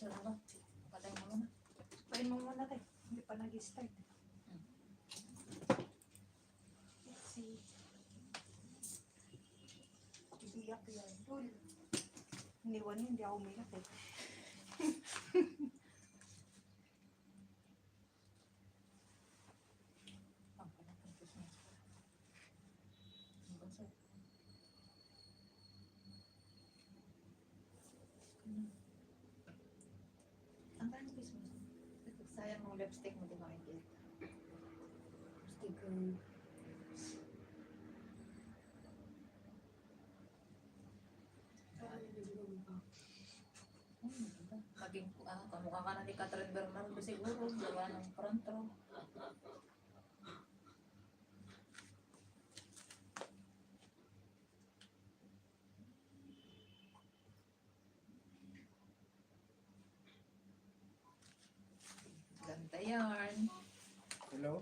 Sir, ano? Patay mo muna. Pain mo muna tayo. Hindi pa nag-start. Let's see. Ibiyak yan. Tul. Iniwan niya, hindi ako umiyak eh. Ang parang Christmas. Sayang mong lipstick mo, di makikita. Sticker. Maging, kamukha ka na ni Catherine Bernardo siguro. Gawa ng front row. Ganda yarn. Hello?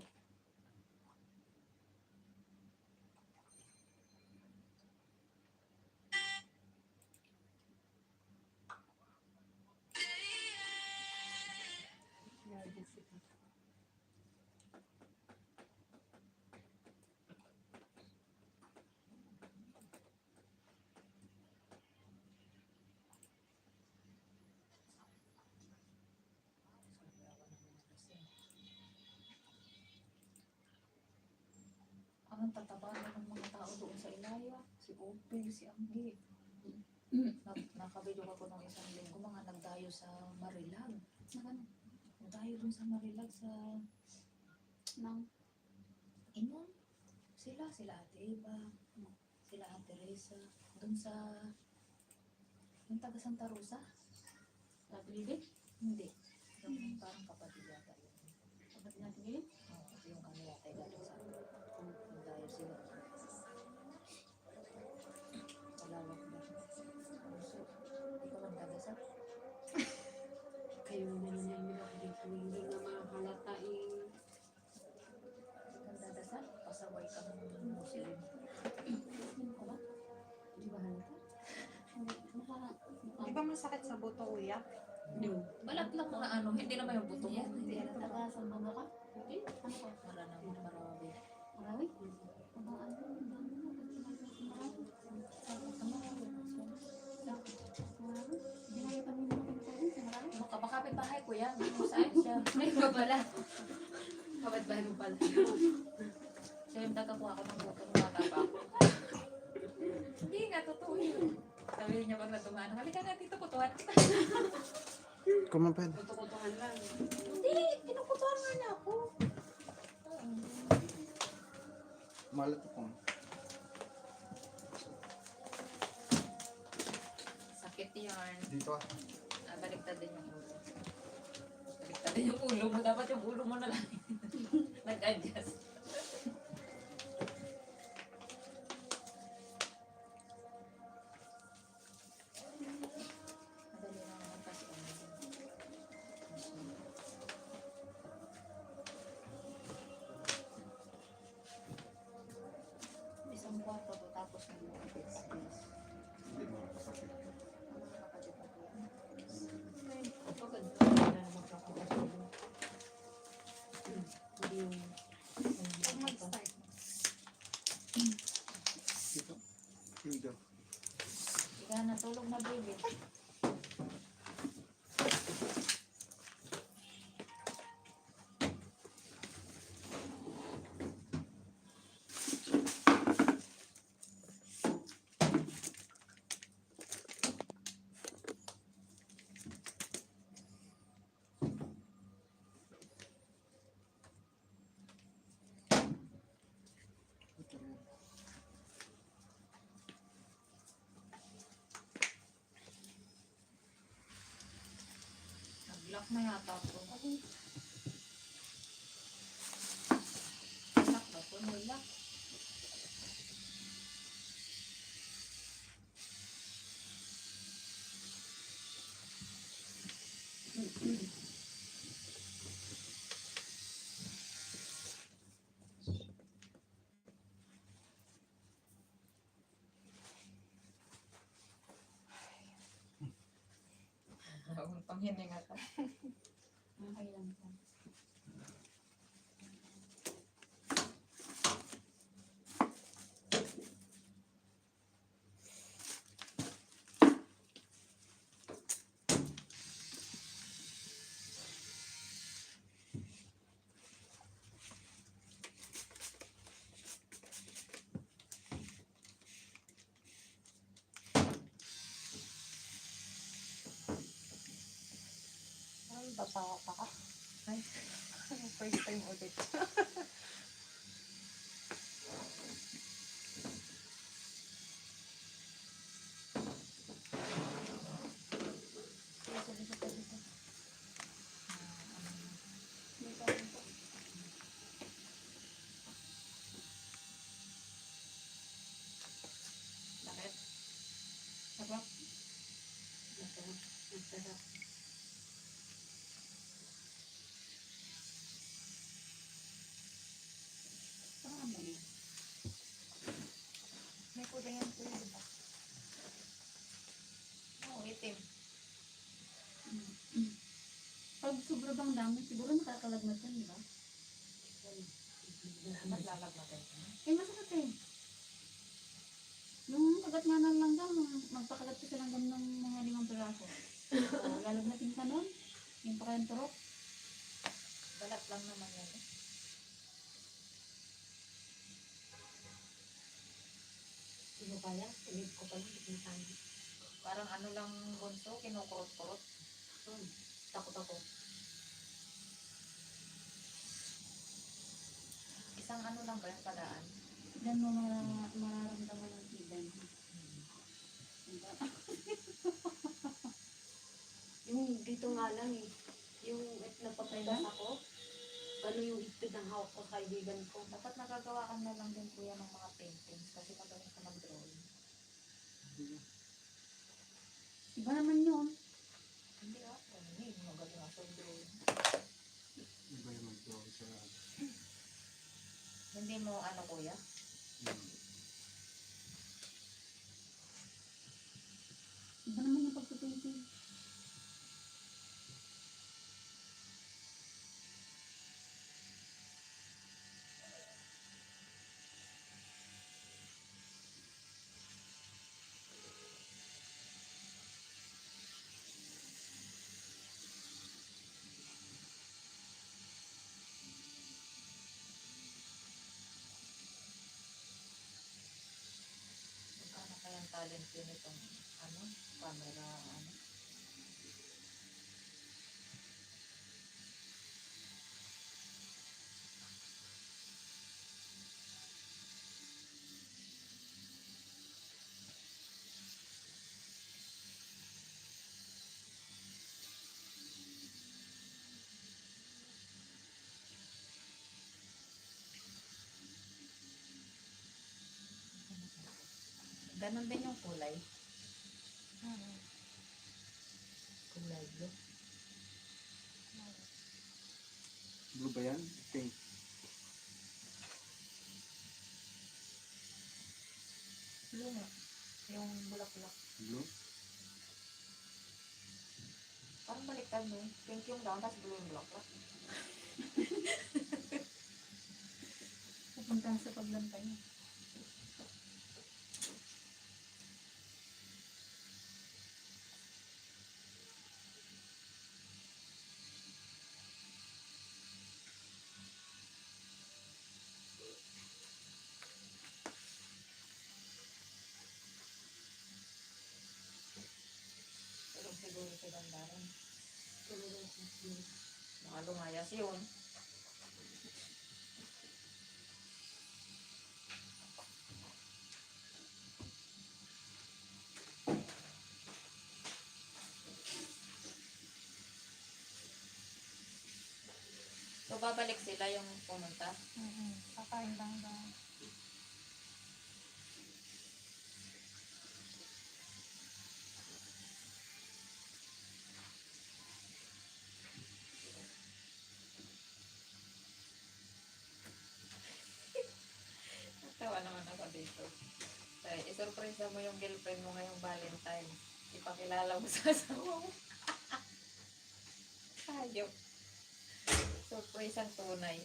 Ang tataba na ng mga tao doon sa Ilaya. Si Opel, si Anggi. Nakabidyo ako ng isang linggo, mga nagdayo sa Marilag. Nagdayo doon sa Marilag sa Nang Inon. Sila Ate Eva, sila Ate Teresa. Doon sa, yung taga Santa Rosa. Pag-ibig? Hindi. Yung parang kapatid yata yun. Kapag natin yun? Oo, yung kanila tayo galing sa nagdayo sila. Malawak na. So, ikaw ang taga-sa? Kayo na naman nila dito. Hindi na mahalata eh. Ang dadasal, pasaway ka ng Muslim. Muslim ka ba? Hindi ba halata? Di ba masakit sa buto, kuya? No. Balat lang na ano, hindi naman yung buto mo. Hindi Hindi na na taga sa mga ka? Okay? Ano ka? Marawi. Marawi? Mga ano? Ang dami na. Marawi? Marawi? Hindi na yung kami naman sa Marawi? Makapit bahay ko yan. Saan siya? May iba pala. Kapit bahay mo pala. Siya yung nagkakuha ko ng buto ng bata pa ako. Hindi nga, totoo yun. Sabi niya pag natumahan, halika nga dito, kutuhan kita. Kumapad. Kutukutuhan lang. Hindi, kinukutuhan nga niya ako. Malat ako. Sakit yarn. Dito ah. Baliktad din yung ulo. Baliktad din yung ulo mo. Dapat yung ulo mo na lang. Nag-adjust. Madali lang naman kasi isang kwarto to tapos may mga space. Hindi mo nakasakit. Kapag na naman kakapasulo. Hindi yung... Pag mag-start. Dito. Dito. Ika na, tulog na baby. Nag-lock na yata po. Lock ba po? May lock. Bawal pang hininga ka. Okay lang po. Ay, basa pa ka. Ay, First time ulit. Dito, dito, dito, dito. Dito, dito. sakit. Sarap. Masarap. Masarap. Parang ano yun? May kulay yan po yun, diba? Oo, itim. Pag sobra bang dami, siguro nakakalagnat yan, di ba? Dapat lalagnatin ko. Eh, masakit eh. Nung kagat nga ng langgam, magpakagat ko sa langgam ng mga 5 piraso. O, lalagnatin ka nun. Yung pa kayang turok. Balat lang naman yan. Eh. Ano kaya? Ulit ko pa lang. Parang ano lang bunso, kinukurot-kurot. Takot ako. Isang ano lang ba yung padaan? Diyan mo mararamdaman ng iban. Diba? Yung dito nga lang eh. Yung napapitas ako, ano yung higpit ng hawak ko sa kaibigan ko. Dapat nagagawa ka na lang din kuya ng mga paintings kasi magaling ka mag-drawing. Iba naman yun. Hindi ako. Hindi, magaling ako sa drawing. Iba yung mag-draw sa... Hindi mo ano kuya? Iba naman yung pagpipainting. Magkano kayang talent yun itong ano, camera, ano? Ganon din yung kulay. Kulay blue. Blue ba yan? Pink. Blue nga. Yung bulak-bulak. Blue? Parang baliktad mo. Pink yung down, tapos blue yung bulak-bulak. Pupunta sa paglantay. Tulog siguro si Dandaran. Mga lumayas yun. So, babalik sila yung pumunta. Kakain lang daw. Natawa naman ako dito. Dahil isurpresa mo yung girlfriend mo ngayong Valentine. Ipakilala mo sa asawa mo. Hayop. Surprise ang tunay.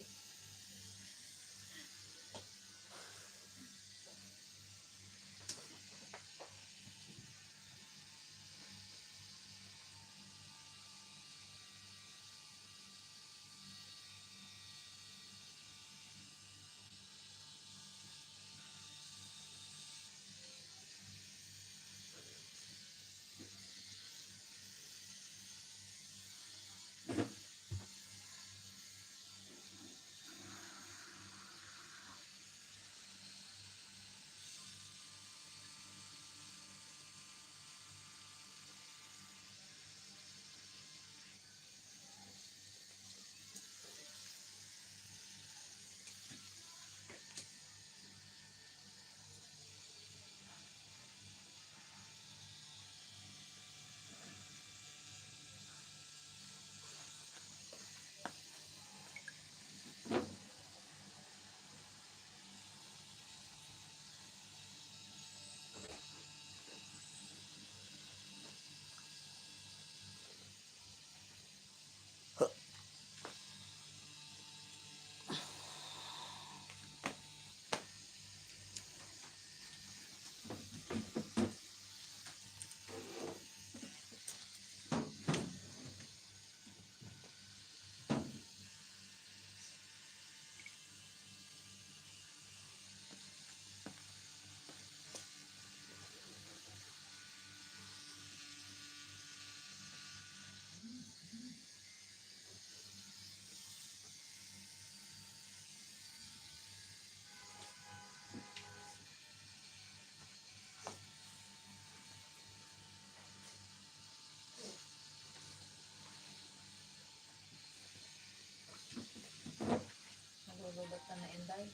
Nagululot na na Inday.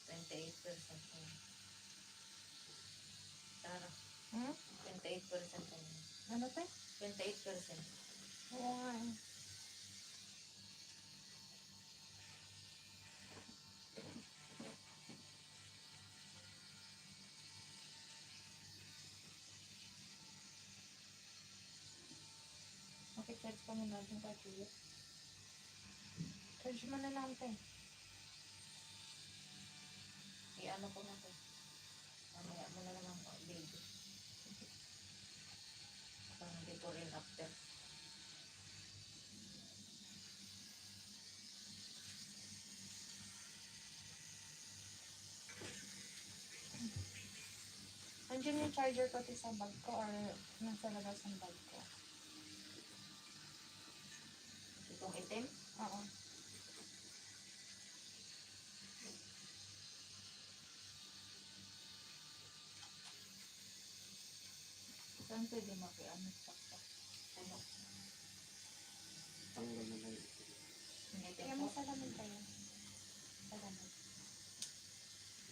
28% na yun. Tara. 28% na yun. Ano tayo? 28%. Oo nga eh. Makicharge pa muna natin pa tuyo. Charge mo na lang tayo. I-ano ko na to. Mamaya mo na naman ako, baby. Pang before and after. Andiyan yung charger ko sa bag ko or nasa labas ng bag ko? Itong itim. Oo. Saan pwede makiano? Saksak. Ano? Tanggal na lang. Yung itim Kaya po. may salamin tayo. Salamin.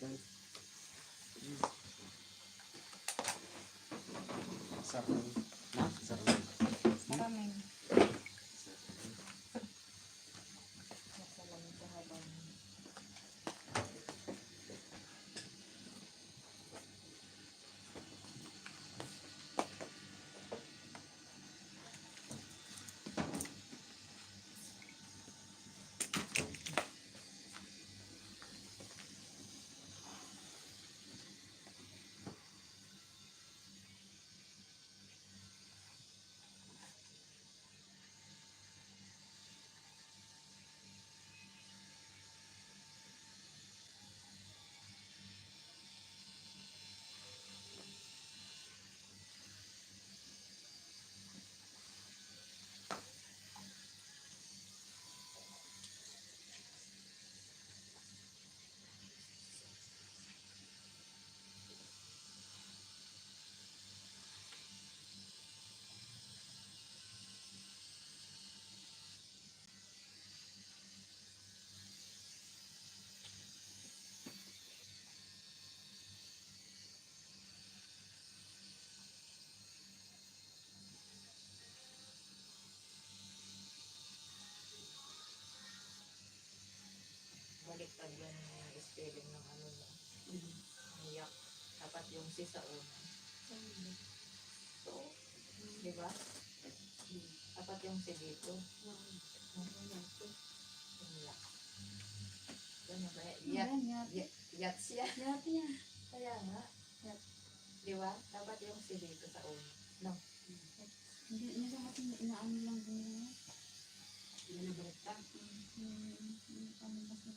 Guys. Sarang. Na? Sarang. Salamin. Nasa lamig sa habang. Baliktad yan yung spelling ng ano na. Yak. Dapat yung si sa una. So, di ba? Dapat Dapat yung silito. Ano ba? Yat, yats yan. Yat yan. Kaya nga. Di ba? Dapat yung silito sa ulo. No? Hindi sa ating inaano lang din yun. Hindi na baliktad. Ano ba siya?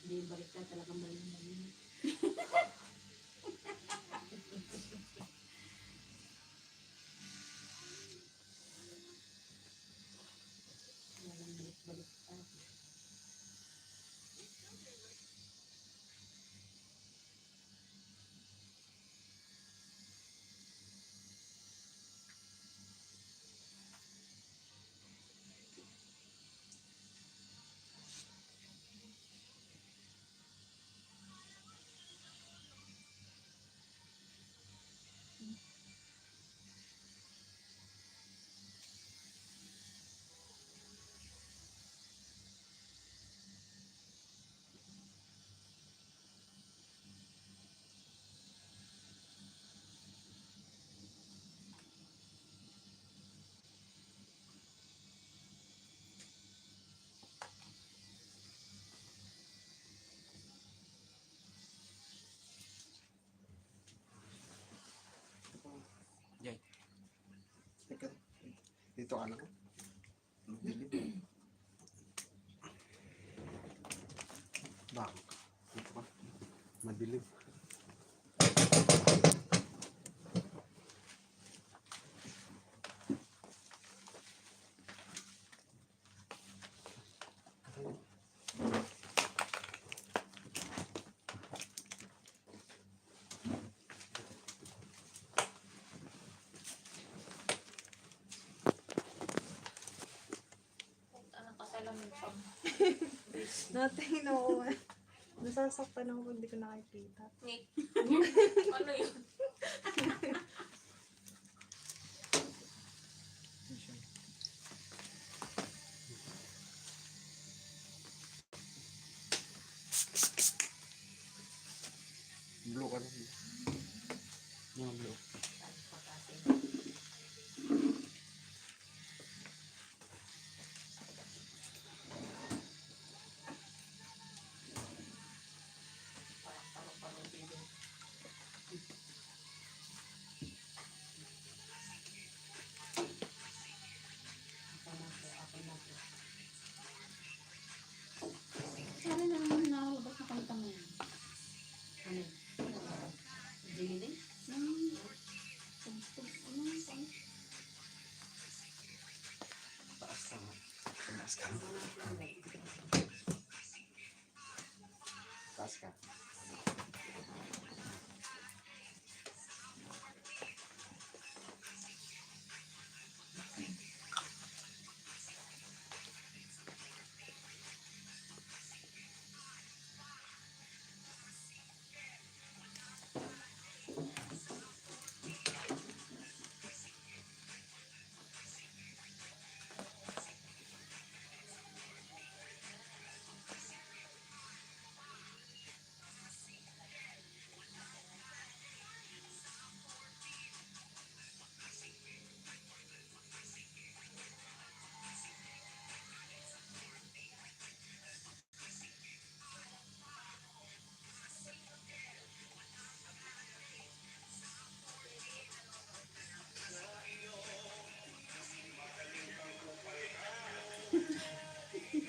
Hindi baliktad talagang baliktad. Walang baliktad. Jay. Teka. Dito ka lang. Madilim. Bakit? Dito ka. Madilim. Ano kasalamin pa? Natingin ako. Nasasaktan ako, hindi ko nakikita. Ano yun? Blue ka lang. Yung blue. Sana naman nakalabas na kanta mo yan. Ano? Jilly? Taas ka nga. Taas ka. Taas ka.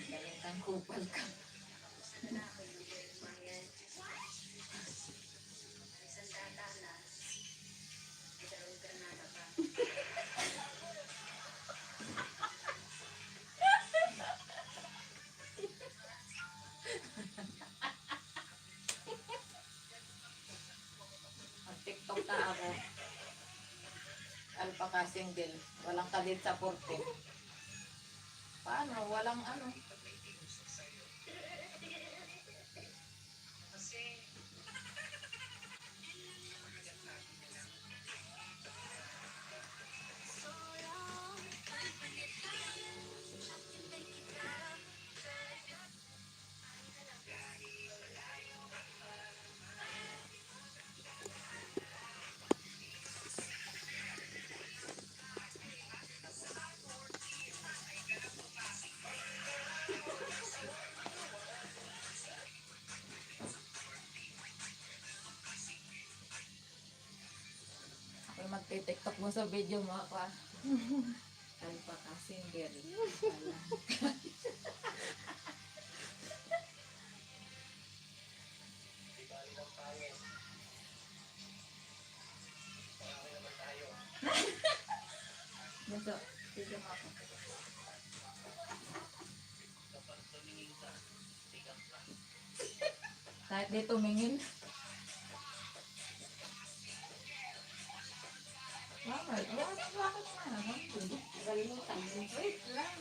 Galing kang kupal ka. Mag-tiktok na ako. Alpaca single. Walang kalit sa porte. Paano? Walang ano. I-tiktok mo sa video mo ako ah. Alpaka singer. Nasa video mo ako. Kahit di tumingin. Bakit? Bakit nga naman? Galimutan mo. Wait lang.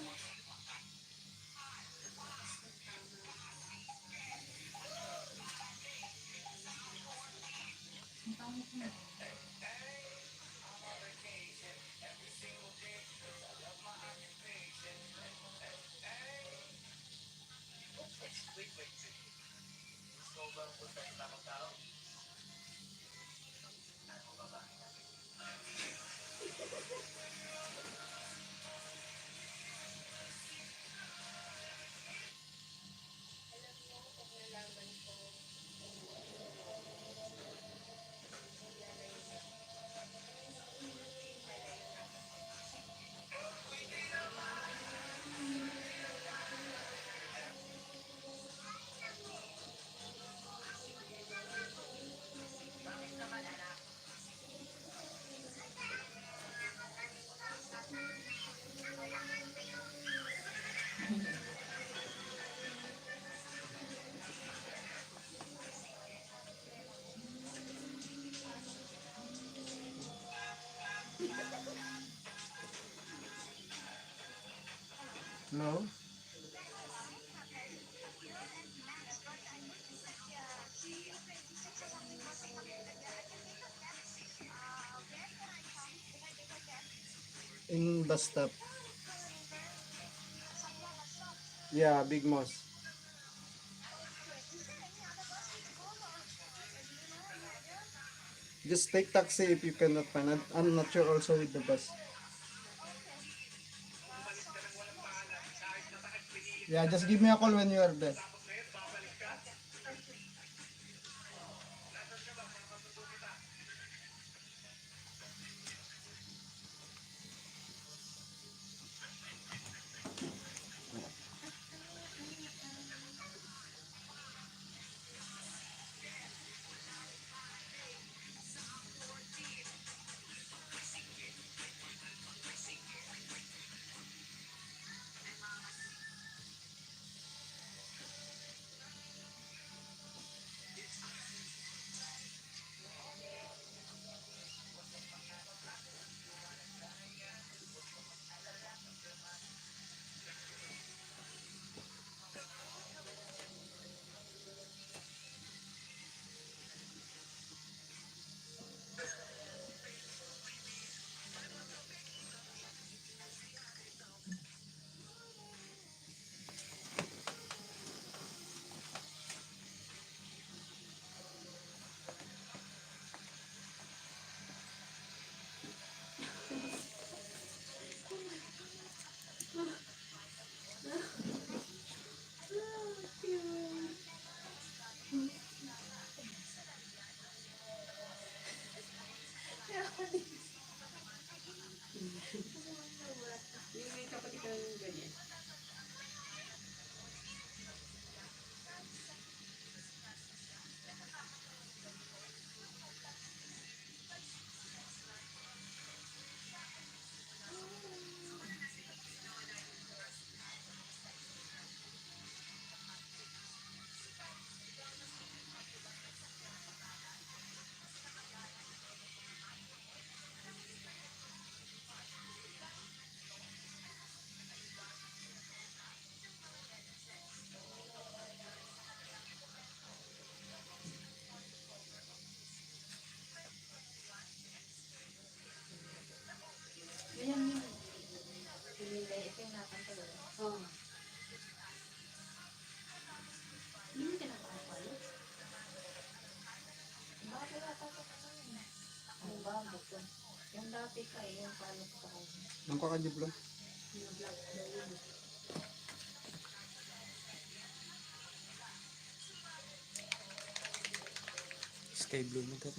Ang pangit mo. No? In bus stop. Yeah, Big Moss. Just take taxi if you cannot find it. I'm not sure also with the bus. Yeah, just give me a call when you are there. Yung may kapatid ka ng ganyan. Ganyan yun. Ito yung natantalan. Oo. Hindi ka nakakapalo. Bakit wala pa ito kanina? Ang bago ko. Yung dati ka eh, yung palok sa kanya. Nang kakadib lang. Yung black na yun. Sky blue mo tayo.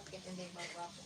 Bakit hindi magwapo?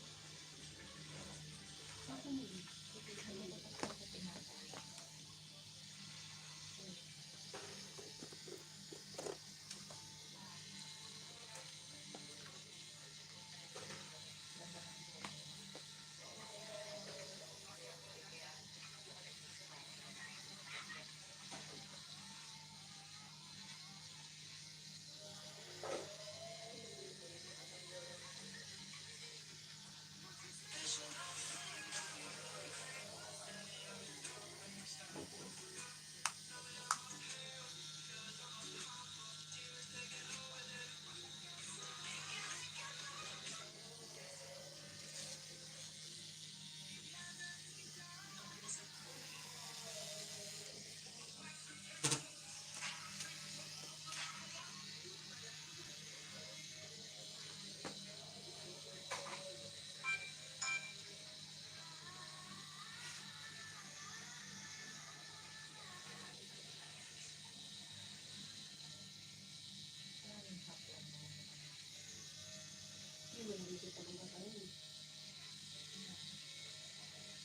Hindi kita naman tayo.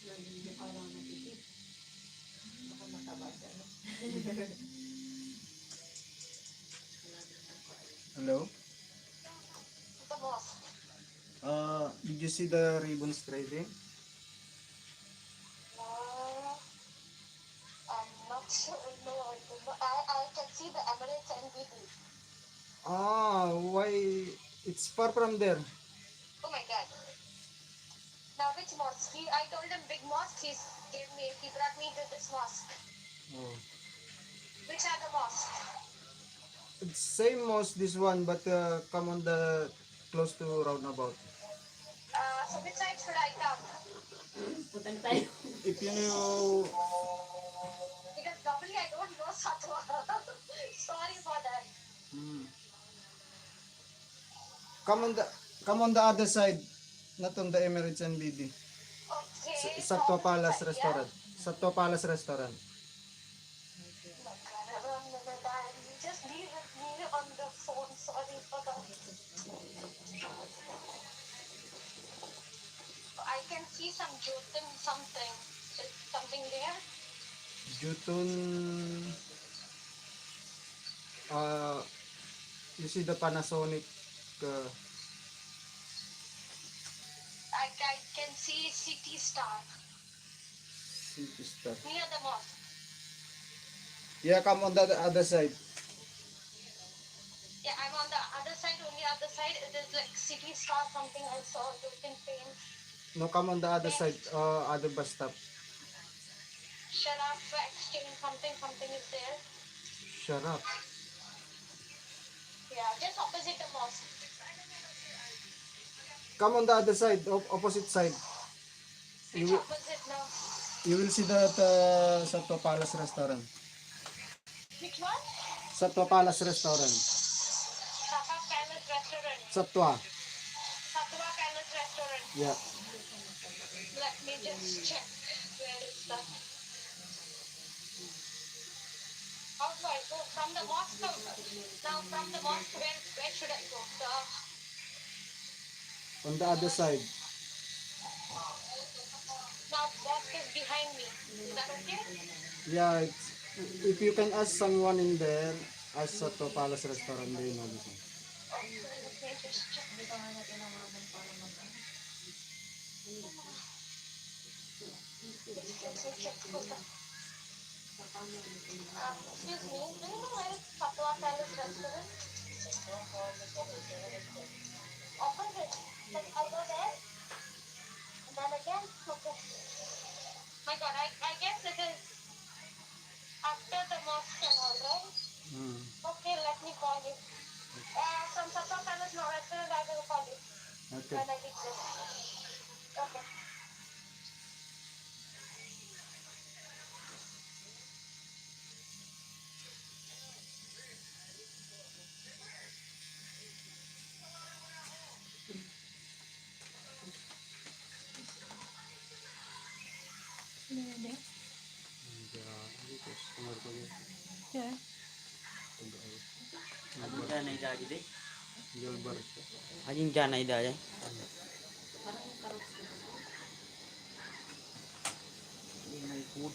Naging mukha lang natitip. Baka mataba siya, no? Hello? The boss. Did you see the ribbons trading? I'm not sure. No, I can see the Emirates and NBT. Why? It's far from there. Oh my god. Now which mosque? I told him big mosque. He brought me to this mosque. Oh. Which are the mosque? It's same as this one, but come on the close to roundabout. So which side should I come? Putang tayo. If you know, Because normally I don't know Satwa. Sorry for that. come on the other side, not on the Emirates and BD. Okay. Satwa so Palace which side, Restaurant. Satwa Palace Restaurant. Yeah? Oh my God, 1 minute. Just leave with me on the phone. Sorry for that. I can see some Jyotin something. Is something there? Jutun. You see the Panasonic. I can see City Star City Star. near the mosque. Yeah, come on the other side. Yeah, I'm on the other side. Only other side. It is like City Star something I saw. Jyotin paint. No, come on the other side. Other bus stop. Sharaf exchange something is there. Shut up. Yeah, just opposite the mosque. Come on the other side, opposite side. Which You, opposite now? you will see that Satwa Palace Restaurant. Which one? Satwa Palace Restaurant. Sapa Palace Restaurant. Satwa. Satwa Palace Restaurant. Yeah. Let me just check. Where is that? How do I go from the mosque? Now from the mosque, where should I go? On the other side. Now mosque is behind me. Is that okay? Yeah, if you can ask someone in there, ask Satwa Palace Restaurant, they know this one. Okay, just check. Hindi pa nga natin naman para Let's check. Hold on. Excuse me. Do you know where is Satwa Palace Restaurant? Opposite. Like I go there. And then again. Okay. My God, I guess it is after the mosque and all, right? Okay, let me call you. From Satwa Palace Restaurant, I will call you Okay. when I reach there. Okay. Yeah. अजून ज्या नाही द्यायची ते Gilbert. अजून ज्या नाही द्यायचे my food.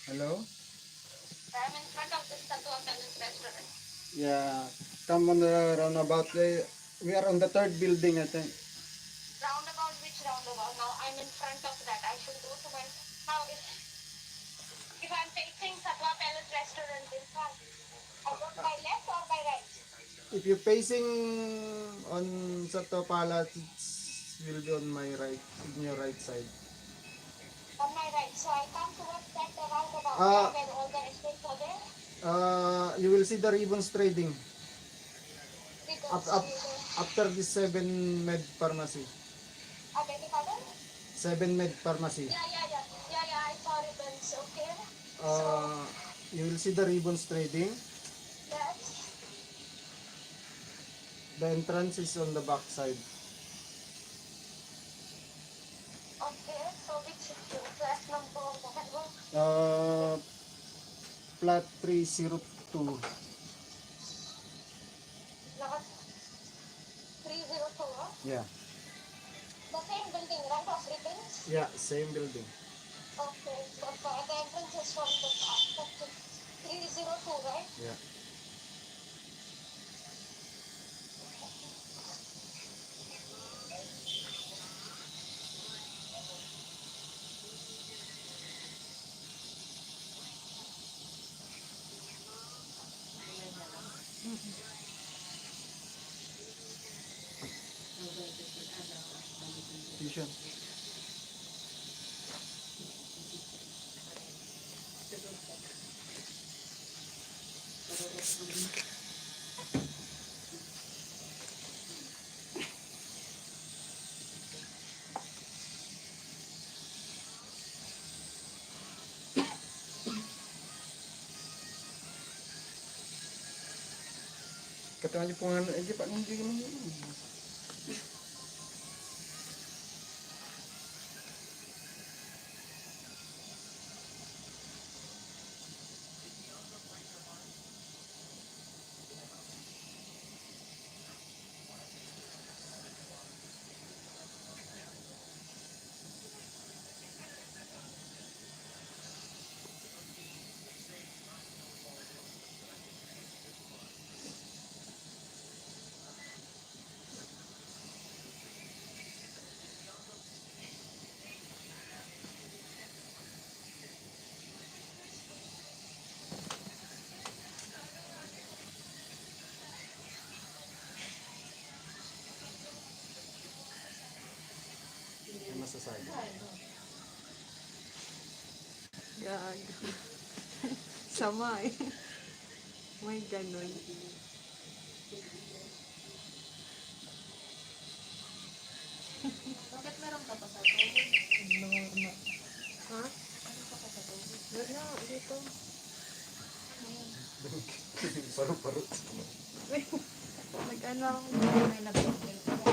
Hello? I'm in front of the Satwa Palace restaurant. Yeah, come on the roundabout. We are on the third building, I think. Roundabout, which roundabout? Now I'm in front of that. I should go to my. Now, if I'm facing Satwa Palace restaurant in front, I go by left or by right? If you're facing on Sato Palace, it will be on my right, in your right side. On my right. So I come towards that roundabout Ah. where all the estates are there. You will see the ribbons trading We go up, see up the. after this 7 Med Pharmacy. I beg your pardon? 7 Med Pharmacy. Yeah, I saw ribbons. Okay. So, Uh, you will see the ribbons trading. that's. The entrance is on the back side. Okay. So, which flat number of the handbook? Flat 302. Number 302. Yeah. The same building, right? Of ribbons? Yeah, same building. Okay. So, the entrance is from the 302, right? Yeah. Tuition. Katanya pungan aja Pak nanti ini. Ano masasabi? Gag. Sama eh. May ganon. Bakit meron ka pa sa tuhod? Ha? Meron ka pa sa tuhod? Wala, dito. Paru-paro. Nag-ano ako. May nag-complain ka ba?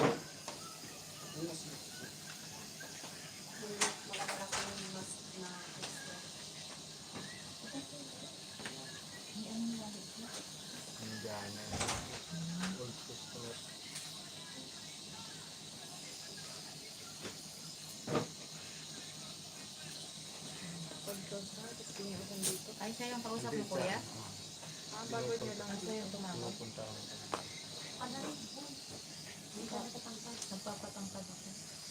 Malaki yung mas na extra. May ano nila dito? Indiana. Old customer. Pagkos na, tapos pinakasan dito. Ay, siya yung kausap mo, kuya? Bago niya lang. Siya yung tumawag. Pupunta ako. Ano rin? Hindi ka nakatangkad. Nagpapatangkad ako.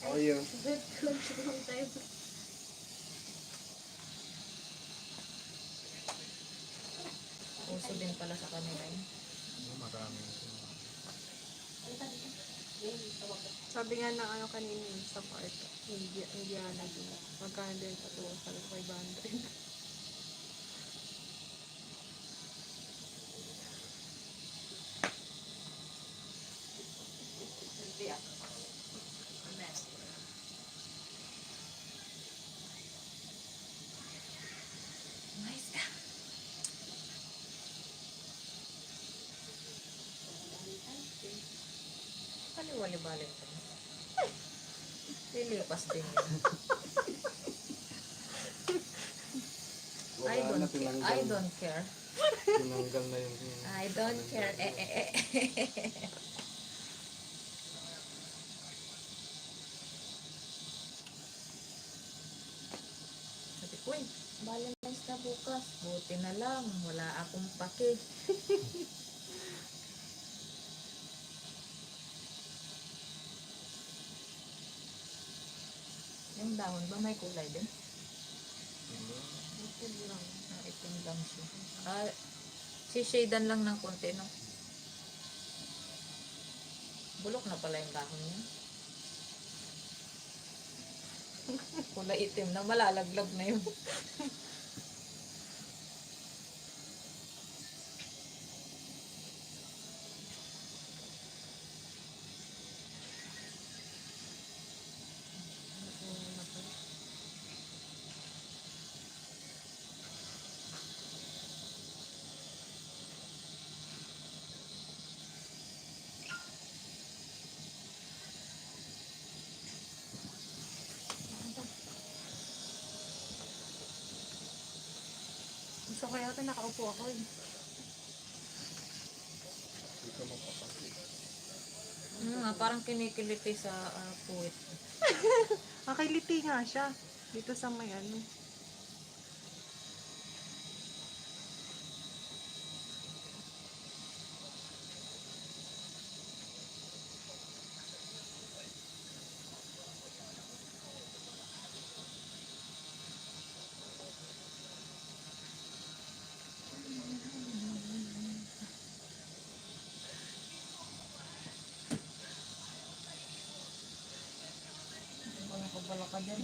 Oh, yun. Good tayo. Uso din pala sa kanila yun. Marami. Sabi nga ng ano kanina sa part, Indiana din. Magkano din sa tuwa sa 500. Hindi ako. Nice ka. Kaliwali-balik ka. Lilipas din yun. I Wala na, don't care. tinanggal. I don't care. Tinanggal na yung... I don't care. Sabi ko, Valentine's na bukas. Buti na lang. Wala akong pake. Yung dahon ba may kulay din? Itim lang. Itim lang siya. Sishadean lang ng konti, no? Bulok na pala yung dahon niya. Kulay itim na, malalaglag na yun. Gusto ko yata nakaupo ako eh. Parang kinikiliti sa puwit. Nakiliti nga siya. Dito sa may ano. Bala ka dyan.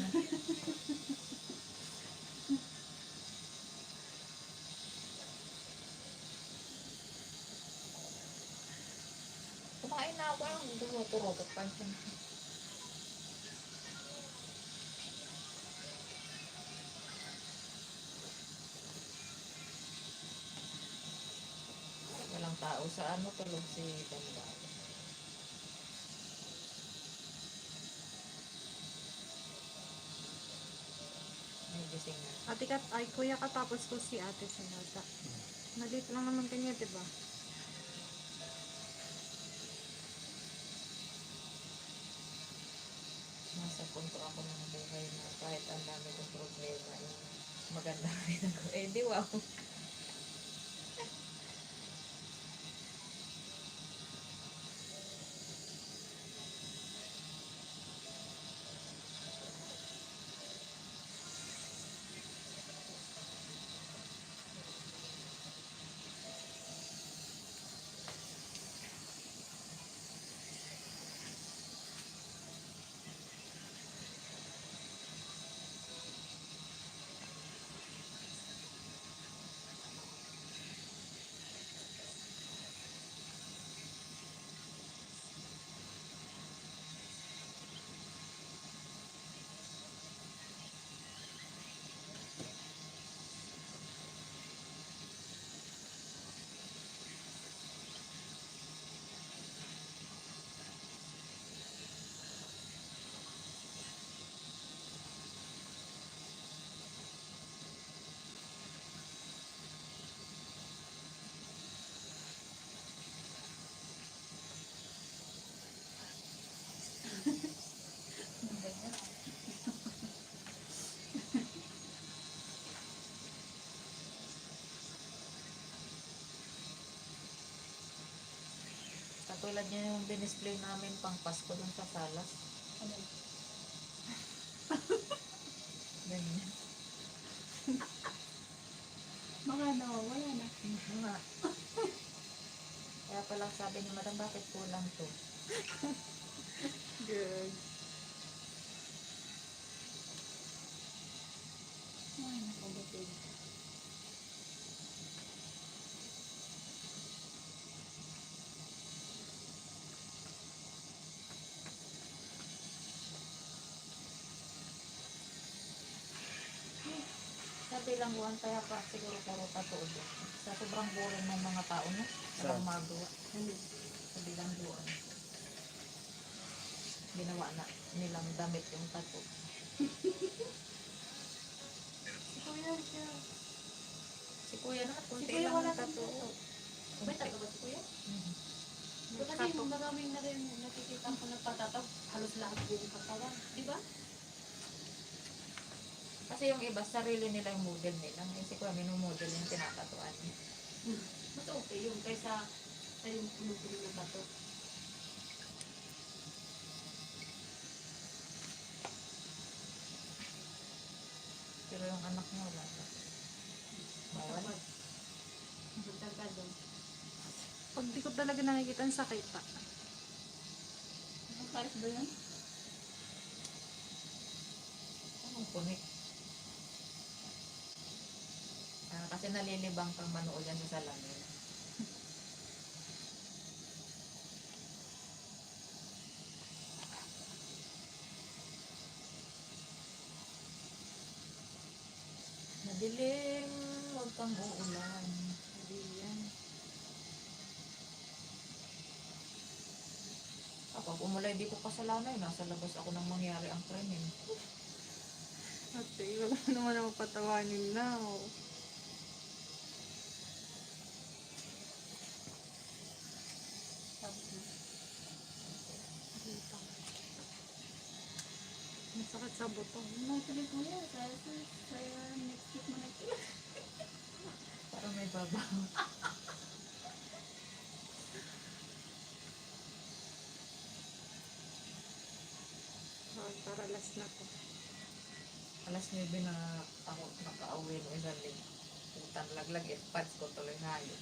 Kumain na ako lang. Dumuturot pa siya. Walang tao sa ano, tulog si Ganda. May gising na. Ate ka, ay kuya ka tapos ko si ate sa yata. Nalit lang naman kanya, diba? Nasa punto ako ng buhay na kahit ang dami kong problema, maganda rin ako. Di wow. katulad niya yung dinisplay namin pang Pasko dun sa salas. Ano? Ganyan. Mga nawawala na. Nga. Kaya pala sabi ni Madam, bakit kulang to? Good. Ay, nakabutid. Sabi lang buwan, kaya pa siguro puro tatuod. Sa sobrang boring ng mga tao, no? Sa Sa- magawa. Sa bilang buwan. Ginawa na nilang damit yung tattoo. Si Kuya na, kunti Si Kuya lang wala yung tattoo. May tato ba si Kuya? Mhm. Doon kasi yung maraming na rin nakikita ko nagpatataw, halos lahat yung katawan. Di ba? Kasi yung iba, sarili nila yung model nila. Eh, si Kuya, minumodel yung tinatatuan niya. Mas okay yung kaysa sa yung pinupili ng bato. Pero yung anak niya wala na. Bawal. Magtagad doon. Pag di ko talaga nakikita ang sakit pa. Ang pares ba yun? Anong punik? Kasi nalilibang kang manood yan sa salamin. Madilim, huwag kang uulan. Hindi yan. Kapag umulay, di ko kasalanan. Nasa labas ako nang mangyari ang krimen. Ate, wag mo naman ako patawanin na. Oh. Tapos na. Dito. Masakit sa buto. Natuloy ko yan. Sa next week mo nag-iit. Parang may babaw. Para last na to. Alas 9 na ako nakauwi ng isang linggo. Putang laglag, pads ko tuloy ngayon.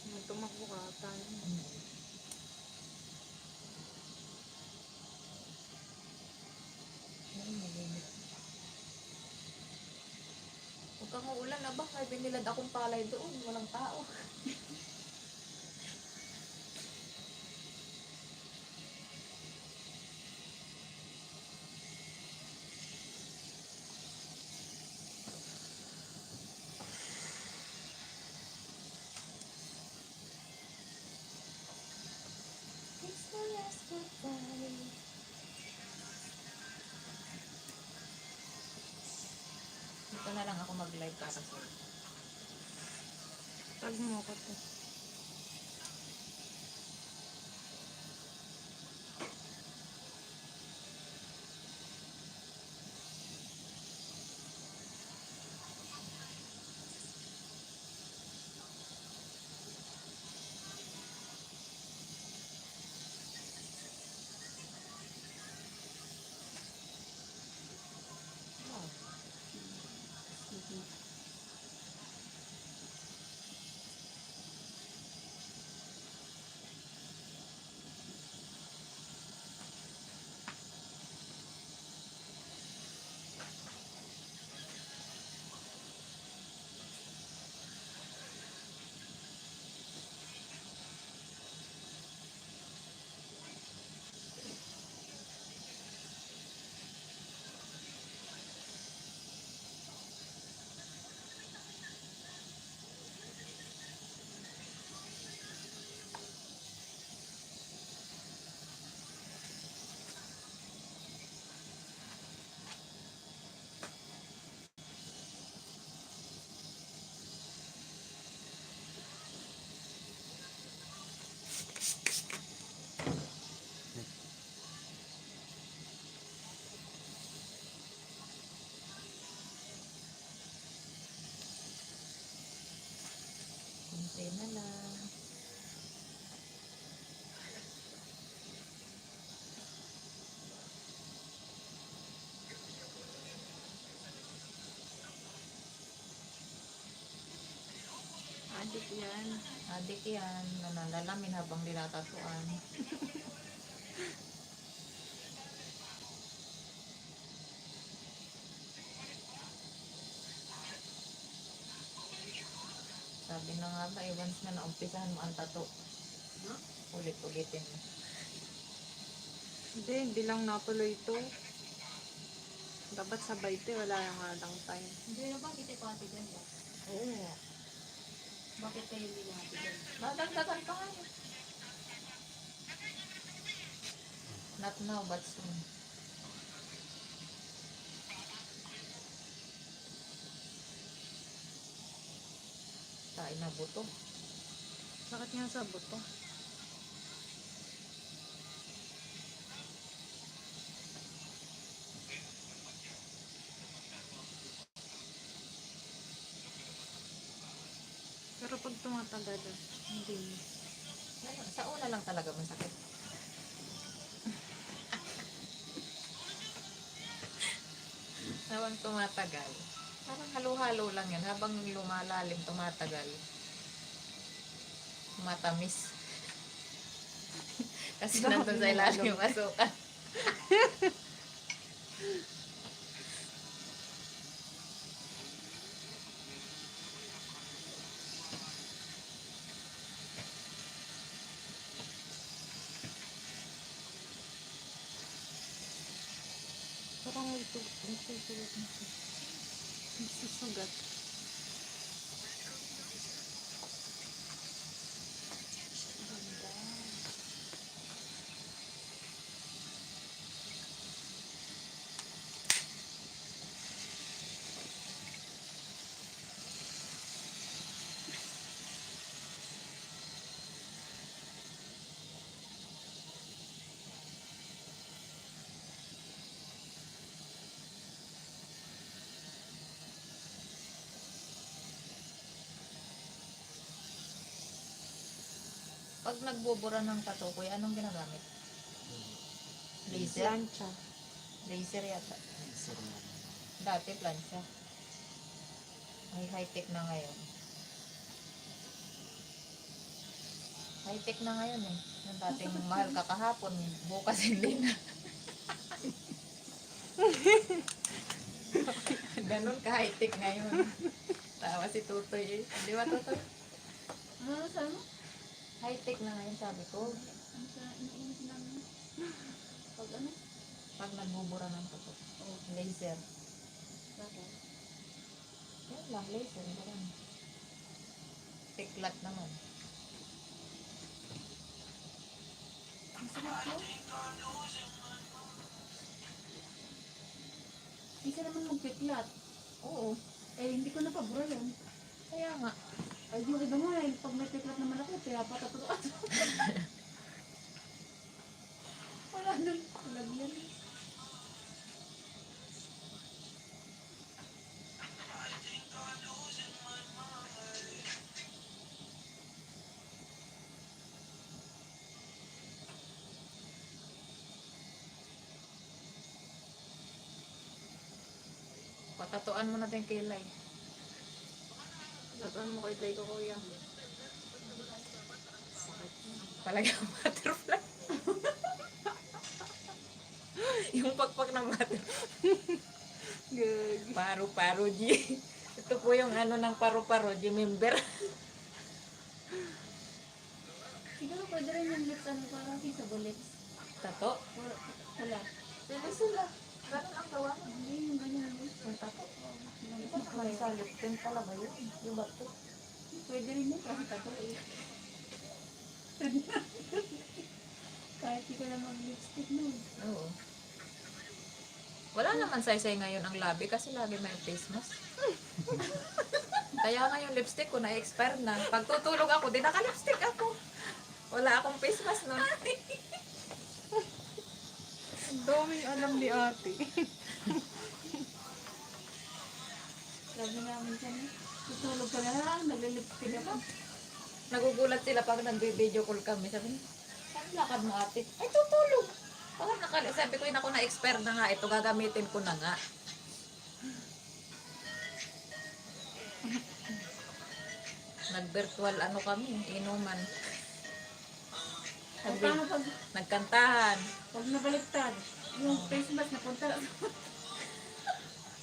Nung tumakbo ka, tayo. Ay, malimit. Huwag kang uulan na ba? May binilad akong palay doon. Walang tao. It's the last goodbye. Dito na lang ako mag-live para sa'yo. Tag mo ko to. Kunti na lang. Adik yan. Adik yan, nananalamin habang nilatatuan. Sabi na nga ba, once na naumpisahan mo ang tato, ulit-ulitin mo. Hindi lang natuloy ito. Dapat sabay ito, wala nga lang time. Hindi na bakit ito ate dyan ba? Oo. Bakit kayo hindi ate dyan? Madagdagan pa nga yun. Not now, but soon. Kain na buto. Sakit nga sa buto. Pero pag tumatagal, hindi. Sa una lang talaga masakit. Habang tumatagal. Parang halo-halo lang yan. Habang lumalalim, tumatagal. Matamis. Kasi nandun sa ilalim yung asukal. Parang ito sugat na siya. Nagsusugat. Pag nagbubura ng tato, kuya, anong ginagamit? Laser? Plancha. Laser yata. Sir, Dati plancha. Ay, high-tech na ngayon. High-tech na ngayon eh. Yung dating mahal ka kahapon, bukas hindi na. Ganun ka high-tech ngayon. Tawa si Tutoy eh. Di ba Tutoy? Ano sa ano? High-tech na ngayon sabi ko. Ano sa iniinis namin? Pag ano? Pag nagbubura ng tato. Laser. Bakit? Yan lang, laser. Ganun. Tiklat naman. Ang sarap ko. Isa naman magpiklat. Oo. Eh, hindi ko napabura yun. Kaya nga. Ay, yung iba nga eh, pag may piklat naman ako, kaya patatutuan. Wala nang lagyan. Patatuan mo natin kilay. Saan mo kay Day ko, kuya? Palagi ang butterfly. Yung pagpag ng butterfly. Gag. Paru-paro G. Ito po yung ano ng paru-paro G member. Siguro pwede rin yung lips, ano, parang kissable lips. Tato? Wala. Sila sila. Ganun ang gawa mo. Hindi, yung ganyan lips. Yung tato. Ito naman sa lip tint talaga yun. Yung bato. Pwede rin yun kasi tato eh. Kahit di ka lang mag-lipstick nun. Oo. Wala naman saysay ngayon ang labi kasi lagi may face mask. Kaya nga yung lipstick ko na-expire na. Pag tutulog ako, di naka-lipstick ako. Wala akong face mask nun. Ang daming alam ni ate. Sabi namin siya, tutulog ka na lang, naglilipstick ako. Nagugulat sila pag nag-video call kami. Sabi niya, saan lakad mo ate? Ay, tutulog. Sabi ko yun ako na-expire na nga. Ito gagamitin ko na nga. Nag-virtual ano kami, inuman. O paano pag, Nagkantahan. pag nabaliktad? Yung face mask napunta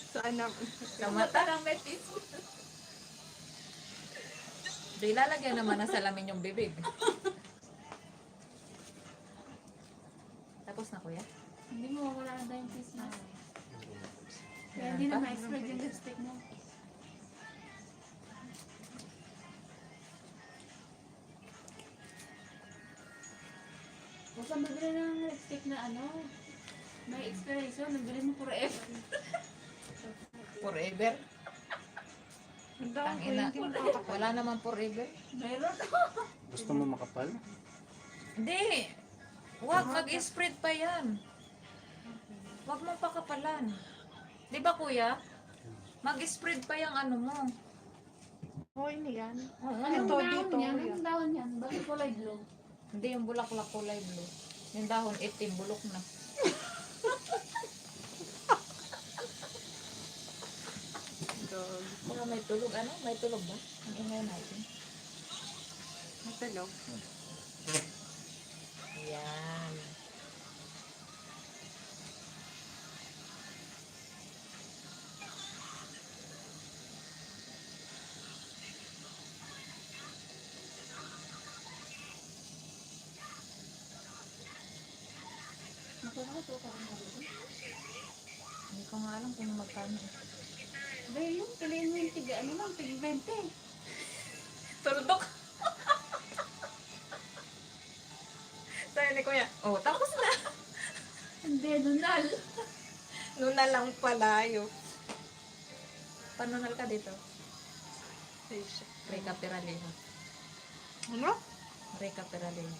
Saan na? Sa mata lang may face. Di lalagyan naman ng salamin yung bibig. Tapos na kuya? Hindi mo wala na tayong face mask. Kaya hindi na ma-spread yung lipstick mo. Huwag kang mabili ng lipstick na ano, may expiration, nabili mo forever. Forever. Ang dami ko, Tangina. hindi makakapal. Wala naman forever. Meron. Gusto mo makapal? Hindi. Huwag mag-spread pa yan. Huwag mong pakapalan. Di ba kuya? Mag-spread pa yung ano mo. Oh, ini yan. Anong Ito, dahon dito, yan? yan. Anong dahon yan? Bakit kulay blue? Hindi yung bulaklak kulay blue. Yung dahon itim, bulok na. Dog. Mga may tulog. Ano? May tulog ba? Ang ingay natin. Matalog. Yan. Nakuha ko ka rin dito. Hindi ko nga alam kung magkano. Dahil yung piliin mo yung tiga, ano lang, tig 20. Tuldok. Sabi ni kuya, oh, tapos na. Hindi, nunal. Nuna lang palayo. Panunal ka dito? Reka Peralejo. Ano? Reka Peralejo.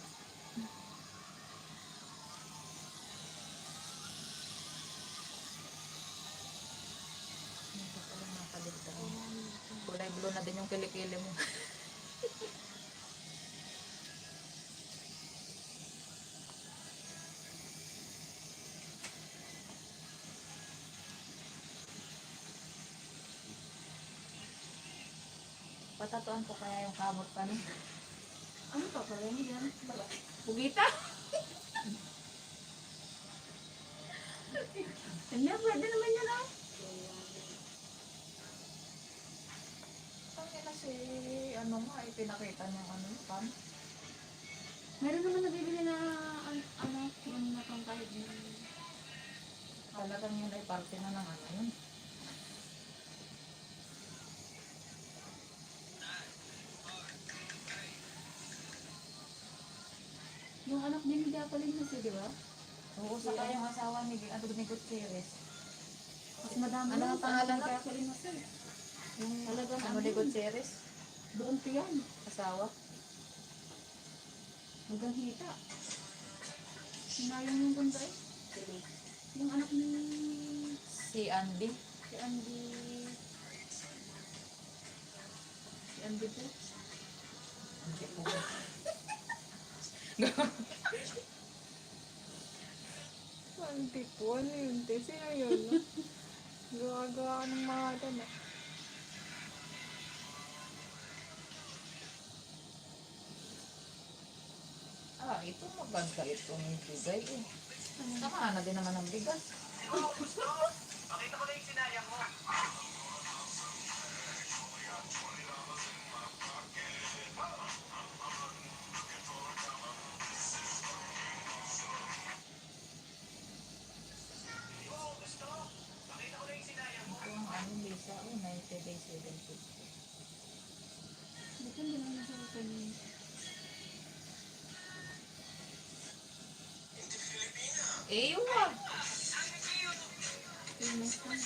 Ito pala nakaligtan. Kulay blue na din yung kilikili mo. Patatuan ko kaya yung kamot pa no? Ano pa pala mo yan? Pugita? Hindi, pwede naman yan ah. Ang ina si, ano nga, ipinakita niyang ano, pam. Meron naman nabibili na, ano, yung matang kahit yung... Talagang yun ay parte na ng ano yun. Yung anak din ni Jacqueline kasi, di ba? Oo, saka yung asawa ni Gutierrez. Mas madami Ano ang pangalan ni na? Jacqueline kasi. Yung Talagang ano ni Gutierrez, Doon pa yan. asawa. Hanggang hita. Sinayang yung bunda eh. Yung anak ni... Si Andy. Si Andy... Si Andy po. Hindi po. Ano yun? Te? Sino yun? No? Gawa-gawa ka ng mga dala. Ah, ito maganda itong bigay eh. Saka na din naman ang bigas. Ito ang ano visa, 90 days 750. Depende naman sa kanya. Eh, yun nga. Yung next time.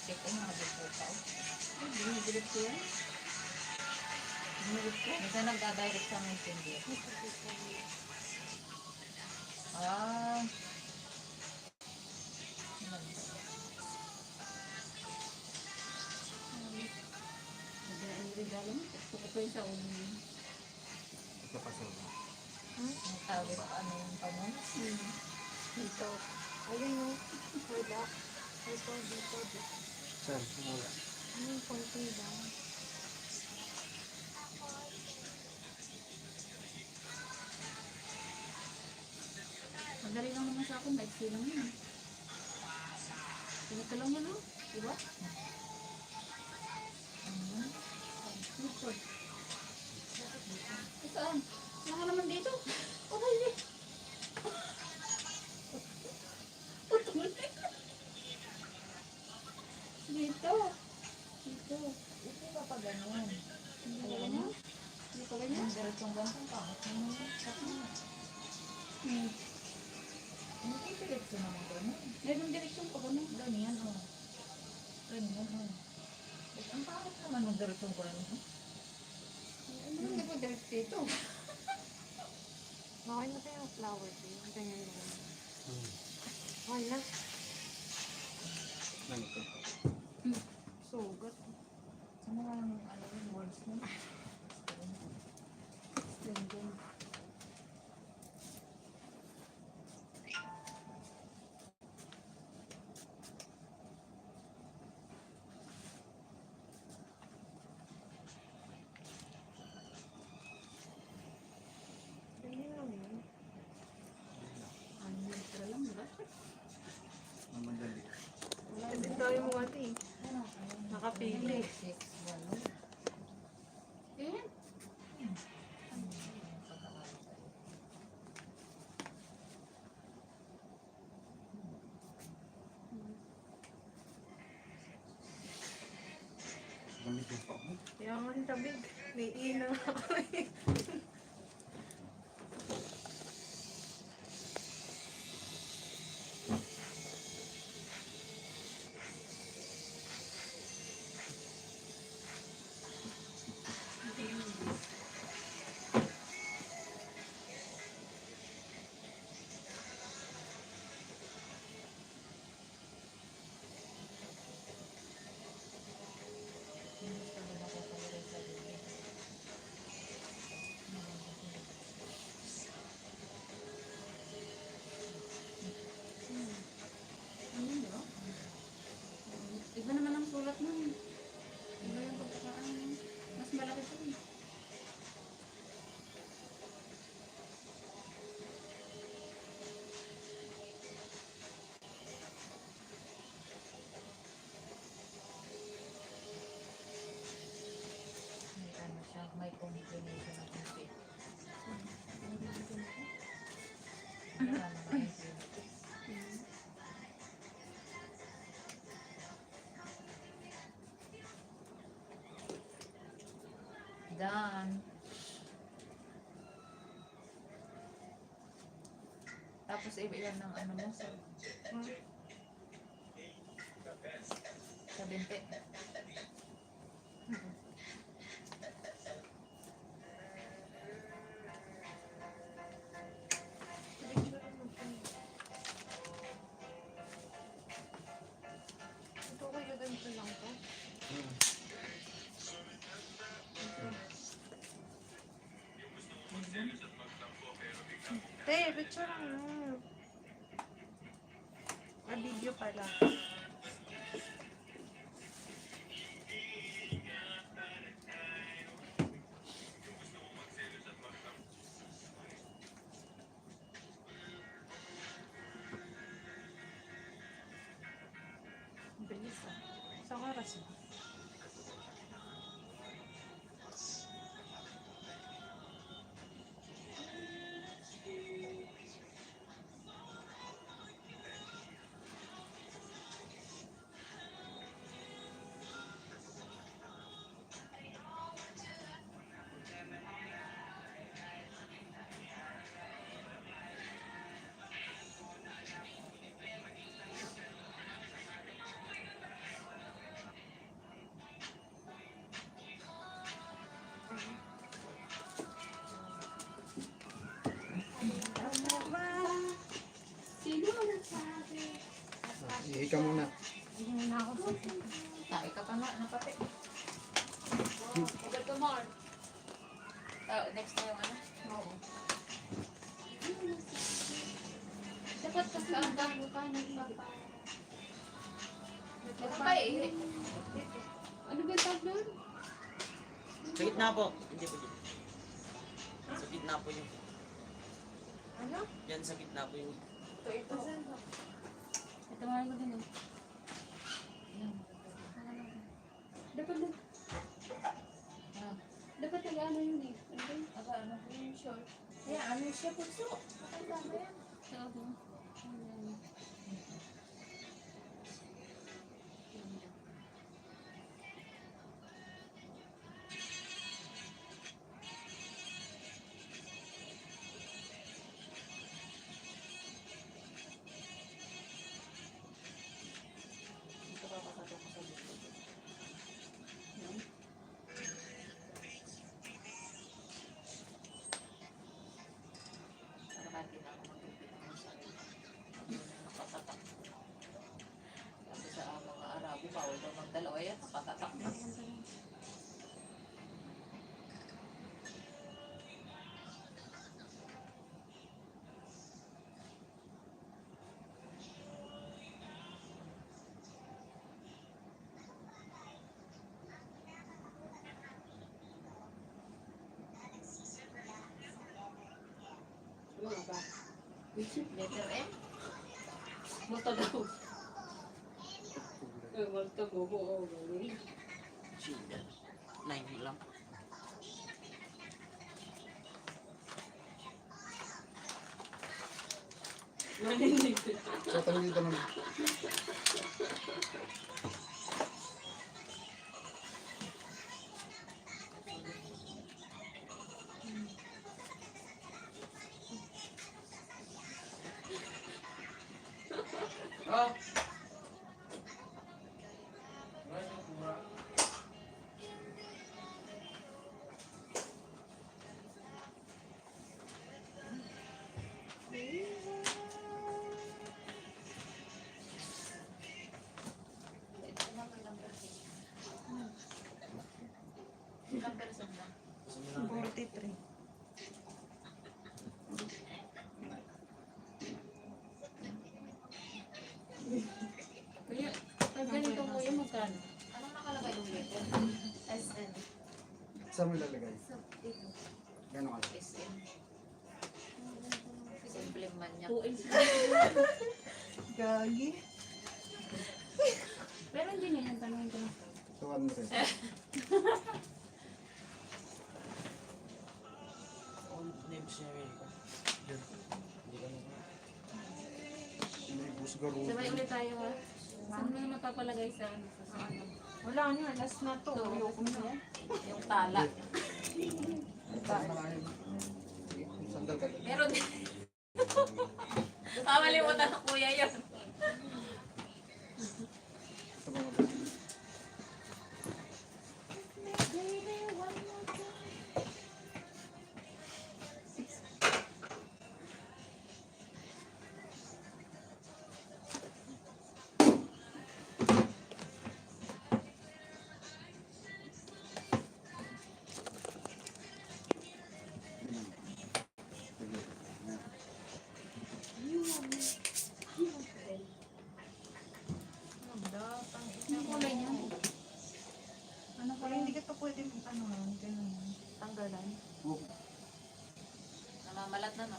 Check ko mga dito. Ay, binibigit ko yan. Minsan nagda-direct sa messenger. Ah. Kala mo, ito yung sa ulo niya. Ito pa sir. Ang tawid ano yung pamunas. Dito. Ayun o. Wala. Ito, dito. Sir, Ano yung konti lang? Madali lang naman sa akin, maiksi lang yun. Pinaka lang yan, no? Diba? Dito. Saan? Saan ka naman dito? Okay, dito. Dito. Dito. Hindi ba pa ganun? Hindi ka ganyan? Hindi ka ganyan? Yung diretsong ganun pa. Hindi diretso naman ganun. Meron direksyon pa ganun. Ganyan o. Ganyan o. Ang pangit naman ng diretsong ganun. Hindi ko direksyon dito. Okay na tayo yung flower din. Ganyan lang. Okay na. nandito. Sugat. Ano nga yung ano yung words mo? Ganyan. Ganyan lang yun. Ano yung tira lang, diba? Madali. Kasi tayo mo ate. Nakapili. 6, 1. Eh, Gamit yung pa mo. Kaya nga ang tabig. May ina ako eh. ano yun, diba? Iba naman ang sulat nun. Iba yung pagkakaan. Mas malaki pa rin. May ano siya, may combination ng kasi. Ano ba yung Done. Tapos ilan ng ano mo sa 70. Ito kayo ganito lang to. Te, picture lang mo. Video pala. Bilis ah. Sa oras mo. Sino ang nagsabi? Ihi ka muna. Tayo ka pa nga, napati. Huwag ka, Mar. Next na yung ano? Oo. Dapat kasi ang bago ka, nagpapa. Nagpapaihi. Ano ba yung tawag doon? Sa gitna po. Hindi po dyan. Sa gitna po yun. Ano? Yan sa gitna po yun. Ito. Ito nga ko din. Dapat na. Dapat nag-ano yun eh. Ano ba yun? Aba, ano po yung short? Kaya Ano siya puso? Matanda ba yan? Ako. Ito pa pasatok ko sa dito. Para bakit hindi ako magpipita ng sarili. Nakatatak. Sabi sa mga Arabo, bawal daw magdalawa yan. Nakatatak na. Ano nga ba? Letter M? Multo daw. Multo mo ko. Shield. 9 lang. Naninig. So, tanong dito naman. Ilang person na? 43. Kuya, pag ganito kuya, magkano? Anong nakalagay yung letter? SN. Saan mo ilalagay? Gano'n ka? SM. Simple man niya. 2 inch. Gagi. Pero hindi niya yan, tanongin ko na. 200. All names niya rin. Yun. Hindi ka na. Hindi ko siguro. Sabay ulit tayo ha. Saan mo na mapapalagay sa ano? Sa ano? Wala na, last na to. Ayoko na. Yung tala. Sandal ka. Meron din. Kamalimutan ng kuya yun. Ito ba mga Anong kulay niya? Ano Wala, hindi ka pa pwede, ano, ganun. Tanggalan. Namamalat na no?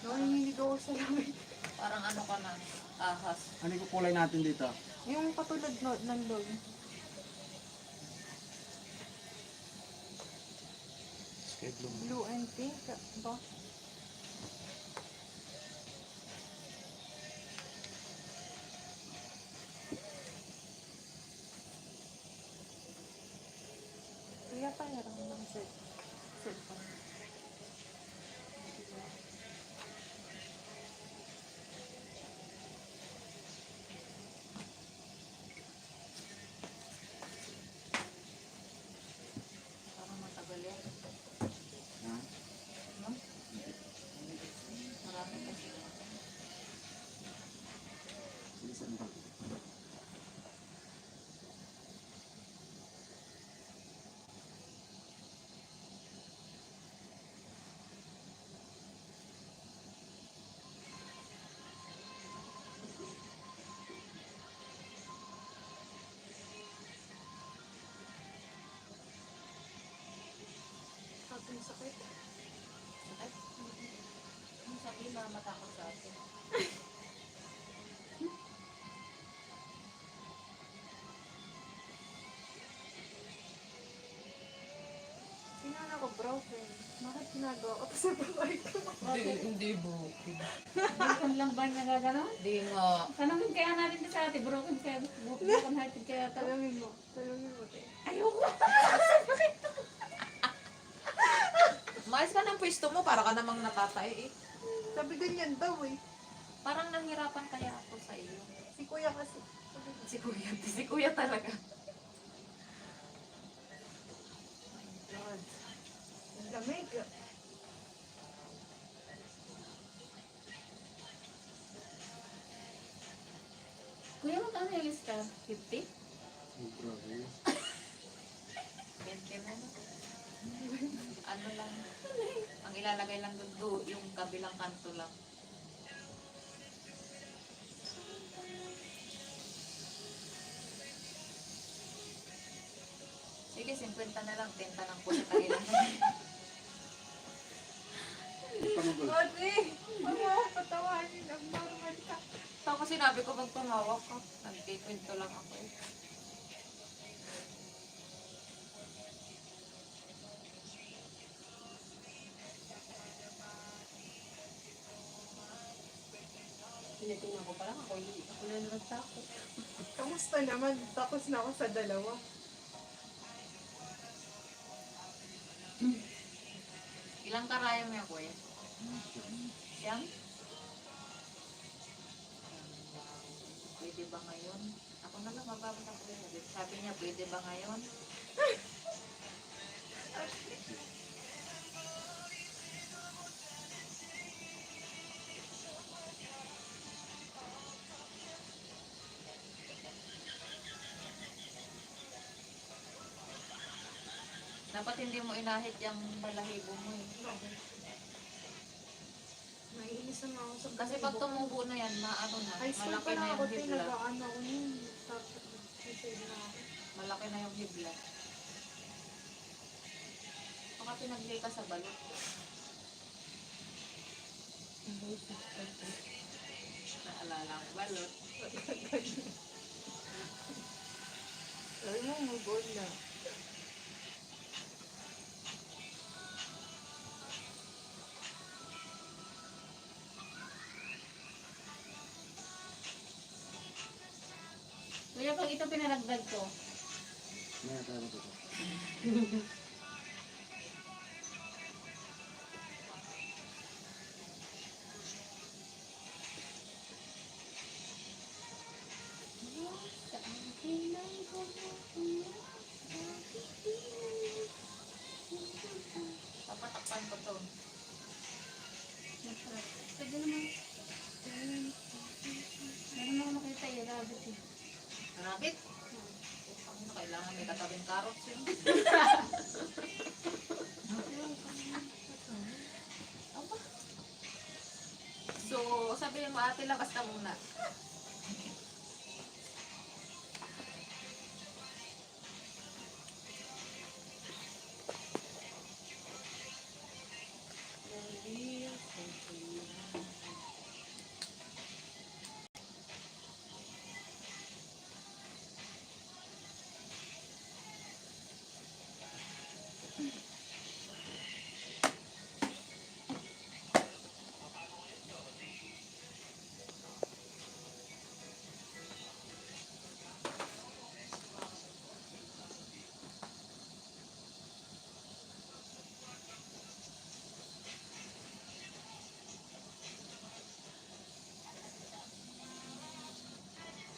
Nanginginig ako sa lamig. Parang ano ka na. Ahas. Ano yung kulay natin dito? Yung katulad no, ng log. Blue and pink. Ba? Kaya pa yarang ng cellphone. Parang matagal yan. Ha? Marami kasi. Sige, saan ba? para matakot sa atin. Sinana ko broken. Bakit ginagawa ko to sa buhay ko? Hindi broken. Broken lang ba nagagano? Hindi nga. Tanungin kaya natin sa ate, broken kaya, broken hearted kaya to. Tanungin mo. Tanungin mo, te. Ayoko. Maayos ka ng pwesto mo, para ka namang natatay eh. Sabi ganyan daw eh. Parang nahirapan kaya ako sa iyo. Si kuya kasi. Si kuya talaga. God. Ang lamig. Kuya, magkano yung star? 50? Grabe. 20 mo. Ano lang. Ang ilalagay lang doon, yung kabilang kanto lang. Sige, 50 na lang. 10 lang po sa ilang. Pangagol. Ate! Ano ako patawanin? Ang normal ka. Tapos sinabi ko magpamawak ka. Nagkikwento lang ako eh. Tinitingnan ko pa lang ako, hindi ako na nagtakot. Kamusta naman? Tapos na ako sa dalawa. Ilang karaya mo yan, kuya? Siyang? Pwede ba ngayon? Ako na lang mababasa ko yun. Sabi niya, pwede ba ngayon? Dapat hindi mo inahit yung balahibo mo eh. Naiinis na ako sa Kasi pag tumubo na yan, maano na, high school malaki pa na lang yung ako, te. hibla. Nag-ano ako nun. Tapos, decide na ako. Malaki na yung hibla. Baka pinaglay ka sa balot. Naalala ko balot. Sabi mo, move on na. Kuya, pag ito pinaragdag ko, May tayo dito. Papatakpan ko to. pwede naman. Meron ako makita yung rabbit eh. Rabbit? Ano, kailangan may katabing carrots yun. Aba. So, sabihin mo ate, labas na muna.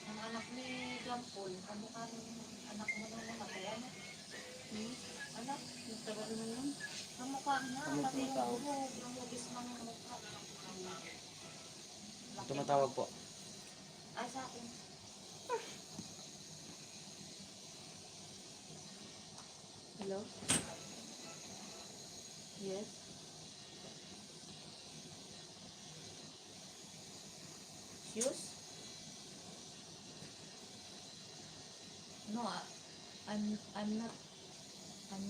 Ang anak ni Lampol, kamukha ng anak mo nung namatay, ano? Anak, Nagtagal naman yun. kamukha niya, Kamukha pati yung tao. buhok, yung hugis ng mukha. Tumatawag po. Ay, sa akin. Hello? Yes? Shoes? No, I'm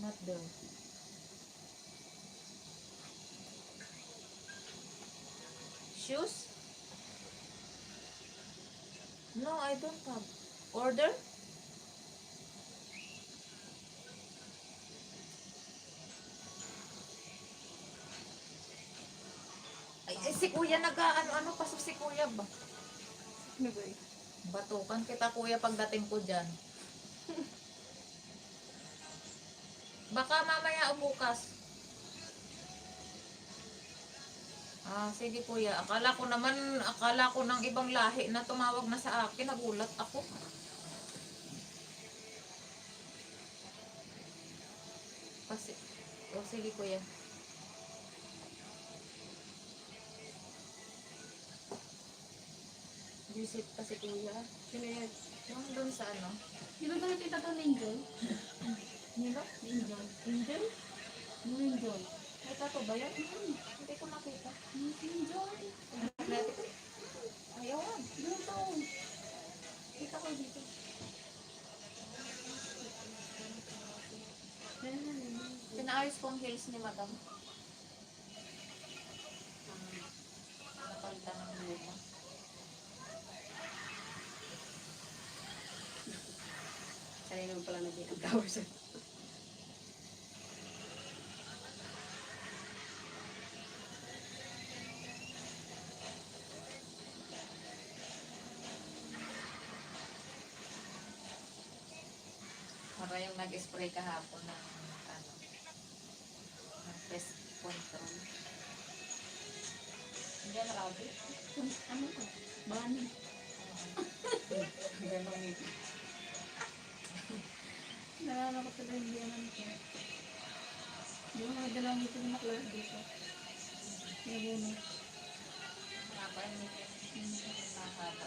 not there. Shoes? No, I don't have. Order? Ay, si kuya nag-ano-ano pa si kuya ba? Ano ba eh? Batukan kita kuya pagdating ko dyan. Baka mamaya o bukas. Ah, sige kuya. Akala ko ng ibang lahi na tumawag na sa akin. Nagulat ako. Kasi, o sige kuya. Visit kasi kuya. Sino yan? Yung doon sa ano? Sino ba nakita to, Angel? Nino? Angel. Angel? Yung Angel. Nakita ko ba yan? Hindi ko nakita. Angel. Ayaw. Yun to. Kita ko dito. Pinaayos ko ang heels ni madam. Napalitan ng luma. Kaya naman pala naging ang tawag siya. Para yung nag-spray kahapon ng ano, ng pest control. Hindi na rabi. Ano ko? Bani. Ganun yun. Nalala ko talaga yung biyanan ko. Di ba magdala nito yung maklar dito? Naguno. Mahaba yung ngipin. Mahaba.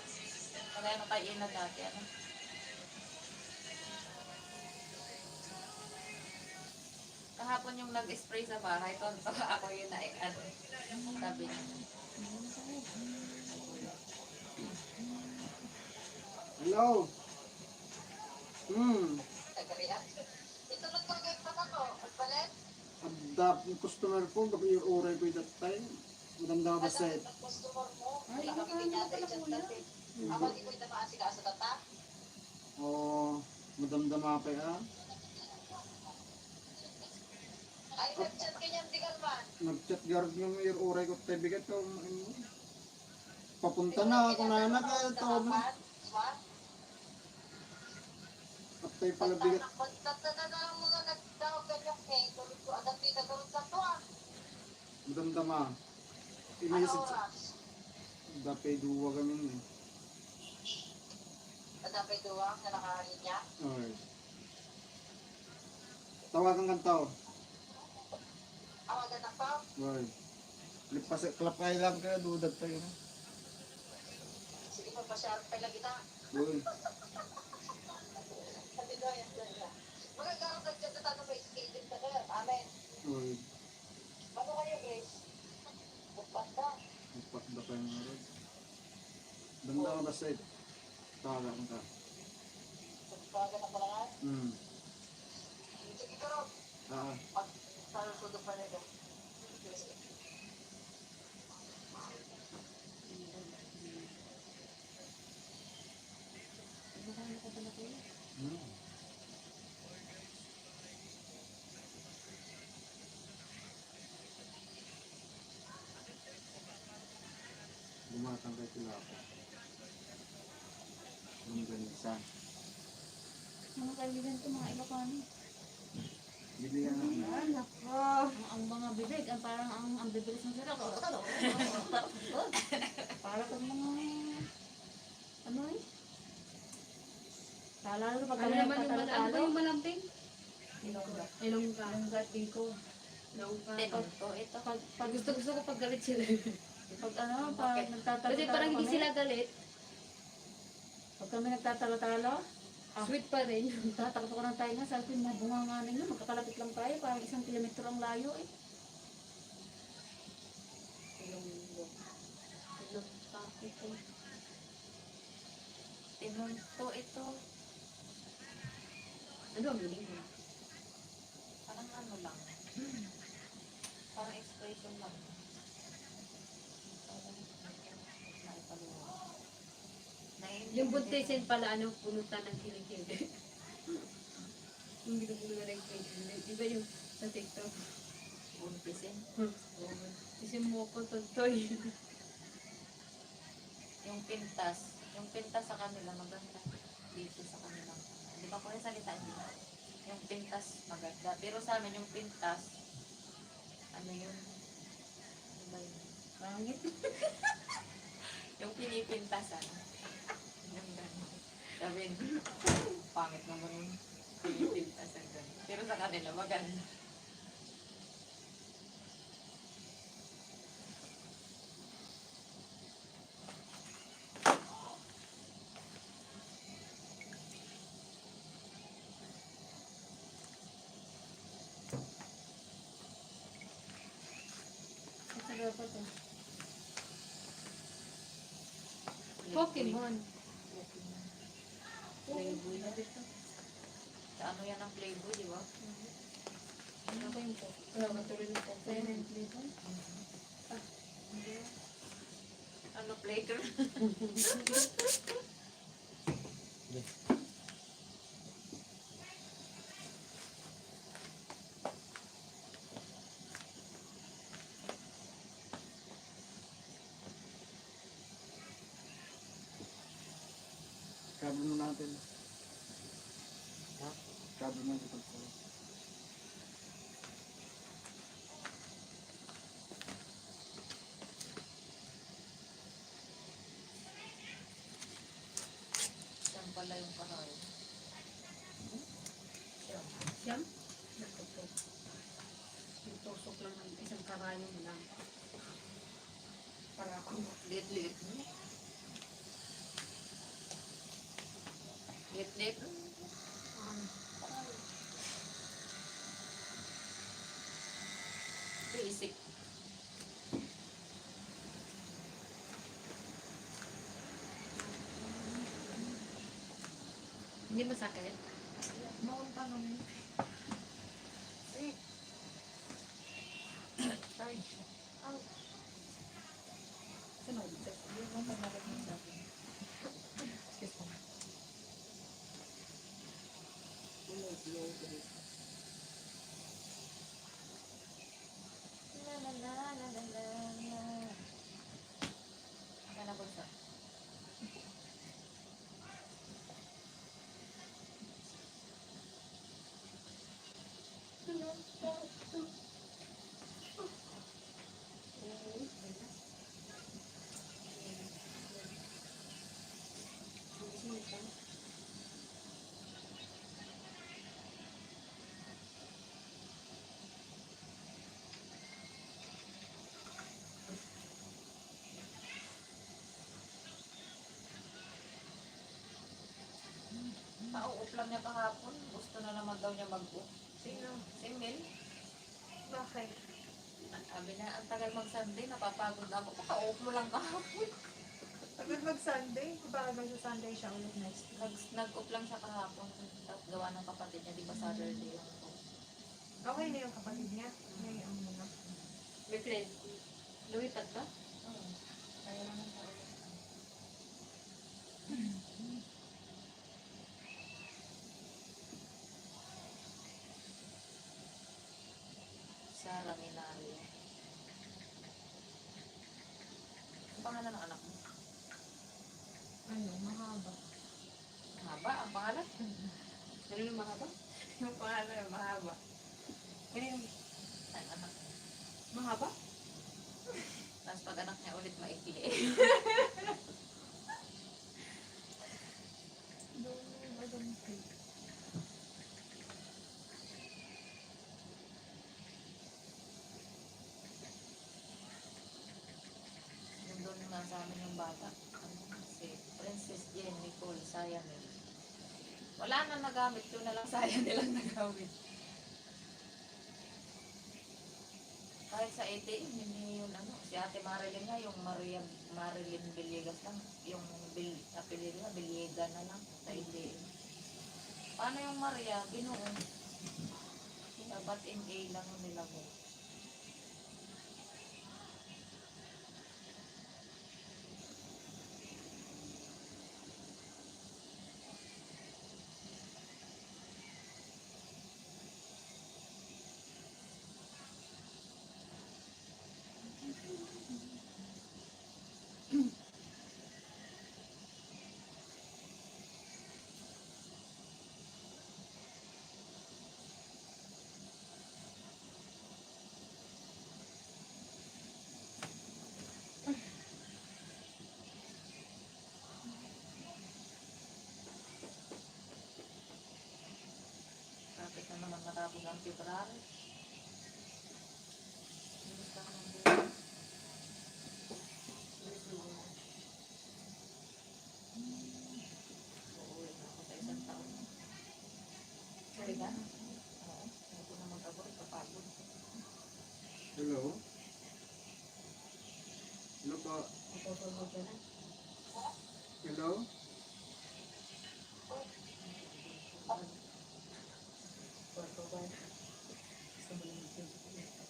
Kaya ano kay Ina dati, ano? Kahapon yung nag-spray sa bahay, tonto ako yun na ano, sabi niya. Hello? Ito nagpagay pa ako. Agbalit? Abdap yung customer ko, gabi yung oray ko that time. Maganda ba set? Ang customer mo. Ay, Wala kami baka kinatay ano dyan pala dati. Ako di ko ita maasika sa tata. Oo, madamdama pa ya. Ay, nag-chat ka niyan, di kalman. Nag-chat guard yung oray ko, tayo bigat ko. Papunta na ako na tawag na. At tayo pala bigat. Nagtatanalang mga nagtawag ganyan kay tulad ko. Agad di nagulot na to ah. Madamdama. Ano I-message. oras? Dapay duwa kami eh. Kadapay duwang na nakaharin niya. Okay. Tawagan kang tao. Awagan ako. Okay. Lipas, klap kayo lang kaya dudag tayo. Sige, magpasyal pa lang kita. Uy. Sabi ko, yan, yan, yan. Magkakaroon nag-chat na tanong may schedule ka na. Amen. Uy. Ano kayo, Grace? Magpanda. Magpakda pa yung araw. Banda ka ba set? Tawagan ka. Magpagan na pala nga. Sige, karoon. Ah. Pag-salusudo pa nito. Gumatang kay sila ako. Ang ganisa. Mga kaibigan ko, mga Ilocano. Bibigyan namin. Ang mga bibig, parang ang bibilis ng sila. Para kang mga, ano eh? Lalo pag kami nagtatalo. malamping? Ilongga. Ilongga. Ilongga, Biko. Ito. Pag gusto ko pag galit sila. Pag ano, pag nagtatalo Kasi parang hindi kami, sila galit. pag kami nagtatalo-talo, Sweet pa rin. tatakot ko ng tayo nga, sabi ko, mga bunga nga ninyo, magkakalapit lang tayo, parang 1 kilometro ang layo eh. Tinunto ito. Ano ang galing mo? Parang ano lang. Parang expression lang. Yung buntisin pala, ano, punutan ng kilikili. Yung ginugulo ng kilikili. Iba yung sa TikTok. Buntisin. Kasi mo ko tuntoy. Yung pintas sa kanila maganda. Dito sa kanila. Di ba ko yung salita niyo? Yung pintas maganda. Pero sa amin yung pintas, ano yun? Ano ba yun? Pangit. Yung pinipintasan. Yung gano'n. Sabi, pangit naman yung pinipintasan gano'n. Pero sa kanila maganda. Sa pa to. Pokemon. Playboy na dito. Sa ano yan ang Playboy, di ba? Ano ba yung po? Wala ka tuloy ng Pokemon. Ano playground? Cover mo natin. Ha? Cover mo natin. Saan pala yung karay? Siyam? Nakutok. Yung tusok lang ng isang karayo mo lang. Para ako. Liit-liit mo. Liit-liit. Basic. Hindi masakit. Noon pa naman. Ay. Ang. Sunod. Hindi mo pa narinig sa akin. Excuse me. La la la la la la la. Ano na bunso? Pauup lang niya kahapon. Gusto na naman daw niya mag-book. Sino? Si Mel. Bakit? Sabi niya, ang tagal mag-Sunday, napapagod ako. Pauup mo lang kahapon. Pagod mag-Sunday? Bakit mag-Sunday siya ulit next week? Nag-up lang siya kahapon. Tapos gawa ng kapatid niya, di ba Saturday yung Okay na yung kapatid niya. May ano na. May friend. Lumipat ba? Oo. Kaya naman sa ulit. Sara Minali. Ang pangalan ng anak mo? Ano, mahaba. Mahaba ang pangalan? Ano yung mahaba? Yung pangalan mahaba. Ano yung ang anak? Mahaba? Tapos pag anak niya ulit maikli. Nandun nga sa amin yung bata. Si Princess Jen Nicole Sayamil. Wala na nagamit. Yun na lang saya nilang nagamit. Kahit sa ATM, hindi yun ano. Si Ate Marilyn nga, yung Marilyn Villegas lang. Yung apelido na, Villega na lang sa ATM. Paano yung Maria? Binuon. Dapat in A lang yung nilagay. February. Bilis lang ng buwan. Uuwi na ako sa isang taon. Sorry ka? Oo. Hindi ko na mag-abot. Kapagod. Hello? Hello po? Napapagod ka na. Hello? Kwarto ba? Gusto mo lang mag-video.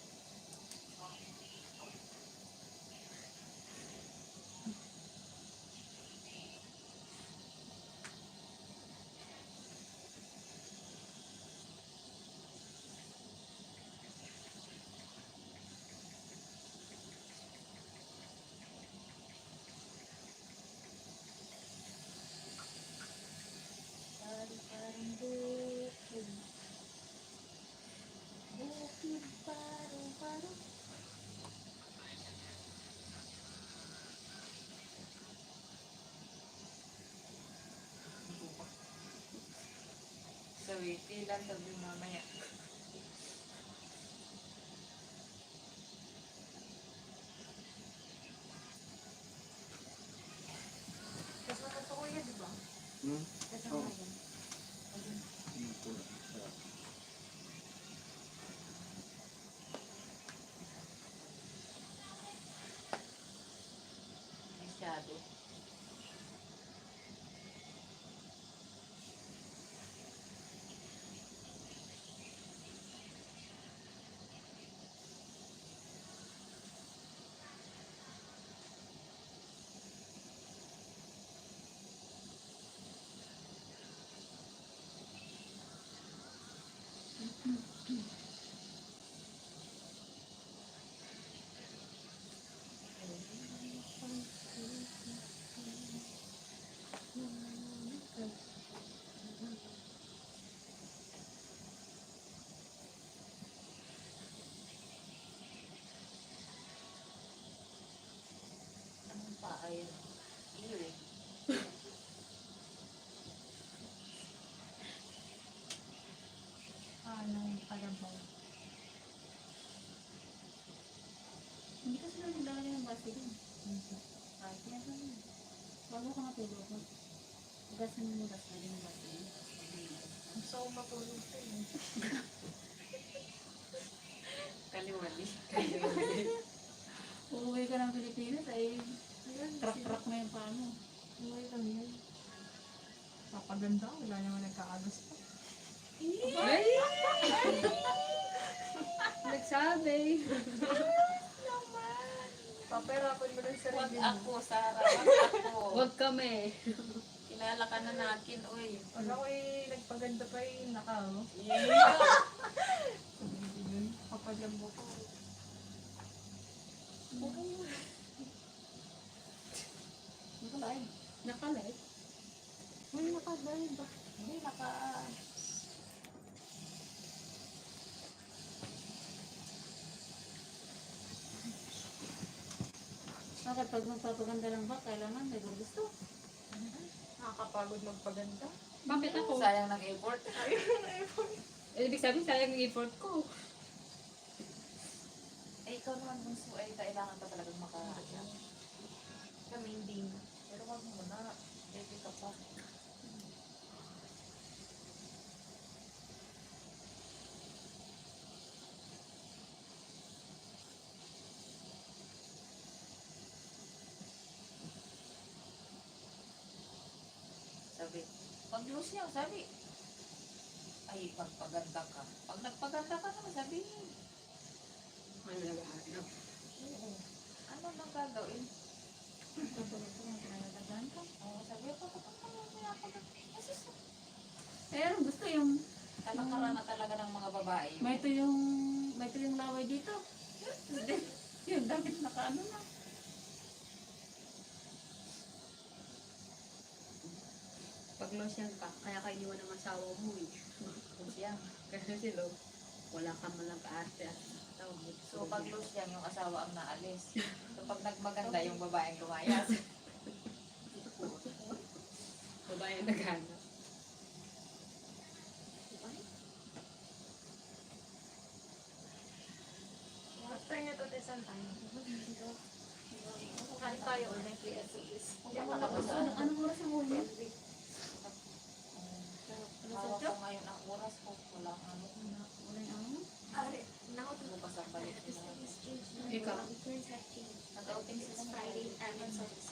Parang bukid. Bukid parang. So, wait. Ilan sabi mamaya? Kasama to kuya, di ba? Hmm? Kasama Oh. yan. Masyado. Anong paa yan? Iyo eh. Anong kalabaw. Hindi kasi lang naglalagay ng Vaseline. Kahit yan lang yun. Bago ka matulog mo. Gasin mo Vaseline ng Vaseline. Gusto ko matulog ko eh. Kaliwali. Uuwi ka ng Pilipinas ay Ayan, crack-crack na yung paa mo. Uwi lang yan. Papaganda, wala naman nagkaagos pa. Nagsabi. Paperapan mo lang Huwag sarili mo. ako, Sarah. Huwag ako. Huwag kami. Kilala ka na natin, uy. Pag ako nagpaganda pa naka, oh. Yun, papalambo ko. Nakalain. Nakalive. Uy, nakadahil ba? Hindi, naka... Bakit pag magpapaganda lang ba, kailangan may gusto? Nakakapagod magpaganda. Bakit ako? Sayang ng effort. Ibig sabihin, sayang yung effort ko. Eh, ikaw naman bunso ay kailangan pa talagang maka-ano. Kami hindi na. Pero wag mo na. Baby ka pa. Sabi, pag lose niya, sabi, ay, pagpaganda ka. Pag nagpaganda ka naman, sabihin. Ano nag-aarap? Oo. Ano nang gagawin? Tutulog ko kung pinanagandaan ka. Oo, sabi, papapaganda niya ako. Pero gusto yung Kalakaran na talaga ng mga babae. may ito yung laway dito. Yung damit nakaano na. Pag losyang ka, kaya ka iniwan ng asawa mo eh. Siya. Kasi sila, wala ka man lang kaarte at tawag mo. So, pag lose yan, yung asawa ang naalis. So, pag nagmaganda, yung babaeng lumayas. babae ang naghanap. tayo ulit. Hindi ako nakabasa. Anong oras ang huli? Hawak ko ngayon ang oras ko. Walang ano. Wala yung ano? Bukas ang balik ko na. Ikaw. Nag-outing sila Friday.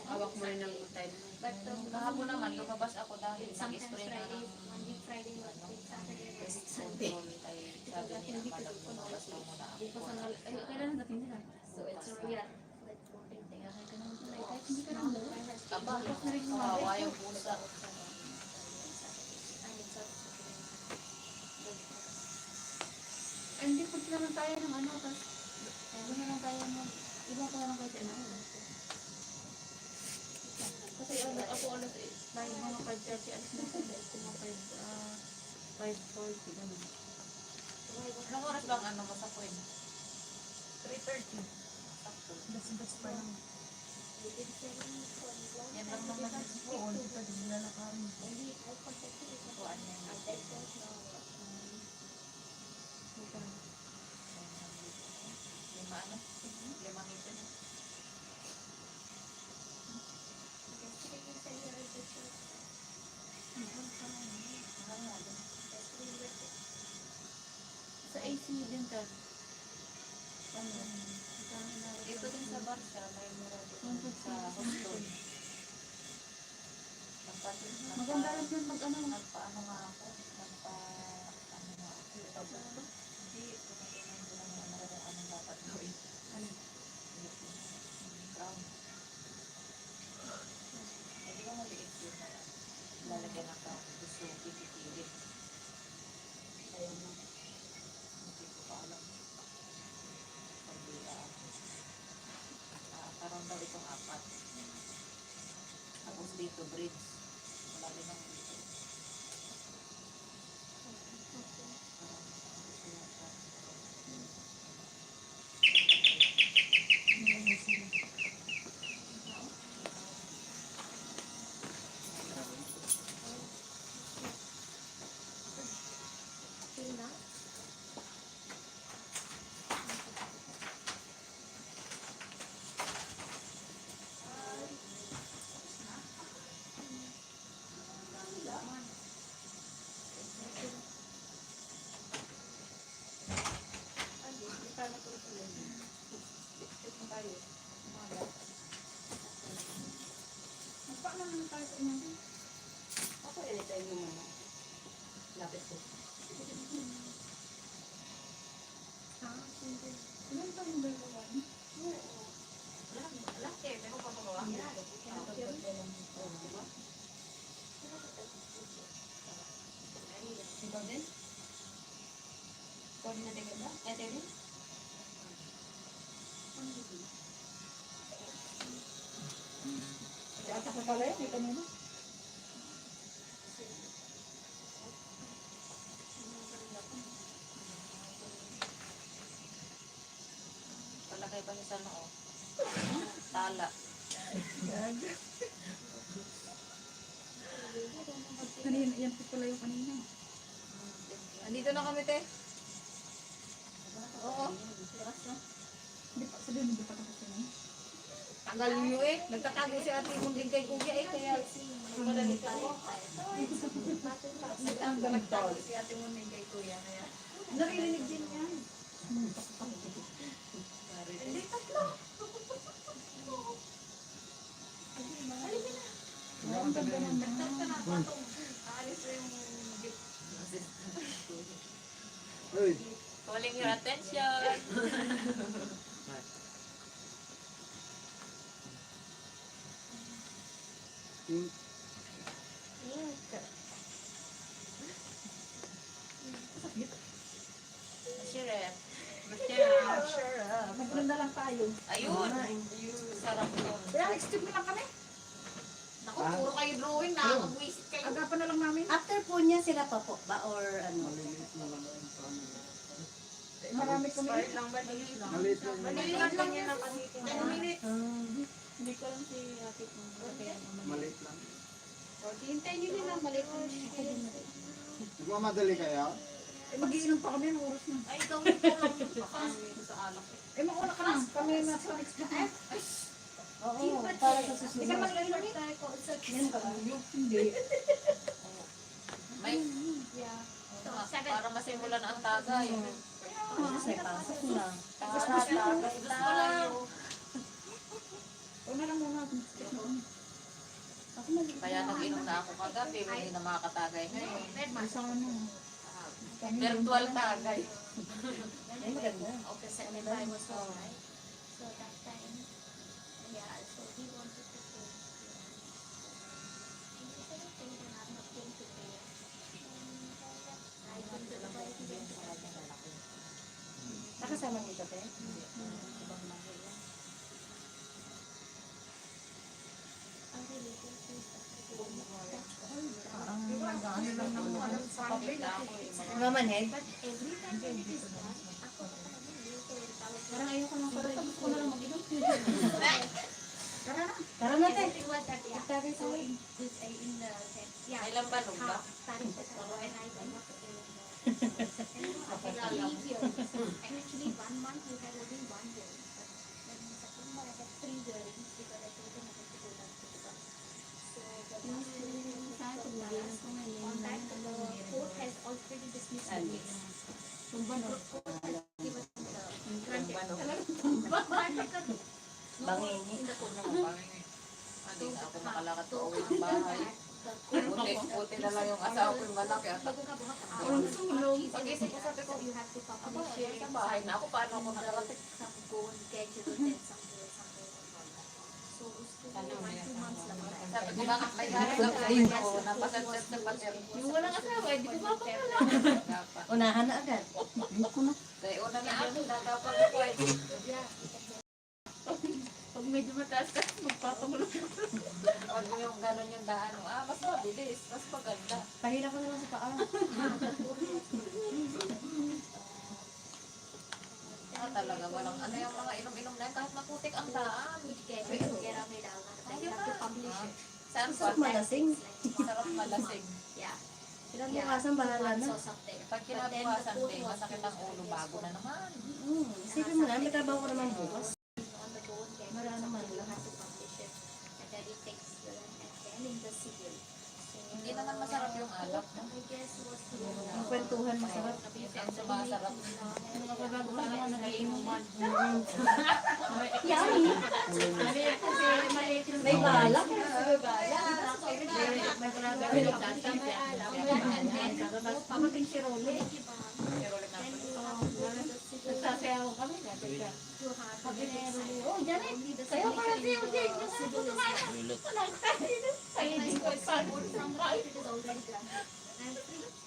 Hawak mo rin ang time. Kahapon naman, lumabas ako dahil nag-spray na ng pest control. Ay, sabi niya, madam, lumabas daw muna ako. Kailan natin nila? Kahit hindi ka lang daw. Aba, kawawa yung pusa. Ay, hindi po naman tayo ng ano, tapos ano na lang tayo ng, iba ko na lang kayo sa ano. Kasi ako alas 5, mga 5:30, alas na ako, mga 5:40, gano'n. Anong oras bang ano mo sa Queen? 3:30. Sakto. Das pa lang. Yan lang naman. Oo, dito, bigla na kami. Kuhaan niya. Lima ano? Limang ito. Sa AC dental. Ano? Dito din sa Barca, may mura doon sa hostel. Maganda rin yun mag ano. Nagpa-ano nga ako. Nagpa-ano nga ako. Hindi, tumatingin ko lang ano kung anong dapat gawin. Ano? Crown. Eh, di ba maliit yun na lalagyan ng crown? Gusto pipipilit. Kaya mo. Hindi ko pa alam. Hindi karoon daw itong 4. Tapos dito bridge. Wala din ang dito. Ako, anytime naman. Lapit ko. Ilan pa yung bayo ko? Laki, may ko papagawa. Ikaw din? Ikaw din natin ganda? Ate din? Ata ko pala yun, ito nila. Palagay pa niya sa noo. Tala. Kanina, yan po pala yung kanina. Andito na kami, te. Oo. Hindi pa, sabihin, hindi pa tapos yun eh. Tagal nyo eh. Nagtatago si ate mong din kay kuya eh. Kaya madali tayo. Nagtago si ate mong din kay kuya. Kaya Naririnig din yan. hindi tatlo. Ang ganda ng Aalis na yung gift. Uy, Calling your attention. yung Sheriff. Maganda lang tayo. Ayun. Sarap yun. Kaya next week na lang kami. Naku, puro kayo drawing. Nakakabwisit kayo. Agapan na lang namin. After po niya sila pa po ba? Or ano? maliliit na lang yung paano. Marami kami. Start lang ba? Maliit lang. Maliit lang yun. Maliit lang yan ang kasi. 10 minutes. Hindi ko lang si ate kung Maliit lang. Hintayin niyo nila. Maliit lang siya. Nagmamadali kaya? Eh, mag-iinom pa kami ng oras na. Ay, gawin ko lang. Baka sa alak. Eh, mauna ka na. Kami nasa next week na. Oo, para sa susunod. Yan ka lang. Hindi. May, para masimulan ang tagay. May pasok na. Tagay tayo. Una lang muna. Kaya nag-inom na ako kagabi, hindi na makakatagay ngayon. Isa ano. Virtual tagay. Ay, maganda. Nakasama niyo ka, te? Mamanhead? Parang ayoko lang pala. Tapos ko na lang mag-inom. Tara na, te. Tagay sa akin. May lambanog ba? Actually, 1 month we had only 1 year. But in September I had 3 earrings because I told them I had to go back to the bus. So the last contact, the court has already dismissed the case. So the court has given the granted. Bangini. In the court. Hindi na ako makalakad pa uwi ng bahay. Buti na lang yung asawa ko yung malaki at pag-isip ko sabi ko, You have to ako, publish it. sa bahay na ako, paano ako nakarating? Some go and schedule and some go. So उसको 1-2 months लगा. Sabi ko, bakit may galing ang kayo ko? Napasensip na patir. Yung walang asawa, hindi ko mapakala. Unahan na agad. Dahil una na yun, dadapag ko ay. Pag medyo mataas ka, magpapamulong. Huwag mo yung gano'n yung daan mo. Mas mabilis, mas maganda. Pahila ko na lang sa paa. Talaga, walang ano yung mga inom-inom na yun, kahit maputik ang daan. You have to publish it. Saan pa? Sarap malasing. Sarap malasing. Yeah. Kinabukasan, bahala na. So something. Pag kinabukasan din, masakit ang ulo bago na naman. Isipin mo na, may trabaho ko naman bukas. On the go and get Wala naman you lang. have to publish it. And then it takes and then in the civil. So Hindi naman masarap yung alak. No? I guess was to Ang kwentuhan masarap. Kasi ang sumasarap. Ano ka pagagawa mo, nag-iinuman. Yummy! Kasi maliit yung May balak. may ginagawin ng dati. Pamating si Rolly. Pero ulit natin. Nagsasayaw kami. Sabi ni Rolly, oh, dyan eh. Sayaw ka na siya. Kainin ko sa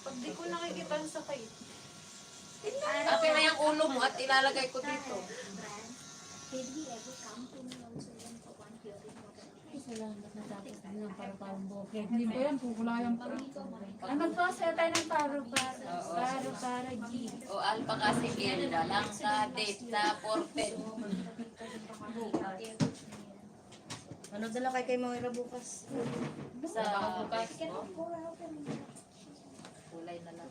Pag di ko nakikita sa kayo. Sabi na yung ulo mo at ilalagay ko dito. Did he ever come to me also even for one hearing? Salamat na tapos din ng parang bukid. Hindi ko yan, kukulayan pa. Ay, magpasaya tayo ng paro-paro. Paro-paro, G. O alpa kasi gilda lang sa date na 410. Ano dala kay Moira bukas? Sa bukas. Kulay na lang.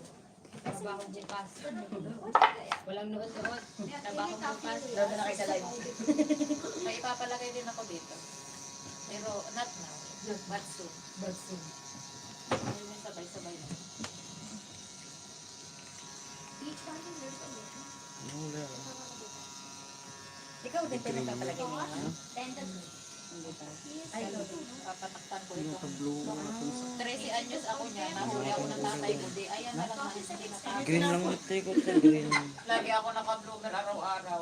Trabaho bukas. Walang nood-nood. Trabaho bukas. Dala kay sa live. May ipapalagay din ako dito. Pero not now. But soon. Ayun yung sabay-sabay na. Each one is different. Ikaw din tayo nagpapalagay mo. Then the Ay, ikaw din. Papataktan ko ito. 13 anyos ako niya. Nahuli ako ng tatay ko. Di, ayan na lang. Hindi na Green lang ulit ko sa green. Lagi ako naka-bloomer araw-araw.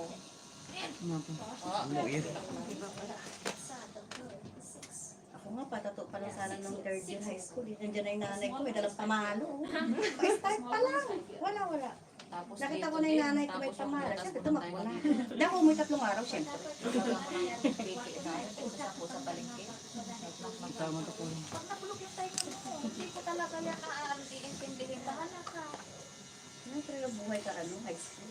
Ako nga, patato pa lang sana ng third year high school. Nandiyan na yung nanay ko, may dalang pamalo. Pa-start pa lang. Wala. Tapos Nakita dito ko na yung din, nanay ko may tapos pamalo. yung Siyempre, butas, tumakbo na. pumunta yun. Dako mo 3 araw, siyempre. Talaga ko ng piki na. Isa ko sa palengke. Tama to po. Pag nabulok yung tayo ko, hindi ko talaga yan naaantiintindihin. Bahala ka. Siyempre, buhay ka high school.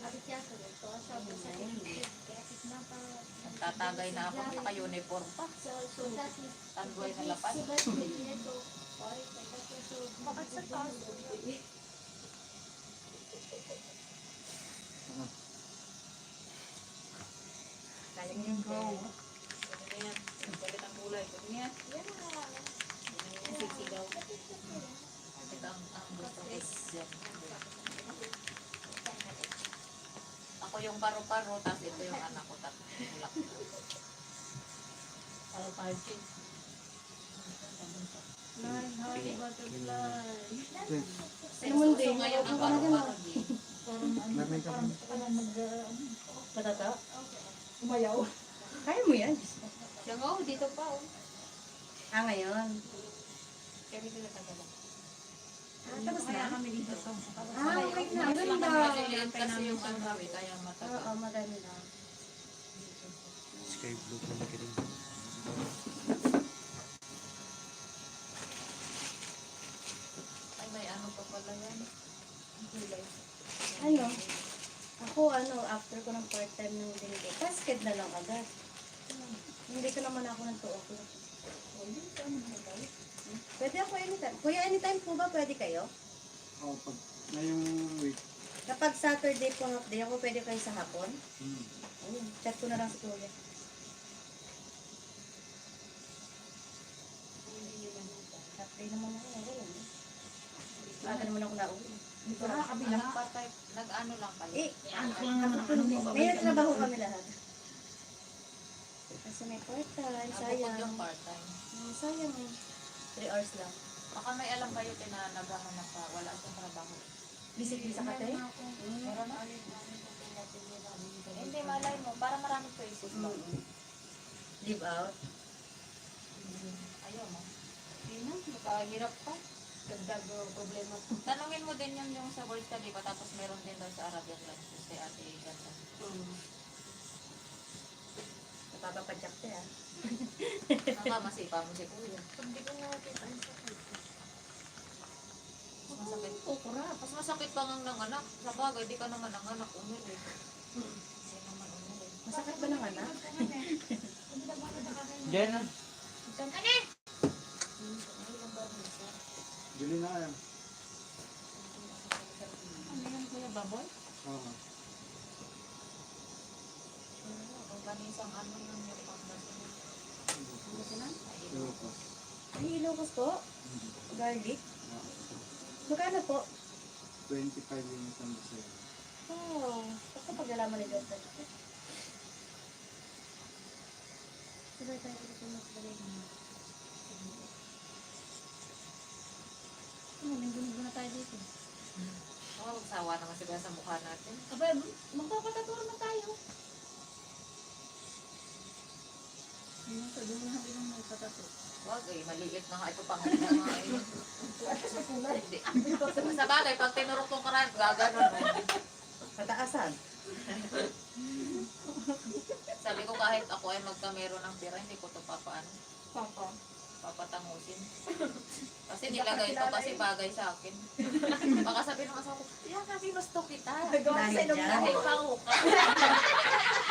Nagtatagay na ako, naka-uniform pa. Tanduay na lapat. Bakit sa taas? Kaya niyo. Galit ang kulay ko. Niya. Yeah. Sisigaw. Ito ang gusto ko. Yan. Ako yung paro-paro, tapos ito yung anak ko. Tulak. Para party. Fly, high, butterfly. Naman din. Ngayon ang Ano ka na paro-paro. Parang ano, Meron ka parang parang Patata? umayaw. Kaya mo yan. Siya nga, dito pa. Ah, ngayon. Kami sila tagalan. Tapos Kaya na? kami dito. Ah, okay na. Mas lang Ganda. maliliit kasi yung ano, kaya matagal. Oo, madami na. Sky blue ko na kirin. Ay, may ano pa pala yan. Ang kulay. Ano? Ako, after ko ng part-time ng linggo, basket na lang agad. Hindi ko naman ako ng 2 o'clock. Pwede ako anytime. Kuya, anytime po ba pwede kayo? Oh, pag ngayong week. Kapag Saturday po half day ako, pwede kayo sa hapon? Hmm. Ayun, chat ko na lang si Kuya. Half day naman ako. Ayun. Aga naman ako nauwi. Dito na, kabila. Nag-part-time, nag-ano lang kayo. Eh, Ano ko lang naman ano mo. may trabaho kami lahat. Kasi may part-time, Bukod sayang. yung part-time. Sayang eh. 3 hours lang. Baka may alam kayo na naghahanap pa, wala siyang trabaho. Bisik-bisa ka tayo? Meron na? Hindi, malay mo. Para maraming places ba? Live out. Ayaw mo. Hindi na, makahirap pa. Dagdag problema. Tanungin mo din yung sa work study ko, tapos meron din daw sa Arabian language kay Ate Ganda. Napapapadyak ka ah. Nakamasipa mo si Kuya. Hindi ko natin ang Mas masakit. Okra. Mas masakit pa nga ng anak. Sa bagay, di ka naman ang anak umili. Hindi naman umili. Masakit ba ng anak? Diyan na. Bili na kaya. Ano yan, Kuya Baboy? Oo. Kung kanisang ano yung pagbasunod. Pero po. Ay, ilocos po? Garlic? Ah, Magkano po? 25 yung isang basay. Oh, basta paglalaman ni Doctor. Sabay tayo dito magbalay. Linggo-linggo na tayo dito. Oh, sawa naman sila sa mukha natin. Abay, magpapatato naman tayo. Ayun, sabi mo na bilang magpatato. Wag eh, maliit na nga ito pang nga eh. Hindi. Sa bagay, pag tinurok tong karan, gaganon mo. Pataasan. Sabi ko kahit ako ay magkamero ng pera, hindi ko ito papaano. Papa. Papatangusin. Kasi nilagay ito kasi bagay sa akin. Baka sabi ng asawa ko, yan kasi gusto kita. Dahil dyan. Dahil panguka.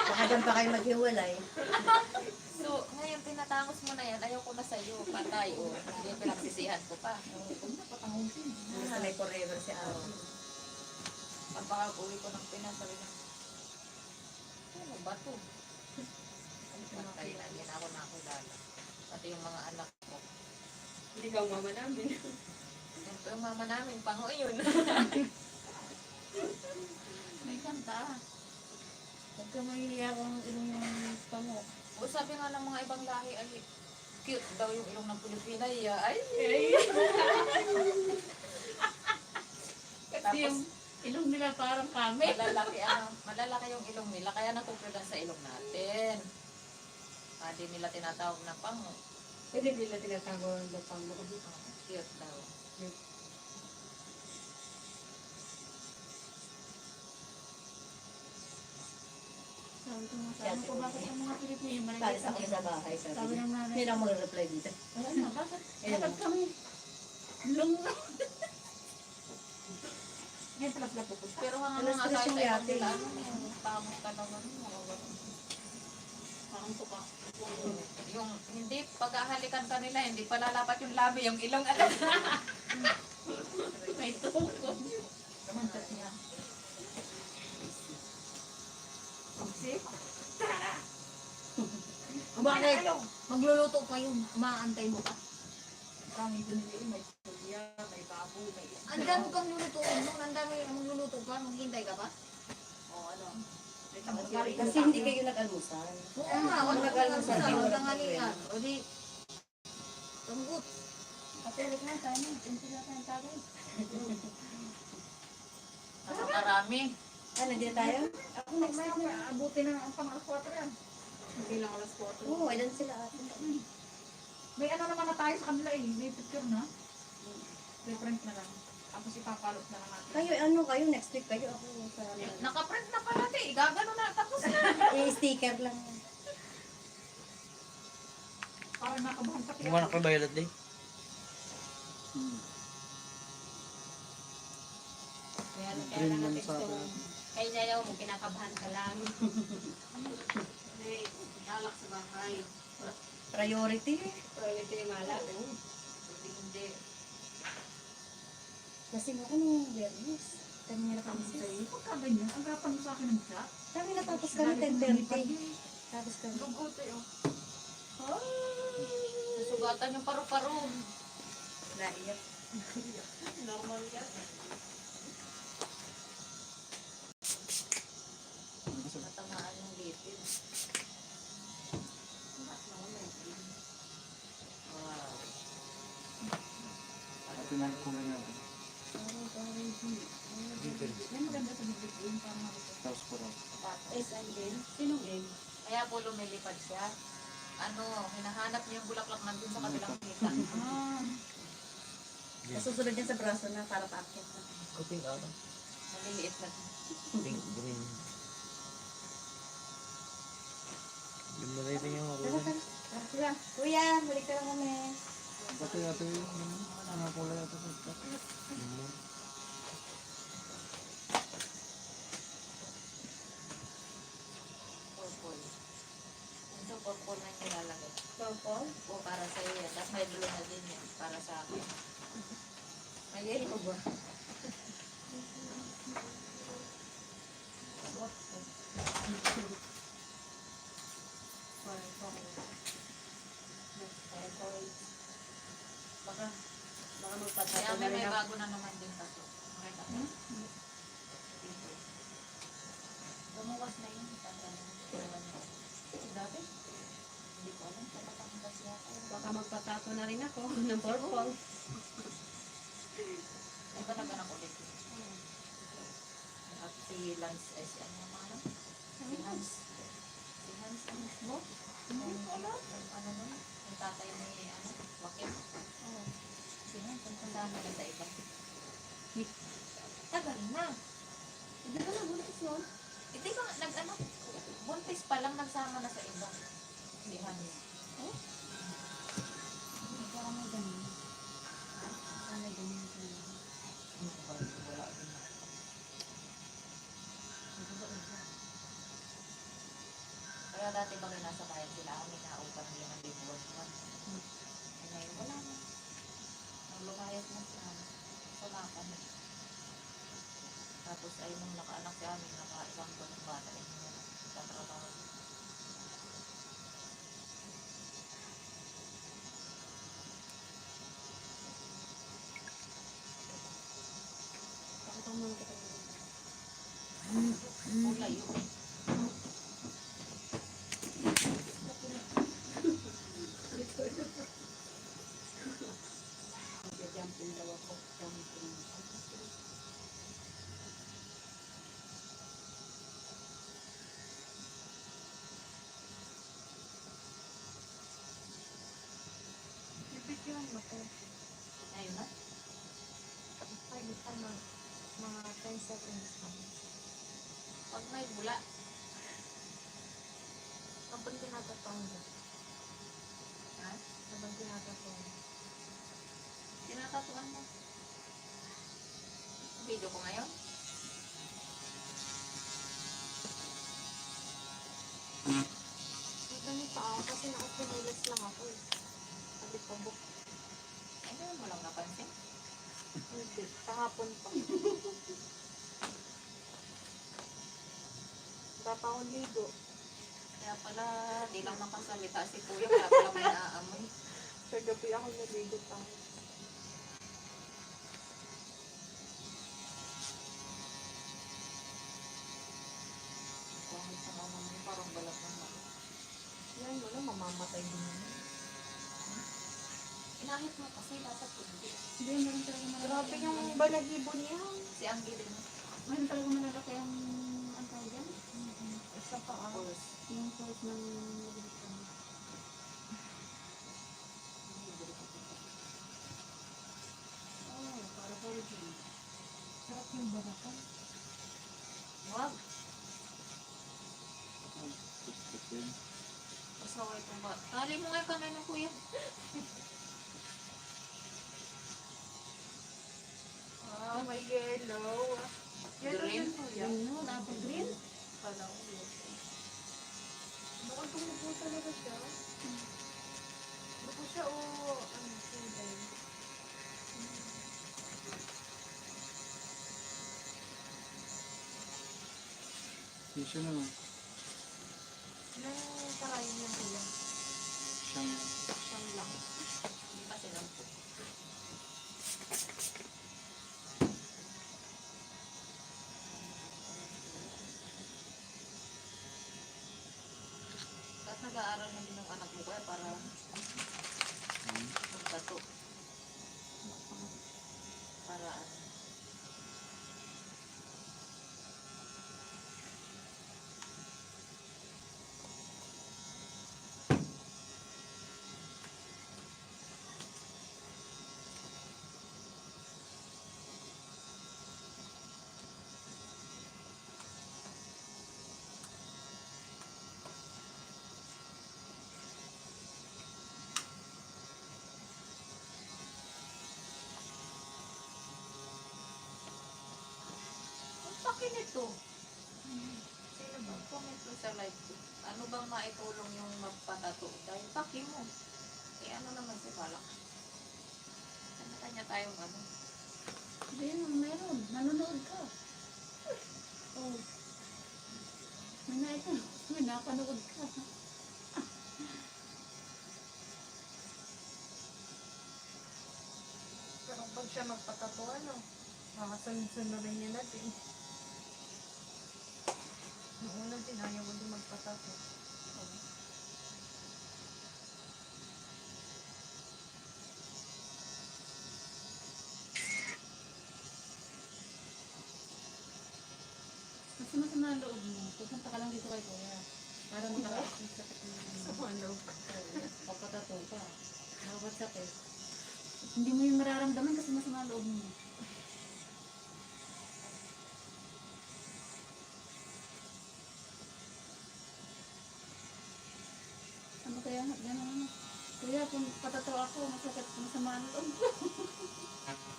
Baka dyan pa kayo maghiwalay. So, ngayon tinatangos mo na yan, ayaw ko na sa'yo, patay o. Hindi pinagsisihan ko pa. Basta may forever si Aaron. Pagpaka-uwi ko ng Pinas, sabi na, ano ba to? Patay na, yan ako nakilala. Pati yung mga anak ko. Hindi ka mama namin. Yan po yung mama namin, pango yun. May kanta. Huwag ka mahihiya kung ilong yung pango. O sabi nga ng mga ibang lahi, ay cute daw yung ilong ng Pilipina. Ay! Kasi yung ilong nila parang kami. Malalaki yung ilong nila, kaya natutulan sa ilong natin. Hindi nila tinatawag na pango. Pwede nila tinatawag ng pango. Cute daw. Sabi ko nga sa ano ko, bakit ang mga Pilipino Palis malagay ako sa sa bahay. Sabi Sabi ng nanay. hindi na ako mag-reply dito. Wala na, bakit? Bakit kami? Long na. Ngayon pala sila pupunta. Pero hanggang Alas mga tres kahit yung sa ibang yate. nila, ano, pangit ka naman. Parang tuka. Yung hindi, pag-ahalikan ka nila, hindi pa lalapat yung labi, yung ilong alam. May tuko. Kamantat niya. Bakit? Ayaw. Magluluto pa yun. Maantay mo pa. Kami binili, may tulya, may baboy, may isa. Ang dami kang lulutuin mo. Ang dami magluluto ka. Maghintay ka pa. O ano. Kasi hindi kayo nag-almusal. Oo nga, wala Nag-almusal, nag-almusal. di Wala wala tanghalian. O di, tunggut. Patuloy na tayo na. Hindi na tayo tagay. Napakarami. Ano, hindi na tayo? Ako next week na. Abuti na ang pang-alas 4 yan. Hindi lang alas 4. Oo, ilan sila ate. May ano naman na tayo sa kanila eh. May picture na. Reprint na lang. Tapos ipapalot na lang natin. Kayo, ano kayo, next week kayo, ako sa Nakaprint na pala te. Gagano na. Tapos na. i-sticker lang. Parang nakabahan pati. Kung wala ka violet day. Green man sa akin. Kaya niya mo, kinakabahan ka lang. Hindi. Alak sa bahay. Priority. Priority yung malak. Hindi. Kasi ako nung Biyernes. Kami na kami Huwag ka ganyan. Agapan mo sa akin ng chat. Kami natapos kami 10:30. Tapos kami. Dugote oh. Susugatan yung paru-paro. Naiyak. Normal yan. Matamaan yung lipid. Wow. Ito na yung kulay natin. Yan maganda sa bibig. Tapos po raw. SN din. Sinong game? Kaya po lumilipad siya. Ano, hinahanap niya yung bulaklak nandun sa kabilang kita. Nasusunod yan sa braso na para paakyat na. Kuting araw. Maliliit na. Pink, green. Yung maliliit yung mga Tara, kulay. tara. Tara sila. Kuya, balik ka lang kami. Ate, ano kulay ate? Purple. Ito purple na yung nilalagay. Purple. O para sa iyo. Tapos may blue na din yan. Para sa akin. May yellow ba? Baka Si magpatato Ame na rin may ako. bago na naman din tato. Makita mo? Lumuwas na yun. Tanda na. Dati? Hindi ko alam. Kapatangkas siya ako. Baka magpatato na rin ako ng purple. Di ba nagkanak ulit? At si Lance, ay si ano yung pangalan? Si Hans. Si Hans, ano mo? Hindi ko alam. Ano nun? Yung tatay ni, ano, Wakil. Si Hans, ang kasama na sa iba. Tagal na. Hindi ka nabuntis yun? Hindi ba, nag-ano? Buntis pa lang nagsama na sa iba. Si Hans. Hindi ka may ganun. May ganun. Wala din. Kaya dati ba kayo nasa bayan sila, kami nakaupan nila ng libuan buwan. Ngayon wala na. Naglumayas na siya. Sa lakan. Tapos ay nung nakaanak si amin, naka-isang buwan ng bata. Sa trabaho. Pakita mo muna kita. Kulay yun. Jumping daw ako. Jumping. Bibigyan mo ko. Ayun na. Ay, ano, mga 10 seconds lang. Pag may bula, Abang tinatapang ko. ha? Abang tinatapang. Tinatatuan mo. Video ko ngayon. Ganito pa ako kasi nakapinilis lang ako eh. Sabi ko, book. Ano mo lang napansin? Hindi. Kahapon pa. Wala pa akong ligo. Kaya pala, di lang makasalita si Kuya, kaya pala may naamoy. Sa gabi ako naligo pa. Kahit sa mama mo, parang balat ng mata. Yan, wala, mamamatay din yun. Inahit mo kasi, dapat hindi. Hindi, meron talaga malalaki. Grabe yung balahibo niya. Si Anggi din. Meron talaga malalaki ang ang tawag dyan. Isa pa ah. Pulse. Yung source ng nagigit. Oh, para virgin. Sarap yung barakan. Wag. Pasaway itong ba. Tali mo nga yung kamay ng Kuya. Ah, may yellow. Yellow Green? din po yan. Ano, dapat green? Kala ko yun. Baka tumubo talaga siya. Baka siya o ano, kulay. Tissue na lang. Ilang karayin yung kuya? Siyang Siyang lang. Hindi kasi lang po. Tapos nag-aaral na din ng anak mo Kuya para magtato. Para ano. Ang paki nito. Sino ba? Comment mo sa live ko. Ano bang maitulong yung magpatato? Dahil paki mo. Eh ano naman si Balak? Kanya-kanya tayong ano. Hindi, meron. Nanonood ka. Oh. May ito. May napanood ka. Pero pag siya magpatato, ano, makasunod-sunodin niya natin. Noong unang din, ayaw mo din magpatato. Mas masama ang loob mo. Pupunta ka lang dito kay Kuya. Para makakaas yung sakit mo. Ano? Papatato ka. Bawat sakit. Hindi mo yung mararamdaman kasi masama ang loob mo. Ano kaya? Gano'n ano? Kuya, kung patato ako, masakit, masama ang loob.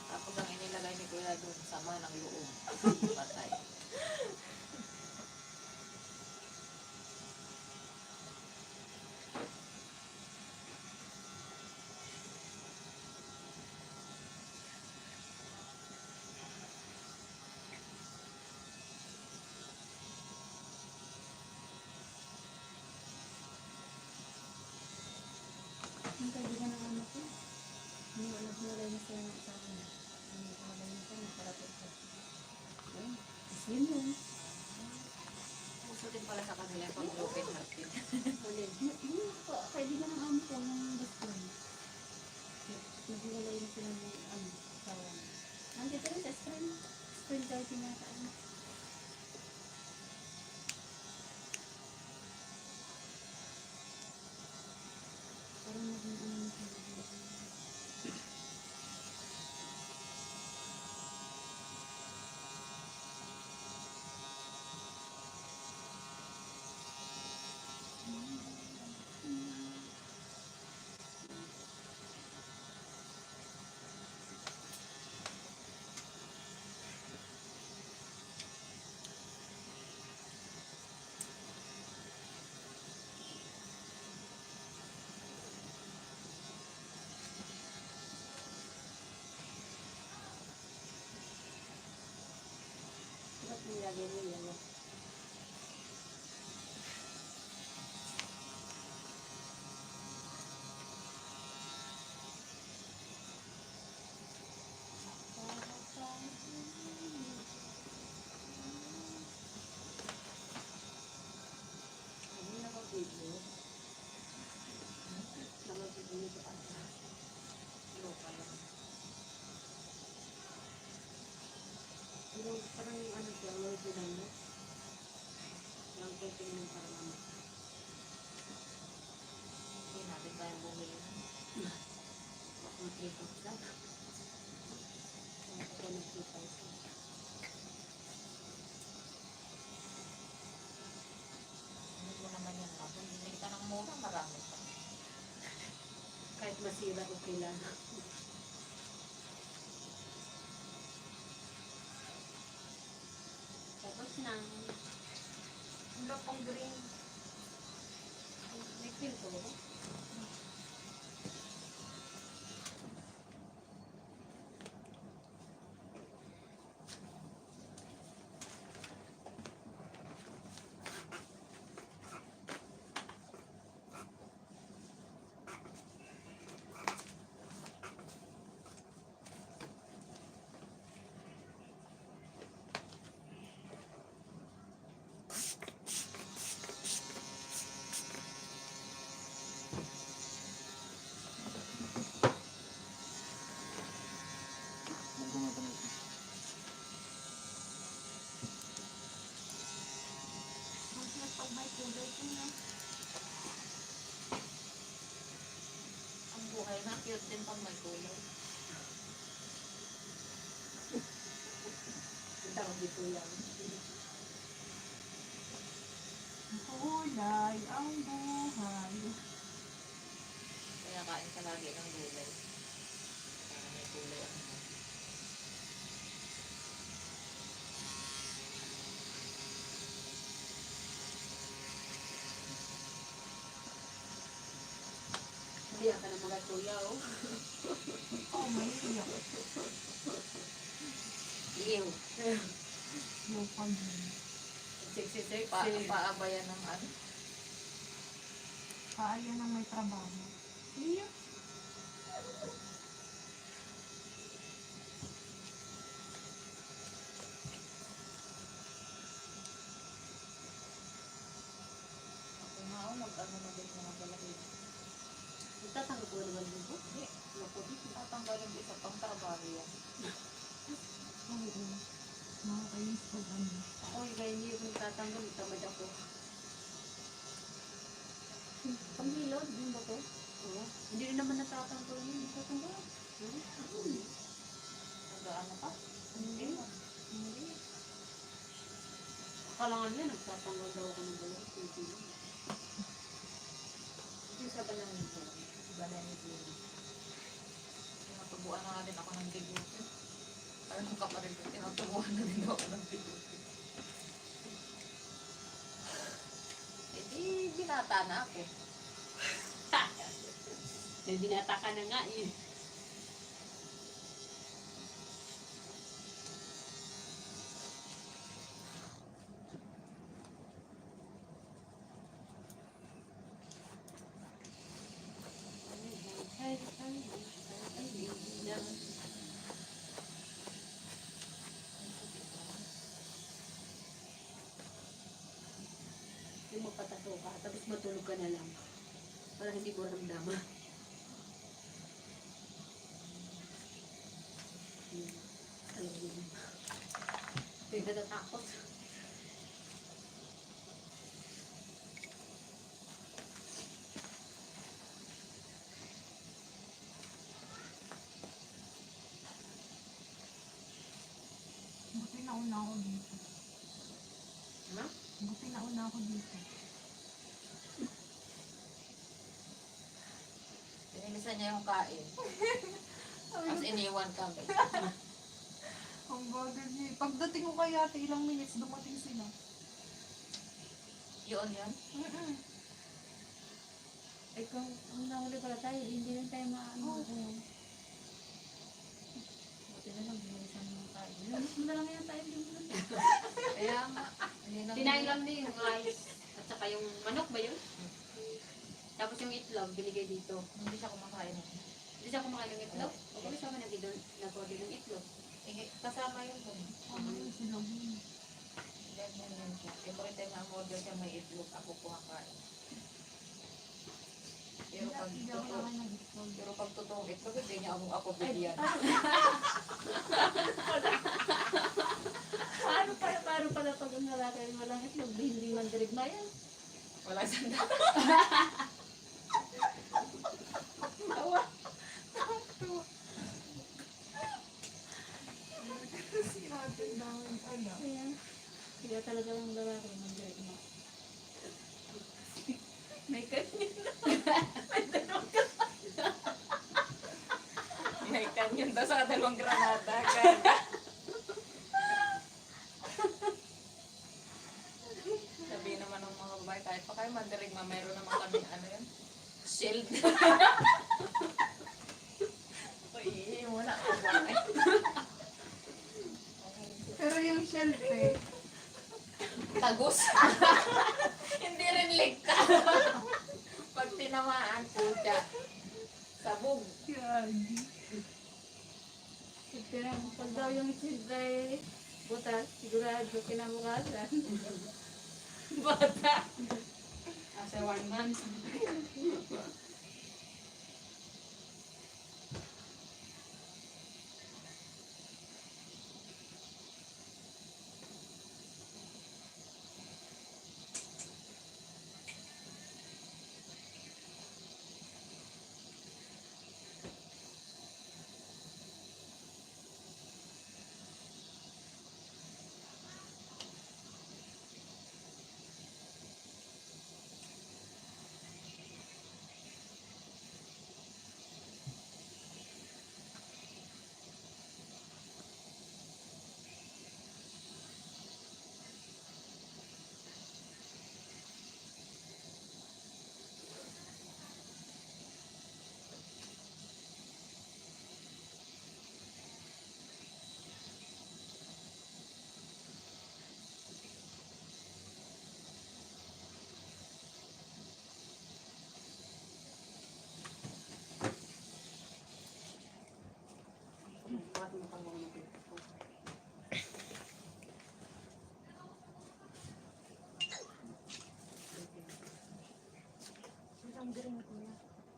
Tapos ang inilagay ni Kuya doon, sama ng loob. Patay. Yung kaibigan ng anak ko, nagmulay na siya sa akin. Nagmulay na siya, nagparatot siya. Ayun, slim yun. Puso din pala sa kanila pag broken heart din. Kaibigan ng anak ko, yung best friend. Nagmulay na sila ng asawa. Nandito rin sa friend. Friend daw tinataan. Parang naging ano na siya. Ba't nilagay mo yan? tingnan para mamaya. Hindi natin tayo bumili. Baka mag-ikot lang. Kung ako ng 2,000. Hindi mo naman yan. Kung bumili ka ng mura, marami pa. Kahit masira, okay lang. Tapos na. Ano pang green? May feel ko ba? Ang buhay na, cute din pag may kulay. Ang tawag dito yan. Kulay ang buhay. Kaya kain ka lagi ng gulay. Para may kulay ang Hindi ka na mga kuya, oh. Oh, may iyak. Iyo. Yung pag- Sexy. paabayan ng ano. Kaya nang may trabaho. Iyo. Ako nga ako, mag-ano na din mga balakid. Itatanggap ko naman dito. Hindi. Naku, dito. Tatanggalin ko isa pang trabaho yan. Oo. Nakakainis pag ano. Ako, kaya hindi ko nagtatanggap. Tamad ako. Panghilod, yung ba to? Oo. Hindi rin naman natatanggap yun. Natatanggap. Nag-ano ka? Hindi. Hindi. Akala nga nila, nagtatanggap daw ako ng balak. Hindi. Yung sa balang nito. Balang nito. Tinatubuan na nga din ako ng bigote. Parang yung kapatid ko, tinatubuan na din ako ng bigote. Eh di, binata na ako. Hindi nataka na nga eh. Yung magpatato ka, tapos matulog ka na lang. Para hindi mo ramdaman. Alam mo yun. Hindi natatakot. Buti nauna ako dito. Ha? Buti nauna ako dito. Pinilisan niya yung kain. Tapos iniwan kami. Ang bagal niya. Pagdating ko kay ate, ilang minutes dumating sila. Yun yan. Ikaw, ang nahuli pala tayo, hindi rin tayo maano. Buti na lang, binalisan mo tayo. Nilamas mo na lang yan tayo. Kaya nga. Hindi na Tinayin lang din yung rice. At saka yung manok ba yun? Tapos yung itlog, binigay dito. Hindi siya kumakain. Hindi siya kumakain ng itlog? O kung saan nag-order ng itlog? Eh, kasama yun dun. Ano yung sila? Ganyan yun siya. Every time na order siya may itlog, ako kumakain. Pero pag Hindi ako totoo, naman nag-itlog. pero pag totoong itlog, hindi niya ako bigyan. Paano pala pag ang lalaki ay walang itlog, hindi man dirigma yan. Wala sanda. Ayan. Kaya talaga lang lalaki man dirigma. May kanyan na. May kanyan daw sa dalawang granada. Gaga. Sabihin naman ng mga babae, kahit pa kayo mandirigma, mayroon naman kami ano yun? Shield. Uy, wala ka ba? Pero yung shelf eh. Tagus. Hindi rin ligtas. Pag tinamaan po siya, sabog. Kaya pag daw yung shield ay butas, sigurado kinabukasan. Bata. After 1 month.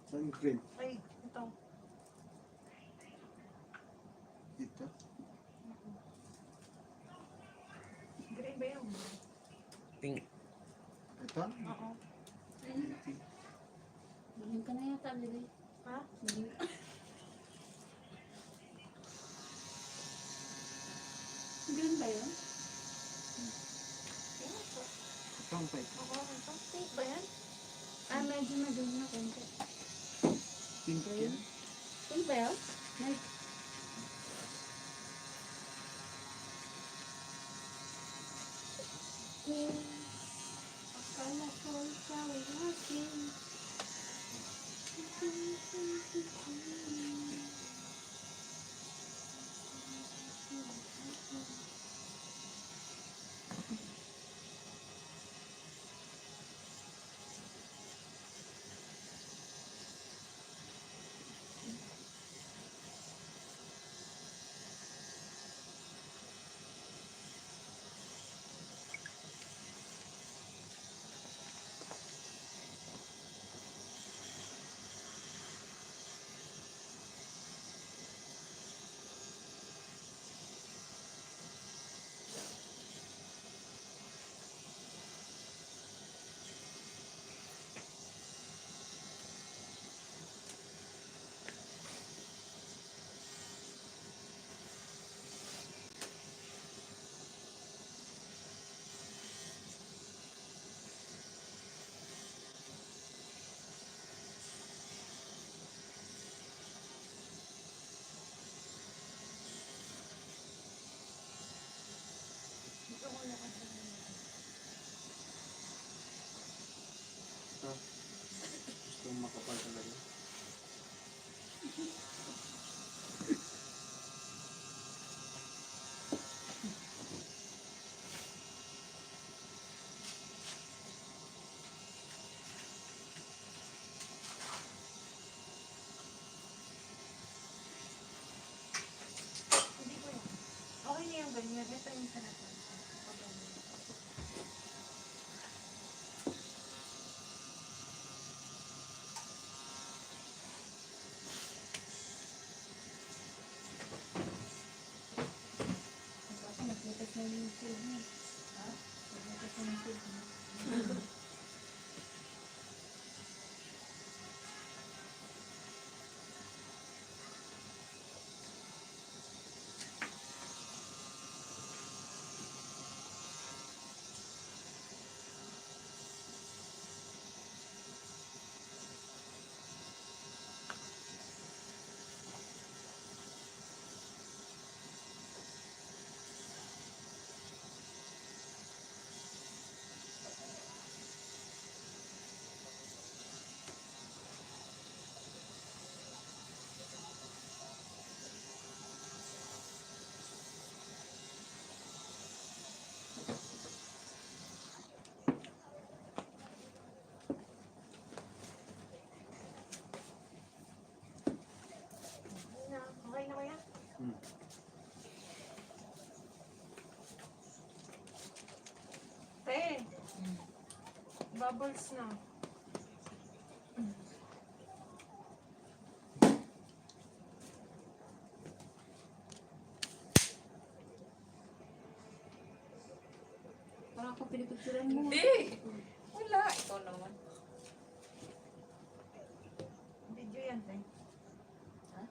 Saan green? Ay, ito. Ito. Green ba yun? Pink. Ito? Oo. Biling ka na yata, Biling. Ha? Biling ka. Green ba yun? Ito ang pipe. Oo, ito. Pink ba yan? Ah, medyo madumi na konti. Pink yan. Pink ba yun? May- Akala ko ikaw ay akin. Ito. Gusto mong makapal talaga. Hindi ko yan. Okay na yung ganyan. Ito yung sa natin. Ako, naglutas na yung bubbles na. Parang ako pinipicturean mo. Hindi! Wala. Ikaw naman. Video yan, eh. Ha?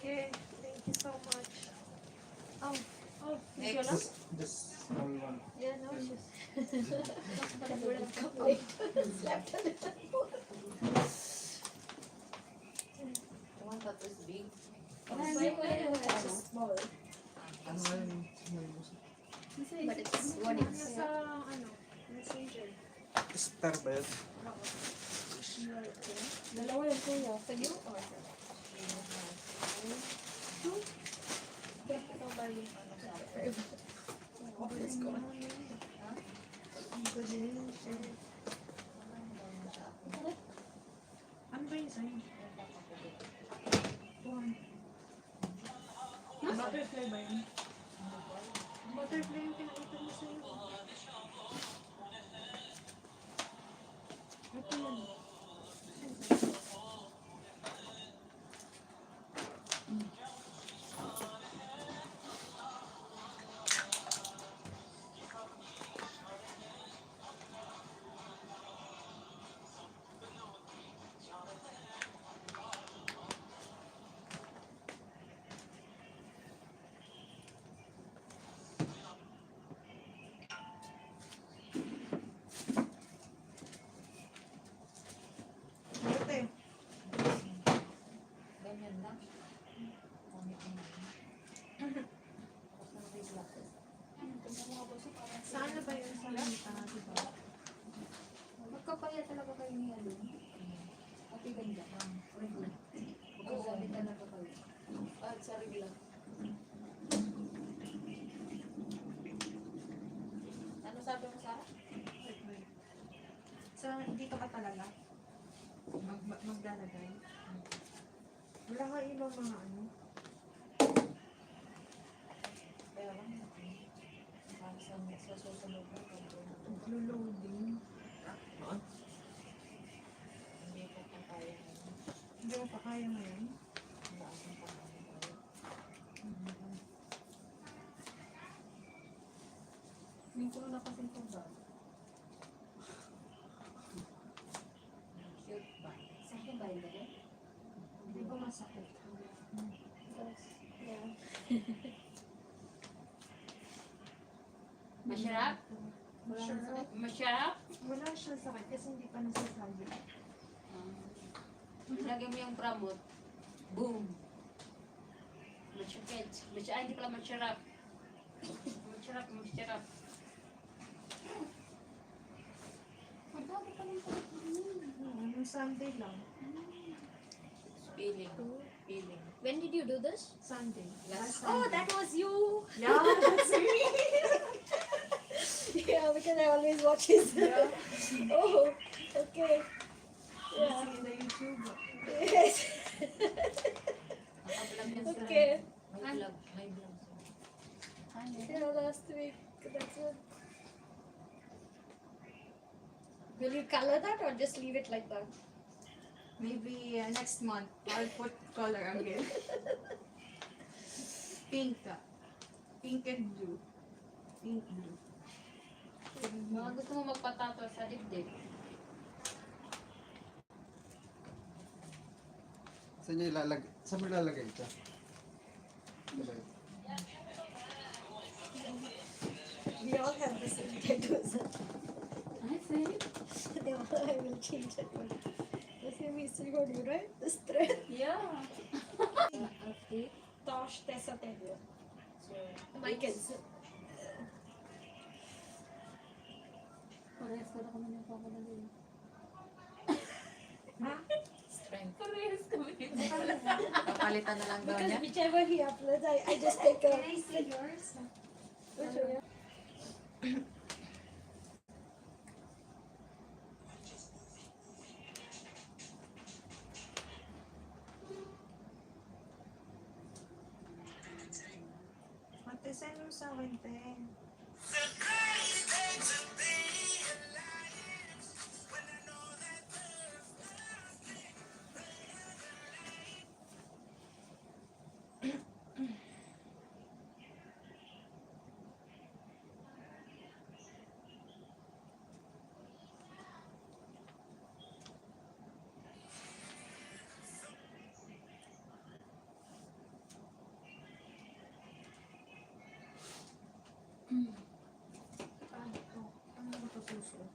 Okay, thank you so much. Oh, Next. Just small one. yeah, no, it's just... The one that is big. Small. Ano nga yung small mo? But it's what it's. Nasa, ano, messenger. Star ba yun? Dalawa yung kuya. Sa iyo? Ito ba yung ano sa akin? Let's go. Ano ba yun sa'yo? Butterfly ba yun? Butterfly yung pinakita mo sa'yo. Ito yun. Ito eh. Ganyan lang. Pangit naman. Tapos nang may glasses. Saan na ba yun? Saan na diba? Magkapaya talaga kayo ni Alon. Pati ganda. Magkasabi talaga kayo. At sarili lang. Ano sabi mo, Sarah? So, dito ka talaga? Maglalagay? Wala ka ibang mga ano? Kaya lang. Sa susunod na. Loading. Hindi ko pa kaya ngayon. Hindi mo pa kaya ngayon? Wala akong pangalan tayo. Hindi ko na kasi ito ba? Cute ba? Sa akin ba yun? Hindi ba masakit? Yeah. Masarap? Masarap. Masarap? Wala siya sakit kasi hindi pa nasasabi. Lagyan mo yung pramot. Boom! Masakit. Hindi pala masarap. Masarap, masarap. Magkano pa lang pala. Nung Sunday lang. Feeling. Feeling. When did you do this? Sunday. Last Oh, that was you! Yeah, that's me! Yeah, because I always watch his. Yeah. Oh, okay. Yeah. See the YouTube. Yes. Nakablog yan sa Okay. May vlog. May vlog. Yeah, last week. That's it. Will you color that or just leave it like that? Maybe next month, I'll put color again. Pink. Pink and blue. Pink, blue. Mga gusto mo magpatato sa dibdib. Saan niyo ilalagay? Saan mo ilalagay ito? We all have the same tattoos. I see. I will change it one. The same is still got you, right? This thread. Yeah. Tosh Tessa Taylor. So, My kids. Parehas ko na kami ng papalala eh. Strength. Parehas kami. Papalitan na lang daw Because niya. whichever he uploads, I just take a... Can I see yours? Which one? Ate, send mo sa akin, te. Ano ba ito susunod?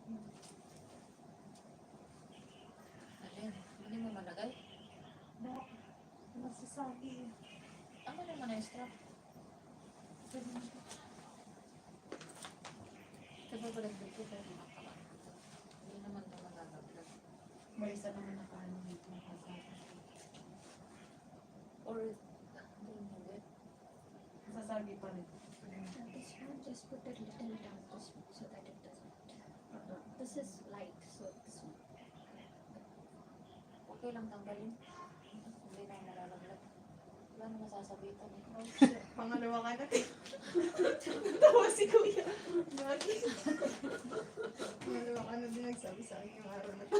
Alin? Hindi mo malagay? Masasabi. Ano naman na strap? Sabay ko lang dito. Hindi naman ito magagablag. May isa naman nakaano dito. Nakasabi. Or, hindi. Sasabi pa rin. This one, just put a little down this one so that it doesn't. This is light, so this one. Okay lang tanggalin. Hindi na malalaglag. Wala na masasabitan eh. Pangalawa ka na. Tawa si Kuya. Bakit? Pangalawa ka na din nagsabi sa akin yung araw na to.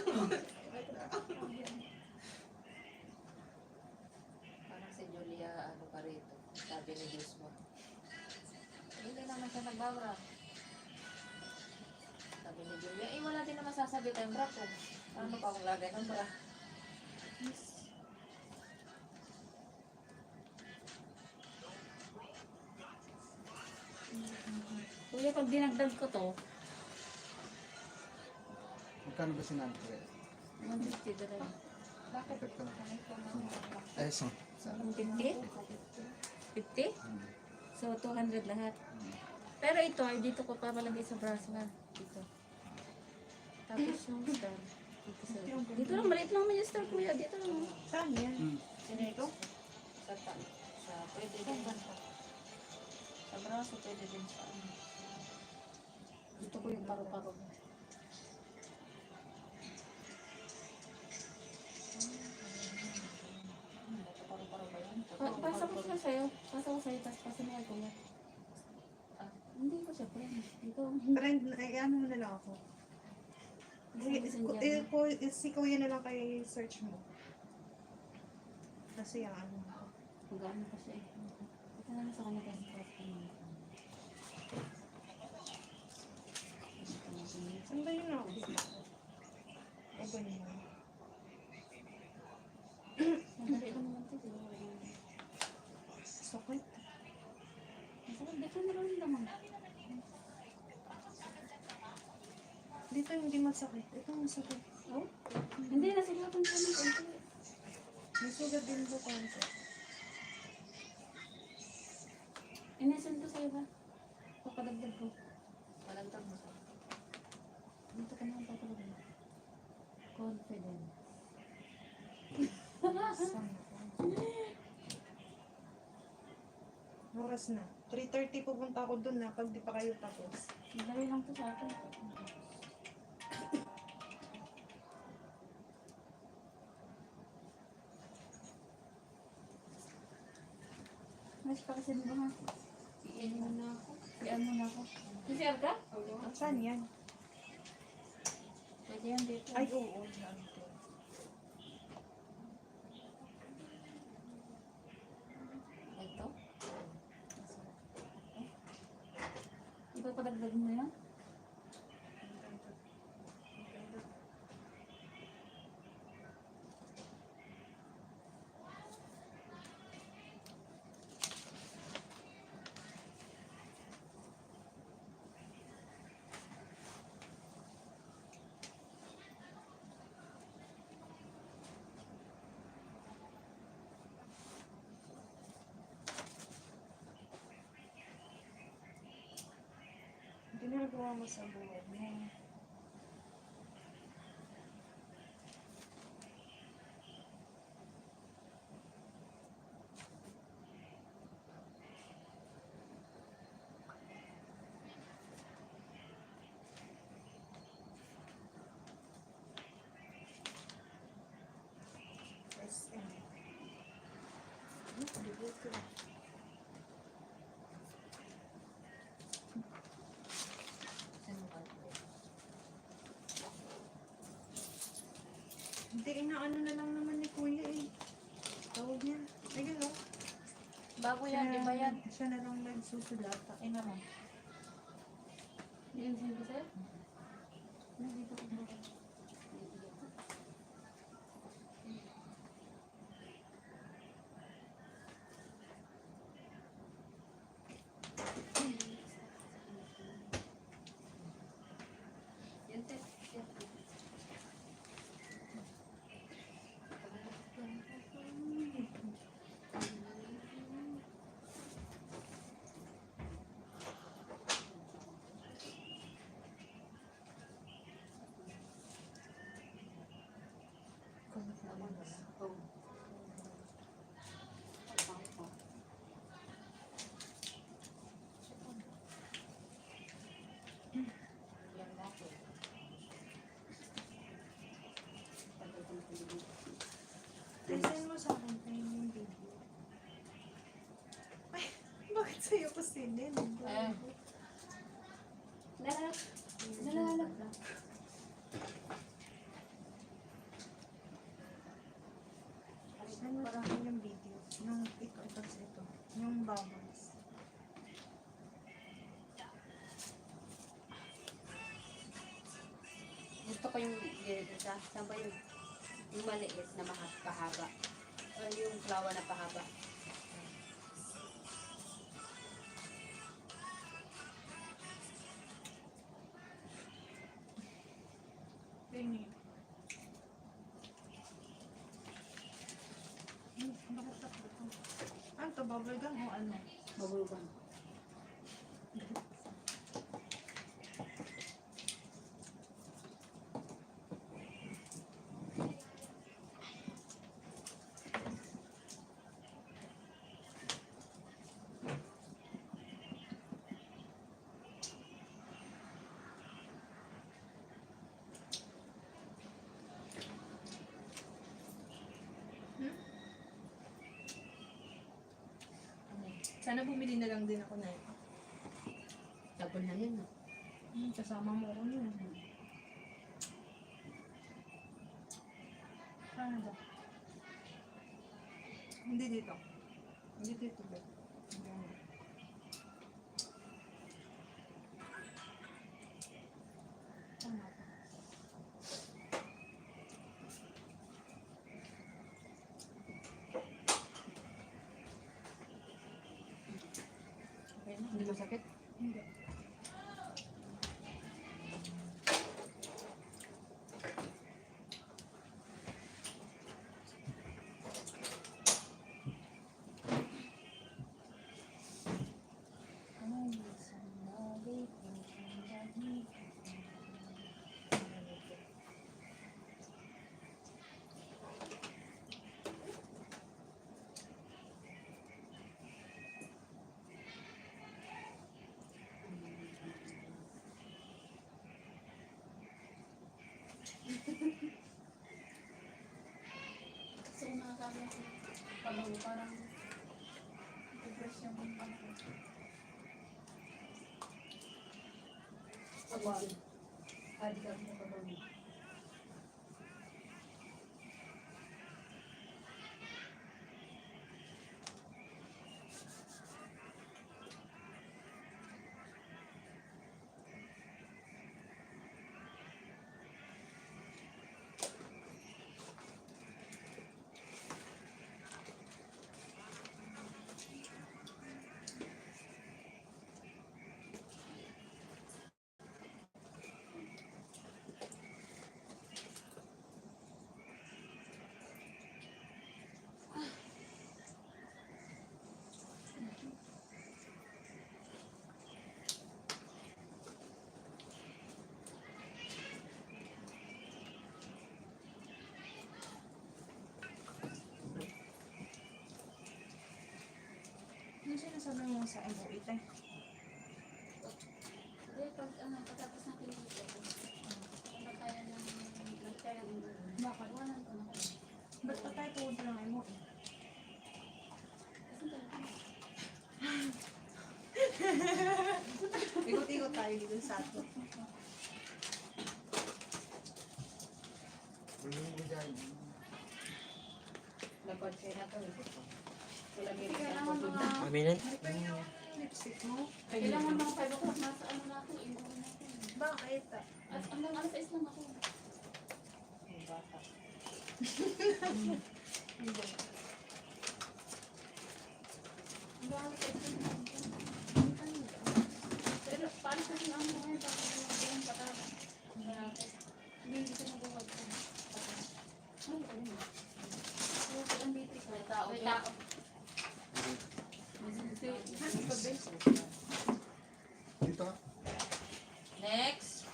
Parang si Julia, ano pa rito. Sabi ni Diyos mo. Hindi naman siya nagbabra. Sabi ni Julia, wala din naman sasabitan yung bra ko. Ano pa akong lagay ng bra? Kuya, pag dinagdag ko to, Magkano ba sinabi ko? 150 doon. Bakit? Ito. Ay, so. 150? 50? So, 200 lahat. Pero ito, ay dito ko papalagay sa braso na. Dito. Tapos yung star. Dito lang, maliit lang naman yung star, kuya. Dito lang. Saan yan? Dito? Sa pwede din ba? Sa braso, pwede din sa ano. Dito ko yung paro-paro. Paro-paro ba yan? Pasa ko siya sa'yo. Pasa ko sa'yo, tapos pasa mo kay kuya. Hindi ko siya friend. Dito. Friend, ay ano mo na lang ako. Si Kuya na lang kay search mo. Kasi yung ano. Magano pa siya eh. Ito na lang sa kanya kasi tapos Saan ba yun ako? Ay, ba yun? madali lang naman ito. Siguro lang. Sakit. Masarap, dito na lang naman. Dito hindi masakit. Ito masakit. Oh? Hindi, nasigatan ko ng konti. May sugat din sa konti. Inesend ko sa'yo ba? Papadagdag ko. Malagtag mo sa Dito ka naman papadagdag. Confident. Oras na. 3:30 pupunta ako dun na pag di pa kayo tapos. Madali lang to sa akin. Mas pa kasi ba nga? Iyan mo na ako. Iyan mo na ako. Kasi ka? Saan yan? Pwede yan dito. Ay, oo. ito. Ipapadagdag mo yan? Ginagawa mo sa buhay mo. SM. Hindi, inaano na lang naman ni Kuya eh. Tawag niya. Ayun o. Bago yan, di ba yan? Siya na lang nagsusulata. Ay naman. Yan sino sir? Nandito ko ba? Yan sir. Yan natin. Send mo sa akin tayo yung video. Ay, bakit sa'yo ko sinin? Eh. Nalalap lang. Send mo sa akin yung video. Nung ito. Yung bubbles. Gusto ko yung isa. Saan ba yun? Yung maliit na pahaba. O yung flower na pahaba. Tingin. Bakit tatlo to? Ano to? Bubble gum o ano? Babulugan. Sana bumili na lang din ako na ito. Tapon na yun. No? Kasama mo ko yun. Saan ba? Hindi dito. Hindi dito ba? Hindi. Saan ba? Okay na? Hindi masakit? Hindi. So, nakakami ako. Pag parang depress yung ano. Awan. Adi ka mo kabang. Ano sinasabi mo sa MOE tayo? Hindi, pagkatapos ng clinic, ano kaya ng nagkaya ng Bakit? iwanan ko na kayo. Ba't pa tayo pupunta ng mo? Ikot-ikot tayo dito sa ato. Nagkotse na to. Sila Hindi meron kailangan mga... Aminan? Ito yung lipstick mo. Kailangan mga 5 o'clock nasa ano na ako. Inuwi na ako. Bakit? At hanggang alas 6 lang ako. bata. Hanggang alas 6 lang ako. Pero paano kasi ang mga yun? Bakit yung patara? Hindi ko nagawa ko. Ay, ano yun? Ang bitik ko. May tao. May tao. Dito ka. Next.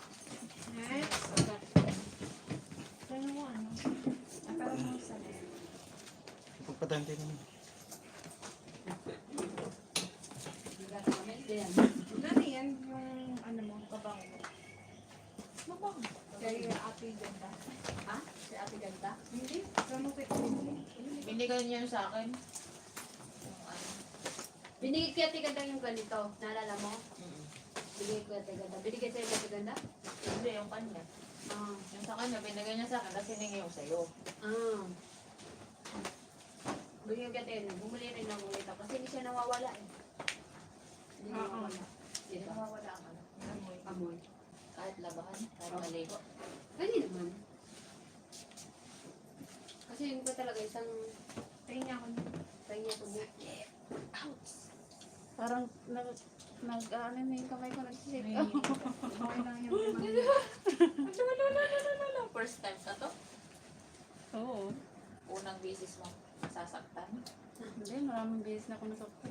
Next. Ano mo ano? Parang mo sa Pagpatante naman. Ano yan? Yung ano mo, kabango mo. Mabang. Kaya ate ganda. Ha? Si Ate Ganda? Hindi. Saan mo kayo pinili? Binigay niya yun sa akin. Yung ano. Binigay ko Ate Ganda yung ganito. Naalala mo? Mm. Binigay ko Ate Ganda. Binigay sa'yo Ate Ganda? Hindi, yung kanya. Ah. Yung sa kanya, binigay niya sa akin, tapos hiningi yung sa'yo. Ah. Bigyan ko Ate Ganda. Bumuli rin ako ulit ako. Kasi hindi siya nawawala eh. Hindi nawawala. Hindi Hindi nawawala ang ano. Amoy. Amoy. Kahit labahan, kahit maligo. Hindi naman. Kasi yun pa talaga isang Tingin niya ako niya. kanya tubo. Parang ano na yung kamay ko nagsisik. Okay lang yung First time na to. Oo. Unang bisis mo sasaktan. Hindi, maraming beses na ako nasaktan.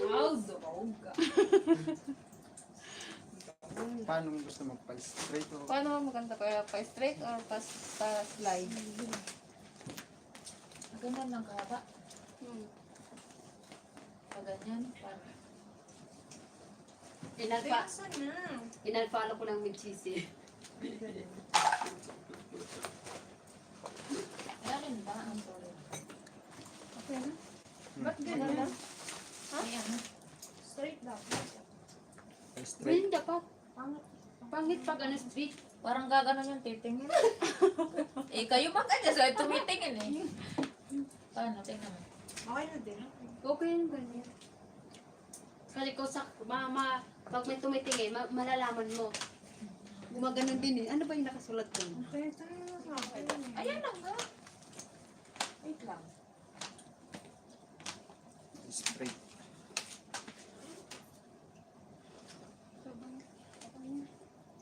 Wow, dumawag ka. Paano mo gusto magpa-straight o Paano ba maganda kaya? Pa-straight or pa-slide? Ang ganda ng kaba. Pag ganyan, parang Inalfa. Saan na? Inalfalo ko ng midsisi. Akin ba? Ang sorry. Okay na? Ba't ganyan? Ay, ano? Straight daw. straight? Ganda pa. Pangit pag ano street. Parang gaganon yung titingin. Eh, kayo mag-adjust. Ay, tumitingin eh. Paano? Tingnan mo. Okay na din. Okay yung ganyan. Kasi kung sa mama, pag may tumitingin, malalaman mo. Gumaganon din eh. Ano ba yung nakasulat doon? Okay, tayo na okay. Ayan na nga. Wait lang. Straight.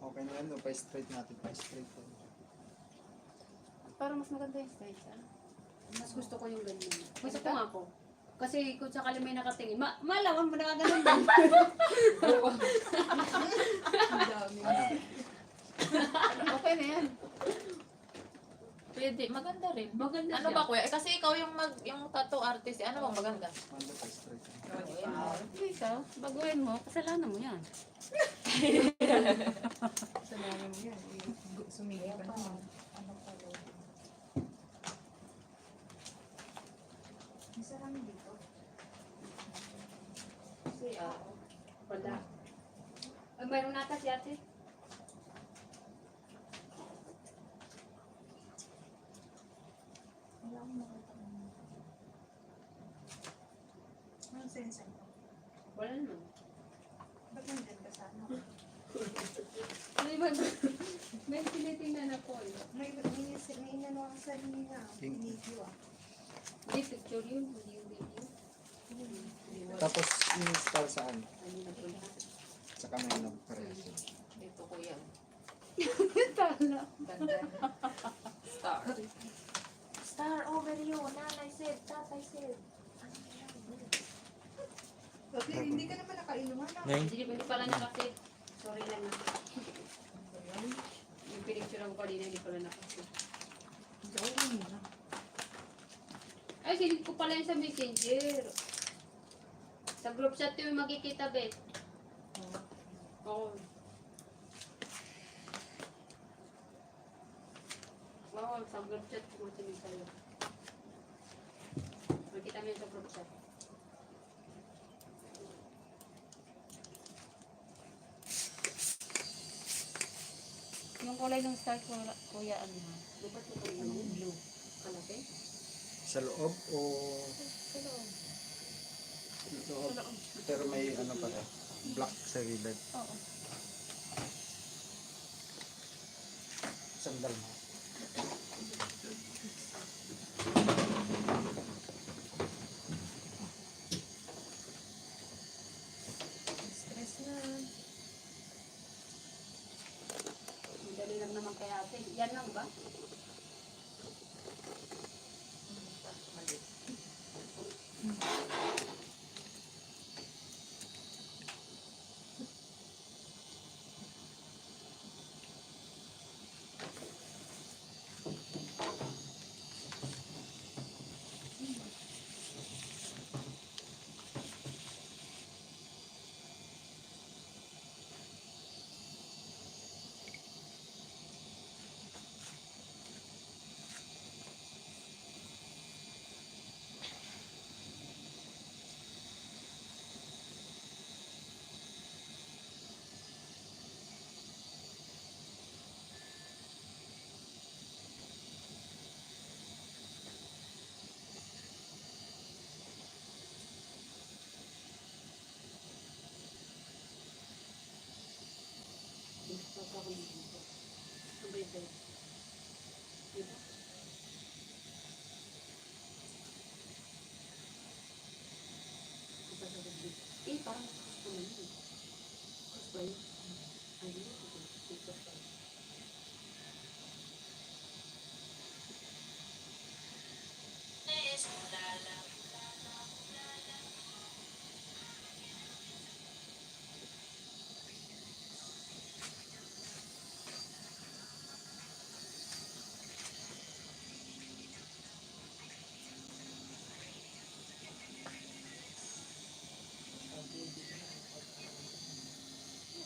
Okay na yan, no? Pa-straight natin. Pa-straight. Parang mas maganda yung straight. Mas gusto ko yung ganyan. Gusto ko nga po. Kasi kung sakali may nakatingin, malawan mo nakaganon din. Okay na yan. Pwede. Maganda rin. Maganda Ano siya. ba kuya? Eh, kasi ikaw yung tattoo artist. Eh, ano bang maganda? Ano pa-straight? Hindi ikaw. Baguhin mo. Kasalanan mo yan. Salamat mo yan. Sumili ka naman. Ano pala? Isa lang dito. Kasi Wala. Ay, mayroong nata si ate. wala akong makita. Anong sense mo? Wala naman. Ba't nandyan ka sa ano? May tinitingnan ako eh. May inano ka sa niya. Video ah. Hindi picture yun, hindi yung video. Tapos install saan? Ano na po lahat. Sa kamay ng parehas. Dito kuya. Tala. Ganda. Star. Star over you. Nanay said. Tatay said. Bakit hindi ka naman nakainuman na? Nay? Hindi pala nakasave. Sorry lang na. Yung pinicture ko kanina, hindi pala nakasave. Ay, sinip ko pala yun sa messenger. Sa group chat yung makikita, Bet. Oo. Oo, sa group chat ko sinip sa'yo. kulay ng star ko, kuya, ano ha? Blue. Sa loob o Sa loob. loob? Pero may ano pa rin. Black sa gilid. Oo. Sandal mo. Stress na. Madali lang naman kaya ate. Yan lang ba? Mali. Eh, parang gusto mo yun. Gusto yun. Ayun. Dito pa.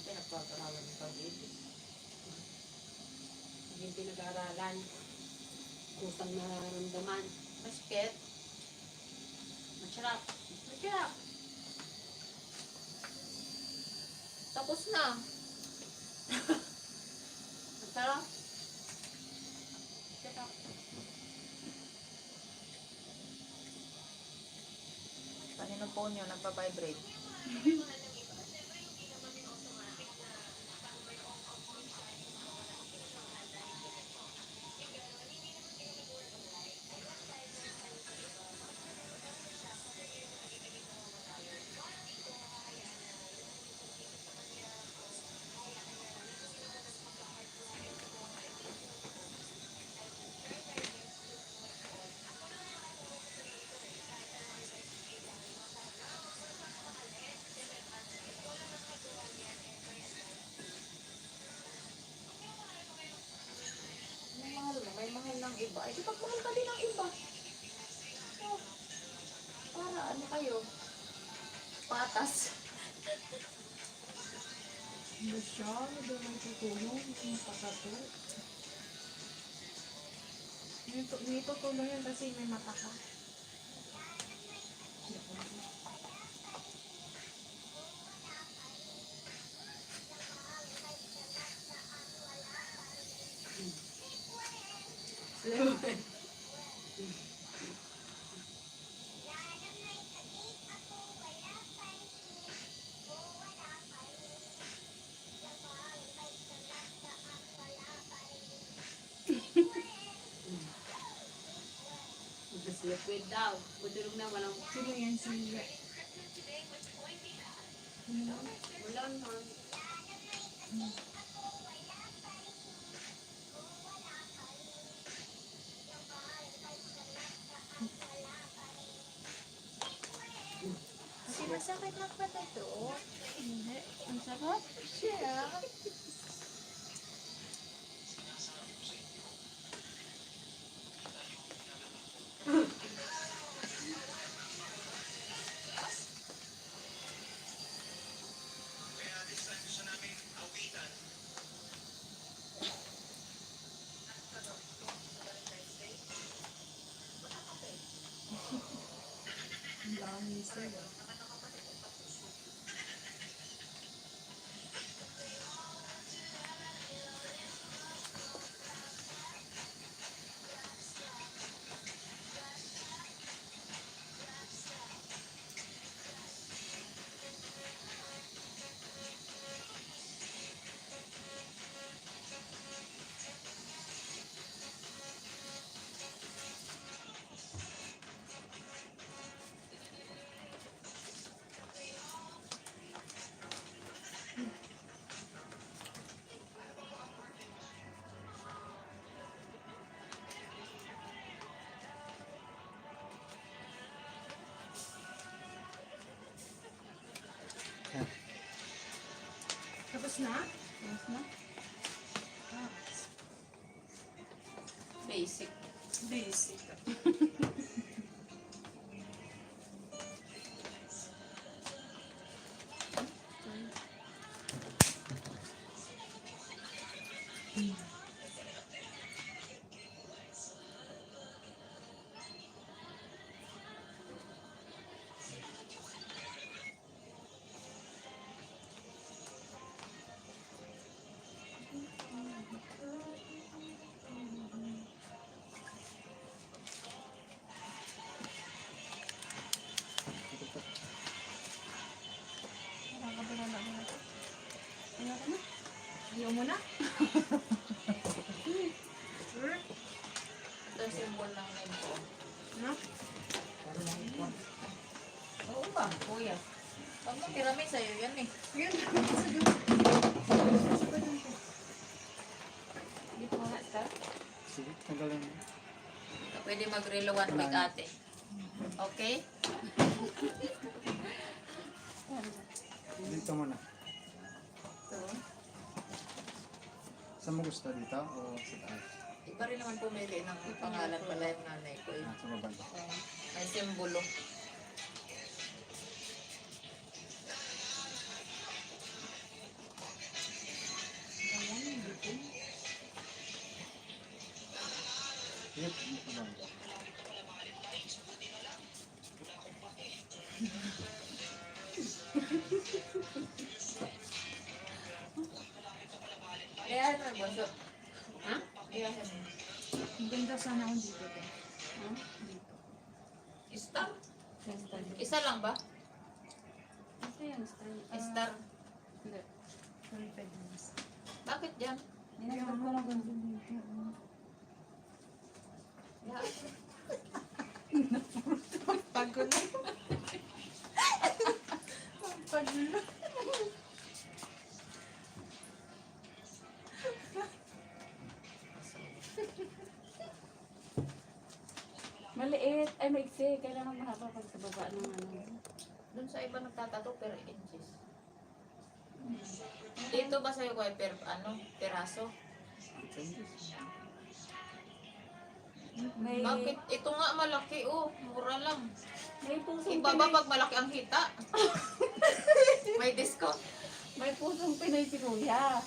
Pinagpaparalan ng pag-ibig. Yung pinag-aaralan. Kusang nararamdaman. Basket. Masarap. Masarap. Tapos na. Masarap. Masarap. Kanino phone yun? Nagpa-vibrate. May mahal ng iba. Eh, di pagmahal ka din ng iba. Oh, para ano kayo? Patas. Hindi siya, hindi naman tutulong. Hindi pakato. Hindi tutulong yan kasi may mata ka. Just liquid daw. Budulog na walang Sino yan si... wala naman. Kasi masakit magpatato. Hindi. Ang sarap. Siya. Ang dami sa'yo. na? Yes na. Basic. Basic. Ayaw mo na? Ito yung symbol ng name ko. No? Oo ba, kuya? Pag mo piramid sa'yo, yan eh. Yan. Dito mo nga, start. Sige, tanggalin mo. Pwede mag-relo 1 week ate. Okay? Dito mo na. So, Saan mo gusto dito o sa taas? iba rin naman pumili ng pangalan pala yung nanay ko. Eh. Sa baba. May simbolo. Yep, sa baba. Kaya ano yung bunso? Ha? Kaya ano? Maganda sana akong dito. Star? Isa lang ba? Ito yung style. Star? Hindi. 25 minutes. Bakit dyan? Dinagdag ko lang kung Yeah. Pagod na. Pagod na. maliit. Ay, maiksi. Kailangan mahaba pag sa baba ng ano. Doon sa iba nagtatato per inches. Dito ba sa'yo ko per ano? Peraso? May, Bakit? Ito nga malaki oh. Mura lang. may pusong Iba ba Pinoy. pag malaki ang hita? May discount. May pusong Pinoy si Kuya.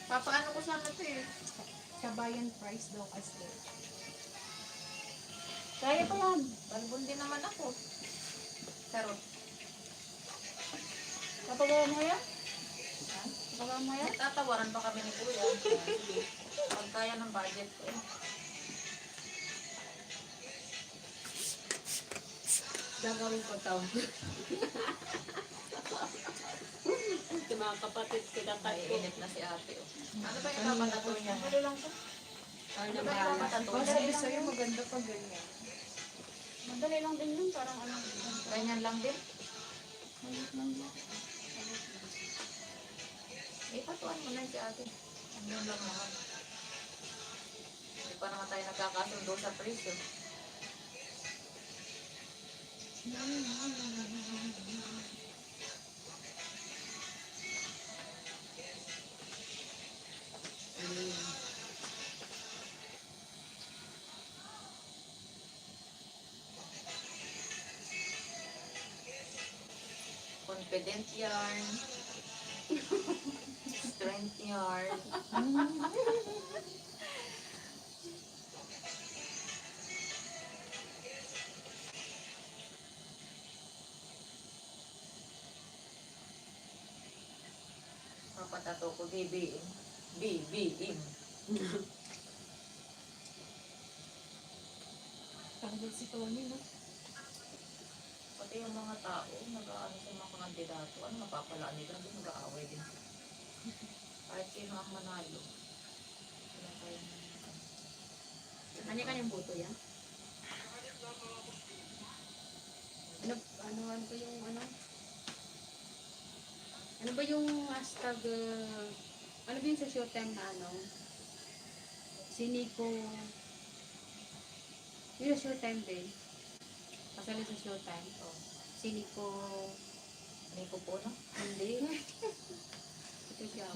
Papaano ko sana ito eh. Kabayan price daw kasi. Kaya pa yan. Balbon din naman ako. Charot. Kapagawa mo yan? Kapagawa mo yan? Tatawaran pa kami ni Kuya. Sige. Pag kaya ng budget ko eh. Gagawin ko to. Ito mga kapatid ko na tayo. Naiinip na si ate oh. Ano ba yung papatato niya? Ano lang to? Ano Ano ba yung papatato? Baka sabi sa'yo maganda pa ganyan. Madali lang din yun. Parang ano. Ganyan lang din. Ipatuan mo na si ate. Ano lang naman. Hindi pa naman tayo nagkakasundo sa presyo. Confident yarn. Strength yarn. Papatato ko BBM. BBM. Pagod si Tony, no? Pati yung mga tao, nag-aano sa mga kandidato, ano mapapalaan nila, hindi mag-aaway din. Kahit sino ang manalo. Wala tayong... Kanya-kanyang boto yan? Ano ba yung ano? Ano ba yung hashtag, ano ba yung sa showtime na ano? Si Nico, yun sa showtime din. Kasali sa showtime. Oh, Si Nico, Nico po, no? hindi. Ito siya.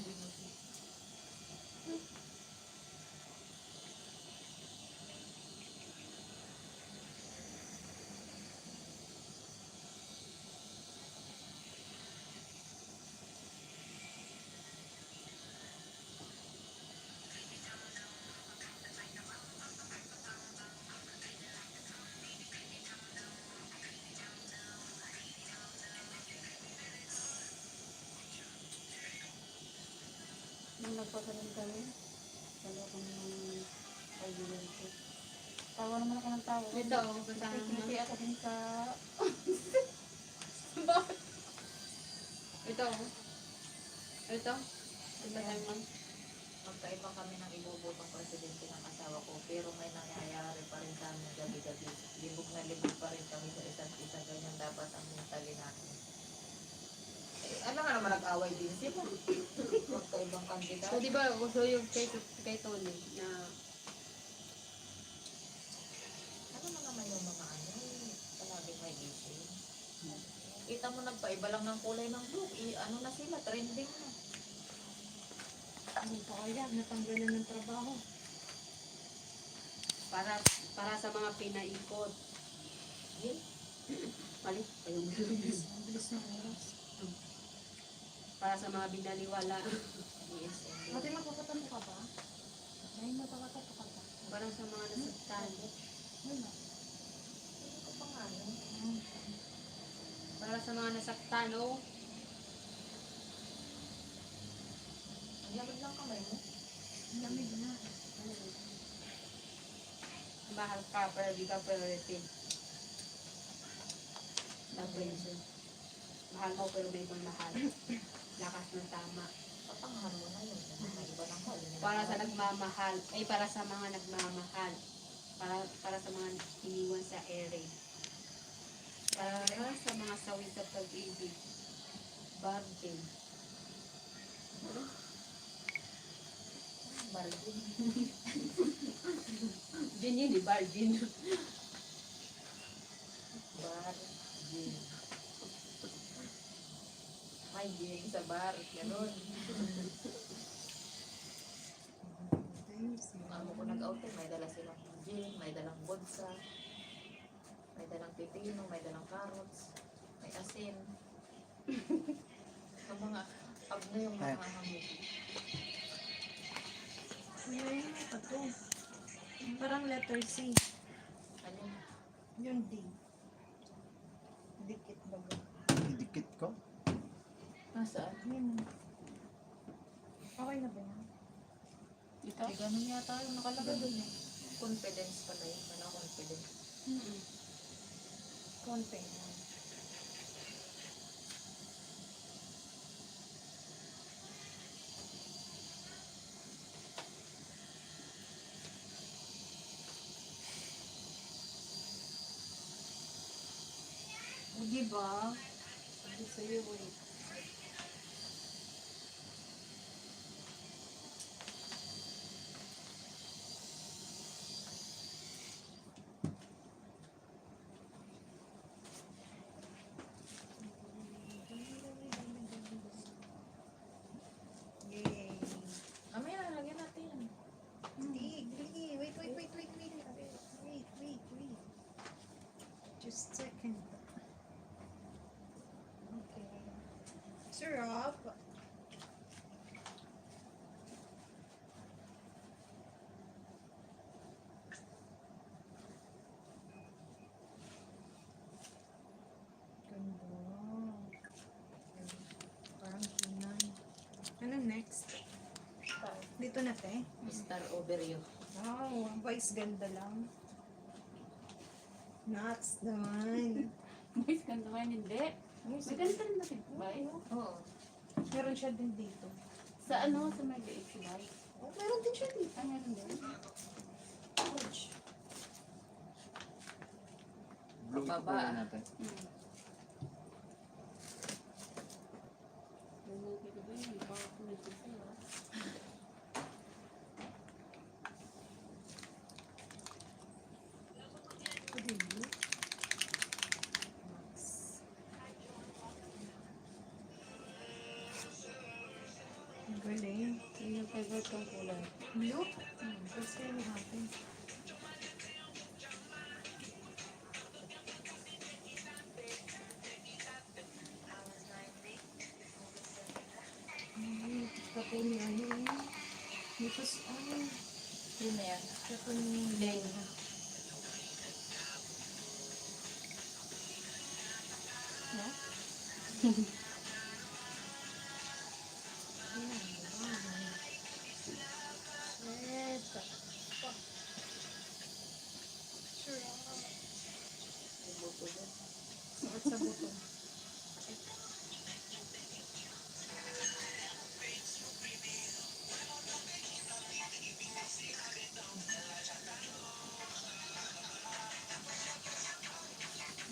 Nung nagpagaling kami, dalawa ko ng kaibigan ko. Tawa naman ako ng tawa. Ito, kasama mo. Nakikiti ako din sa... Ito. Ito. Ito tayo man. Magkaiba kami ng ibubutong presidente ng asawa ko, pero may nangyayari pa rin sa amin gabi-gabi. Libog na libog pa rin kami sa isa't isa. Ganyan dapat ang mentali natin. Eh, alam nga naman nag-away din sila. Magkaibang kandidato. So, di ba, gusto yung kay Tony na Ano na naman yung mga ano, palaging may issue. Kita mo nagpaiba lang ng kulay ng blue. Ano na sila, trending na. Ano pa kaya? Natanggalan ng trabaho. para sa mga pinaikot. Yun. Mali. Ayun. Ang bilis ng oras. Para sa mga binaliwala. Yes, Ate, magpapatamo ka ba? Ay, magpapatato ka ba? Para sa mga nasaktan. Wala. Ano pa nga yun? Para sa mga nasaktan, oh. Ang lamig ng kamay mo. Ang lamig na. Mahal ka, pero di ka priority. Vibration. Mahal mo, pero may ibang mahal. Lakas ng tama. Papangahan mo na yun. May iba ng hal. Para sa nagmamahal. Ay, para sa mga nagmamahal. Para sa mga iniwan sa ere. Para sa mga sawi sa pag-ibig. Virgin. Bargain. Din yun, virgin. Bargain. May gin sa bar. Ganun. Amo ko nag-outing, may dala silang gin, may dalang bodsa, may dalang pipino, may dalang carrots, may asin. Ang mga abno yung mga hamog. Ay, ano to? Parang letter C. Ano? Yung D. Dikit baga. Idikit ko. Nasaan? Yun. Okay na ba yan? Ito? Ay, ganun yata yung nakalagay dun eh. Confidence pala yun. Ano confidence? Konti na. O, diba? Sabi sa'yo, wait. Yay. Mamaya na, lagyan natin yan. Hindi, hindi. Wait. Wait. Just a second. Okay. Syrup. Ganda. Parang kinay. Ano next? Dito na, te. Star over you. Wow, ang vice ganda lang. Nuts naman. Boys, ganda man, hindi. May ganito rin natin, ba? Oo. Meron siya din dito. Sa ano, sa may DXY. Oh, meron din siya dito. Ah, meron din. Ouch. Blue ito Baba. po natin. Pwede yun. Favorite kong kulay. Blue? First time ni Happy. Ay, kape ni ano eh. Tapos, Yun na yan. kape ni Lane. No? Sakit sa buto.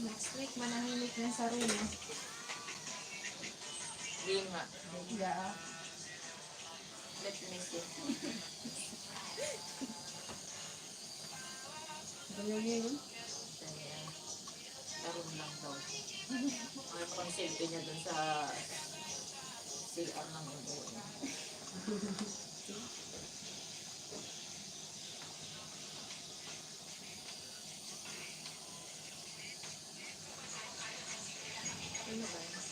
Next week, manahimik na sa room. Yun nga. Yeah. Let me see. Ganyan yun. Ayan. Laro lang daw. Ay, pang-selfie niya dun sa CR ng ulo niya. Ano ba yun?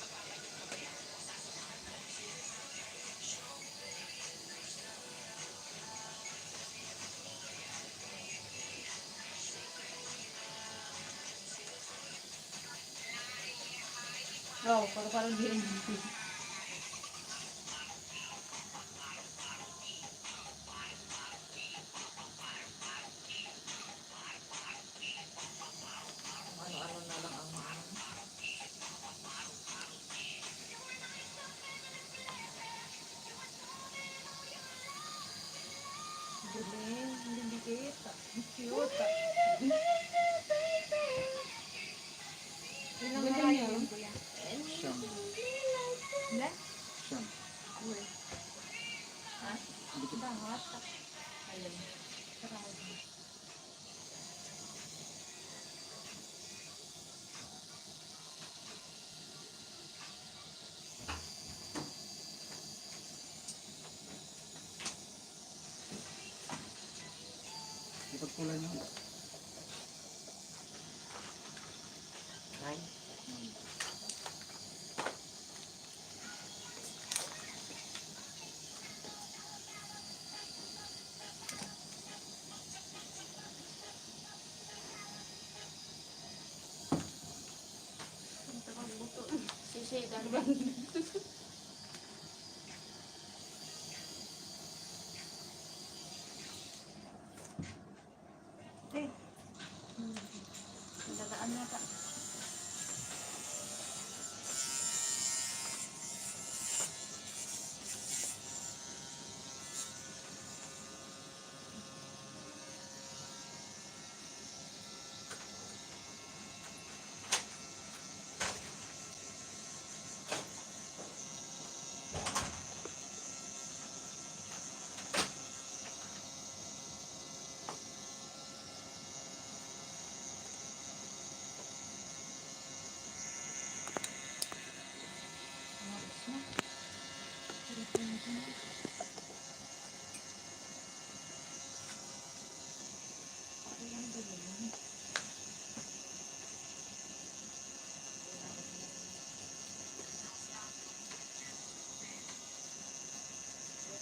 Oo, parang DNDP. Ano-ano na lang ang mga Galing, hindi dikit. Cute. Ilang Ganda marami niya. yun, kuya? Siyam. Ilan? Siyam. ha? Dahat. Ayun. Dapat kulay na. Ay. Sisi, ano ba? Dadaan nata.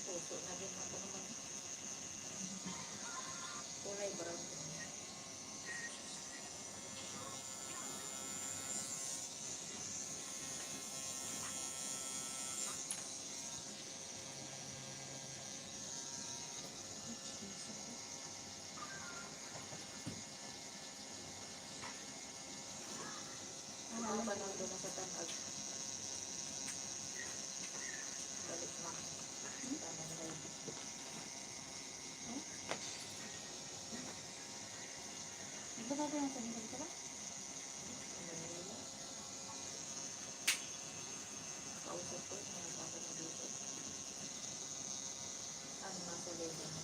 Puso na din ako naman. Kulay brown. Ano pa nandun na sa tanag? Balik na. Tama na yun. Ito ba ito nasa dito ba? Manila. Kausap ko, mga bata na dito. Ano nasa leda na?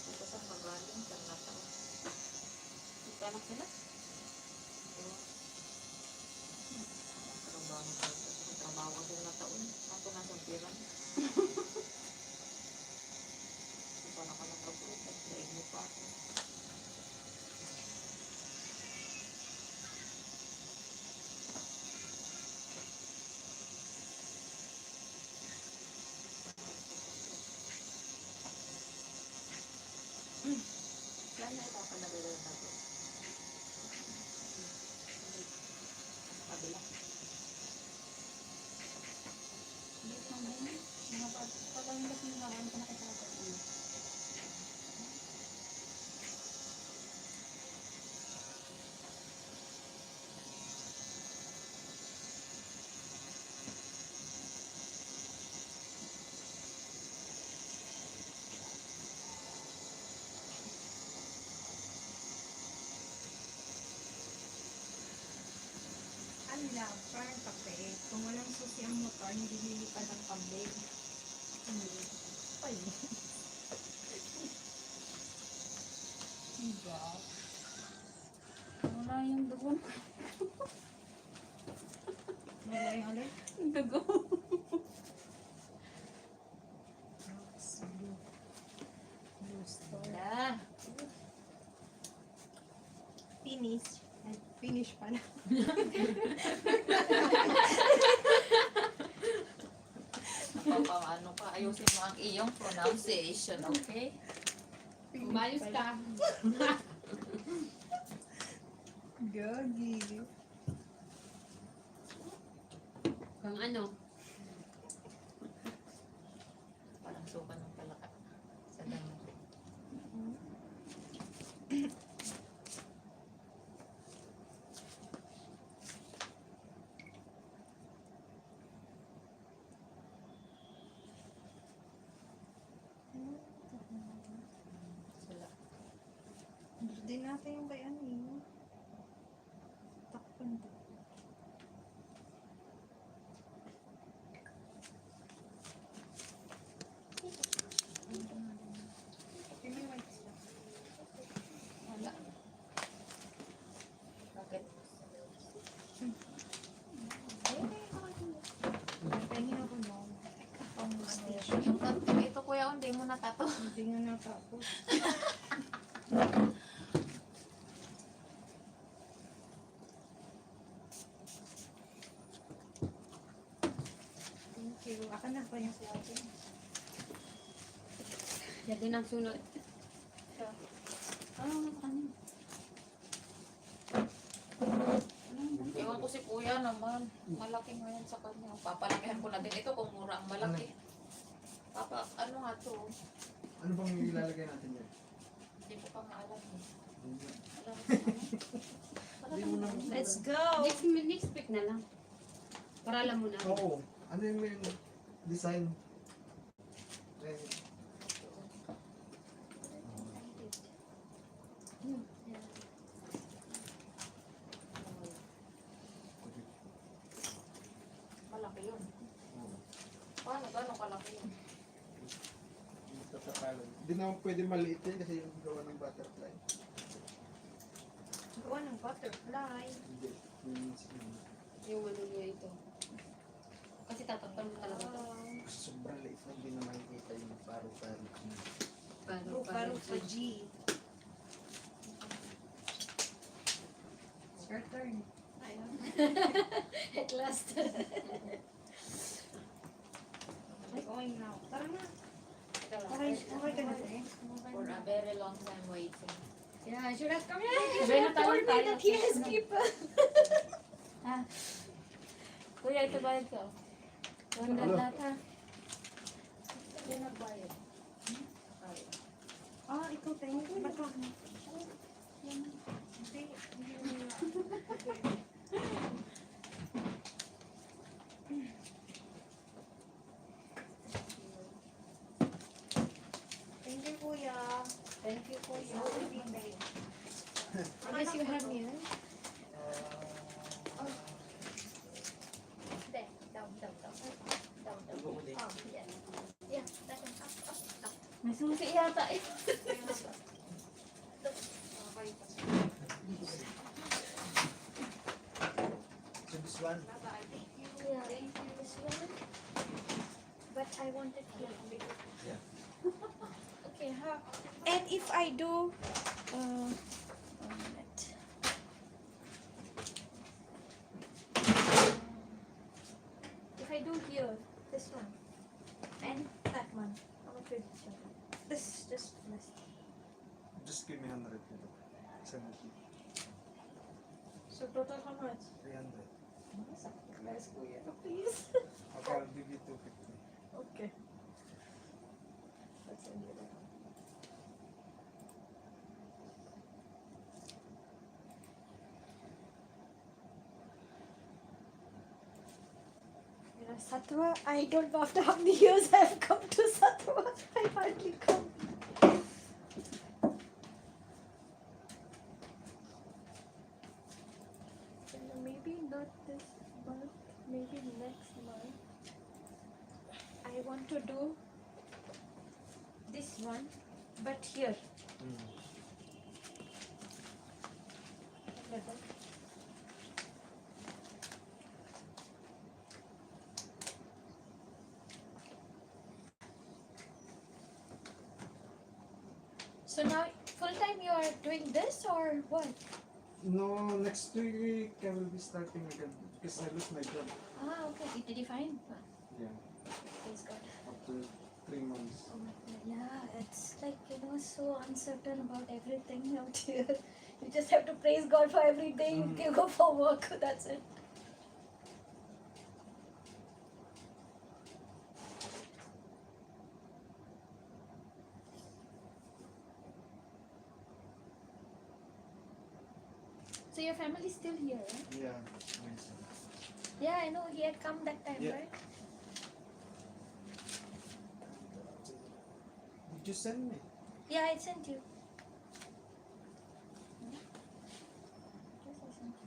Ito sa magaling, sa nataon. Tanak sila? Trabaho ko. Trabaho ko sa nataon. Ako nasa piran. Pag ang gas nila, ano ka nakita ko? Ano lang, parang kape. Kung walang susi ang motor, hindi lilipad ang kambing. Ay. Diba? Wala yung dugo. Wala yung alay? Dugo. Wala. Finish. Ay, finish pala. Paano ka? Ayusin mo ang iyong pronunciation, okay? Umayos ka. Gagi. Kung ano? Parang suka ng palaka. Sa dami. Sila. Din natin yung kay ano yun. Takpan to. Yung white stuff. Wala. Bakit? Pahingi ako no. Ang ano yun? Yung kanting ito kuya, hindi mo natato. Hindi nga natapos. Thank you. Akan na pa yung sa atin. Yan din ang sunod. Ewan ko si kuya naman. Malaki ngayon sa kanya. Papalakihan ko na din ito kung mura ang malaki. Papa, ano nga to? Ano bang ilalagay natin yan? Hindi ko pa maalam eh. Alam Hindi mo na. Let's go! Next week na lang. Para alam mo na. Oo. Ano yung design? Malaki yun. Paano? Gano'ng kalaki yun? Hindi naman pwede maliit yan kasi yung gawa ng butterfly. Gawa ng butterfly. Hindi. Yung ano niya ito. Kasi tatakpan mo talaga ito. Sobrang liit na hindi na makikita yung paro-paro. Paro sa G. Your turn. Ayun. At last. Going now. Tara na. Ito lang. Okay, okay ka na eh. For a very long time waiting. Yeah, should have come here. Sabay na tayo tayo. Ah, Kuya, ito bayad ko. 200 lahat ha. Yan nagbayad. Ah, ikaw tayo. Ba't ka? Hindi. Thank you, Kuya. Thank you, Kuya. I guess you have me, huh? There. Down, down, down. Down, down. Oh, yeah. Yeah, that one. Up. May susi yata eh. So this one? Yeah, this one. But I wanted here. Yeah. Okay, how? And if I do, one minute. If I do here, this one, and that one, how much will it show? This, just less. Just give me 100 kilo. 70. So total how much? 300. Nice, Kuya. Please. Okay, I'll give you 250. Okay. I'll send you that. You know, Satwa, I don't know after how many years I've come to Satwa. I hardly come. Maybe not this month, maybe next month. I want to do this one, but here. Level. So now, full time you are doing this or what? No, next week I will be starting again because I lost my job. Ah, okay. Did you find? Yeah, Praise God. after 3 months. Oh my God. Yeah, it's like, so uncertain about everything out here. You just have to praise God for every day you can go for work. That's it. So your family's still here, right? Yeah, nice. Yeah, I know. He had come that time, Yeah. right? Did you send me? Yeah, I sent you. Yes, I sent you.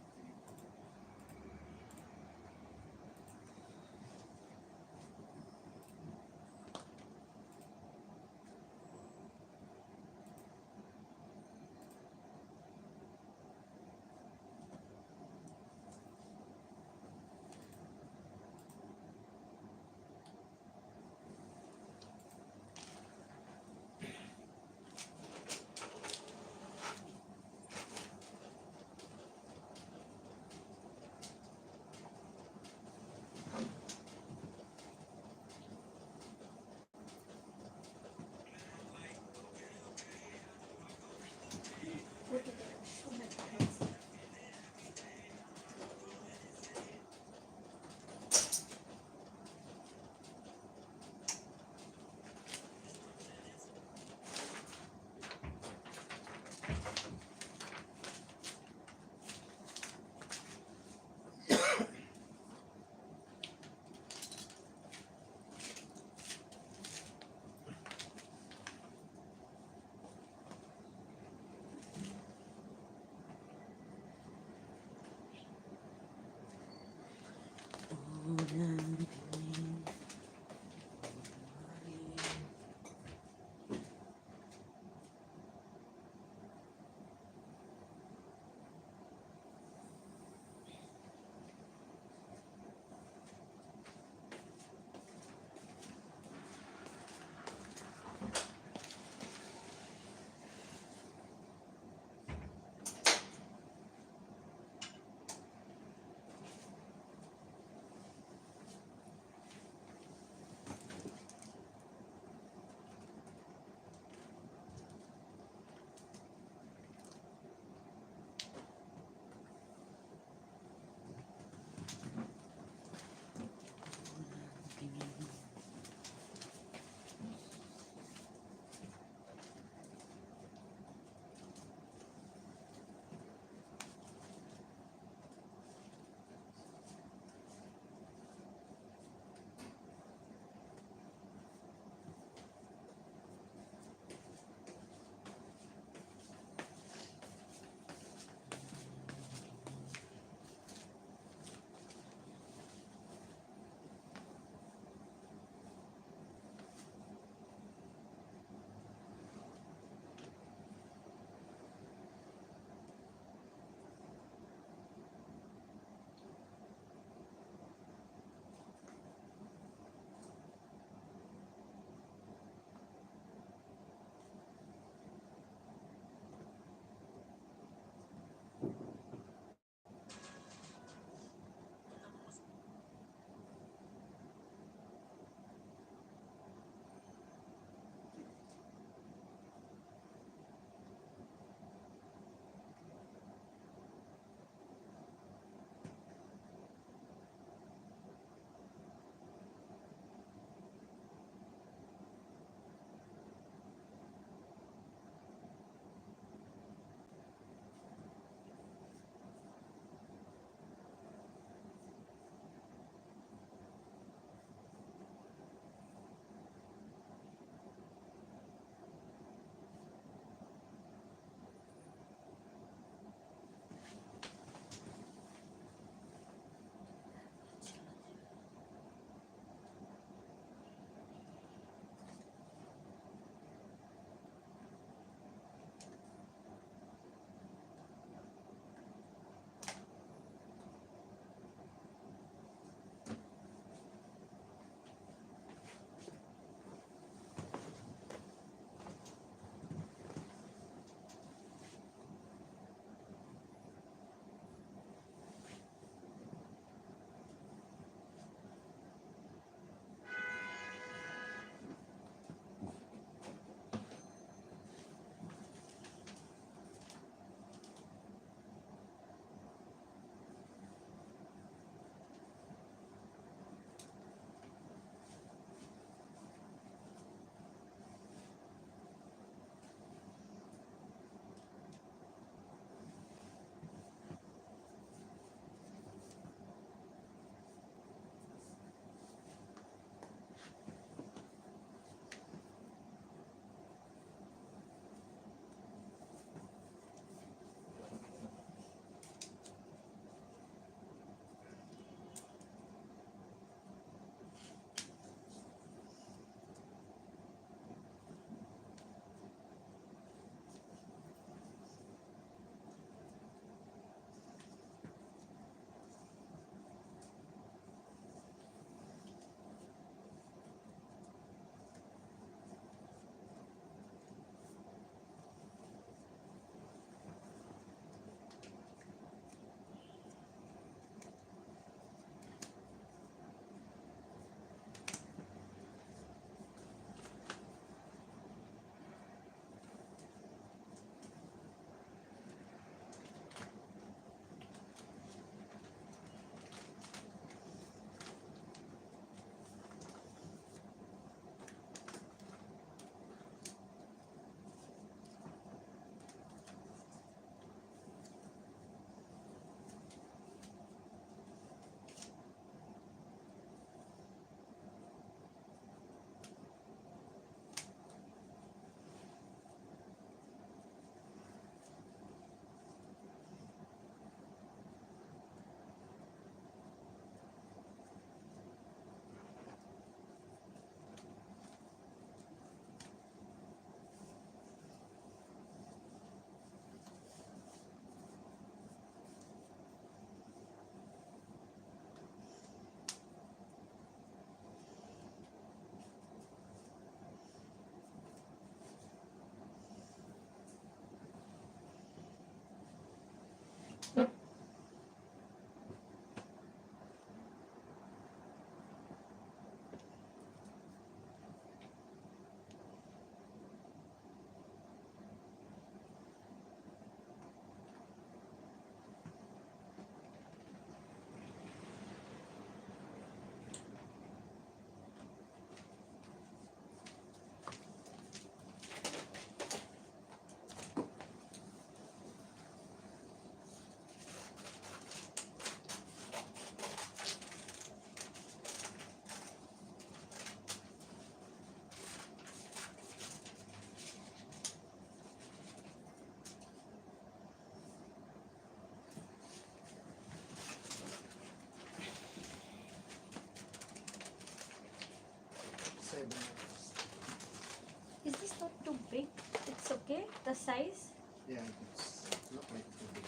size? Yeah, it's not like too big.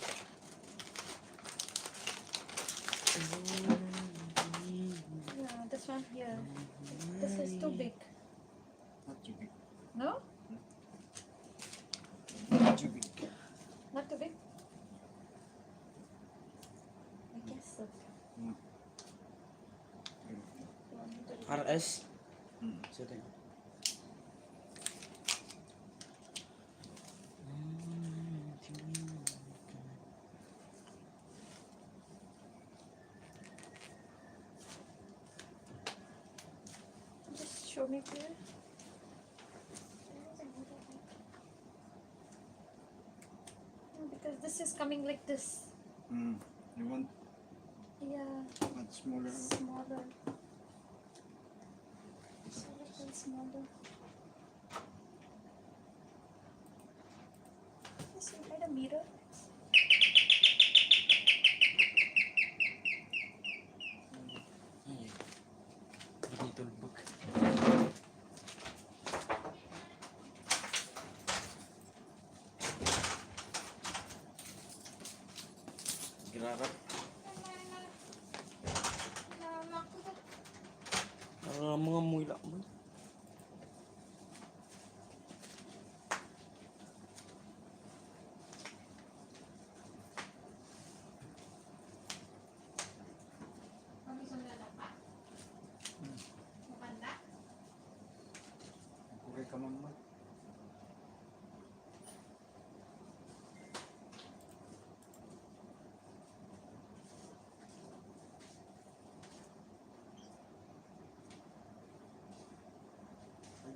Yeah, this one here. This is too big. Not too big. No? Not too big. Not too big? I guess so. Mm. You want me to do RS. Mm. So then. Just show me clear. No, because this is coming like this. Mm. You want Yeah, much smaller? smaller. It's a little smaller. Yes, you had a mirror. Binitulbog. Grabe. Mga mula mo. Okay ka man man.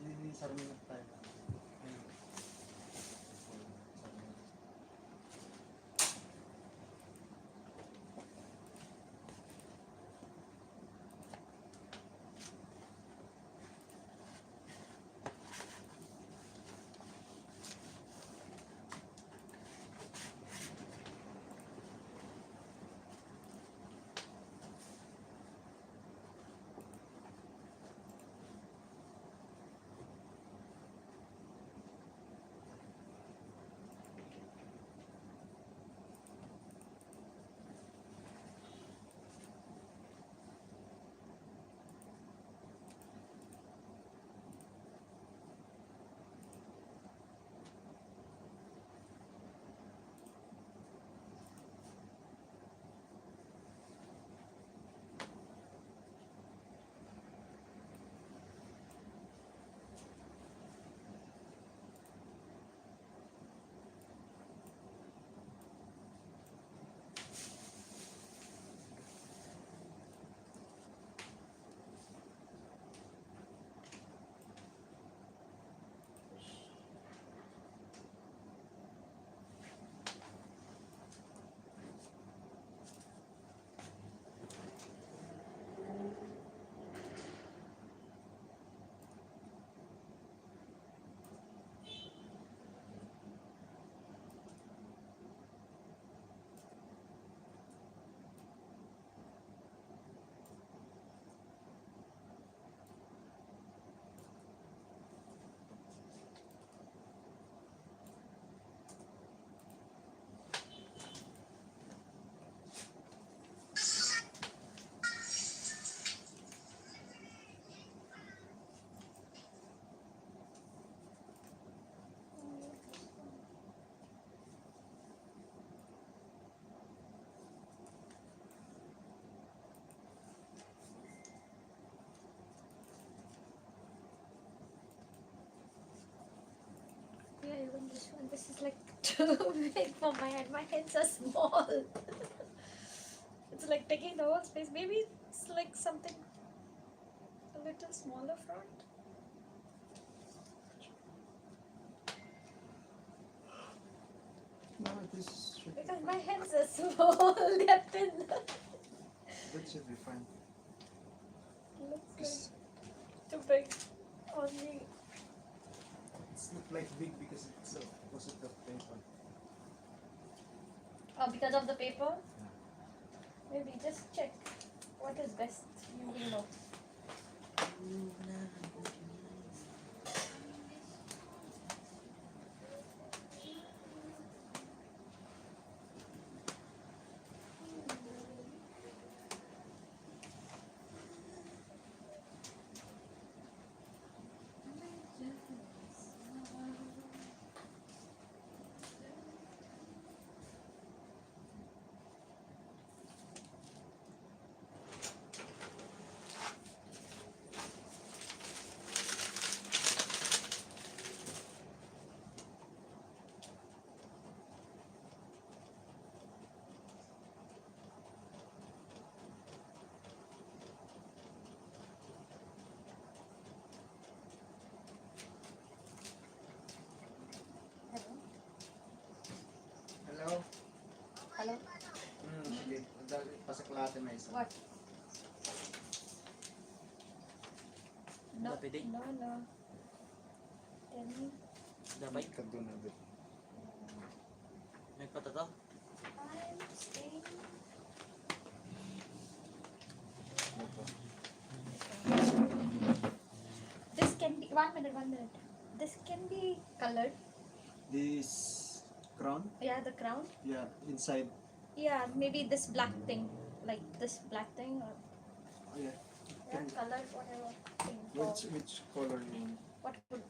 Hindi sarili na tayo. Yeah, even this one. This is like too big for my hand. My hands are small. It's like taking the whole space. Maybe it's like something a little smaller front. No, this should be Because fine. my hands are small. They're thin. That should be fine. Looks Because like too big on me. it's not like big because it's opposite of paper. Oh, because of the paper? Maybe just check what is best. You will know. sa klate may isa. What? No, Wala pwede. no, no. Tell me. Dapat. Kadto na bit. May patato. I'm staying. Opo. This can be, 1 minute. This can be colored. This crown? Yeah, the crown. Yeah, inside. Yeah, maybe this black thing. Like this black thing or Oh, yeah. yeah, colored, whatever thing. Which color you want? What would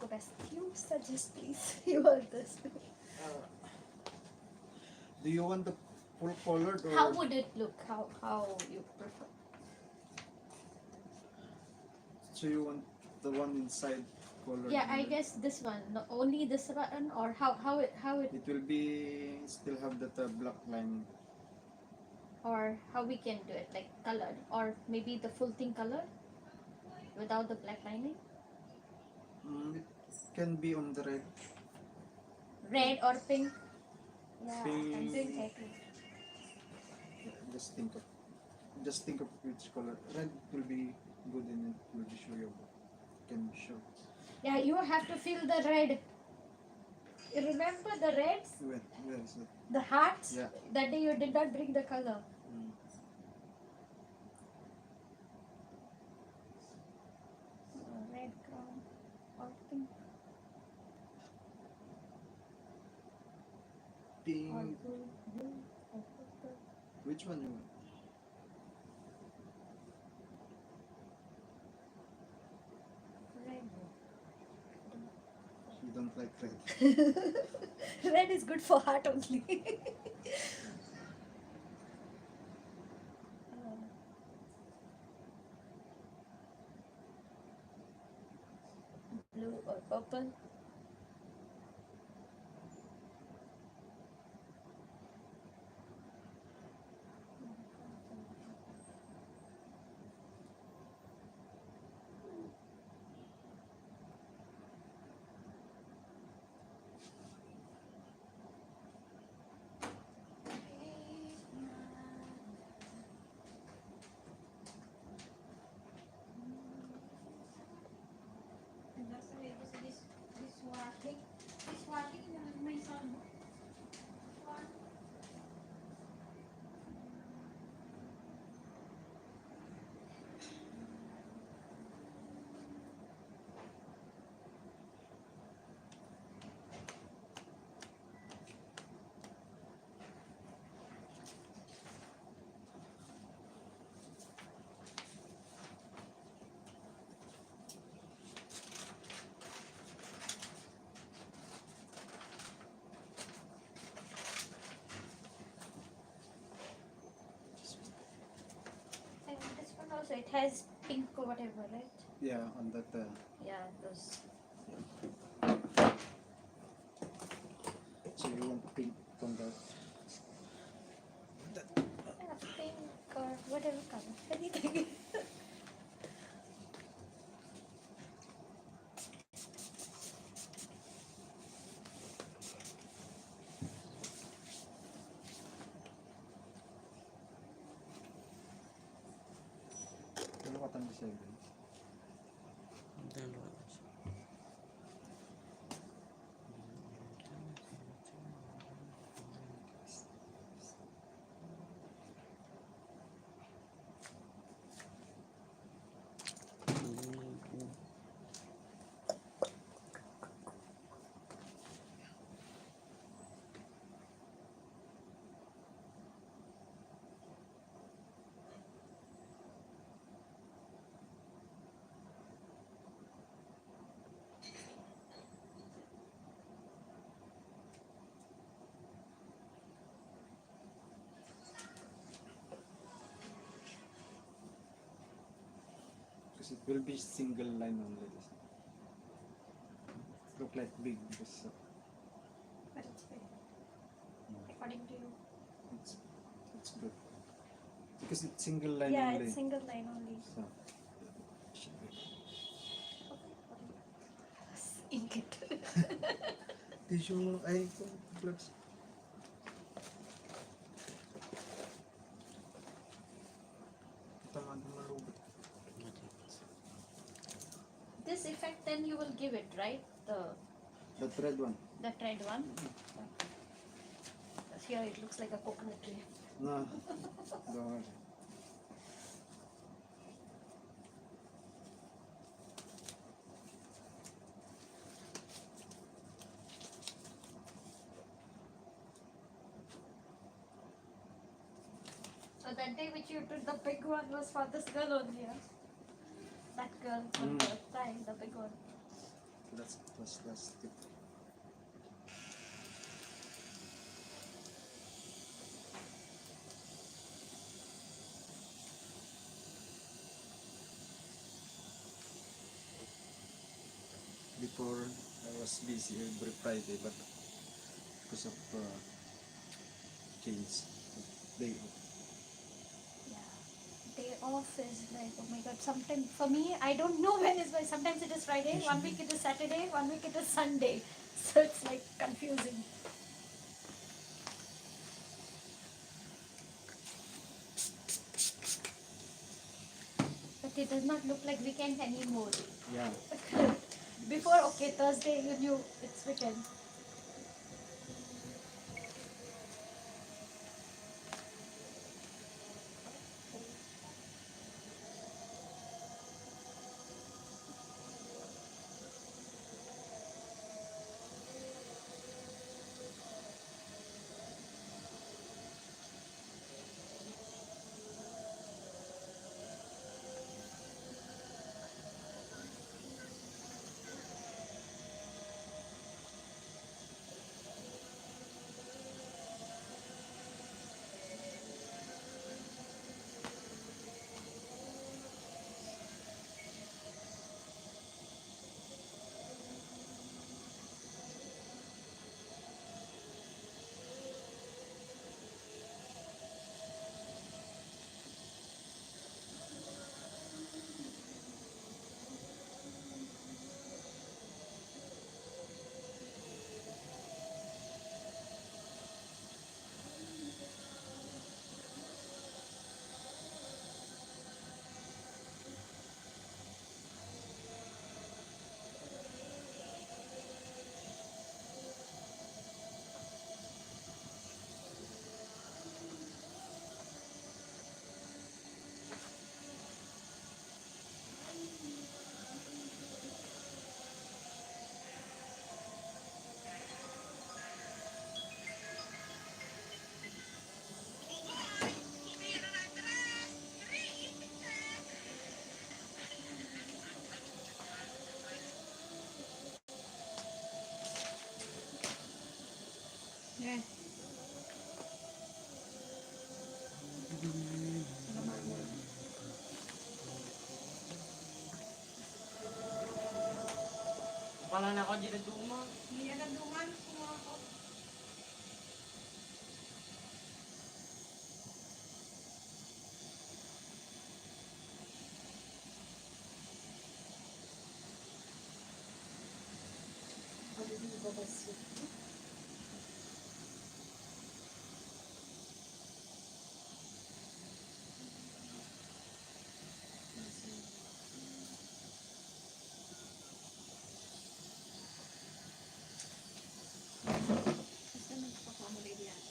go best? You suggest, please. You are this. Do you want the full colored or How would it look? How you prefer? so you want the one inside colored? Yeah, I guess this one. No, only this one, or how it It will be still have that black line. or how we can do it, like colored, or maybe the full thing colored without the black lining. It can be on the red. Red or pink. Yeah, Pink. I'm doing exactly. Yeah, just think of which color. Red will be good and it will be show you. Can show. Yeah, you have to feel the red. You remember the reds, Where is it? the hearts? Yeah. That day you did not bring the color. Mm. Red crown or pink or Pink. blue or purple. Which one you want? Red. You don't like red. Red is good for heart only. Blue or purple. And this one also, it has pink or whatever, right? Yeah, on that. Yeah, those. So you want pink on that. Yeah, pink or whatever color. Anything. Ano ka tanda siya? Because it will be single line only. This. Look like big because But it's big. According to you. it's good. Because it's single line Yeah, only. it's single line only. So, should be. Ink it. Tissue ay gloves. tamad malubot. This effect then you will give it, right? The thread one. The red one. Here it looks like a coconut tree. No. Don't worry. So that day which you took the big one was for this girl only, huh? That girl on the thigh, the big one. That's tip. Before I was busy every Friday, but because of change, day off. Yeah. Day off is like, oh my god, sometimes for me, I don't know when is my, sometimes it is Friday, 1 week it is Saturday, 1 week it is Sunday. So it's like confusing. But it does not look like weekend anymore. Yeah. Before, okay, Thursday you knew it's weekend. Yeah. Pala na ako dito tuma. Hindi na duman. Kumuha ko. Basta nagpakamuli yan.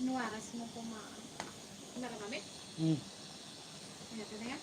Nuwaras mo kumaan. Nakagamit? Ito na yan?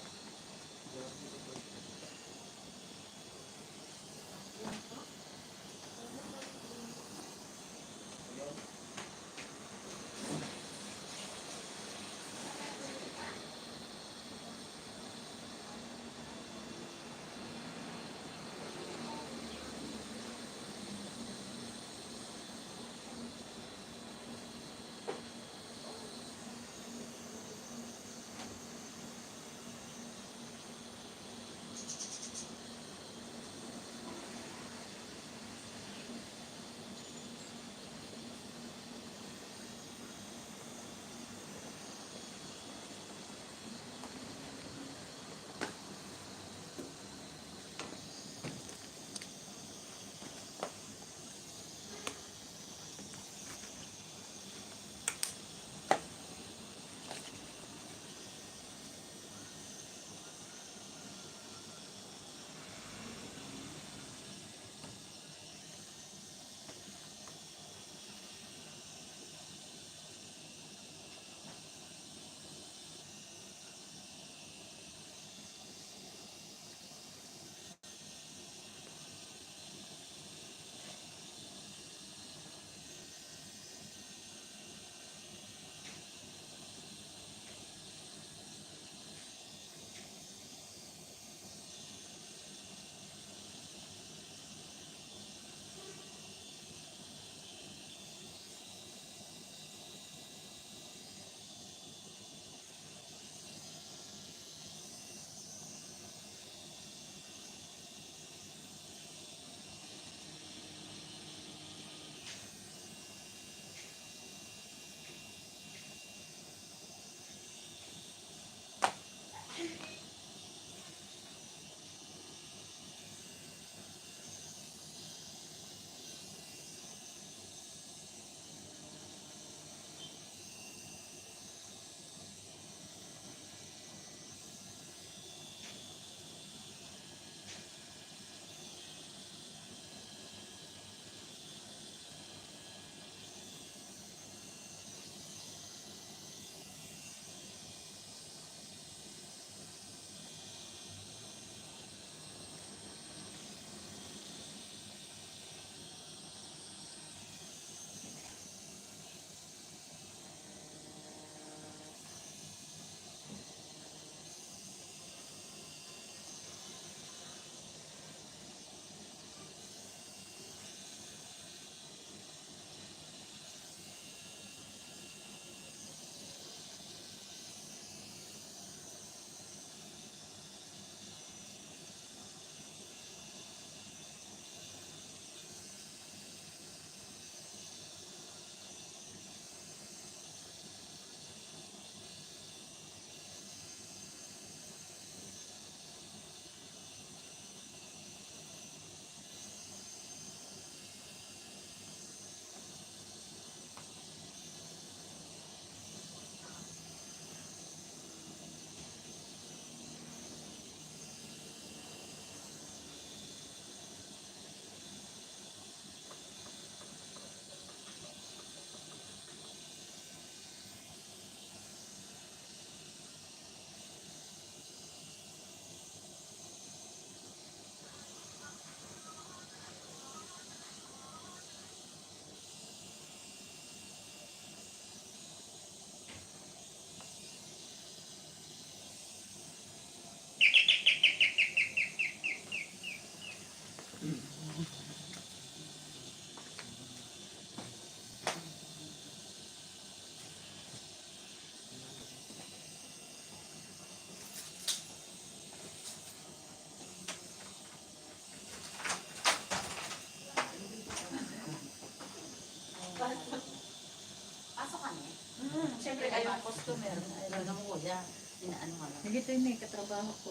Siyempre kayo ang customer. Talagang mo kuya. Inaano ka lang. Hindi ito yung may katrabaho ko.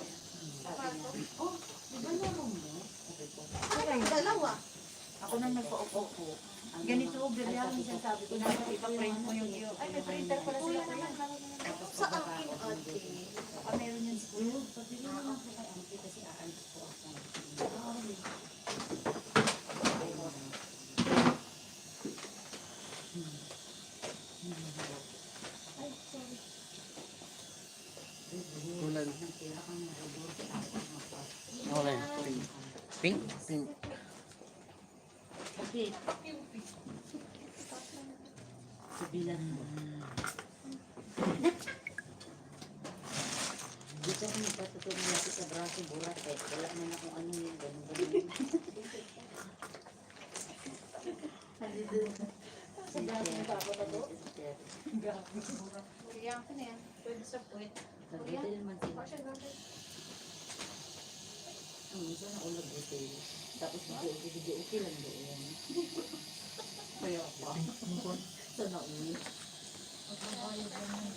Sabi niya, oh, di ba naman mo? Sabi ko, Dalawa. ako nang nagpa-upo po. Ganito, ganyan ang sinasabi ko na ipa-print mo yung iyo. Ay, may printer pala sila kuya. Tapos Sa akin, pagkakao, ate. Baka meron yan siguro. Pabili mo lang kay auntie kasi aalis ko ako. Kulay. Okay. Pink? Pink. Okay. Sabilan mo. Dito ako nagpatutulong lagi sa braso, burat eh. Wala man akong ano yun, ganun. Sa braso mo pa ako na to? Kuryang ko na yan. Pwede sa puwet. Nagdito naman sila. Passion natin. Ang isa na ulag ito. Tapos video okay lang doon. Kaya pa. Sa nauwi.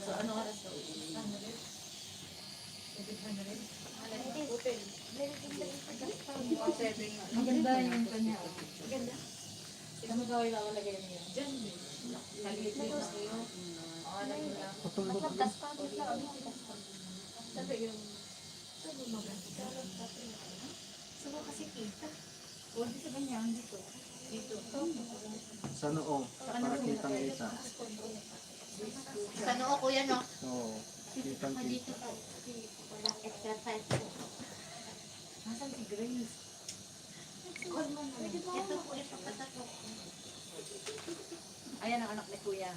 Sa ano oras na uwi? Hotel. Maganda yung kanya. Maganda. Ano ba yung lalagay niya? Diyan. Maliit din na iyo. Alam mo na. Sabi yung... Sabi mo maganda. Sabi kasi kita. O, di sa kanya, dito. Dito. Sa noo. Para kitang-kita. Sa noo ko yan, no? Oo. Kitang-kita. Exercise ko. Nasaan si Grace? Ito po yung pagkatato. Ayan ang anak ni Kuya.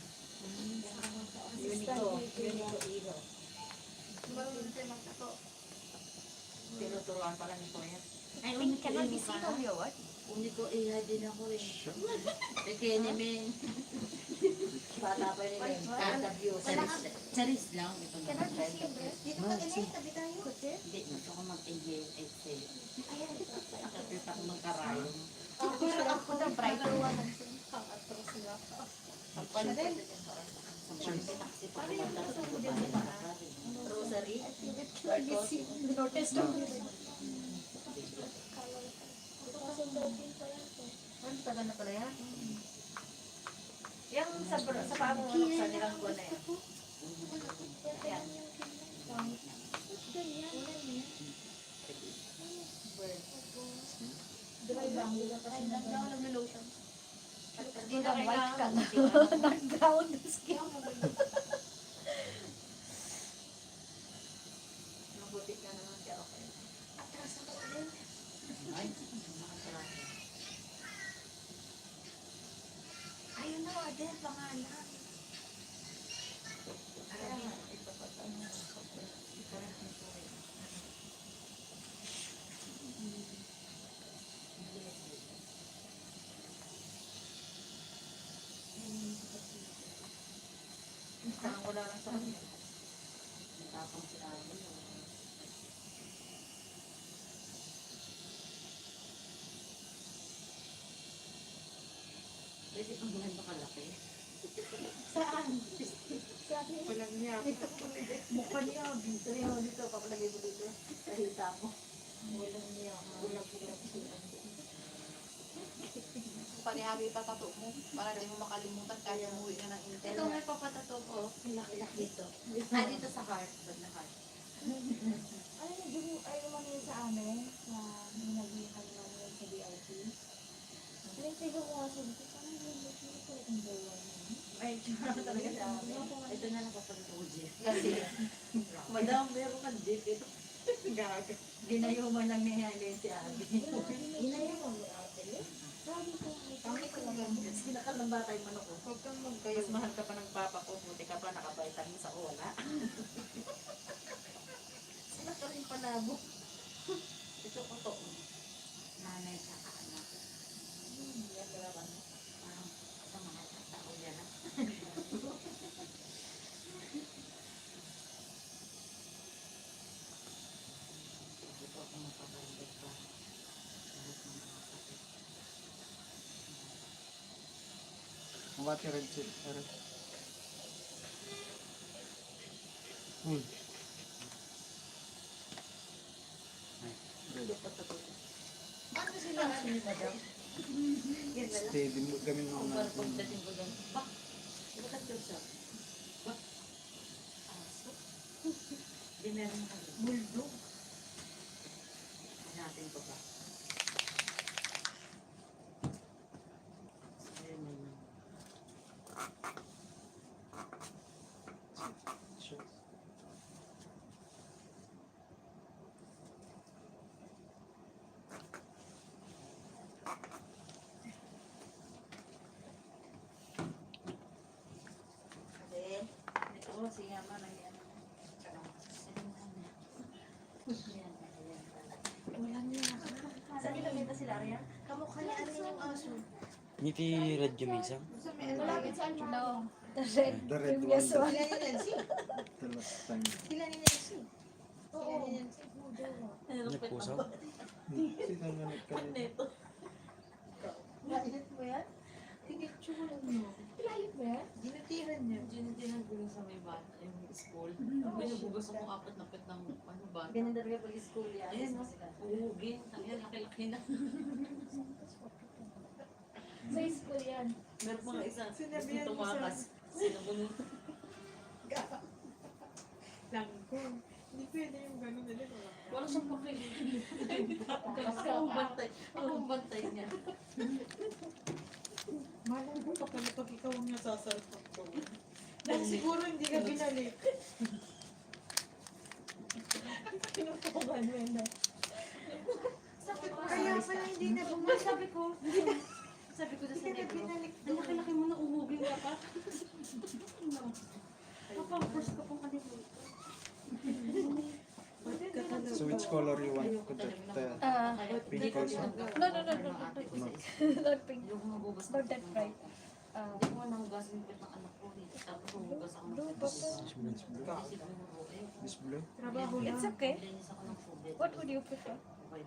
Unico. Unico Iro. Marunong siya magtato. Tinuturuan pala ni Kuya. Ay, unik ka na. Bisita mo yun. Hindi ko iya din ako eh. Peke ni Men. Bata pa ni Men. Interview. Charis lang. Ito na. Dito ka ganyan, tabi tayo. Hindi. Gusto ko mag-enjoy at say. Nakapita ko magkarayong. Ako na, bright. Kakatros na. Sampal din. Sampal din. Taxi pa kumanda sa babae. Rosary. Notice na. Ano tagal na pala yan? Yung sa paano sa nilang ko na yan. Yan. Hindi na white ka. Nag-ground skin. Mabuti ka naman siya, okay. Ay, nakasarap. Ayun na, Adel, pangalan. Parang wala lang sa kanya. Natapang sila. Pwede pang ganun kalaki. Saan? Walang niya. Mukha niya. Dito yun. Dito. Papalagay mo dito. Kahita mo. Walang niya. Walang niya. Panihagi pa tato mo para hindi mo makalimutan kaya umuwi ka ng Intel. Ito may papatato ko. Laki-laki dito. Dito sa heart. Sa heart. Ano yung ay lumangin sa amin na naghihan namin sa DRT. Pinagtigo ko nga sabi ko, parang yung look mo ko yung bawa mo. Ay, tsura talaga sa amin. Ito na lang kapag ito Jeff. Kasi, Madam, meron kang Jeff. Gaga. Ginayuman lang ni Helen si Abby. Ginaya mo mo ate. Sabi ko, pangit ko lang. Sinakal ng bata yung manok ko. Huwag kang magkayo. Mas mahal ka pa ng papa ko. Buti ka pa nakabaitan mo sa wala. Sila ka rin palabo. Ito ko to. Nanay sa anak. Yan talaga. Parang sa mga tao yan. Ito ako magpapalagay pa. Lahat ng mga kapit. Mabati red seal. Full. Red. Ano sila ni madam? Yan na lang. Steady mo kami Ang mga para pagdating ko dyan. Bak! Bakit yun siya? Bak! Aso? Di meron na kami. Bulldog. Natin ko ba? Ayun na yun. Sure. Ate, ito ko si Yama na yan. Wala niya. Saan nila kita sila, Arya? Kamukha niya ano yung aso. Ngiti radyo minsan. Sa may ano. Malapit sa ano? No. The red one. Sila ni Nancy. The last time. Sila ni Nancy. Sila ni Nancy. Nagpusaw. Sino nga nagkanina? Nailit mo yan? Tinitsura mo. Lalit mo yan? Ginatiran niya. Dinan ko lang sa may bata, yung school. May nabugas ako apat na pet ng ano bata. Ganyan talaga pag school yan. Ayan, no? Uhugin. Ayan, laki-laki na. Sa school yan. Meron pa nga isa. Sinabihan Gusto mo sa- tumakas. Sinabunod. Lang ko. Hindi pwede yung gano'n nila. Wala siyang pakilig. Akong bantay. Akong bantay niya. Malang ko pag ikaw ang nasasarap ko. Dahil siguro hindi ka binalik. Pinutukan mo yun na. Kaya pala hindi na bumalik. Sabi ko doon sa Hindi na negro, binalik. ang laki-laki mo na umugin ka pa. Papampers ka pong kanilito. So which color you want to the pink also? No. No. Not pink. Yung mabugas Not that bright. Hindi ko nga nahugasan yung pet ng anak ko. Tapos hugas ako ng Blue, pet. purple. This blue. Isip mo mo, eh. This blue. Trabaho lang. It's okay. Linis ako ng subet. What would you prefer? Okay.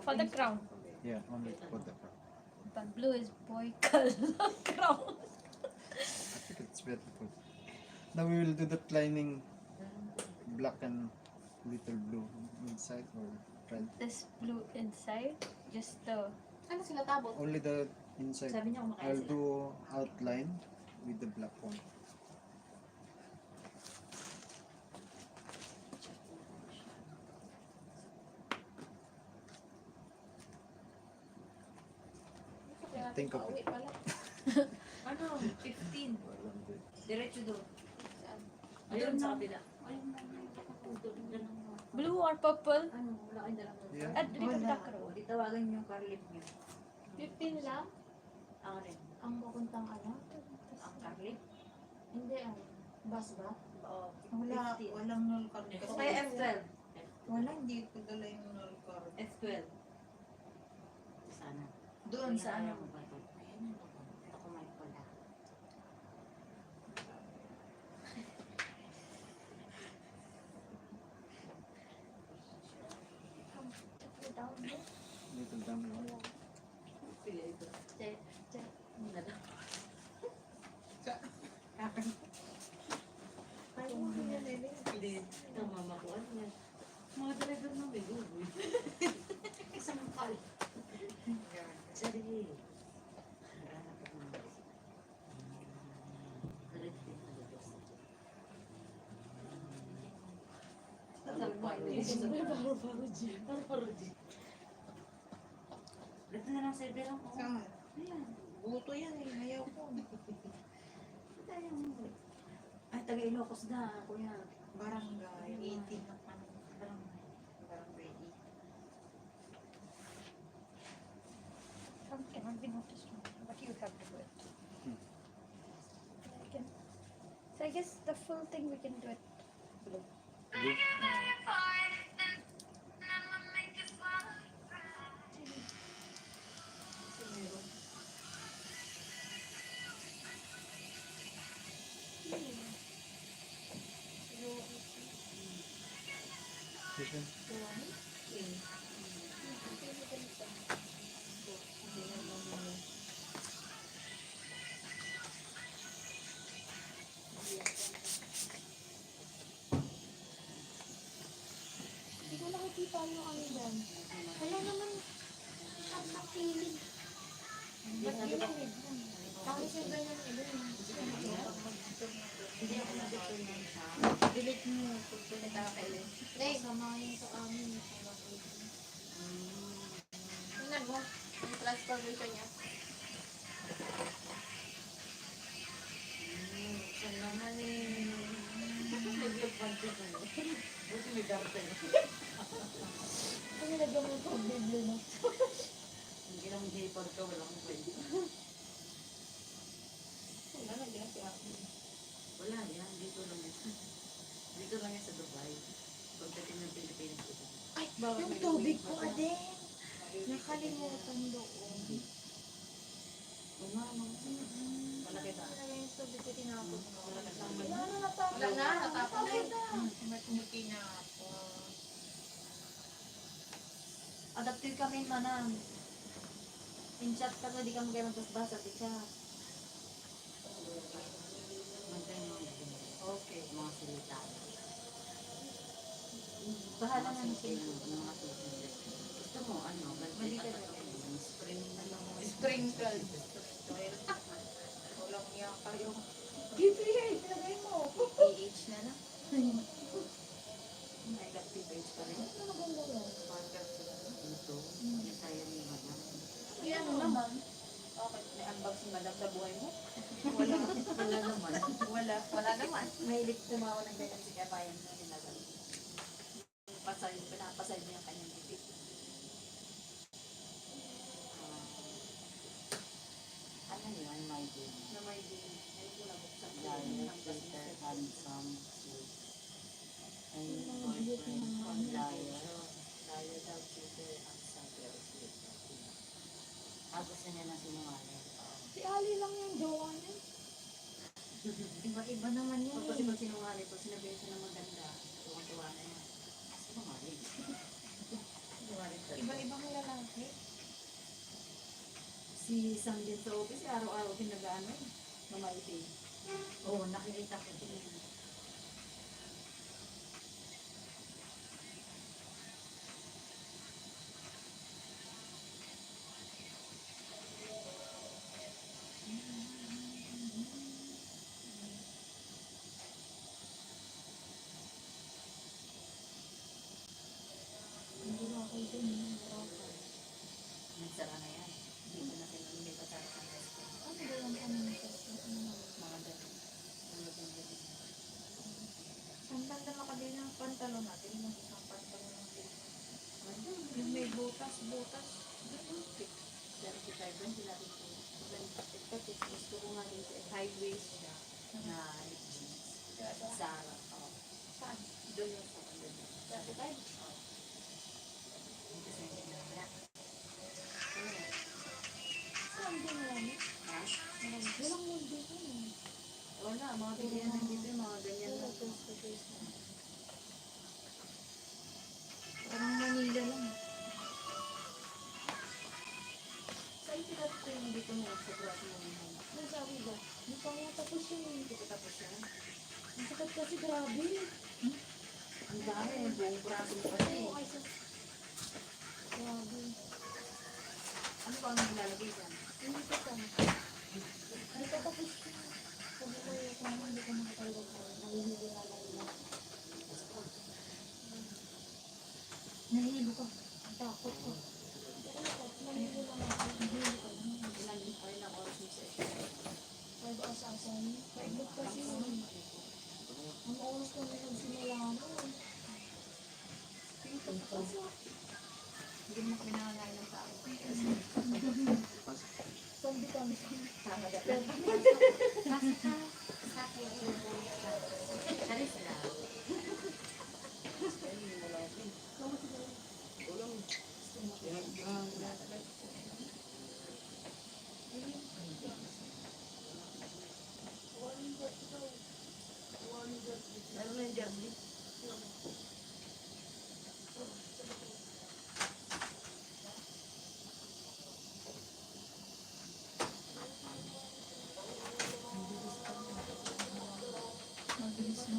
For the crown. Yeah, only for the crown. But blue is boy color crown. I think it's beautiful. Now we will do the lining black and little blue inside or red. This blue inside. Just the Ano sila tabot? Only the inside. Sabi niya kumakain I'll sila. do outline with the black one. Think of it. Pauwi pala. Ano? 15. Walang good. Diretso doon. Saan? Ayun sa kabila. Ayun na. Ayun na. blue or purple. Ano? Wala kayong dalang Yeah. At dito Wala. the crown. Di tawagan niyo yung Carlip niyo. 15 lang? Ako rin. Ang papuntang ano? Ang Carlip? Hindi ano. Bus ba? Oo. Wala, 15. walang null card. O kaya F12. Wala, hindi ko dala yung null card. F12. Sana. Doon sa ano. Ayan. Ako may pala. Down there. Little down one. Sige, ito. Che. Muna daw. Ayaw mo yan, Lele. Hindi. Ito mama ko. Ano yan? Mga driver na may gugoy. Isang pal. Sige. Hanap ako ng isa. Diretso din na dito. Paru-paru. Dito na lang sa ibirang ko. Saan? Ayan. Buto yan eh. Ayaw ko. Ayaw mo. Ay, taga Ilocos na, kuya. Barangay. 18 na pa. Parang Barangay 18. Some cannot be noticed, but you have to do it. I can. So I guess the full thing we can do it blue. Blue. This one. tayo kami dyan. Wala naman sa feeling. Ba't ginamit lang? Tapos yung ganyan iba yung Hindi ako nag-return ng sa. Delete mo. Pagpunit ako kailan. samahin sa amin. Tingnan mo. Yung transformation niya. Saan naman eh. Nag-advantage na yun. Buti may garden. Kung nilagyan mo ito, bibli na. Hindi lang hipon ka, wala kang pwede. Wala na dyan. Wala yan, dito lang yan. Dito lang yan sa Dubai. Pagdating ng Pilipinas dito. Ay, yung tubig ko, Ade. Nakalimutan doon. Malaki ba? Talaga yung tubig ko tinapon ko. Malaki sa amin. Wala na natapon. Wala na, natapon na yun. May kumuti na ako. Adaptive kami, manang. In chat ka na, di ka magkaya magbasbasa, di chat. Magkano yung Okay. mga salita. Bahala na Mga na salita, sila. mga salita. Gusto mo, ano, Mali ka ganito. Spring na lang. Sprinkle. Walang niya kayo. GPA, pinagay mo. PH na na. May active page pa rin. Ano maganda yan? Ito, yung tayo ni Madam. Yan ano naman. Okay, may unbox si madam sa buhay mo. Wala, wala naman. Wala naman. Mahilig tumawa ng ganyan si Kabayan na nilagal. Pinapasay niya yung kanyang bibig. Ano yun, my dear? Na may din. Ay, ko nabuksan ko. Liar, filter, handsome, sweet. Ay, boyfriend, liar. Liar daw, filter, handsome, pero sweet. Gusto niya na sinungaling. Si Ali lang yung jowa niya. Iba-iba naman yun. Kasi pag sinungaling ko, sinabihin siya na maganda. Tuwa-tuwa na yan. Sinungaling. Sinungaling talaga. Iba-ibang lalaki. Si Sam din sa office, araw-araw pinag-ano eh. Mamaiti. Oo, nakikita ko din. Hindi na ako dun. Nagsara na yan. Hindi ko na pinag-ulit sa restaurant. Ano ba yung kanina sa Mga ganun. Ano ba yung ganun? Ang ganda makabili ng pantalon natin. Yung isang pantalon natin. Yung may butas-butas. Pero si Carmen, sila rin po. Kasi gusto ko nga din high waist siya. Na Zara. Oo. Saan? Doon yung sa kanila. Sa Dubai? Kasi hindi na wala. Saan din marami? Ha? Walang mood dito eh. Wala, mga bilihan ng dito, mga ganyan lang. Parang Manila lang. Saan sila ito yung dito mo sa braso mo? Ang sabi ba? Hindi pa nga tapos yun eh. Hindi ko tapos yan. Ang sakit kasi grabe. Ang dami, buong braso mo kasi. Oo, ay sus. Grabe. Ano ba ang nilalagay dyan? Hindi ko tam. Hindi pa tapos yun. Sabi ko yung kung hindi ko makatalaga ko. Nahihilo na lang yun. Nahihilo ka. Ang takot ko. Nahihilo lang ako. Nahihilo ka lang. Ilang oras mo sa ito? Ay ba sa asan? Paiglot kasi yun. Ang oras ko na nagsimula mo. Pito ko kasi. Hindi mo kami nangangain ng tao. Zombie kami. Charis lang. Meron na yung jersey. Mabilis na.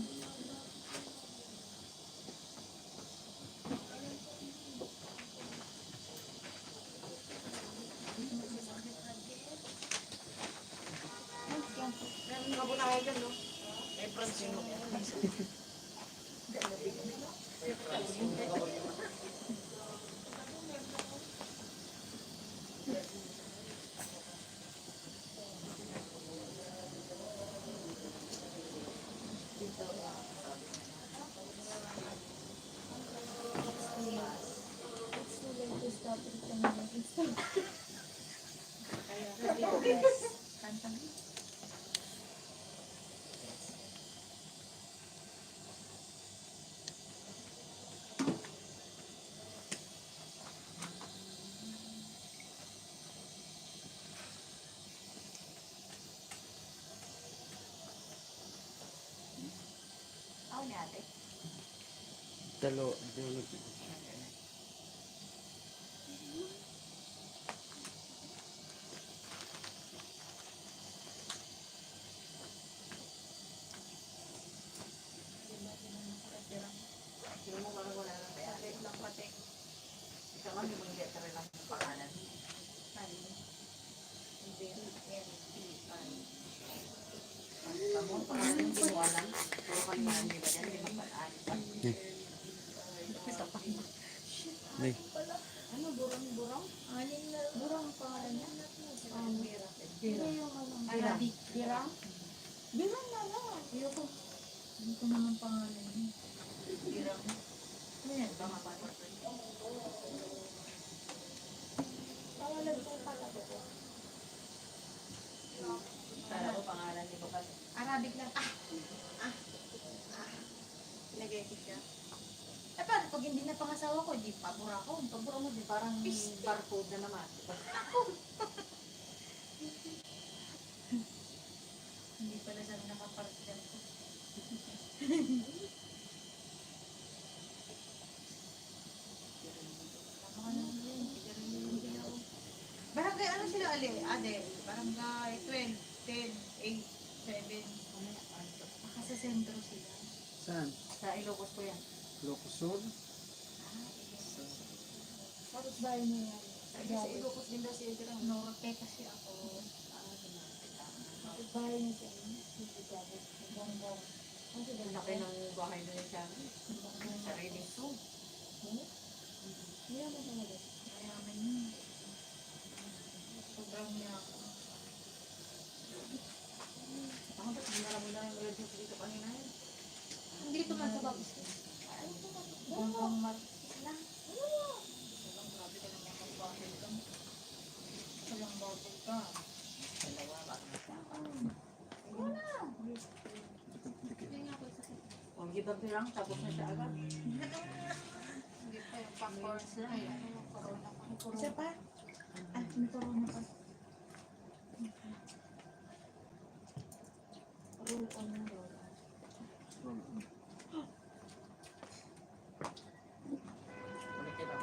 It's too late to stop pretending. It's too Kantang. Ako ni ate. Dalo. Sino mo parang wala lang kaya? Ate lang pati. Ikaw kami mong get rin lang yung pangalan. Hindi. Kamu, pangalan yung ginuwalan. Puro kalimutan nila yan. Hindi magpataan. Nay. ano, burang-burang? Alin na, burang ang pangalan niya? Sino yung ano? Arabic. Birang? Birang na lang. Ayoko. Hindi ko naman pangalan niya. Birang. Ano yan? Baka pa. Pangalan ko pala ko. Kala ko pangalan ni Bakas. Arabic lang. Lagay ko siya. Eh paano pag hindi na pangasawa ko, di pabura ko. Pabura mo, di parang barcode na naman. Hindi pala siya nakapartner ko. Barangay ano sila, Ali? Ade, barangay 12, 10, 8, 7. Baka sa sentro sila. Saan? Sa Ilocos po yan. Ilocos Sur? Tapos bahay niya yan. Sa Ilocos din daw siya dirang. Norte kasi ako. Tapos bahay niya siya. Bongbong. Ano siya Ang laki ng bahay doon siya. Sariling so. Hindi naman siya mag- Mayaman yun. Sobrang yaman. Ako ba't ginara mo na yung relatives dito kanina yun? Hindi ko man sa babos. Bongbong mat. Walang grabe ka naman magbahay ka. Walang bubble ka. Dalawa, baka masama. Kung di ba pirang, tapos na siya agad. Hindi pa yung popcorns na. Corona pa. Isa pa? Ah, may corona pa. Roll on na roll on. Ulit ka lang.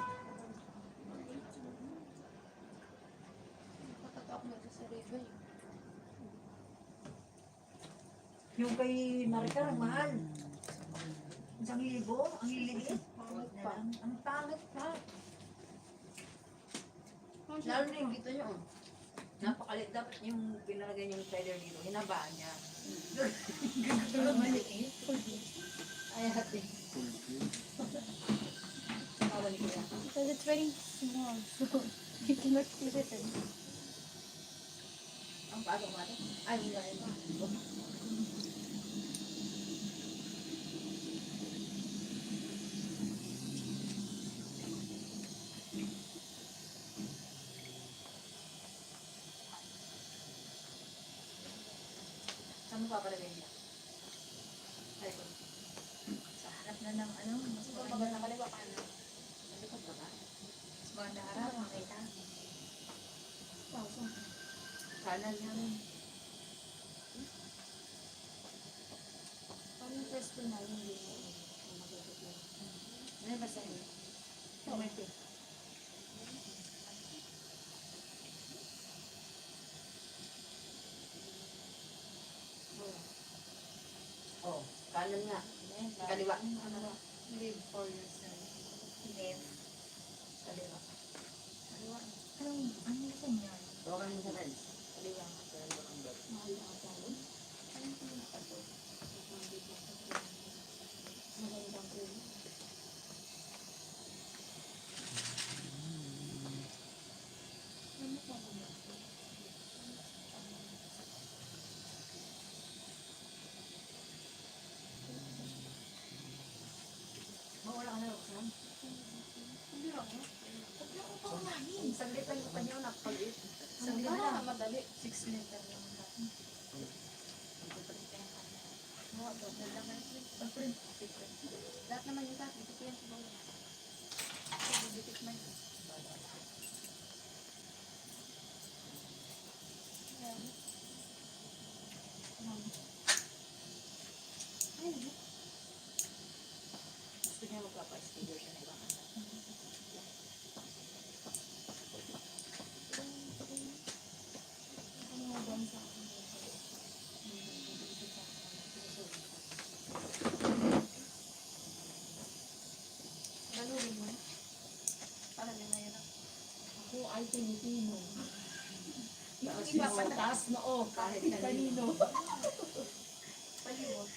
Patatak mo sa river. Yung kay Maricar, ang mahal. 1,000, ang liliit. Ang pangit pa. Lalo na yung dito niyo. Napakalit. Dapat yung pinalagay niyong feather dito. Hinabaan niya. Maliit. Ay, hati. Full view. Bawal ko yan. Because it's very small, so you cannot fit it in. Ang paano mati? Ay, wala yun. Saan mo papalagay niya? Ay, kung Sa harap na ng ano, mas Ito maganda. ba nakaliwa ka na? Nalikot ka ba? Mas maganda harap, makita. Kanan niya rin. Parang pwesto na yun, hindi mo. Ano ba sa'yo? Tumiti. Oh, kanan nga. Kaliwa. Live for yourself. Left. Kaliwa. Ano yung yan? Tawagan mo sa lens. Kaliwa. Kaliwa ang dot. Mahal na ako. Magandang po. Ano pa ba? Mawala ka na, Roxanne. Hindi ako. Saglit lang yung kanya nakapag-it. Saglit Saglit lang. lang. Madali. 6 meter lang. Lahat naman yung lahat. Ito po yan sa bawah. Dikit man. Gusto niya magpapa-sticker siya na ibang anak. Ano nga doon sa akin? Galurin mo. Para din na yun. Ako ay Pilipino. Taas Iba mo. pa taas na o. Kahit kanino. Palimot.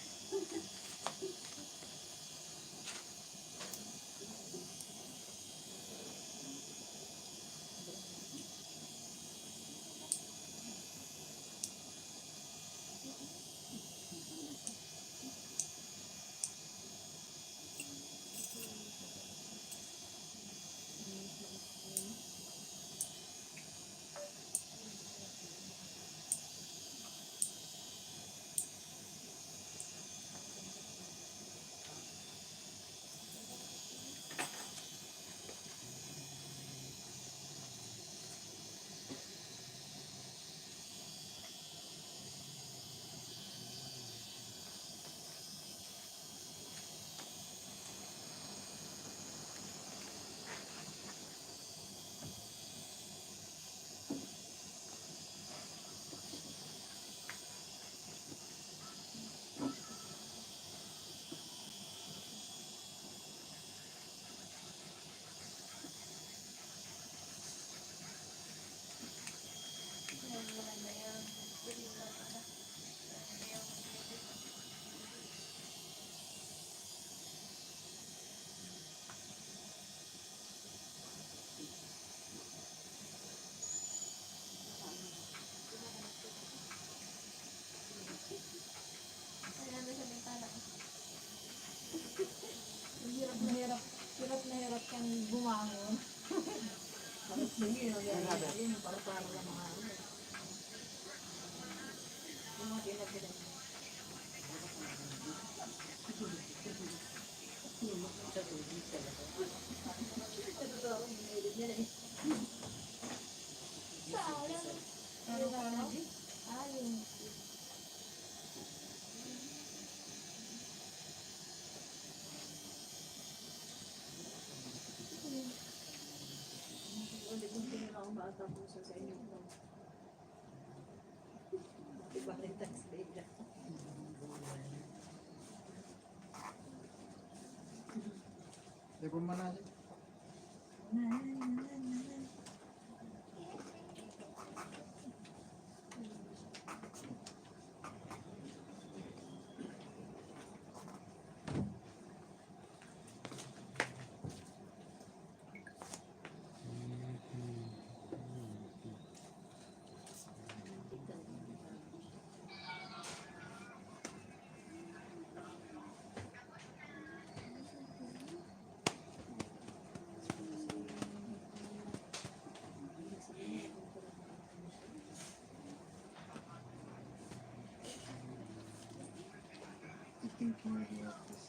Hirap na hirap. Hirap na hirap kang bumangon. Bakit sige, ayun, para lang mga ano. Yung mga pinag-pinag. Pero ano? Ayun. Ulit kong tingin akong bata puso sa inyo. Valentine's Day na. Di ba manasik? Thinking about this.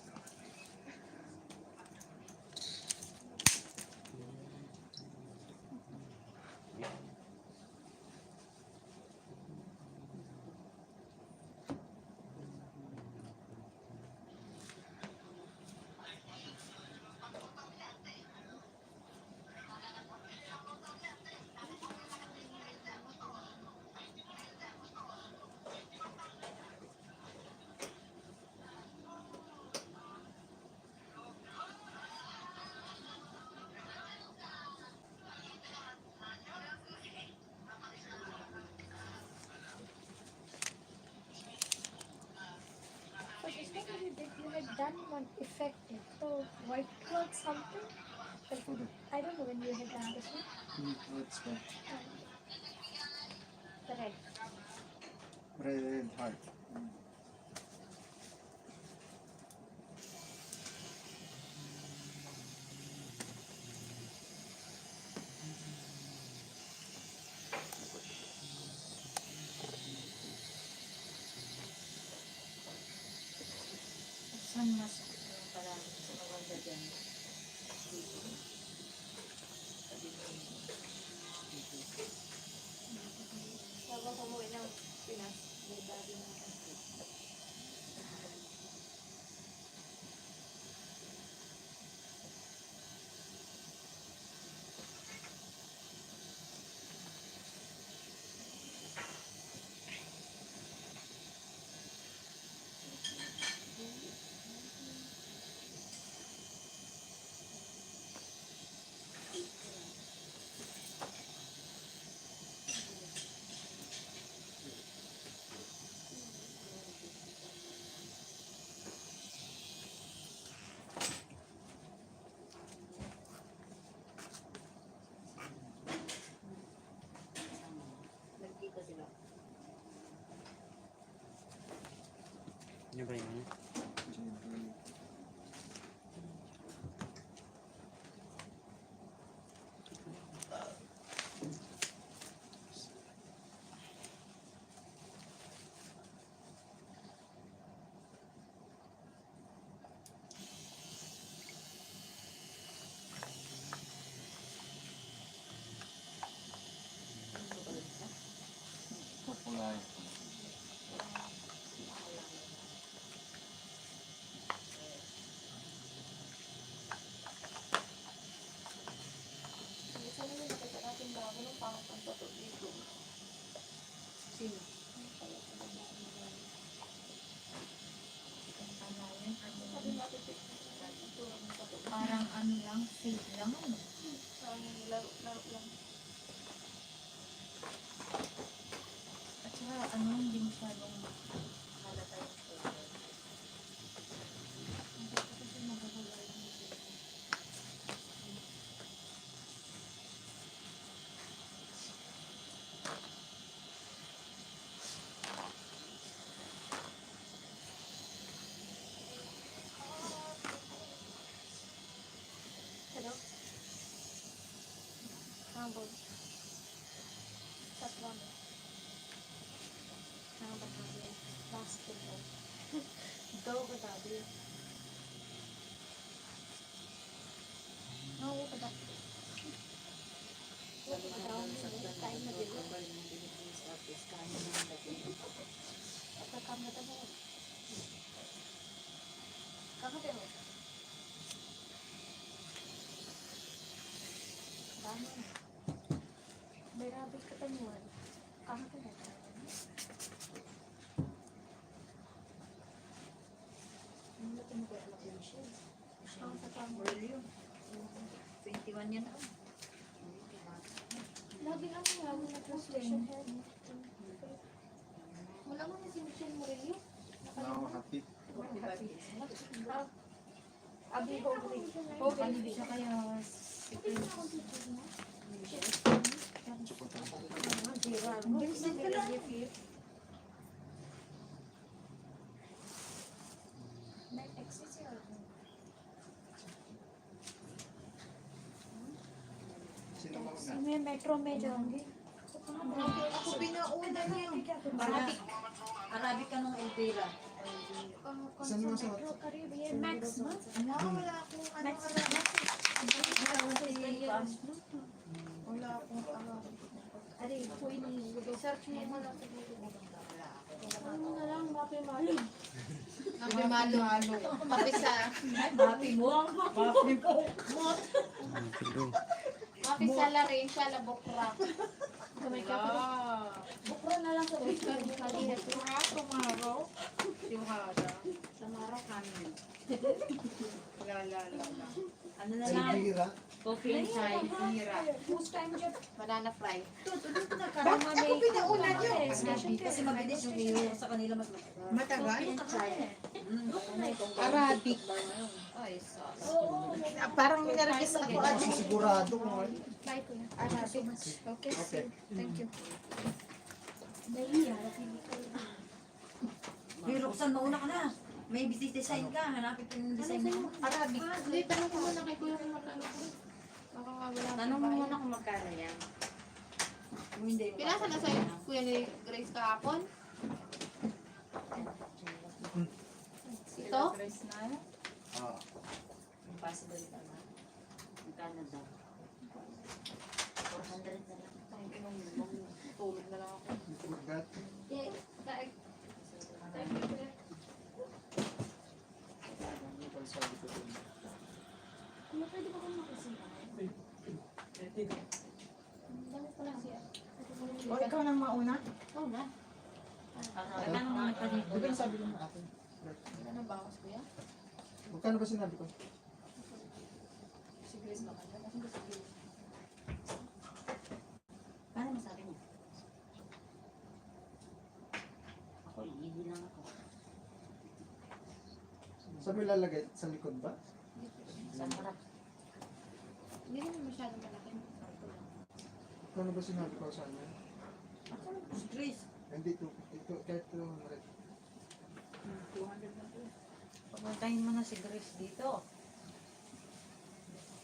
you had done one effective. So white cloth something. But Okay. I don't know when you had done this one. That's fine. The red. Red heart. Saan mas pala sa maganda dyan? Dito. Sabi ko, Habang umuwi ng Pinas, may dati na. nagkita sila. Ano ba yun? Gently. Kulay. Sana yung nakita natin bago nung pangapang pato dito. Sino? Sabi natin, ito ang pato. Parang ano lang, fake lang ano. Parang laro lang. At saka ano, hindi masyadong halata yung flavor. Kasi magagawin yung dito. Hello? Humble. That's one. How about that? Basketball. Go with that, dude. No, with that. Sabi nga daw sa plan na mag-cover ng Philippines office, kanya ng dati. Kakam na tayo. Kakam mo. Tama na. May rabbit ka tanuan. Kakam na tayo. Ano na tinuturo na yung shade? Ang sa camera. Really yun. 21 yan ako. Lagi lang yung lagi na translation head. Wala mo na si Michelle Murillo. Now happy. Ah, Abi Hogri. Ano siya kaya si Prince? Vincent ka lang. May exit siya. Sino mauna? May metro medyo. Ako pinauna niya. Arabic ka nung Elvira. Saan mo sa Metro Caribbean Max, no? Wala akong ano. Wala akong ano. Ari, po ini search mo mo lang. Ano na lang, Mapi Malo. Sabi malo. Mapisa. Mapi mo. Mapi mo. Mapi salary, inshallah bukra. Kamay ka. Bukra na lang sa bukra. Tomorrow. Tomorrow kami. Lala. Ano na lang? Elvira. Coffee and chai. Sinira. Whose time job? Banana fry. Bakit ako pinauna niyo? Kasi mabilis yung iyo sa kanila Matagal? Coffee and chai. Ara, Ay, sus. Parang minaragis ako. Hindi ako sigurado kung ano. Bye ko na. Arabic. Okay. Okay. Thank you. Nahiya. Hindi ko. Hey, Roxanne, mauna ka na. May business design ka. Hanapin ko yung design mo. Arabic. Hindi, tanong ko muna kay Kuya kung magkano ko. Baka nga wala. Tanong mo muna kung magkano yan. Kung hindi, Pinasa na sa'yo, Kuya ni Grace kahapon? Ito? Grace na. Ah, Impossible naman. Magkano daw? 400 na lang. Tulog na lang ako. forgot. Yeah, thank you, Kuya. Ano pa sabi ko dun? Kuya, pwede ba kung makasira? Dami pa lang siya. O, ikaw nang mauna? Oo na. Ano nga kanina? Di ba sabi ko na akin? Wala na bawas, Kuya. Magkano ba sinabi ko? Si Grace ba kanya? Kasi si Grace. Paano masabi niya? Ako, hindi lang ako. Saan mo ilalagay? Sa likod ba? Sa harap. Hindi naman masyadong malaki. Ano ba sinabi ko sa kanya? Si Chris. Hindi ito, kahit ito, red. 200 na po. Papuntahin mo na si Grace dito.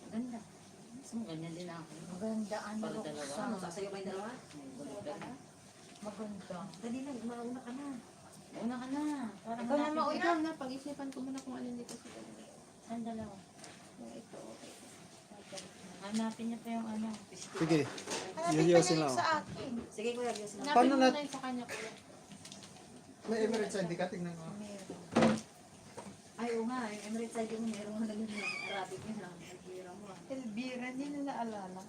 Ganda. Gusto mo ganyan din ako. Maganda ano, Para dalawa. Roxanne. Sasayo kayo dalawa? Ganda. Maganda. Dali na, mauna ka na. Una ka na. Para Ikaw na mauna. Ikaw na, pag-isipan ko muna kung alin dito sa dalawa. Saan dalawa? Yung ito, okay. Hanapin niya pa yung ano. Sige. Hanapin pa niya yung sa akin. Sige, Kuya, Grace na. Hanapin Paano mo na- na yun sa kanya, Kuya. May Emirates hindi ka, tingnan mo. Ay, oo nga. Yung Emirates side yung meron mo na ganyan. Arabic yun lang. Nagbira mo. Elvira, hindi na naalala.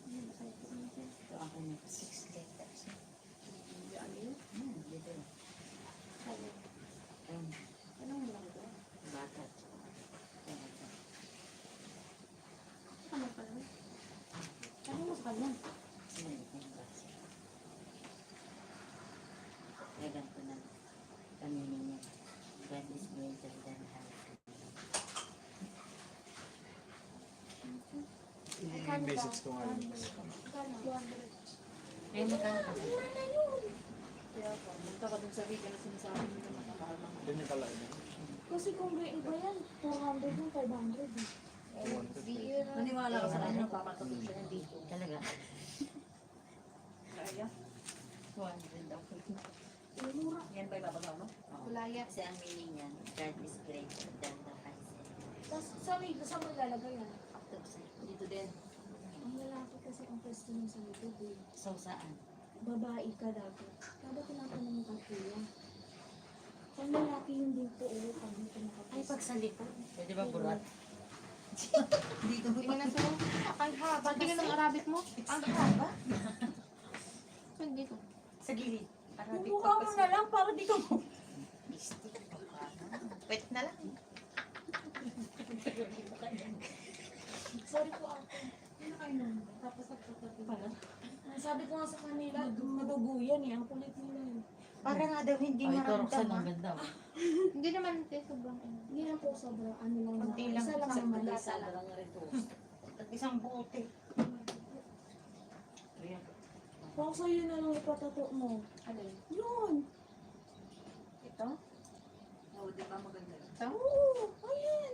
Ito ako na 6 letters. Dito. Ayun. Anong lang ito? Bata. Ano pa naman? Ano mo sa kanya? Sinalit na yung basa. Kaya ganito na. Kaminin niya. God is greater than health. Yung basics ko nga yun. Kano? 200. Ayun, magkano ka ba? Kaya pa, punta ka dun sa video na sinasabi mo na makakahal lang. Ganyan ka lang. Kasi kung may iba yan, 200 yung 500 eh. Naniwala ka sa kanya, papatutok siya ng dito. Talaga? Kaya? 200 daw. Mura. Yan ba ibabagaw mo? Kulaya. Kasi ang meaning niyan, God is greater than the highest. Tapos saan mo ilalagay yan? Dito din. Ang lalaki kasi ang pwesto niya sa likod eh. So, saan? Babae ka dapat. Dapat tinatanong mo ka kuya. Pag lalaki yung dito eh, pag dito Ay, nakapwesto. pag sa likod. Pwede ba burat? Dito mo Tingnan na sa'yo. Ang haba. Tingnan ng Arabic mo. Ang haba. Saan dito? sa gilid. Arabic Mukha mo na lang para dito mo. Wait na lang. Sorry po ako. Ano kayo nun? Tapos nagtatabi. Sabi ko nga sa kanila, maduguyan eh. Ang kulit nila eh. Para nga daw hindi Ay, ito, Roxanne, ang maramdaman. ganda. Hindi naman ito sobrang ano. Hindi lang po sobrang ano lang. Konti lang. Isa lang Isang naman. balisa lang na rin to. At isang bote. Kung sa'yo na lang ipatato mo. Alin? Yun! Ito? Oo, di ba maganda yun? Ito? Oo! Ayan!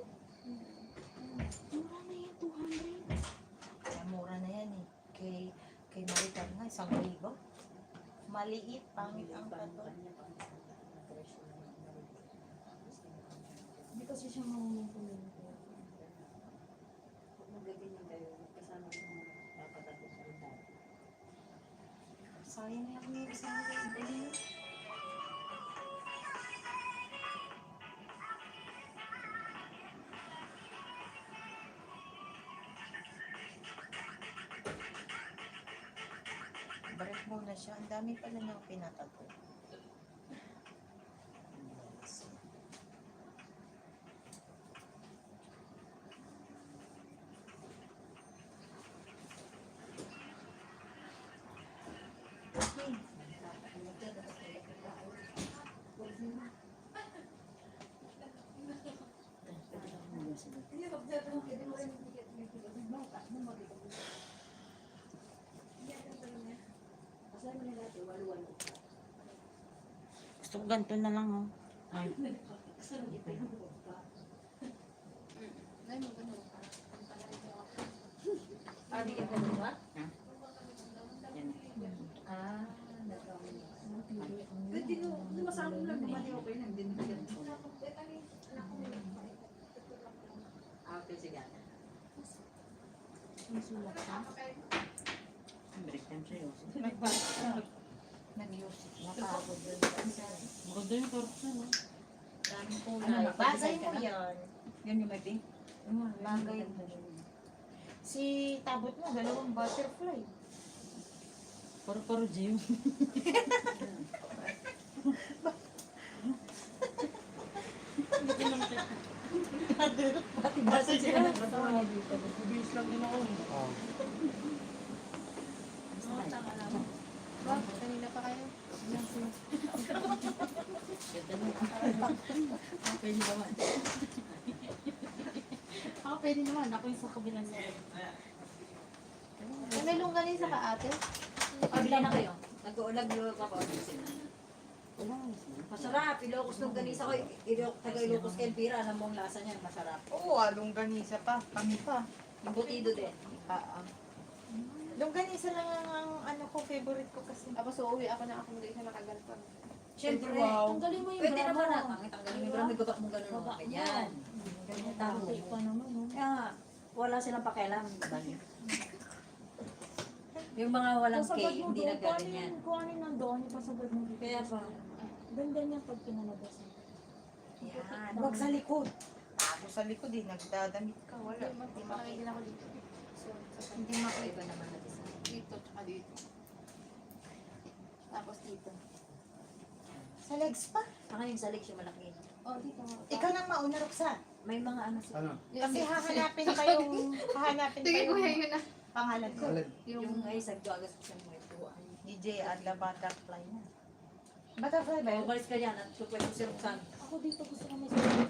Mura na yan, 200. Kaya mura na yan eh. Kay Maricar nga, 1,000. Maliit, pangit ang tato. Hindi kasi siya marunong kumili. Kung magaganyan kayo, kasama mo napatato sa altar. Sayang lang yung isang dali. Balik muna siya. Ang dami pala niyang pinatato. Kasama mo nila ito, walo-walo. Gusto ko ganito na lang, oh. Ay, Kasama dito yung pa. Ay, maganda. Ah, di ka ganun ba? yan. Ah, nagkawin. Pwede ko, masama mo lang naman yung okay nang dinigyan. Ah, okay, sige. Break time sa'yo. Nag-music. Napagod doon. Maganda yung torso, no? Daming kulay. Bagay mo yan. Yun yung may pink? Bagay mo. Si tabot mo, dalawang butterfly. Paro-paro, Jim. Pati basa sila nagpatawa dito. Bilis lang din ako. Ah, Ba, kanina pa kayo? Ganda mo. Pwede naman. Ako pwede naman, ako yung sa kabilang side. May longganisa ka ate? Pabili na kayo. Nag-ulag-ulag ako. Masarap. Ilocos ng ganisa ko. Taga-Ilocos kay Elvira. Alam mo ang lasa niyan. Masarap. Oo, longganisa pa. Kami pa. Embutido din. Longganisa lang ang ano ko, favorite ko kasi. Ako sa uwi, ako na ako hindi siya nakagalpan. Siyempre. Wow. Tanggalin mo yung Pwede bra naman mo. natin. Tanggalin mo yung bra. May gabak mong ganun. Baba Ganyan. Ganyan Tama. pa naman, no? Kaya nga, wala silang pakialam. Yung mga walang Pasagad cake, mo hindi doon, na ganyan yan. kung ano yung nandoon, ipasagad mo dito. Kaya pa. Ganda niya pag pinalabas mo. Yan. Huwag sa likod. Ako sa likod eh, nagdadamit ka. Wala. Hindi makikita ako dito. So, Hindi makaiba naman na design. dito, tsaka dito. Tapos dito. Sa legs pa. Saka yung sa legs yung malaki. Oh, dito. Ikaw nang mauna, Roxanne. May mga ano sa ano? Kasi hahanapin pa yung yun na. pangalan ko. Alin? yung ay sagdagas sa mo ito. DJ Adla Butterfly na. Butterfly ba Kaya yun? umalis ka dyan at tukwet mo si Roxanne. Ako dito gusto ko may sarili.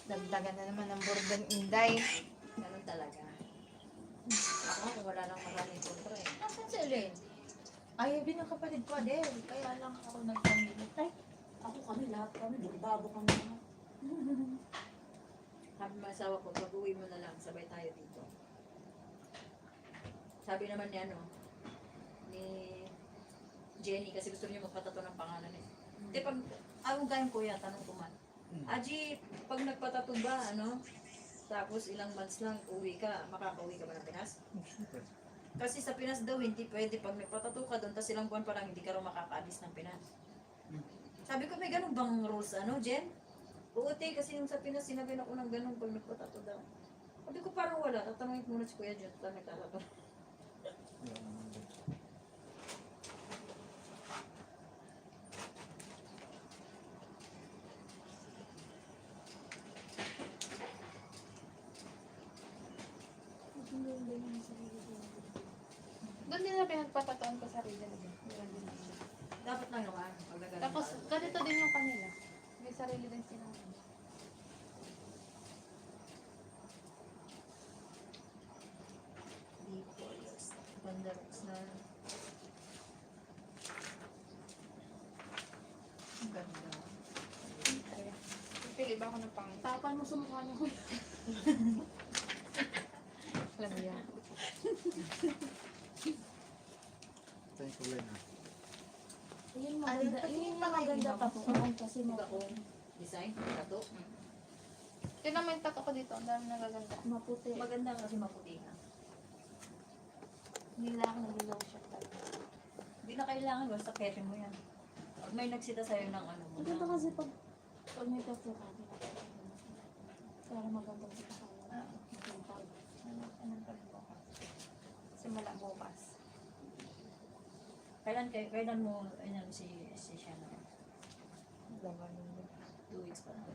Dagdagan na naman ng Borden Inday. Ganun talaga. Ako kung wala nang maraming kontra eh. Nasaan si Elaine? Ay, bin ang kapatid ko, Adele. Kaya lang ako nagpamili. Ako kami lahat kami, bago kami lahat. Sabi ng asawa ko, pag-uwi mo na lang, sabay tayo dito. Sabi naman ni ano, ni Jenny, kasi gusto niya magpatato ng pangalan eh. Hindi, pag, awang kayang kuya, tanong ko man. Aji, pag nagpatato ba, ano, tapos ilang months lang, uwi ka, makaka-uwi ka ba ng Pinas? Kasi sa Pinas daw, hindi pwede. Pag nagpatato ka doon, tapos ilang buwan pa lang, hindi ka rin makakaalis ng Pinas. Sabi ko, may ganun bang rules, ano, Jen? Uuti, kasi yung sa Pinas, sinabi na ko ng ganun pag nagpatato daw. Sabi ko, parang wala. Tatanungin ko muna si Kuya Jen, tatanungin nagtatato. Doon din na pinagpatatoan ko sarili nila. Meron din ako. Dapat lang naman, pag nagaling Tapos, ka. ganito din yung kanila. May sarili din sila. Dito, yes. Ganda na. Ang ganda. Pili ba ako ng pangit? Tapan mo sa mukha niya. Alam mo yan. Thank you, Len. Yun maganda. Yun yung maganda pa po. Kasi Akong design, tato. Yun naman yung tato ko dito. Ang dami nagaganda. maputi. Maganda kasi maputi ka. Hindi na ako nag-lotion talaga. Hindi na kailangan, basta kete mo yan. Pag may nagsita sa'yo ng ano mo. Maganda kasi pag may tattoo ka. Para maganda sa kanya. Anong tabi ko? Simula bukas. Kailan mo, ayun, si siya na. Laman yun. 2 weeks pa na.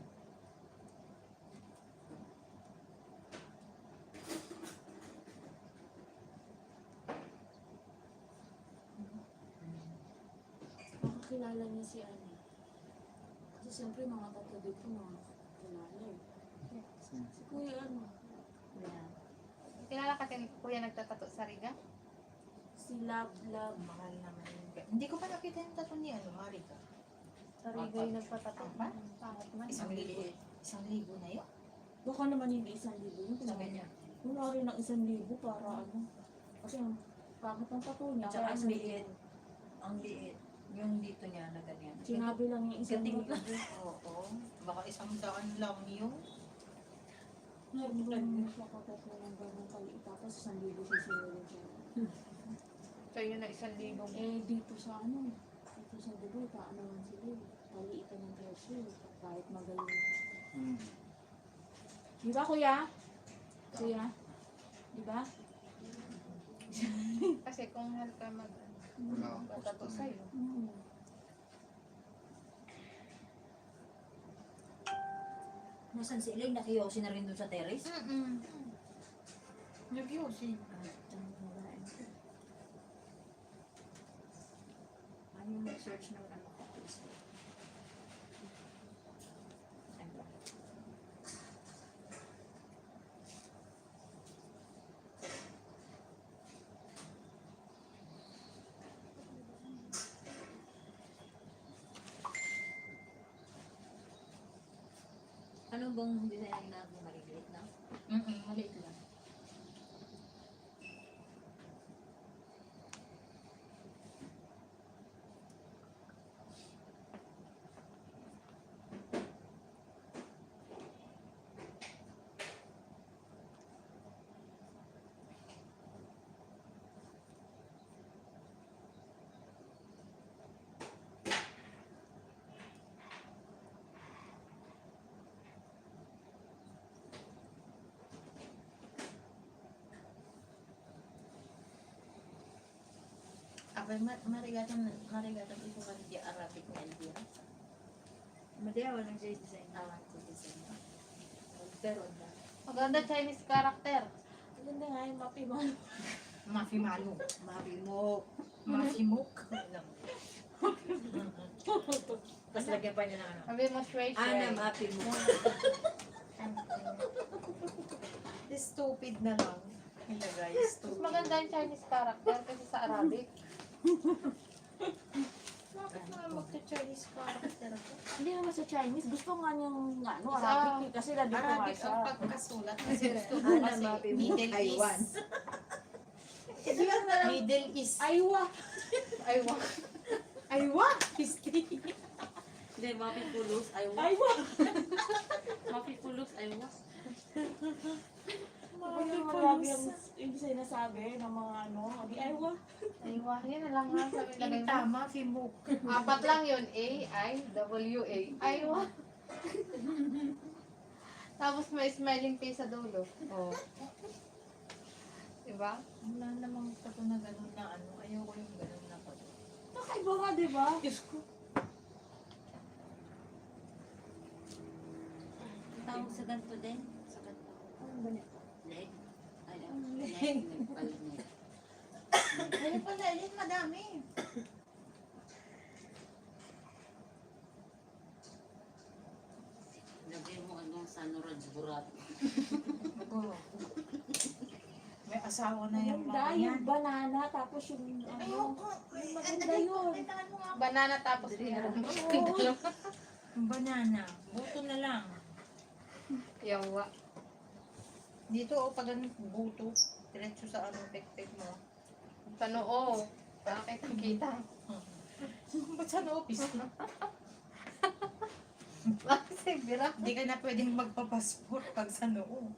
Makakilala niya si ano. Kasi siyempre mga tattoo dito mga kilala eh. Si Si Kuya ano? Yan. Kilala ka din, kuya nagtatato sa Riga? Si Love. Mahal naman yun. Hindi ko pa nakita yung tattoo ni Marika. Sa Riga yung nagpatato pa? Pangit man. Isang libo. 1,000 na yun? Baka naman hindi 1,000 yun. Sa ganyan. Kunwari ng 1,000 para ano. Kasi ang pangit ng tato niya. At saka Kaya ang liit. Ang liit. Yung dito niya na ganyan. sinabi lang yung isang Gating libo. yun. Oo. Baka 100 lang yun. Makakatato ng ganun kaliit. Tapos 1,000 sisinulog siya. So yun na 1,000. Eh, dito sa ano, dito sa Dubai, paano man sila eh. Paliitan ng presyo eh, kahit magaling. Di ba, kuya? Kuya? Di ba? Kasi kung mahal ka Wala akong magpatato gusto. sa'yo. Nasaan si Elaine? Nakiyosi na rin doon sa terrace? Nagyosin. Ano yung search ng ano ko? Ano bang design na maliit na? Maliit lang. Ako marigatan ito kan di Arabic na India. Madaya walang design awan ko design. Pero na. Maganda Chinese character. Maganda nga yung mapi mo. Mafimalo. Mafimok. Tapos lagyan pa niya ng ano. Sabi mo straight. Mafimok. Stupid na lang. Ilagay, Mas stupid. maganda yung Chinese character kasi sa Arabic. Bakit naman magka-Chinese character ako? Hindi naman sa Chinese. Gusto nga niyang ano, Isa- Arabic eh, kasi nandito nga Arabic siya. ang pagkasulat kasi gusto ko Ano, kasi Mafimok? Middle Taiwan. East. Middle East. Aywa! Aywa. Aywa! History. Hindi, mapipulos, aywa. Aywa! Mapipulos, aywa. Kapag marami yung sinasabi ng mga ano, di aywa. Aywa. Yan na lang nga sabi Yung lagay mo. tama, Fimok. 4 lang yun. A-I-W-A. Aywa. Tapos may smiling face sa dulo. Oh. Diba? Wala namang tato na gano'n na ano. Ayoko yung gano'n na tato. Nakaiba nga, di ba? Diyos ko. Tawag sa ganito din? Sa ganito. Ano ba nito? Leg? Ay, Leg. leg. Nagpalit. Ano pala, yun madami. Lagay mo ano, Sanuraj Burat. Oo. May asawa na yung Maganda mga yung yan. banana, tapos yung ano. Ayoko. Maganda yun. Banana tapos meron. Oo. Yung banana. Buto na lang. Yawa. Dito o pag ganun, buto. Diretso sa ano, pek-pek mo. Sa noo. Bakit ang kita? Ba't sa office na? Kasi bira. Hindi ka na pwedeng magpa-passport pag sa noo.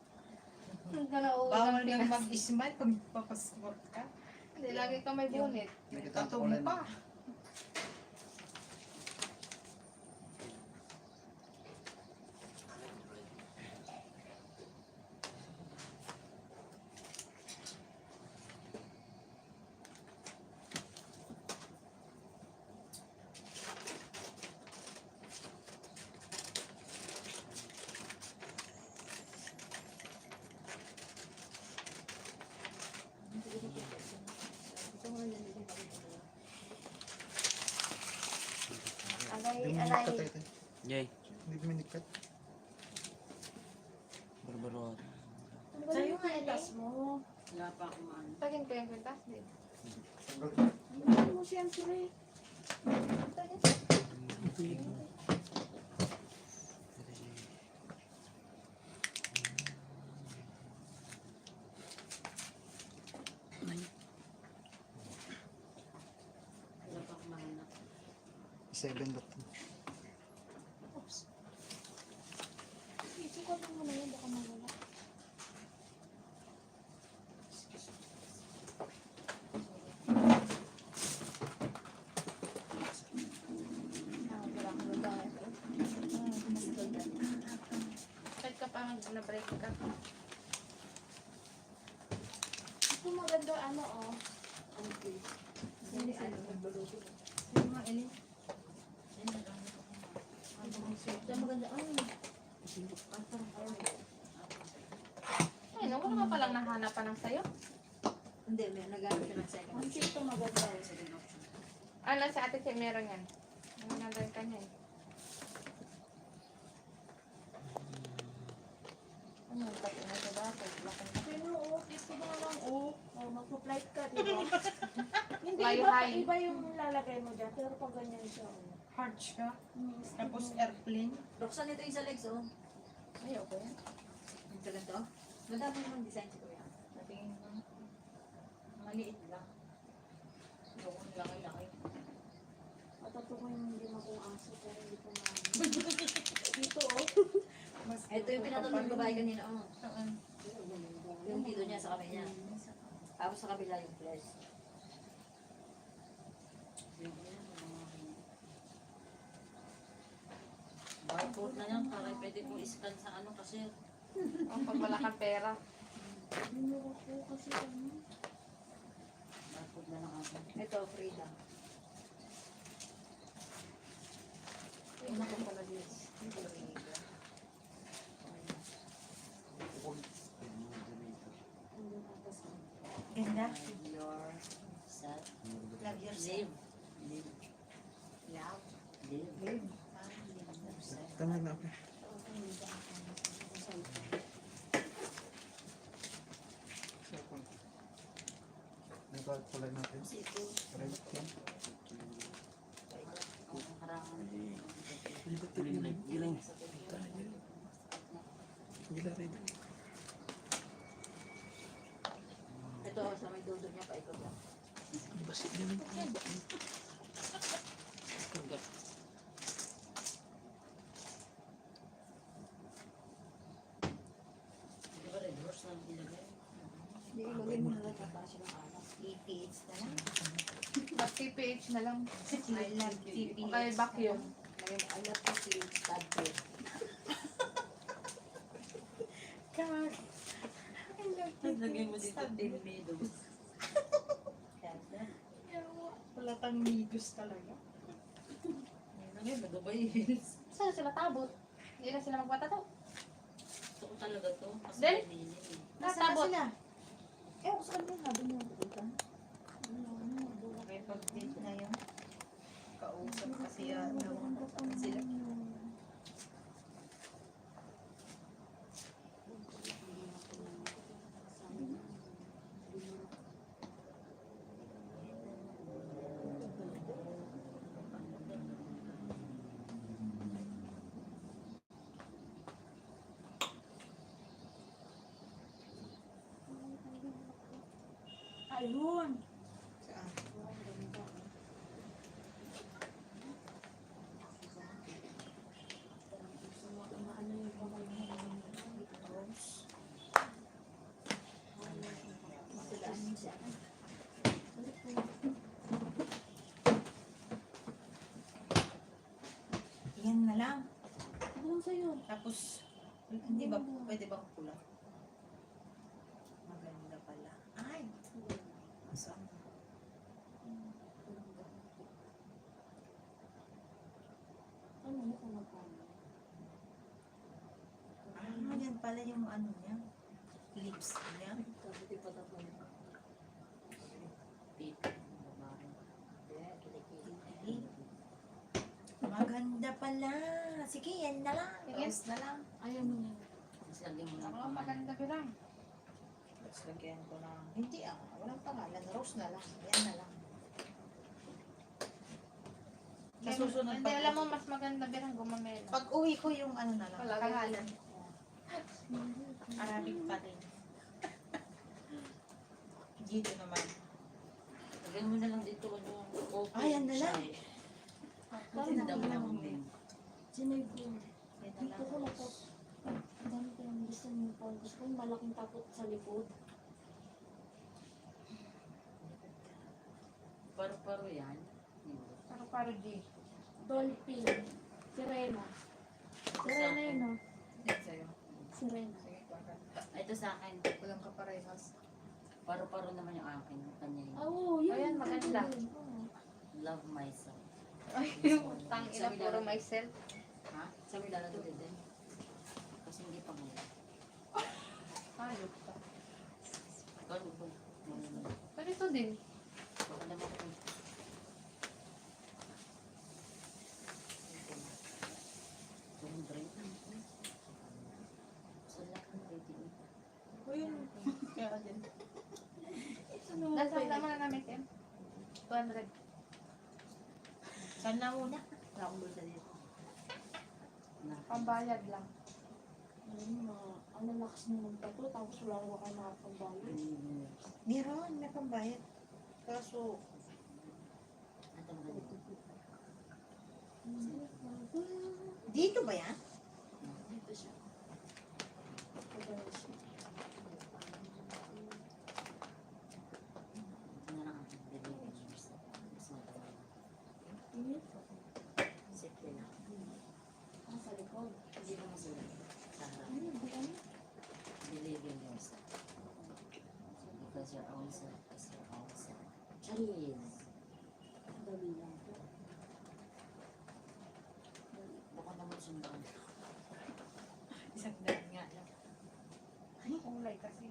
Ang ganaon. Bawal nang mag-smile pag magpa-passport ka. Hindi, lagi ka may bunit. Nakita Tato ko mo lang. pa. Hindi mo nikat ito. Yay. Hindi mo nikat. Barot. Ano ba Sa'yo yung nga pinili? itas mo. Wala pa akong ano. Tagin ko yung kwintas. Ano mo siyempre. Wala pa akong mahanap. 7 ba? Oops. Isukat mo muna yun, baka mawala. Wala akong lugar. Kahit ka pa na-break ka. Ito maganda ano oh. Okay. Hindi Ano, ano. nagluluto. Sa'yo nga, Elin. Ito maganda. Ay, Ay, no, wala ka palang nahanapan ng sayo. Hindi, may nag-ano siya ng second ang option. ito maganda. Second option. Ano si ate si meron yan. Ano nandun ka niya eh. Ano yung pati na sa dati? Pero oh, ito ba lang oh. Oh, magpo-flight ka, di ba? Hindi, Fly iba, high. iba yung lalagay mo dyan. Pero pag ganyan siya oh. Heart siya. Hmm, Tapos airplane. Roxanne, ito yung sa legs, oh. Ay, okay. Yung sa ganito. Madami naman design si Kuya. Natingin mo. Maliit lang. Yung laki-laki. Matato ko yung hindi magong aso pero hindi ko na. Dito oh. Ito yung pinatulog ng babae kanina, oh. Oo. Yung tito niya sa kamay niya. Tapos sa kabila yung flesh. Barcode na yan, para pwede pong iscan sa ano kasi. Ang pag wala kang pera. Numero ko kasi ano. Barcode na lang ako. Ito, freedom. Una ko pala this. Ganda. Your set. Love yourself. Live. Love. Live. Tama na ako. Second. Nag-calculate natin. Kasi ito, Right yan. harangan. Giling. Ito, sa may dulo niya pa ito lang. Di ba reverse lang ilagay? Hindi, ilagay mo na lang kapasya ng anak. EPH na lang. Pag TPH na lang. I love TPH. O kaya vacuum. I love to see stad bread. God. I love Lagay mo dito 10 meadows. Wala tang negus talaga. Lagay mo Dubai Hills. Saan sila tabot? Hindi na sila magpatato. Gusto ko talaga to. Kasi Then? may lilim eh. Nasaan Tabot. sila? Eh, gusto ko na doon yung pupunta. Okay, pag-date na yun. Kausap kasi yan. Sila. Ayun. Yan na lang. Ano lang sa'yo? Tapos, hindi ba, pwede ba pula? Maganda pala. Ay! Saan? Ano mo kung magkano? Ah, yan pala yung ano niya. Lips niya. Kabuti pa tatlo niya. Pito. Babae. Yeah, kilikili. Maganda pala. Sige, yan na lang. Sige. Rose na lang. Ayaw mo yan. lagyan mo ng Ako, pangalan. maganda bilang. Tapos lagyan ko ng, hindi walang pangalan, rose na lang. Yan na lang. Sa susunod Hindi, pag- alam mo, mas maganda bilang gumamela. Pag uwi ko yung ano na lang. Pangalan. Arabic pa rin. Dito naman. Lagyan mo na lang dito ano. Ah, yan na lang. Tinda mo lang din. Sinave ko. Yan na Dito lang. ko na po. Ang dami ko yung gusto niyo po. Gusto ko yung malaking tapot sa likod. Paro-paro yan. Paro-paro G. Dolphin. Sirena. Sirena yun, no? Yan sa'yo. Sirena. Sige, baka. Ito sa akin. Walang kaparehas. Paro-paro naman yung akin. Kanya yun. Oo, yun. Ayan, maganda. Yun. Oo. Love myself. Ay, yung tang ina, puro myself. Ha? Sabi lalagay din. Kasi hindi pa ngayon. Ayos pa. Ano ba? Pero ito din. Baka naman ko. Sa lahat ng rating. Kaya din. Nasaan naman na namin, Tim? 200. Saan na muna? Wala akong bulsa dito. Pambayad lang. Ano lakas niyo ng tato, tapos wala ko kayo nakapagbayad. Meron, may pambayad. Kaso, Ito maganda. dito ba yan? Dito siya. Pagbayad siya. Ito na lang ang delivery years. Mas matawag. Init. Simple lang. Sa likod. Hindi mo masulat. Sa harap. Ano, bukan? Believe in yourself. Because your own self is your own self. Cheers! Dali lang po. Baka naman sundan. Isang daan nga lang. Kulay kasi.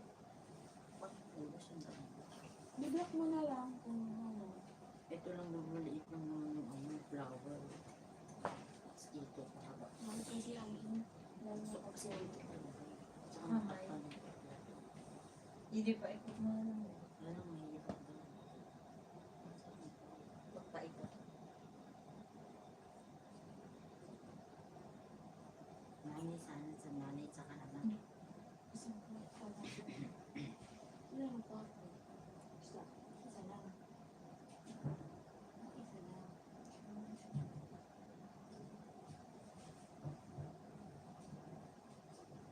Bakit puro sundan? Biblock mo na lang kung ano. Ito lang yung maliit lang naman yung ano, flower. Tapos dito, pahaba. Bakit kasi ang lalo na pag sa'yo. Tsaka nakapal. Hindi pa ikot mo na lang. Wala nang mahirap ba? Pagpaikot. Nanay sana sa nanay sa kanan. Isang pala. Ilan po? Isa. Isa lang. Isa lang.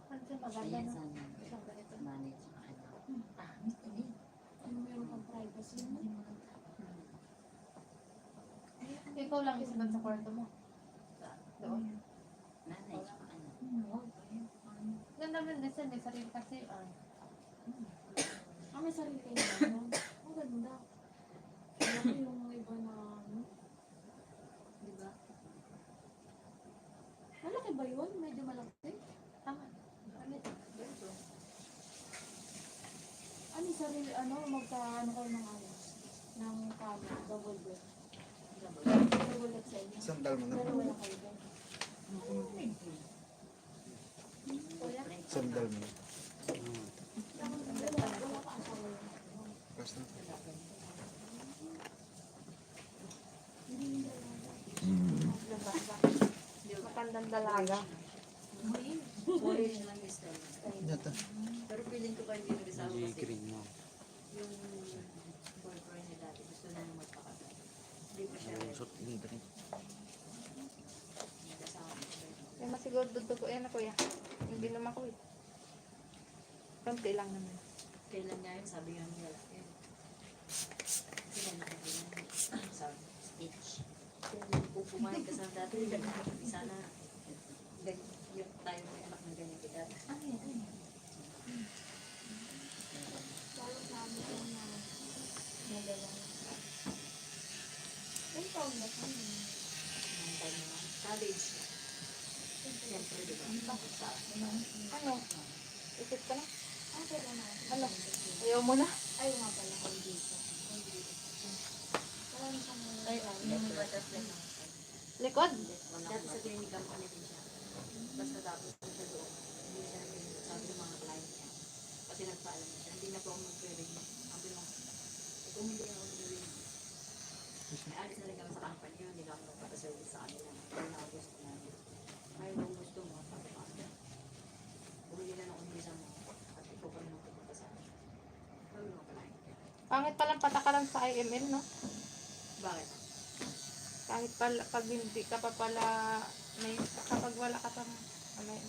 Ano siya maganda Ayan no? sana. Isang ganito. Nanay sa kanan. Ano meron kang privacy mo? Ikaw lang isa doon sa kwarto mo. Doon. Nanay sa kanan. Ganda mo din siya, may sarili kasi. Ah, may sarili kayo naman. Ang ganda. Kaya ko yung mga iba na ano. Diba? Malaki ba yun? Medyo malaki. Tama. Ano yung sarili, ano, magka-ano kayo ng ano? Ng kama, double bed. Double bed sa inyo. Sandal mo na. Pero wala kayo doon. Sandal mo na. Wala ka asawa yun. Last na. Matandang dalaga. Orange lang yung style. Yata. Pero feeling ko kayo hindi nag-asawa kasi green mo. yung boyfriend niya dati gusto na nang magpakasal. Hindi pa siya ready. Shot in drink. Nag-asawa na siya. Yung masiguro dudugo yan na kuya. Hindi naman ko eh. Konti lang naman. Kailan nga yun, sabi nga niya. Kasi na nakakailan. Sabi, Stitch. kung pumayag ka sa dati, sana yung tayo may anak na ganyan kita. Ano yan? Ano yan? Lalo namin yung nadala. Ang taon na pa. Ang tayo na college. Siyempre, di ba? Ano? Isip ka na? Ah, pero na. Ano? Ayaw mo na? Ay, nga pala. Hindi ko. Wala na siyang Ay, yung butterfly na. Likod? Dati sa clinic company din siya. Basta tapos siya doon. Hindi siya naging sabi ng mga client niya. Kasi nagpaalam na siya, hindi na po ako magre-renew. Sabi mo, kung hindi ako magre-renew, may alis na rin kami sa company yun, hindi na ako magpapa-service sa kanila. Hindi na ako gusto namin. Ay, kung gusto mo, sabi ko, bumili na ng umbisa mo at ikaw pa rin magpupunta sa akin. Sabi ng mga client niya. Pangit palang patakaran sa IML, no? Bakit? Kahit pala, pag hindi ka pa pala, may, kapag wala ka pang, may,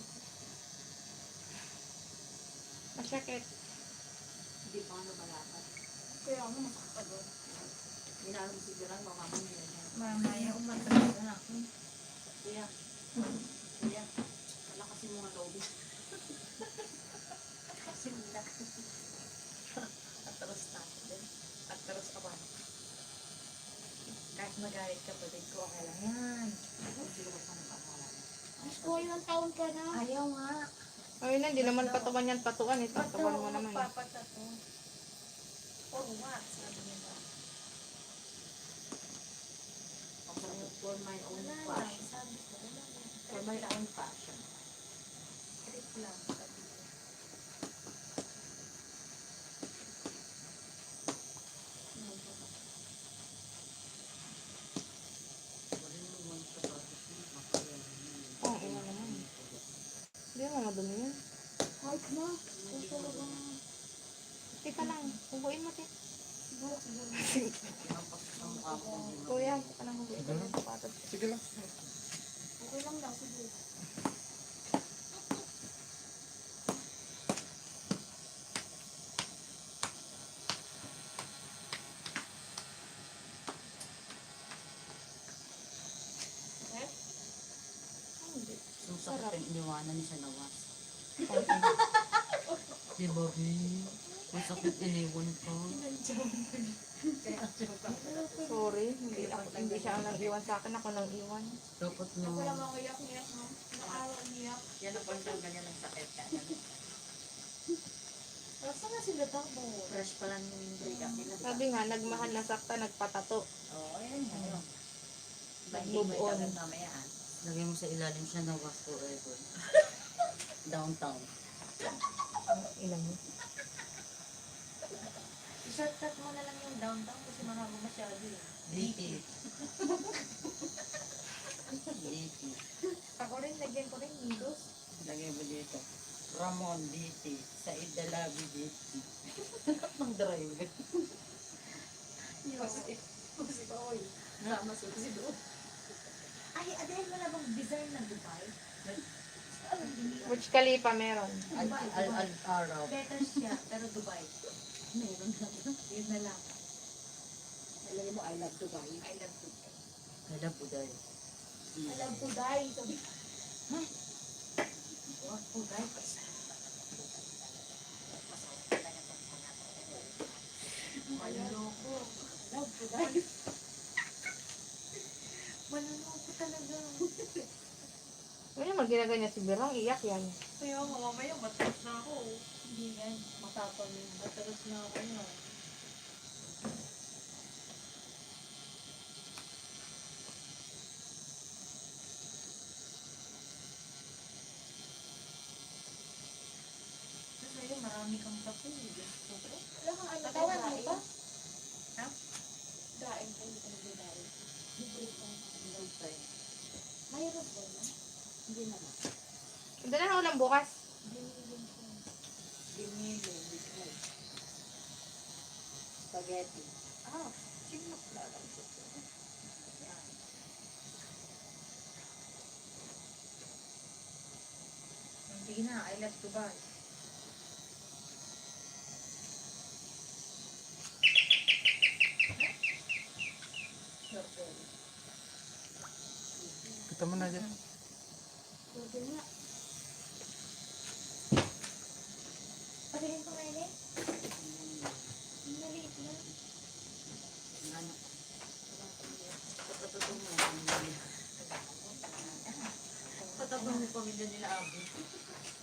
masyakit. Hindi pa ano malakad. Kaya ako masakit pa doon. Ginaalam si Biran, mamaman nila niya. Mamaya umatras na ako. Kuya, kuya, malakasin mo nga loob. Kasi nila. Atras na ako din. Atras ka ba? Kahit magalit ka, pwede ko, okay lang yan. Hindi ko pa napakalan. Diyos ko, ilang taon ka na? Ayaw nga. Ayun na, hindi naman patukan yan patukan, eh. Tatukan mo naman. Eh. Magpapatato. For what? Sabi niya ba? For my own Wala lang, fashion. sabi ko. Wala lang. For my own fashion. Trip lang, sabi ko. Oo, ina naman. Hindi naman madumi yan. Kahit na. Kung talagang Teka lang, hubuin mo, tita. siguro, siguro. Ang mukha ko. Kuya, ka lang hubuin ko ng sapatos. Sige lang. Okay lang daw, siguro. Susakit yung iniwanan ni sa nawas. Di ba, Bi? Masakit iniwan ko. Sorry, hindi siya ang nag-iwan sa akin, ako nang iwan. Dapat na. Wala mga iyak-iyak, no? Nakaawa-iyak. Yan ang pang ganyan ang sakit ka. Saan nga sila takbo? Fresh pa lang yung break up nila. Sabi nga, nagmahal na sakta, nagpatato. Oo, ayan yan. Move on. Mamaya. Lagay mo sa ilalim siya nawas forever. Downtown. Ilan mo? I-shortcut mo na lang yung downtown kasi mahaba masyado eh. DT. DT. Ako rin, lagyan ko rin Nidos. Lagay mo dito. Ramon DT. Said Dalabi DT. Ang driver. Kasi ba, oy. Namasusi doon. Ay, dahil mo na bang design ng Dubai? Burj Khalifa meron. Al-Arab. Better siya, pero Dubai. Meron na. Yun na lang. Alam mo, I love Dubai. I love Dubai. Kala po dahil. I love Dubai. Sabi, What Dubai? maluloko. Love Dubai. Maluloko talaga. Ano naman ginaganyan si Birang, iyak yan. Kaya mamaya mataas na ako. Hindi yan. Matapang yun. Mataas na ako na. Sa'yo marami kang papel. Wala kang ano. Katawan mo pa? Ha? Daing ko. Hindi ka nagdadaing. Mayroon ba na? Hindi naman. Hindi na ulam bukas. Binilin ko. Binili, bigay. Spaghetti. Ah, sino naglalaro sa ito? Yan. Hindi na, I love Dubai. Kita mo na dyan. Pwede nga. Pagkain ko ngayon eh. Maliit lang. Ano? Patapos mo. Patapos mo pamilya nila Abi.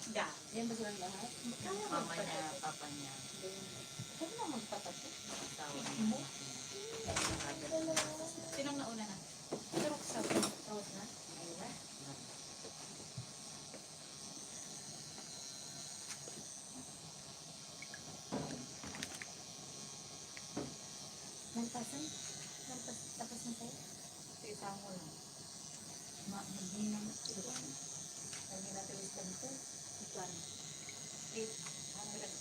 Da. Yan ba silang lahat? Mama niya, papa niya, Huwag na magpatato. asawa niya. Sinong nauna na? Turok sa Rose na? Ayun. Nagpasan? Tapos na sa'yo? Isa mo lang. Hindi na ito. Lagi natin wisdom ko. Ituan. 800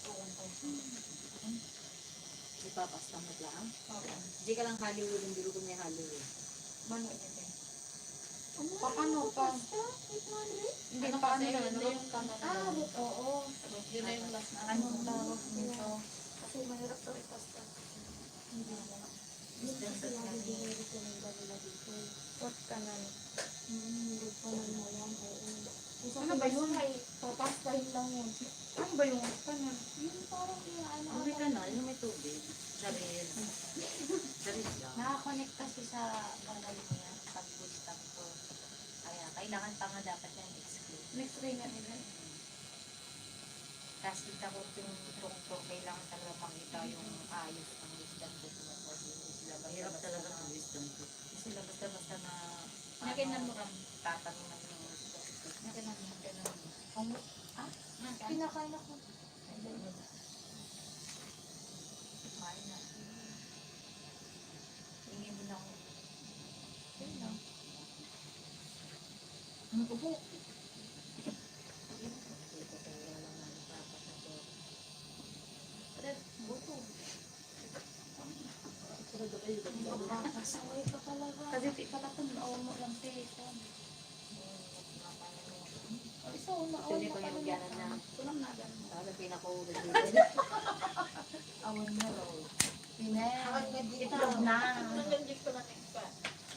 ipapasta mo lang. Okay. Di ka lang Hollywood, hindi ko may Hollywood. Mano ito? Paano pa? 800? Hindi pa ano na, hindi yung kanan Ah, oo. Yun na yung last na Anong tawag nito? Kasi mahirap to ipasta. Hindi mo. Yun kasi lagi dinirito ng nila dito. What ka na? Hindi pa na mo yan. Ano ba yun? Papastahin lang yun. Ano ba yung kanan? Yung parang yung ano. Uwi ka na, yung may tubig. Saril. Saril lang. Nakakonect kasi sa bagay mo yan. Pag-boost up ko. Kaya kailangan pa nga dapat yan exclude. Next ray nga nila. Tapos kita ko yung tungtong kailangan talaga makita yung ayos ng wisdom ko. Mahirap talaga ang wisdom ko. Sila basta-basta na Nakinan mo ram. tatanungan yung wisdom ko. Nakinan mo. Ang pinakain ako. Kumain na. Tingin din ako. Yun lang. Ano ko po? Kasaway ka talaga. Kasi di pala ito, naawang mo lang siya. Isa, Tuloy ko yung gyanan na. Tulang na ganun. Sabi pinakahulog dito. Awan na raw. Itlog na. Nandiyan ko na next pa.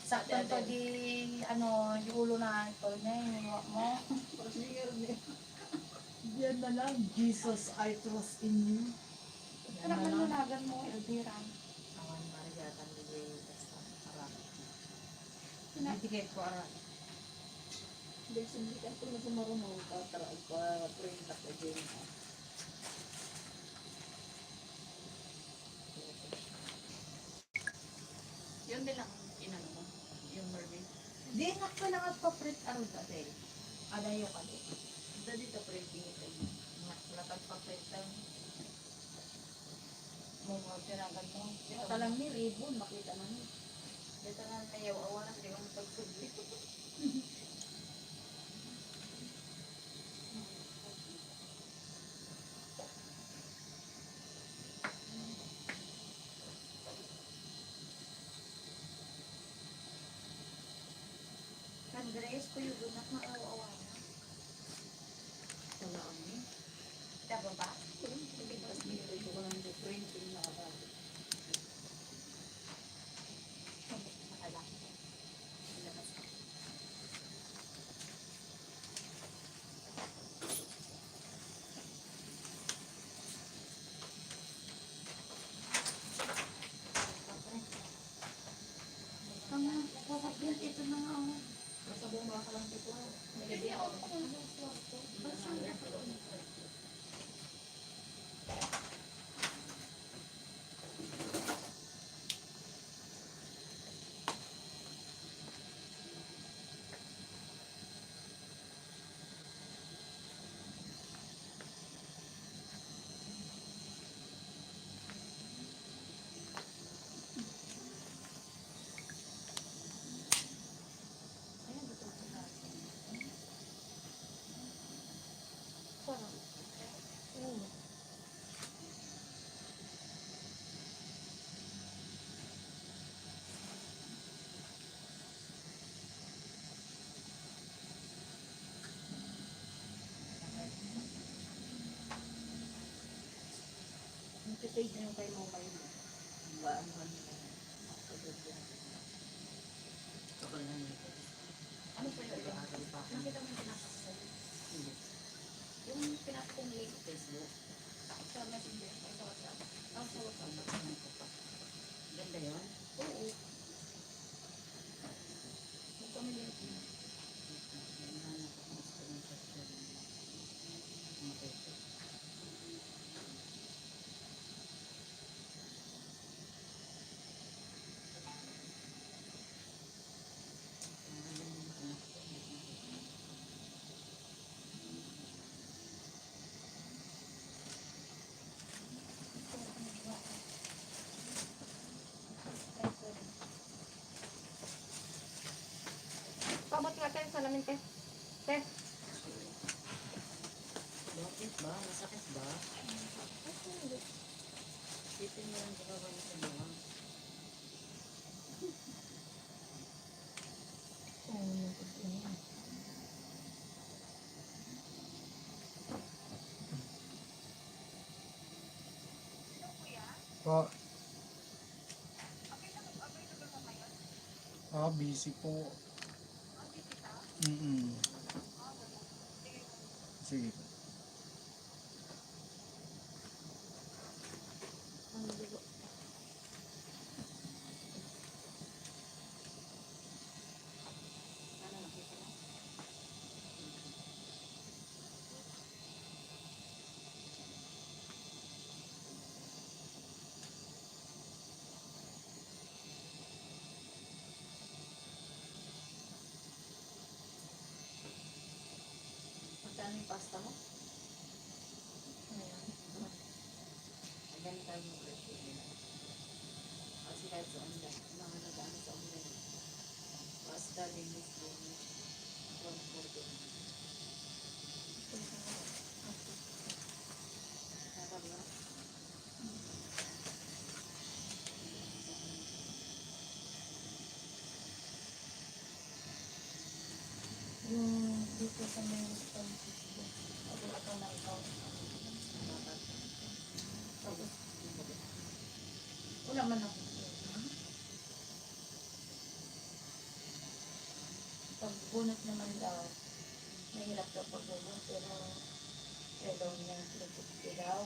Sakto to di, yung ulo na ito na yung mo. Yan na lang. Jesus, I trust in you. Anak na lunagan mo, Elvira. Awan marigatan di harap. Hindi ko aral. Hindi, sindikan ko na sumarunong. Print ako din. Yun din lang, inano mo. Yung mermaid. Di nak ko lang at pa-print aral dati. Adayo ka din. Ito dito, printing ito. Natagpa-print lang. Mga tinagan mo. Ito lang ni ribbon, makita na ni. Dito na tayo, awan na, hindi ko matagpudli. Andres ko yung dunak na awa-awa na. Wala kami. Diba ba? Tapos dito ito ko lang yung printing nakabali. Nakala. Ilabas ko. Ito na nga ako. Basta buong mga lang dito. Nilagyan ako. Page na yung kay Momay mo. Ba, ang ano na yan. Kapal na nito. Ano pa yun? Nag-aaral pa ako. Nakita mo yung pinasok sa'yo? Hindi. Yung pinasok kong link Facebook. sa messenger. Ay, sa WhatsApp. Sa WhatsApp. Ano ko pa. Ganda yun. Oo. Ito may link. Hinahanap ako ng screenshot ko. Mga photo. salamin, te. Te. Bakit ba? Masakit ba? Sipin mo lang baka wala sa buwang. Pa. Busy po. Sige. Magkano yung pasta mo? Ganun tayo yung presyo. Kasi kahit sa online, mga nag-ano sa online. Pasta, linis, linis. 140. Sarap ba? Yung dito sa may Facebook. Ako na ikaw. Tapos, wala man ako. Pag bunot naman daw, mahirap daw pagbunot, pero kaya daw niya pinagpipili daw.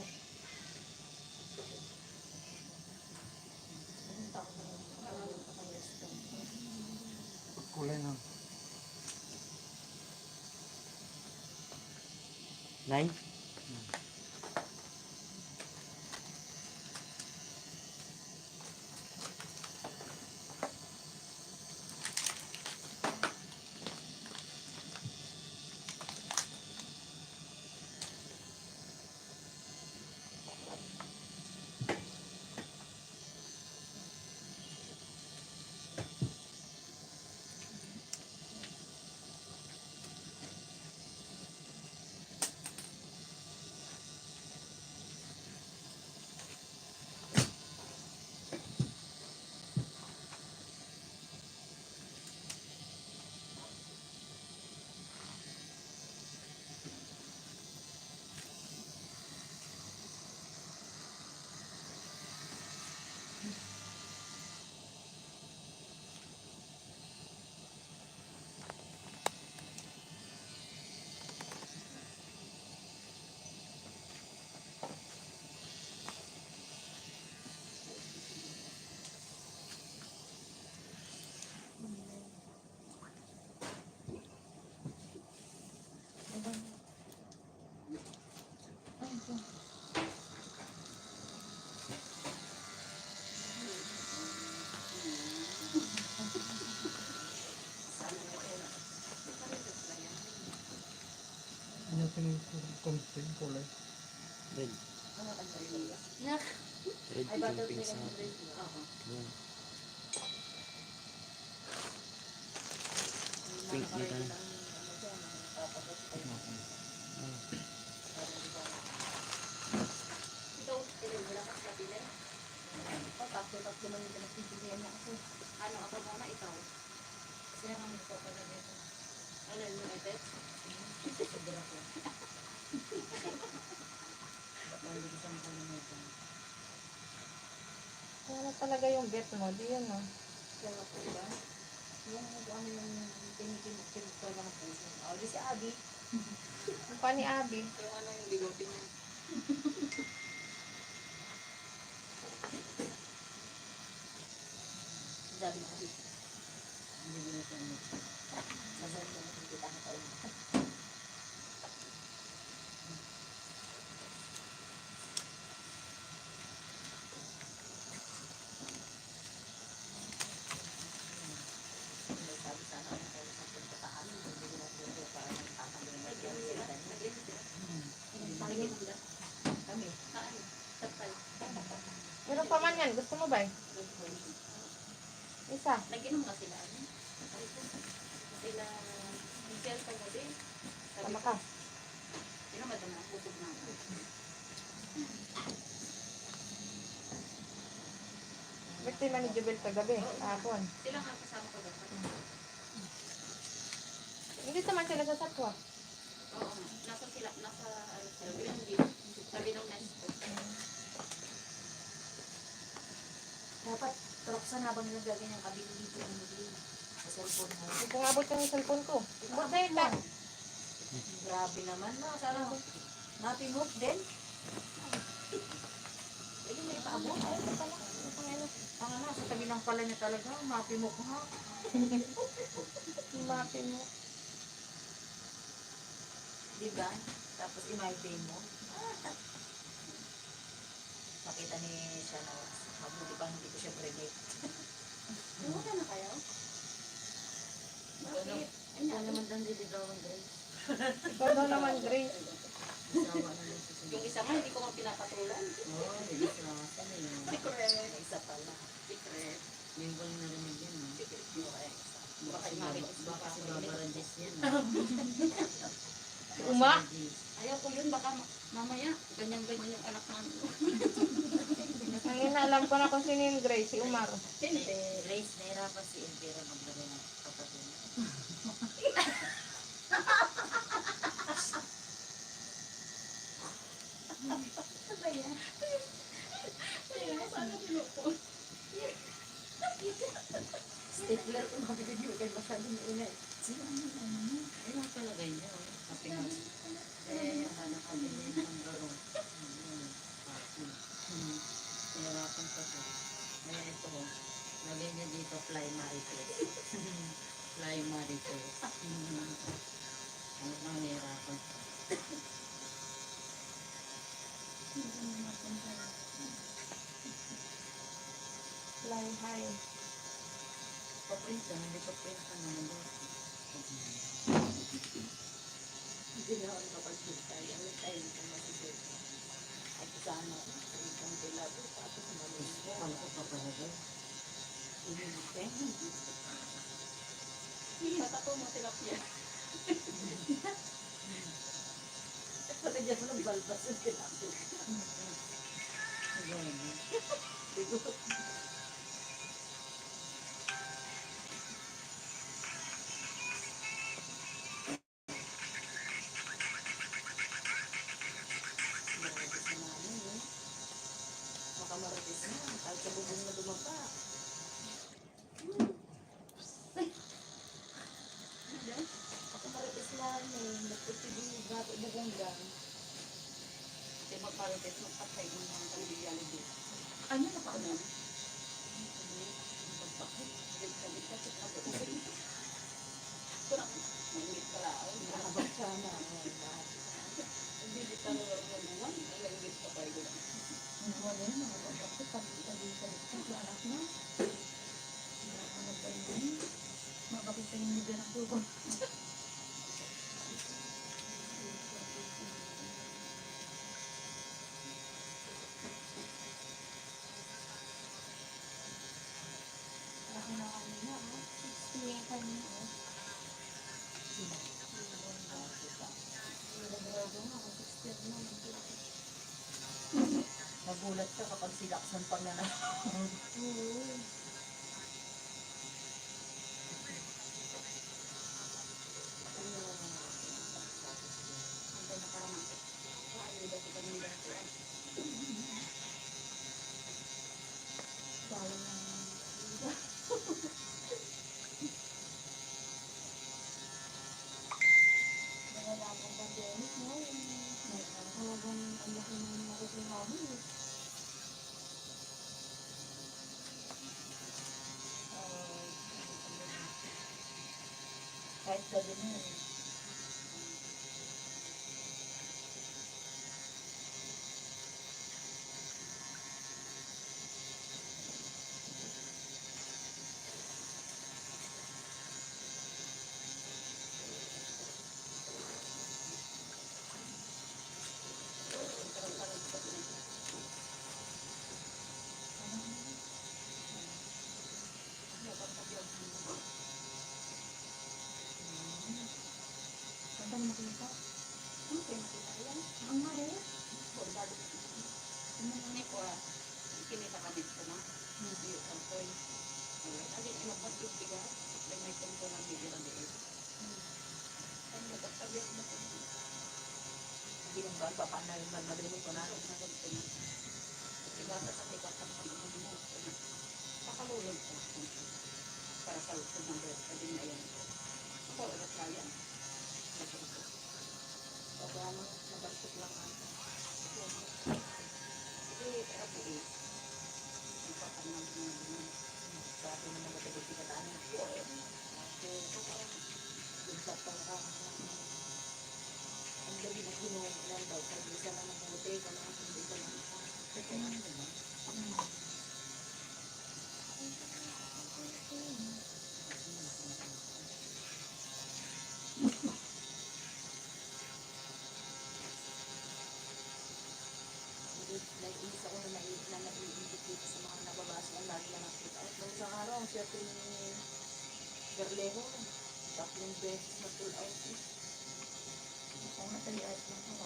Pumunta ako ng restaurant. Kulay na. Nay? Ano natin yung content kulay? Red. Nak, Red Ay, battle pink pink sa and akin. red. Oo. Yun. Yung Pink mga dito. nakaready ng ano dyan, papagod tayo. Ikaw, Ellen, wala ka napili? O, tatlo-tatlo man yung pinagpipilian niya ako. Ano ako muna, ikaw? Siya kang ito pala dito. Ano yung edit? Sobra ko. Balik isang kalimutan. ano talaga yung bet mo? Di yun, no? Kaya po ba? Yung ano yung kinikimok talaga ng puso. O, di si Abby. Ang pa ni Abby. Yung ano yung bigote niya. Sabi na Abby. Hindi mo na siya ano. Sasabi na nakikita ka tayo. Sabi sana ako kung sa pagkataan, hindi ko na po para nagtatanggal na siya. Nagligid sila. Kami. Saan? Tapal. Meron pa man yan. Gusto mo ba? Isa. Nag-inom nga sila. Sila cellphone mo din. Sabi Tama ko, ka. sino madama? Busog na ako. Birthday man ni Jubel kagabi, kahapon. Sila nga kasama ko dapat. Hindi naman sila sa Satwa. Oo nga. Nasa sila, nasa, ano sila, hindi. Sabi ng nesto. Dapat, troksan habang nagagay ng kabili dito ang muli. Sa cellphone mo. Hindi ko ngabot yung cellphone ko. Bakit na? Grabe naman na. Sana, napimok din. Ay, may paabot. Ay, ito pala. Ang ano, sa tabi ng pala niya talaga, mapimok ha. Mapin mo. Diba? Tapos imagine mo. Makita ni siya na mabuti pang hindi ko siya predict. Wala na kayo? Bakit? Ikaw naman daw hindi daw ang Grace. Ikaw daw naman, Grace. Sawa na lang sa sunod. Yung isa nga, hindi ko nga pinapatulan. Oo, hindi ko na sana yun. Secret. Isa pala. Secret. Yung ko lang narinig yun. ah. Secret yung ex. Baka si imarites mo Baka pa si ako. Baba Randes yan. ah. Uma? Si Randes. Ayaw ko yun, baka mamaya, ganyan-ganyan yung anak namin. Ang inaalam ko na kung sino yung Grace, si Umar. Hindi. Race, nahirapan si Elvira maglagay ng kapatid. Stapler ko mabibigyo kayo masyadong una eh. Ayun talaga niya. Kasi nga, nakabili ng laro. Nahirapan pa siya. Kaya ito, lagay niya dito fly marites. Fly marites. Ano nang nahirapan pa. Fly high. Paprint ka, hindi paprint ka naman doon. Hindi na ako nakapag-sigtay. Ang tayo nito mag-sigtay. At sana, ang tilado, tapos malis mo. Ano ko pa pala doon? Tatato mo tilapia. Palagyan mo ng balbas yung tilapia. Siguro. Marites na namin eh. Makamarites na. Kahit sa bubong na dumapa. Makamarites na eh. Nagpipili gato bubong dyan. Kasi magparites magpatay ng mga kalibiyanin dito. Ano na pa ano? Pagpakit. Gagawin ka. Kurang. Mainit pala. Nakabag sana. Hindi ka na naman. Nalangit pa tayo doon. Wala yun, mga bakit pag-ibig sa anak mo. Ano ba yun? Makapit sa hindi din ako ko. Ako na kanina, 68 kanina. Nagbago nga ako, 68 na. Nagulat ka kapag silaksan pang nanan. Oo. Bawal na. Wala akong pandemic ngayon. Talagang ang laki ng nakukuha mo eh. Kahit gabi na eh. Ang mare. Ini ko kini sa kanit ko na. Hindi ko ko. Lagi ina pa tiga. May tungkol ng video ng video. Ang nagtabiyak mo ko. Hindi nang ba papanay man madali ko na. Diba sa tikat ang pagmumulong ko na. Pakalulog ko. Para sa lupod ng breast pa din na yan. Ako ulit kaya. Pagka nabalsot lang ang sige, pero po eh. Ang papanang mga Sabi mo na matagod si Kataan. so parang Bigsak pa na ang gabi na ginuha lang daw. Sabi isa na mabuti. Kailangan hindi ka lang. Kasi ano ba? Isa ko na naiinit dito sa mga nababasa ang lagi na nakita. At nung isang araw, siya ni Garlejo, 3 beses na pull out. Ako matalias lang ako.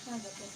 Sabi ko.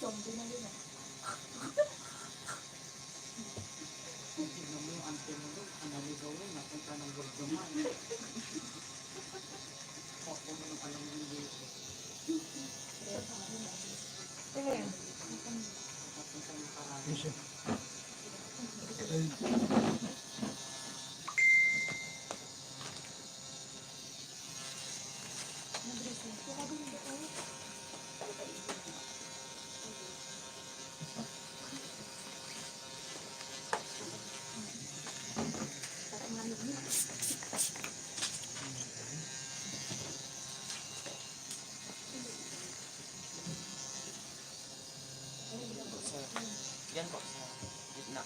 Zombie na yun ah. tignan mo yung ante mo doon. Ang naligaw yun. Napunta ng gurduman. Ako mo nung alam yung dito. Tingin. Napunta ng parang. Patient. Yan po, sa gitna.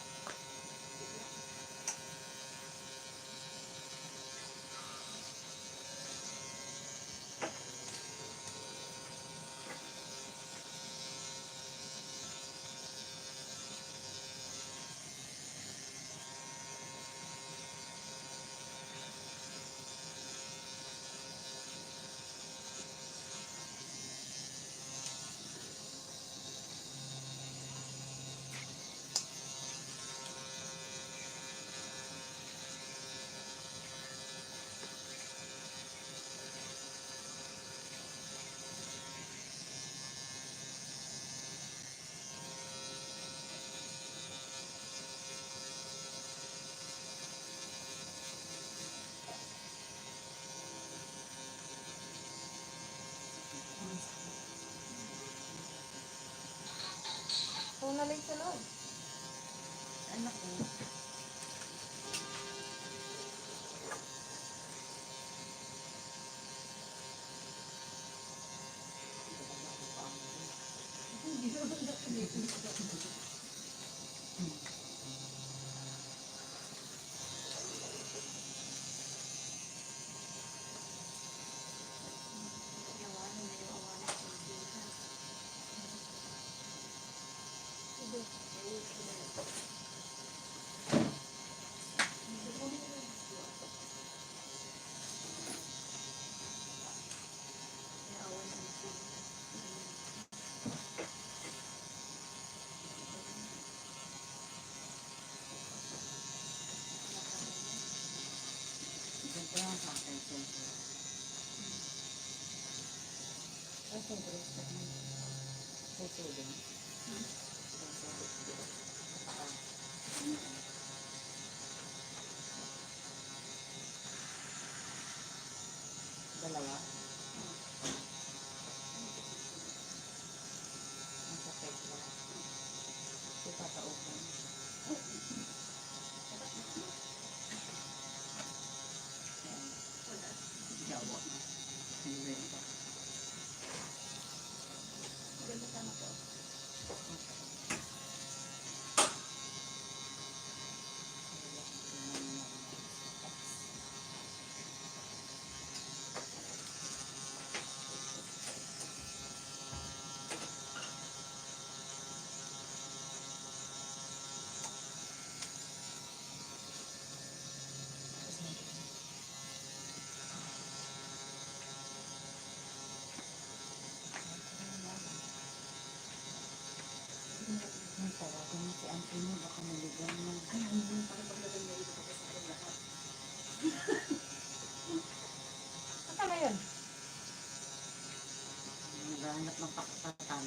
Kung nalig sa loob. Anak ko. Ito, dress na naman. Puso din. Dalawa. Ang sakit ba? Ito tataupan. Jawa. Hindi pa. Ganda sana to. Ang tawagan mo si auntie mo, baka maligaw na. Ay, hindi. Parang paglagay niya dito kasi sa akin lahat. Saan na yun? Naghahanap ng pakpatan.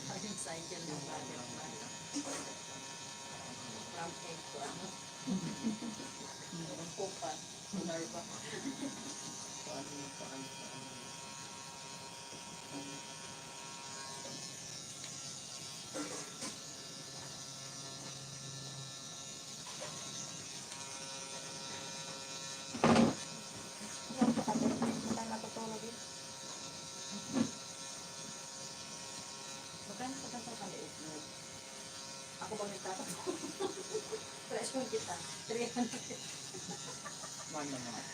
Ayun sa akin ng brother. From egg to ano. Ang kupa. Tunar pa. Yan sa atin. Wala natutulog yun. Magkano ka ba sa kaliit mo? Ako ba nagtatanong? Presyo kita. 300. One naman.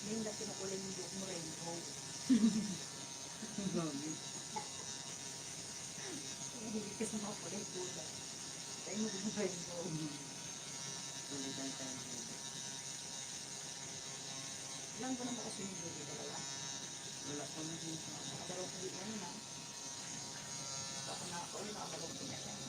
Hindi na kinukulay yung buhok mo rainbow. Hindi kasi makakulay kulay. Tayo mo din rainbow. Tulitan tayo. Ilan ba naman kasi yung baby dalawa? Wala pa na din siya. Dalawang hindi na yun ah. Baka na ako yung nakabalong pinagyan.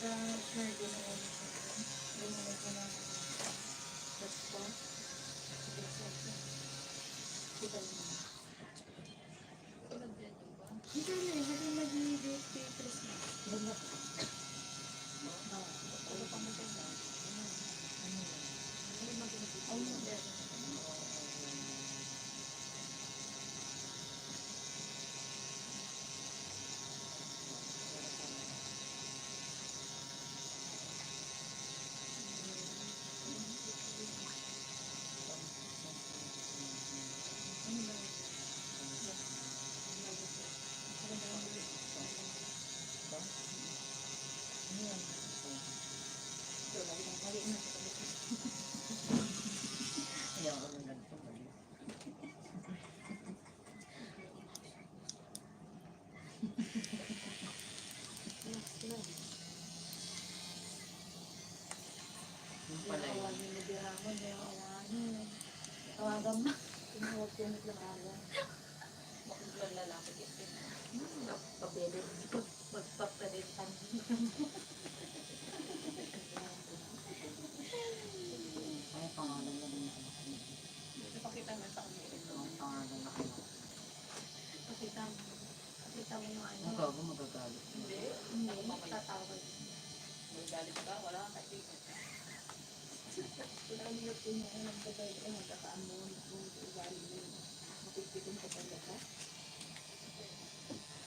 Nag-share din ako. Binigay ko ng response. Kita mo. Hindi na eh. Hindi nag-i-date Christmas. Ganda pa. Ano pa mo siya? Ano ba? Ayaw ko nung ganito. Mali. Yung pala yun. Tawagin mo Biramon. Tawagan mo. Tinawag ko nito lang aga. Bakit lang lalaki kasi? Pabebe. Magpapalitan. Ay, pangalan na din ako. Ipakita mo sa kanya ito. Ang pangalan na kayo. Pakita mo. Pakita mo yung ano. Ang gago magagalit. Hindi. Hindi. Tatawag. Magalit ka, wala kang kaibigan. Kung ano yung pinaka nagbabay ko, magkakaan mo, kung ugali mo, mapipitong ka talaga.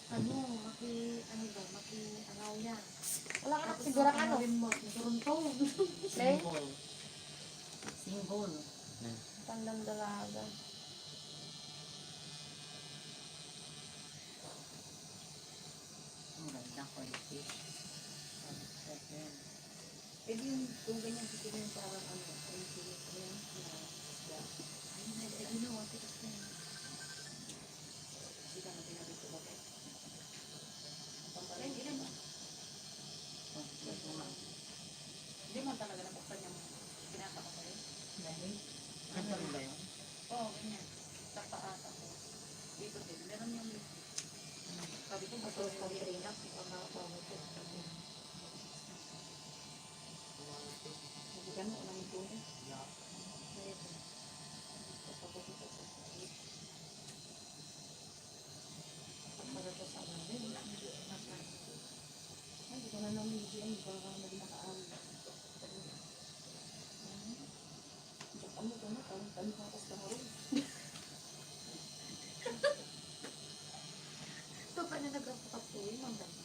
Ano angaw niya. Wala ka na siguro ano. Remote, nagruntong. Play? Single. Single. Pandang dalaga. Ang ganda ko yung fish. Pwede yung kung ganyan gusto yung parang ano, kung sino ko yan, ay, ginawa, tikas na yun. Hindi ka na pinabito ba kayo? Pampaling, ilan ba? Hindi man talaga nabuksan yung pinasa ko sa'yo. Dahil? Ano ba yun? Oo, ganyan. Sa paata ko. Dito din. Meron yung sabi ko, gusto Tapos ko kami yung rin ako, pamakapawa ko. Bukan mo, namin po eh. Tapos ito sa sa'yo. Para to sa mga rin. Ay, hindi ko na nang medyo yun. Baka ka naging nakaawi. Baka mo ka na, kami patas ka mo rin. Ito pa na nagkakapatuloy, mga dami.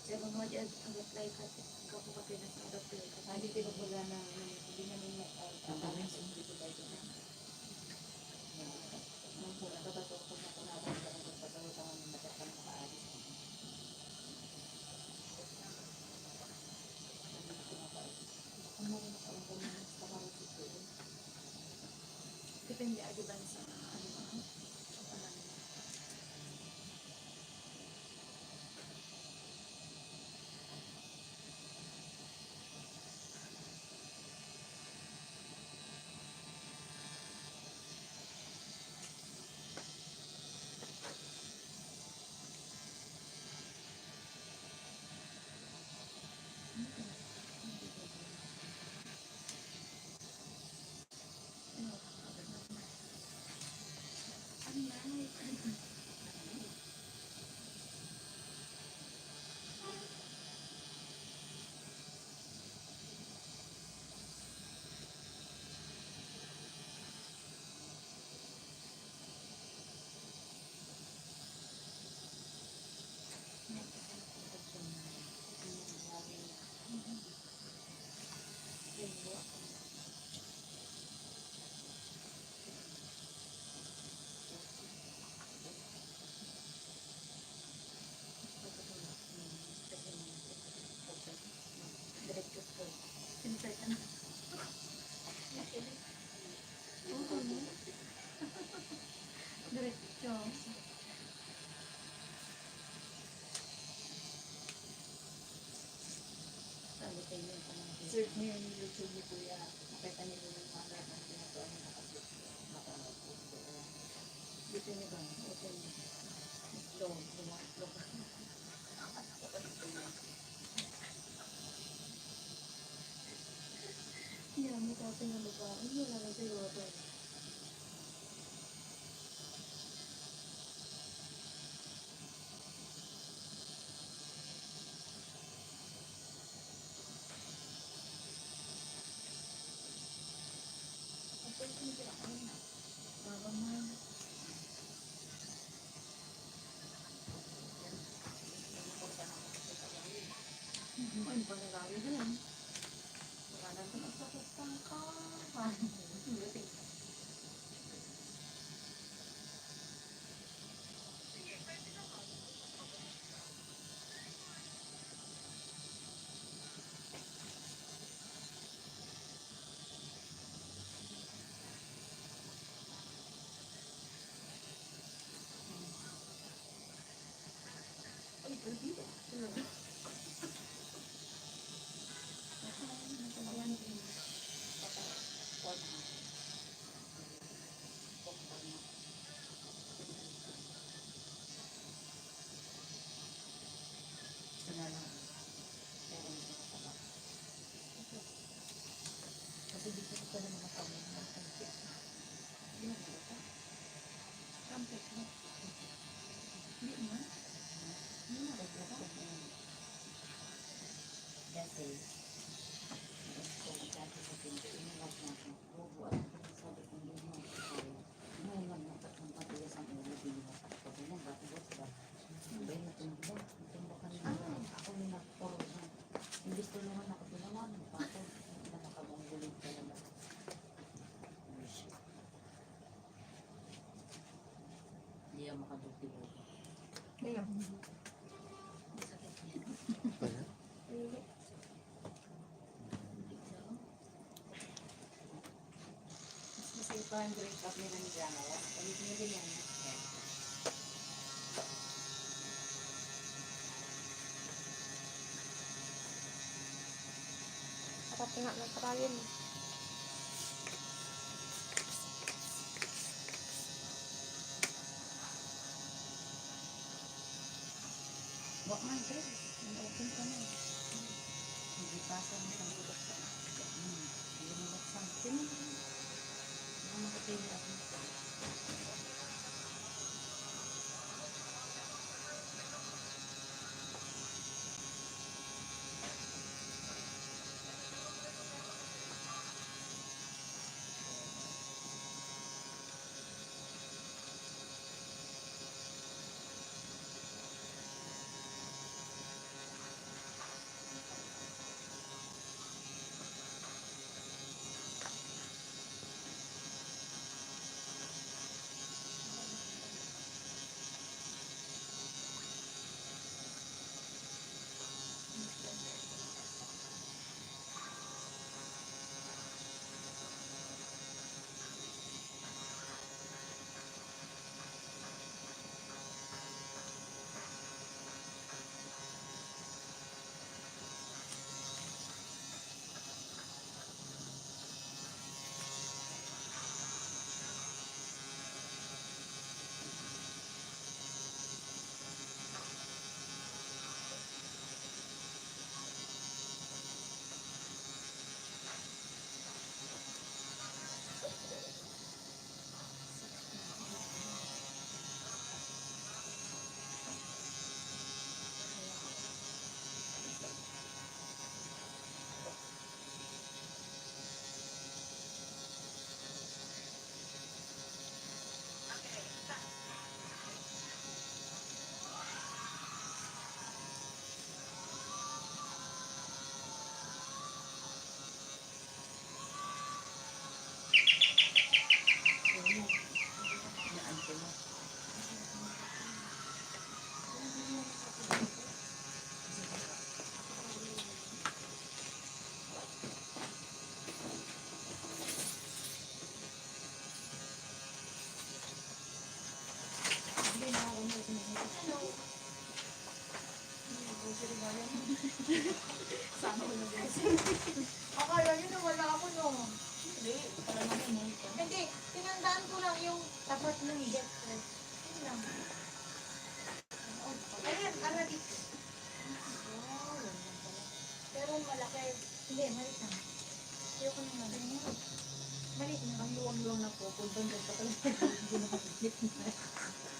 Siya mga dyan, ang apply ka, nagkakapatuloy na sa apply ka. Hindi ko wala na, hindi na nung Ang dami. dito tayo na. Ang pula ka ba ito, kung nakunatan ka ng pagpatuloy ka ng matatang makaalis. Ano rin ako ang ganyan sa kamarot ito. Depende agiban sa ano ba? Sa panahon. Diretso. Search niyo yung YouTube ni Kuya. Makita niyo yung mga na pinatuan niya kasi dito niyo ba? Open niyo. Low. Ano kasi ng babae, yun na lang siguro. Ay, pangalari din. Wala na ito magsakit kang kawan. Ay, pwede. Kasi dito ko pala mga pamilya ng kampik. Hindi mo ba ito? Kampik mo. Hindi mo? Hindi mo ba ito? Dati, dati sa pinto, inilap na ako. Bobo at sabi kong hindi mo ako kaya. Ngayon lang natatang patigas ang ulo, biniwas ako. Pag yun, ba't ba? Ba yung tumba? Tumba ka na. Ako yung nagporosan. Imbis tulungan ako tulungan. Pato, na makamanggulit talaga. Hindi ako makadukti ko. Ngayon. Masakit niya. Mas masaya pa ang break up nila ni Jaya. Ulit nyo din yan. Sarap nga ng parayan. Wak man, guys. Open ka na. Hindi pa sa mga ulat ka. Hindi mo laksan. Tingnan mo. Baka makatili ako. Akala nyo na wala ako no. Hindi, para naman mo ito. Hindi, tinandaan ko lang yung tapat ng get rest. Yun lang. Ayan, dito. Pero malaki. Hindi, maliit lang. Ayoko naman. Maliit na. Ang luwang-luwang na po. Kung doon pa talaga. Hindi na makikip na.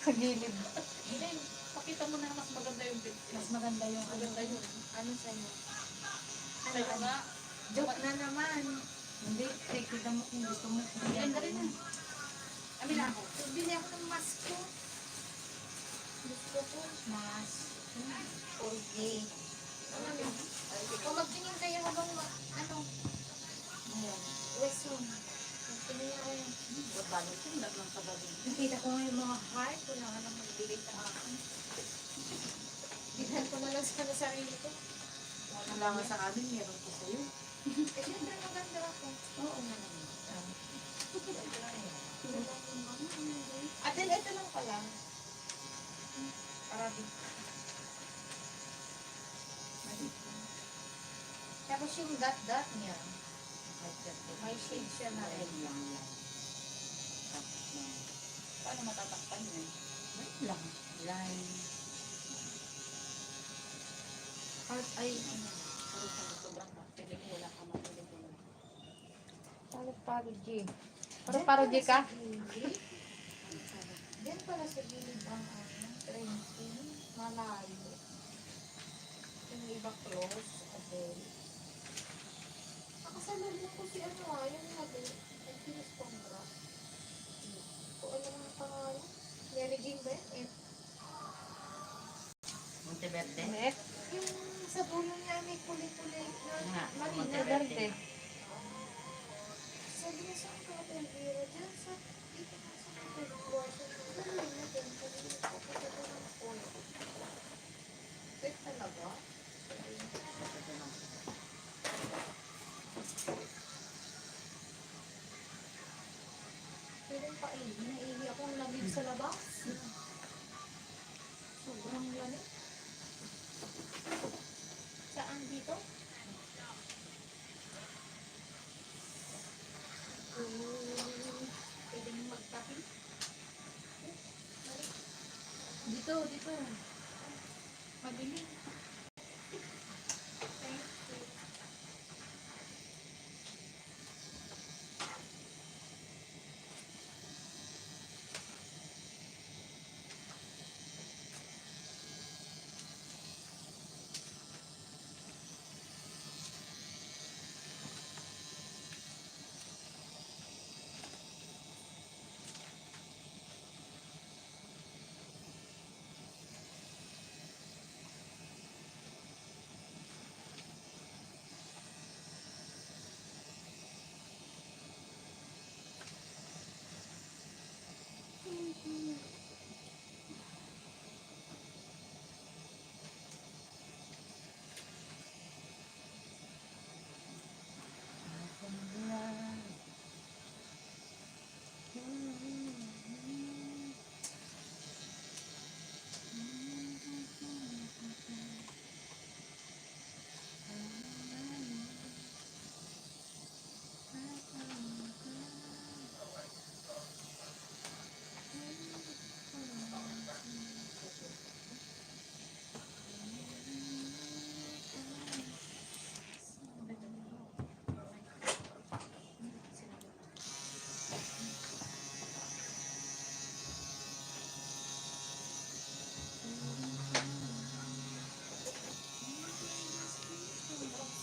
Sa gilid. Hindi, pakita mo na mas maganda yung Mas maganda yung maganda yun. Ano sa'yo? Sa'yo nga. Joke na naman. Hindi, kita mo kung gusto mo. Maganda rin yan. Amin na ako. Bili ako ng mask ko. Gusto ko. Mask. Okay. Kung magtingin kayo habang ano, Ayan. Western. Magtingin ako yun. Babalot yung lang kabagin. Nakita ko nga yung mga heart. Wala ka nang magbigay sa akin. Bilhan ko na lang sa sarili ko. Wala nga sa amin, meron ko sa'yo. Eh, syempre maganda ako. Oo nga naman. Ate, ito lang pala. Para din. Tapos yung dot-dot niya, may shade siya na red. Yan, yan. Tapos na. Paano matatakpan yun? Wait lang. Line. Heart, ay, ano. Sobrang feeling ko wala ka matuloy ko. Paro G. Paro G ka? Diyan pala sa gilid ang ano, printing, malayo. Yung iba close, Adele. Nakasalubong ko si ano yung model, ang Kinis Congra. Kung ano ang pangalan? Mary Jean ba yun? Monteverde. Next. Yung sa dulo niya may kulay-kulay na Nga, marina. Monteverde. Sabi niya sa akin, Elvira, dyan sa dito na sa Hotel Blossom. Ano yun na dyan? Sabi niya, papunta doon ng polo. Wait talaga? Pwede pa naiihi akong lamig sa labas. Sobrang lamig. Saan dito? Pwede mo magtapin? Dito, dito. Madilim.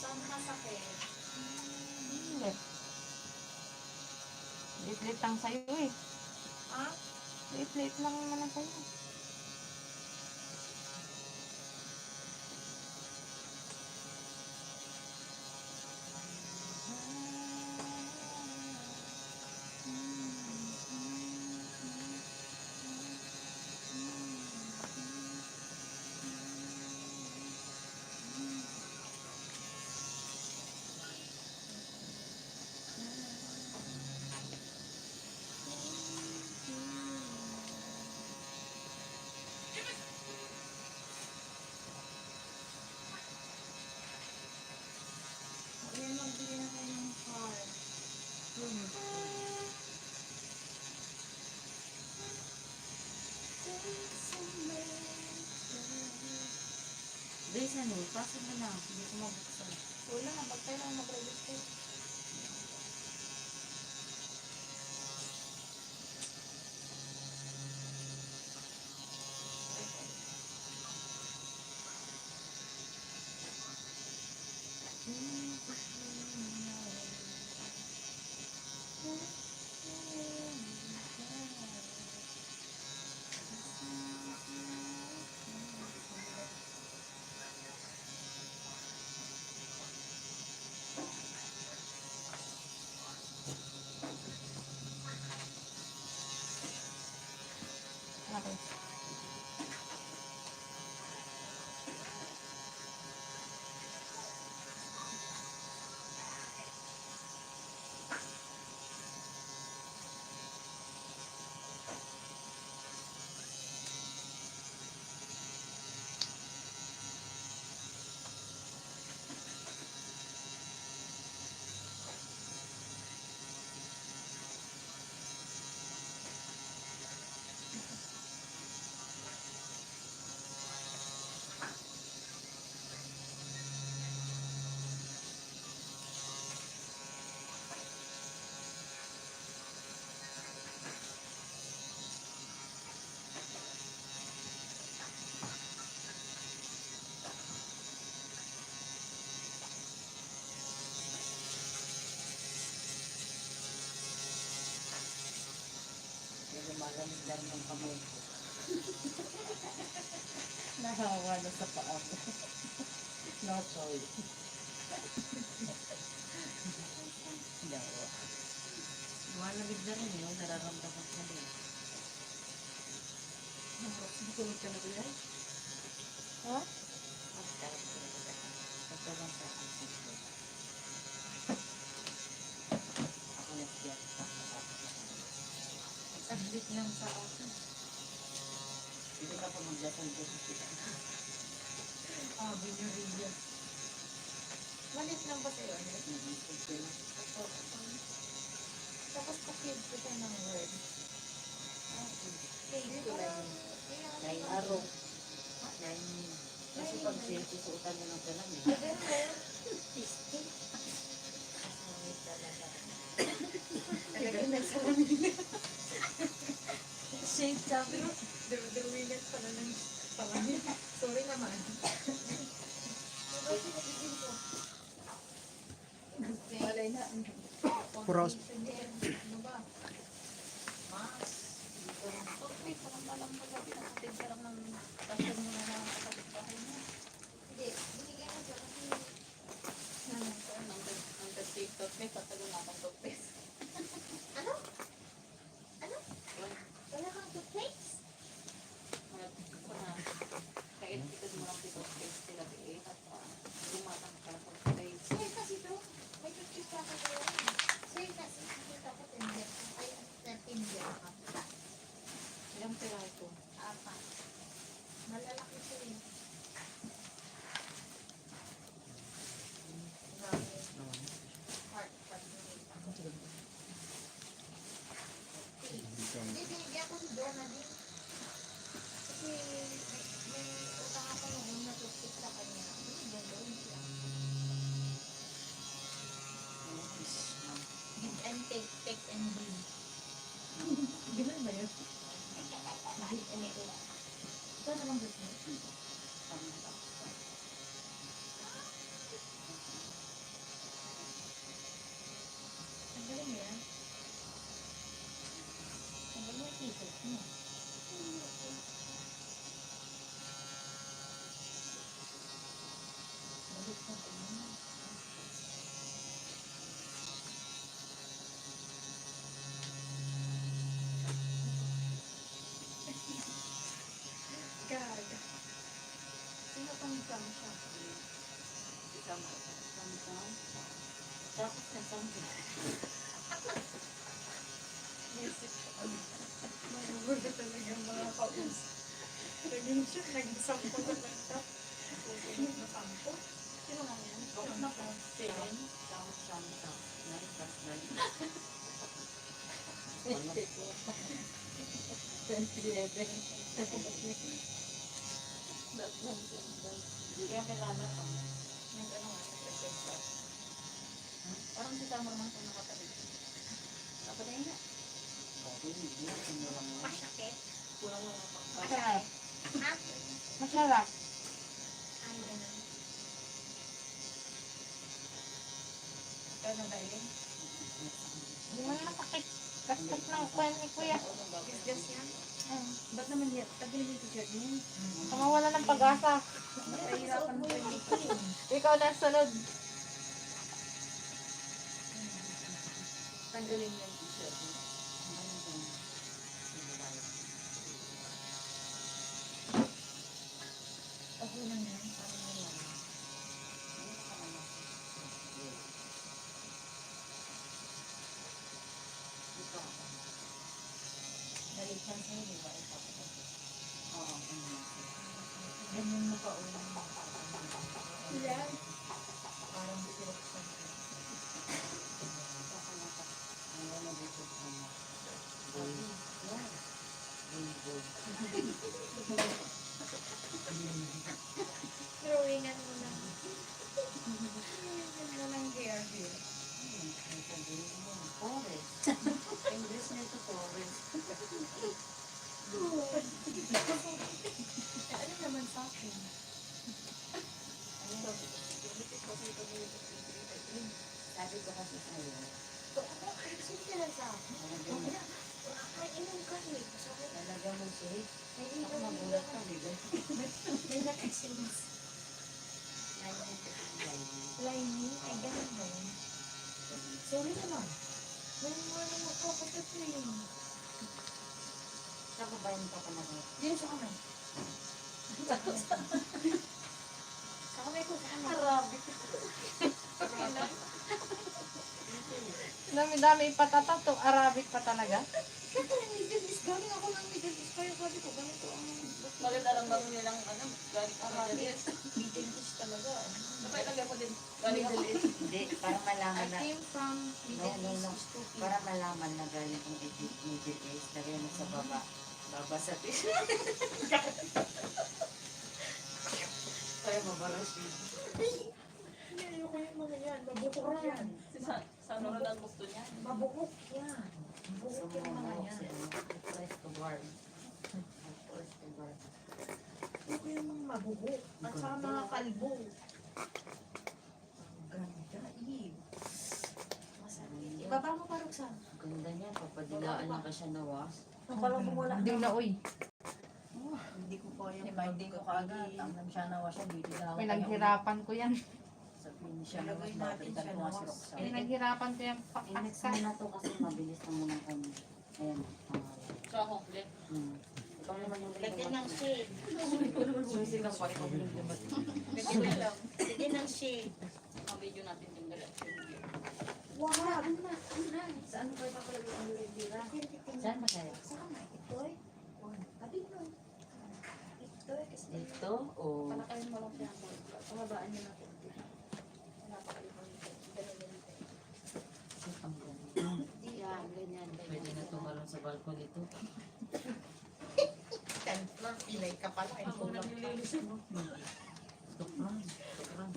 Saan masakit? Lit-lit lang sa'yo eh. Ha? Lit-lit lang naman sa'yo. Ayan, magbili na kayo ng card. Guys, ano, pasok mo na. Hindi ko mabuksan. Wala, pag kailangan mag-register. Malamig lang yung kamay ko. Nahawa na sa paa mo. No choice. Dawa. Malamig na rin yun. Nararamdaman ko na. Susunod ka na ba yan? Ha? Pagkalang sa akin. Ako nagsiyak. Saglit lang sa akin. Hindi ka pa magdasal ko sa sila. Binuriya. Malit lang ba sa'yo? Tapos pa-feed ko siya ng word. Feed ko lang. Nine araw. Nine. Kasi pag susuotan mo ng talang eh. Talagang nagsalamin. Shade sabi mo. Duruwigan pala ng salamin. Sorry naman. Malay na. Puros. Ano ba? Mas, dito lang. Okay, parang malam ko sabi na kapit ka lang ng tasyon mo na lang sa kapitbahay mo. Hindi, binigyan ko siya kasi Ang TikTok may patagal na akong toothpaste. ano? Ano? Wala kang toothpaste? Kailan mo lang toothpaste sila at lumatang ka toothpaste. Sa'yo kasi to, may toothpaste pa ako doon. Sa'yo kasi, nakita ko tender. Ay, tender ka. Ilang piraso? Apat. Malalaki siya eh. Grabe. Heart, nakita ko. Hindi, binigyan ko si Donna din. Kasi may utang ako noon na toothpaste sa kanya. Binigyan ko rin siya. Give and take and give. Ganun ba yun? Give and take. Ito naman gusto mo. Ang galing yan. Ang galing yung t-shirt mo. Balik na ba yun? Gaga. Sino pang siya? Tapos na sample. Magugulo talaga ang mga paus. Naging siya, naging sampo na lang siya. Susunod na sampo. Sino nga yan? Bakit na po? 7, sound, 9 plus 9. Kaya kailangan pa. Nag-ano nga, nag-exercise. Parang si Tamar man kung nakatabi. Kapatay na. Masakit. Kulang lang ang Masakit. Ha? Masarap. Ay, ganun. Kaya na dahil. Hindi mo na masakit. Kastas ng kwan ni Kuya. Gisgas yan. Ba't naman yan? Tabi yung t-shirt niya. Kamawala ng pag-asa. Nahihirapan mo yung Ikaw na sunod. tanggalin yung t-shirt. Okay lang yan. Parang may yan. Nalitan sa'yo, di ba? Ganyan mo pa ulang. Ilan? Parang sirap sa Drawingan mo na. Ganyan mo ng hair here. English nito forest. Ano naman sa akin? Sabi ko kasi sa'yo, Sige lang sa akin. Nainom ka eh. Sabi, Talaga mo siya. nainom Ako ka magulat ka, di ba? May nakasinus. Lining, ay ganun ba yun? Sorry naman. May mga magkakapit na yun. Saan ko ba yung papanagot? Diyan sa kamay. Sa kamay ko, sa kamay. Arabic. Dami-dami ipatatato. Arabic pa talaga. Siyempre, Middle East. Galing ako ng Middle East. Kaya sabi ko, ganito ang Bakit alam ba nilang ano, galing ka Middle East? Middle East talaga. Sabay lagyan ko din. Galing ako. Hindi, para malaman I na, came from Middle No, East. no. Stupid. para malaman na galing kong Middle East, lagay mo sa baba. Baba sa tissue. Kaya mabalas yun. Hindi, ayoko yung mga yan. Mabukok yan. Si San Ronald gusto niya. Mabukok yan. So, Mabukok yung mga yan. Press to bar. Press to bar. Ayoko yung mga mabukok. At saka mga kalbo. Ganda, Masarap. Ibaba mo pa, Roxanne. Ganda niya, papadilaan niya ka siya nawas. Ang palang bumula. Hindi na, uy. Hindi ko kaya. Binding ko kaagad. Ang siya nawa siya, dito na ako. Pinaghirapan ko yan. Sabihin niya siya nawas, Ilagay natin bakit siya ko nga si nawas. Roxanne. Pinaghirapan ko yung I-next pakaksa. mo na to kasi mabilis na muna kami. Ayan, pangalan. So ako, ulit. Ikaw naman yung Lagyan ng shade. Susigang pa ikaw yung dumating. Ganito na lang. Lagyan ng shade. Ang video natin yung diretso. Wow! Ano na? Ano na? Saan ko ipapalagay ang lindira? Saan ba kaya? Sa kamay. Ito eh. Tabi mo. Ito eh. Kasi Dito o palakayin mo lang siya. Pababaan niyo natin. Wala pa kayo pang ang ganda? Yan, ganyan. Pwede na tumalon sa balkon ito. Lang, ilay ka pala. Ako na nililinis mo. Tukran. Tukran.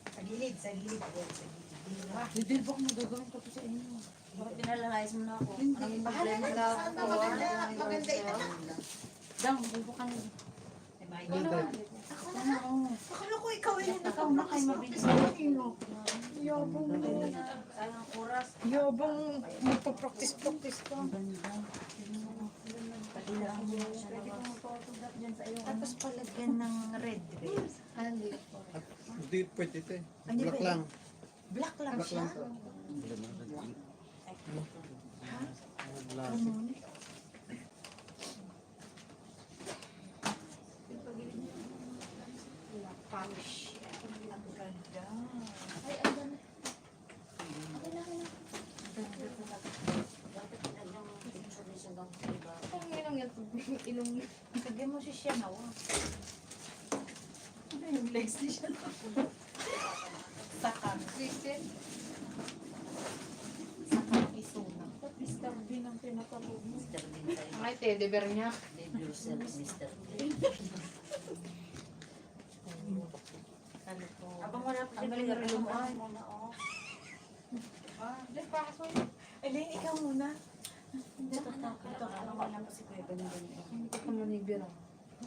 Sa gilid, sa gilid. Sa gilid. Hindi ba kung magagawin ko to sa inyo? Bakit pinalayas mo na ako? Anong problema na ako? Saan ba maganda? Maganda ito. Dang, bubukan mo. Ako na. Akala ko ikaw yun. Ikaw na kayo mabilis. Yabong mo. Anong oras? Yabang magpa-practice-practice ka. Ang ganda. Padilaan mo na siya Pwede nawas. kong photograph dyan sa iyo. Tapos palagyan ng red dress. Hindi. Hindi pwede ito eh. Hindi Black pwede. lang. Black lang Black siya. lang to. Ha? Black. Polish. Ang ganda. Ay, ang ganda. Bakit talagang picture niya siya lang sa iba? Ang inong yan. Inong Lagyan mo si siya na. Ano yung legs niya siya? Sakang. Christian. Sakang isuna. Mr. Bean ang pinatalo mo. Mr. Bean tayo. Ay, teddy bear niya. Leave yourself, Mr. Bean. Ano po? Abang wala pa Ang siya galing pinarelo mo ay. muna, oh. Hindi, paso. Elaine, ikaw muna. Hindi, ito ka. Wala pa si Kuya ganun-ganun. Hindi ko naman ibiro.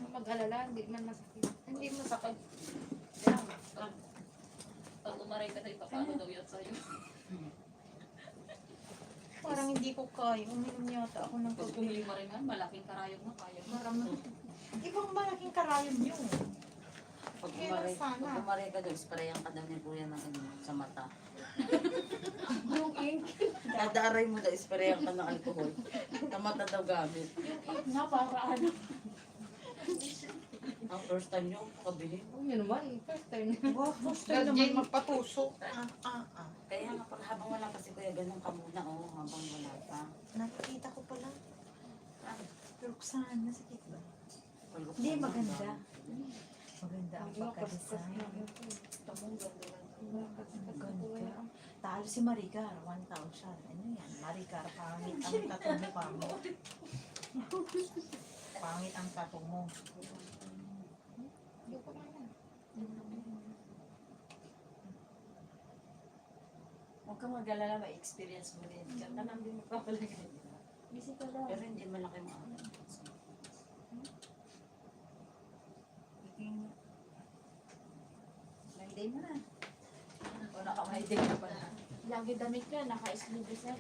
Mag-alala, hindi man masakit. Hindi masakit. Yan. Pag umaray ka tayo, paano daw yan sa'yo? Parang hindi ko kaya. Uminom yata ako ng Pag tubig. bumili mo rin nga, malaking karayog na kaya mo. Ibang malaking karayom yun. Pag Kaya umaray, sana. pag umaray ka daw, sprayan ka daw ni Kuya ng ano, sa mata. Yung ink. Nadaaray mo daw, sprayan ka ng alcohol. Sa mata daw gamit. Na, para ano. Ang first time nyo, kabili. Yun naman, first time. Wow, gusto Gagawin. naman magpatusok. Kaya nga, pag habang wala pa si Kuya, ganun ka muna, oh, habang wala pa. Nakikita ko pala. Roxanne, nasakit ba? Pag Hindi, upo mo, maganda. dami. Maganda ang pagka-design. Ganda. Talo si Maricar, 1,000. Ano yan? Maricar, pangit ang tattoo mo pa mo. Pangit ang tattoo mo. Huwag kang mag-alala, may experience mo rin. Diyan ka lang din magpapalagay. Busy ka daw. Pero hindi malaki mo. May day mo na. O naka-may day ka pa na. Lagi damit ka, naka-sleeveless na.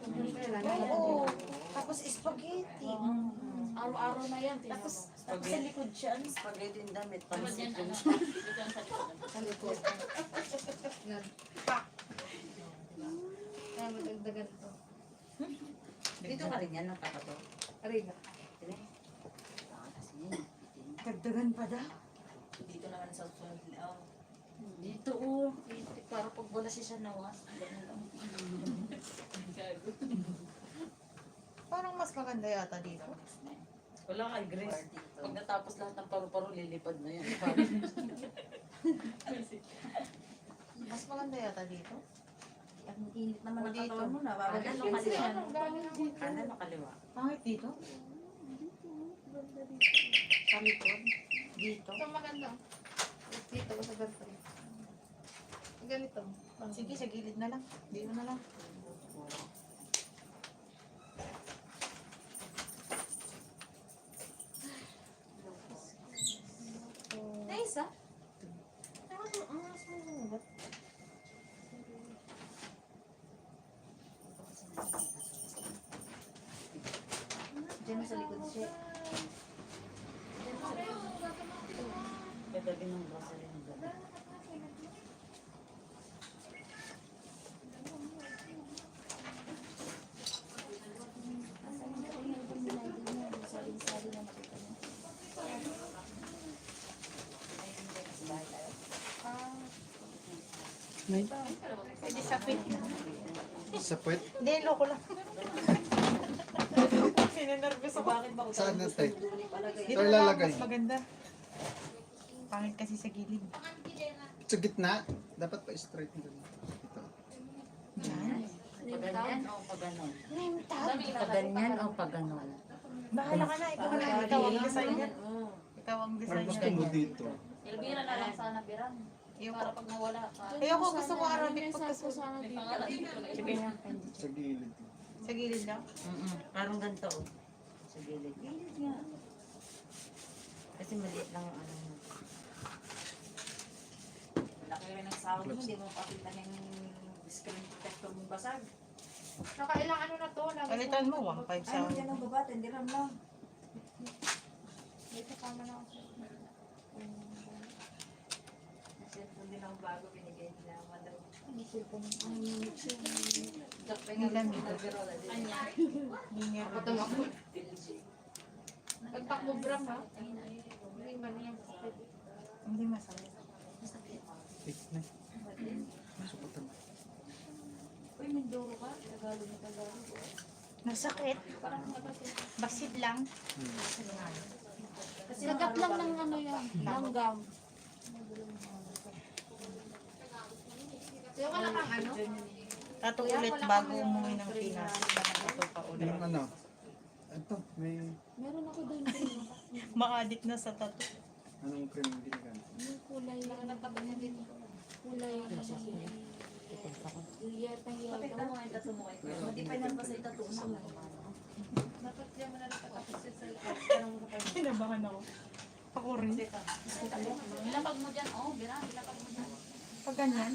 Oo. Tapos spaghetti. Araw-araw na yan. Tapos Spaghetti. sa likod siya. Spaghetti yung damit. Tapos yan, Pansit ano, yung dito yan sa likod. Sa likod. Kaya madagdagan to. Dito ka rin yan, nagkakato. Ariga. Kasi yan. Dagdagan pa daw. Dito naman sa sunod na. Oh. Dito oh. Para pag wala si Sanawas. Ganun lang. Parang mas maganda yata dito. Wala kay Grace. Pag natapos lahat ng paru-paro, lilipad na yan. Mas maganda yata dito. Ang init naman O, ang dito. katawan mo na. Kanan Bakit o kaliwa? Kanan o kaliwa? Pangit dito? Sa likod. Dito. Ito maganda. Dito sa ganito. Ganito. Sige, sa gilid na lang. Dito na lang. Nice ah. Diyan sa likod siya. Katabi ng grocery ng gabi. Pwede sa pit. Sa puwet? Hindi, loko lang. Sinenervous ako. Bakit ba Saan natin? Dito Ito na lang, ilalagay. mas maganda. Pangit kasi sa gilid. Sa gitna? Dapat pa straight na dito. Yan. Paganyan o paganon? Dami Paganyan o paganon? Bahala ka na. Ikaw na. Ikaw ang designer. Ikaw ang Parang designer. gusto mo dito. Elvira na lang sana, Biram. Para pag nawala ka. Ayoko, gusto ko Arabic Sa pagkasunod. May pangalan dito na Sige iba. na. Sa gilid. Sa gilid lang. Parang ganito o. Sa gilid. Gilid nga. Kasi maliit lang ang ano mo. Laki rin ang sahod mo. Hindi mo pakita yung screen protector mong basag. Nakailang ano na to? Palitan mo, 1.5 Ay, sa hindi lang baba. Tindiram lang. Dito kama na ako. Kasi hindi lang bago binigay nila. Madaw. Ilan? Anya. Linger. Pagtakbo bram ha? Hindi man yan. Hindi masakit. Eight na. Supatan. Uy, Mindoro ka? Tagalog na Tagalog. Nasakit. Basid lang. Kasi Lagat lang ng ano yan. Langgam. Kaya wala kang ano? Tato ulit bago umuwi ng Pinas. Tato pa ulit. Yung ano? Ito, may Meron ako doon. Ma-addict na sa tato. anong cream yung ginagamit? Yung kulay. Kulay. Yata pakita mo nga yung tattoo mo kay Kuya. Matipayan pa sa tattoo mo. Dapat diyan mo na nakatapos sa Kinabahan ako. Ako rin. Ilapag mo dyan. Oh, Biram, ilapag mo dyan. Pag ganyan.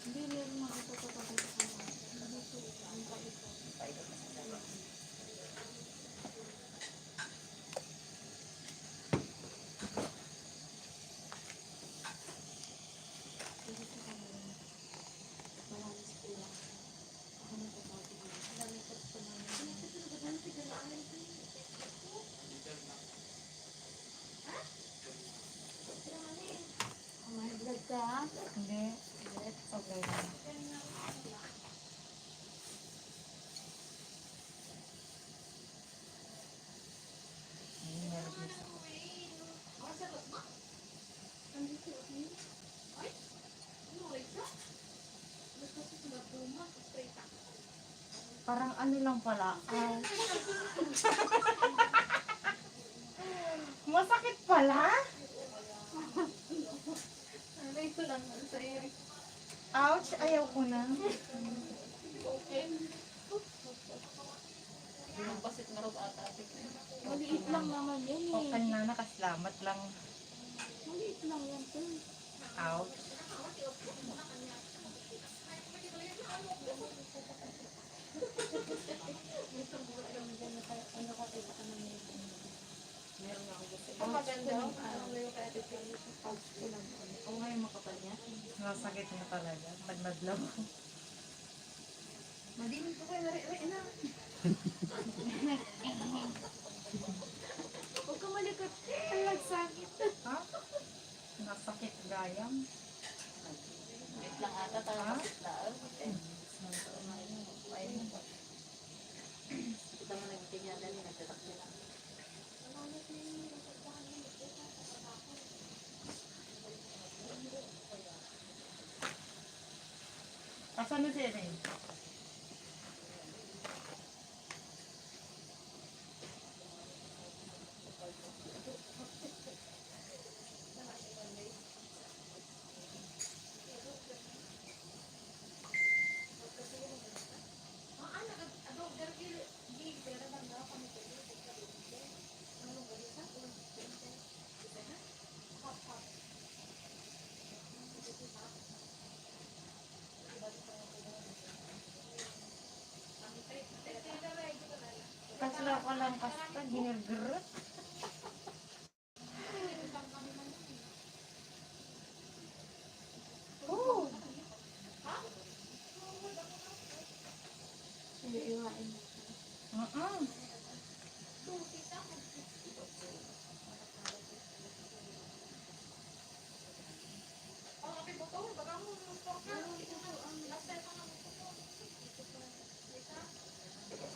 Hindi meron mga ito. Ang kapit. Mahiglag ka ha? Hindi. Okay lang. Nervous ako. Parang ano lang pala. Masakit pala? lang sa iyo. Ouch! Ayaw ko na. Okay. Yung basit na rin ata. Maliit lang naman yan eh. Okay na, nakaslamat lang. Maliit lang yan, sir. Ouch. Ang maganda. Oo nga yung makapal niya. Nasakit na talaga. Madmad lang. Madinig ko kayo, nari na. Huwag ka malikot. Alag, sakit. Ha? Nasakit gayam. Wait lang ata tayo Ha? basit lang. Kita mo nagtitinyan dali, nagtatakbo na. Asan na siya rin? Kasla ko lang kasta, ginirgrut. Oh, Hindi, iwain.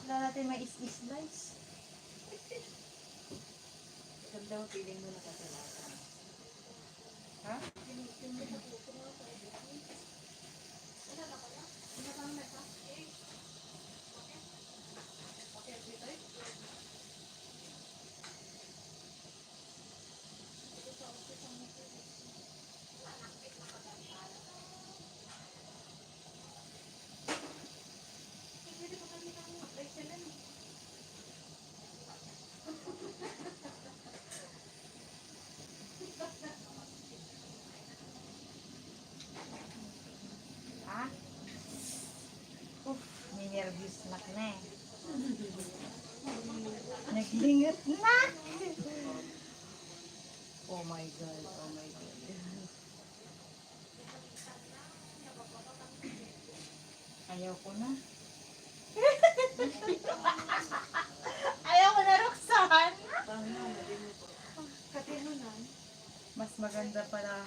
Wala natin may is-is-slice. Ganda mo, feeling mo nakasalatan. Ha? Ha? Uf, may nervous na ka na eh. Naglingat na! Oh my God, oh my God. Ayaw ko na. Ayaw ko na, Roxanne! Katinunan. Mas maganda pala.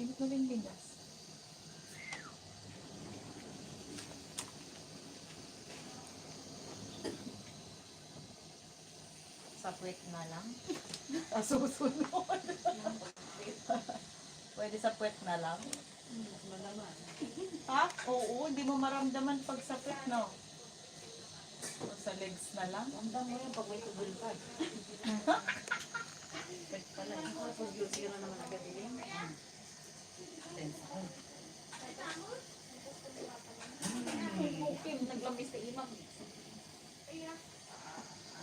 Init mo rin bigas. Sa puwet na lang. Sa susunod. Pwede sa puwet na lang. Ha? Oo, hindi mo maramdaman pag sa puwet, no? O sa legs na lang. Ramdam mo yun pag may tubol ka. Puwet pala. Tapos yung zero naman agad din. Okay, naglamis sa imam.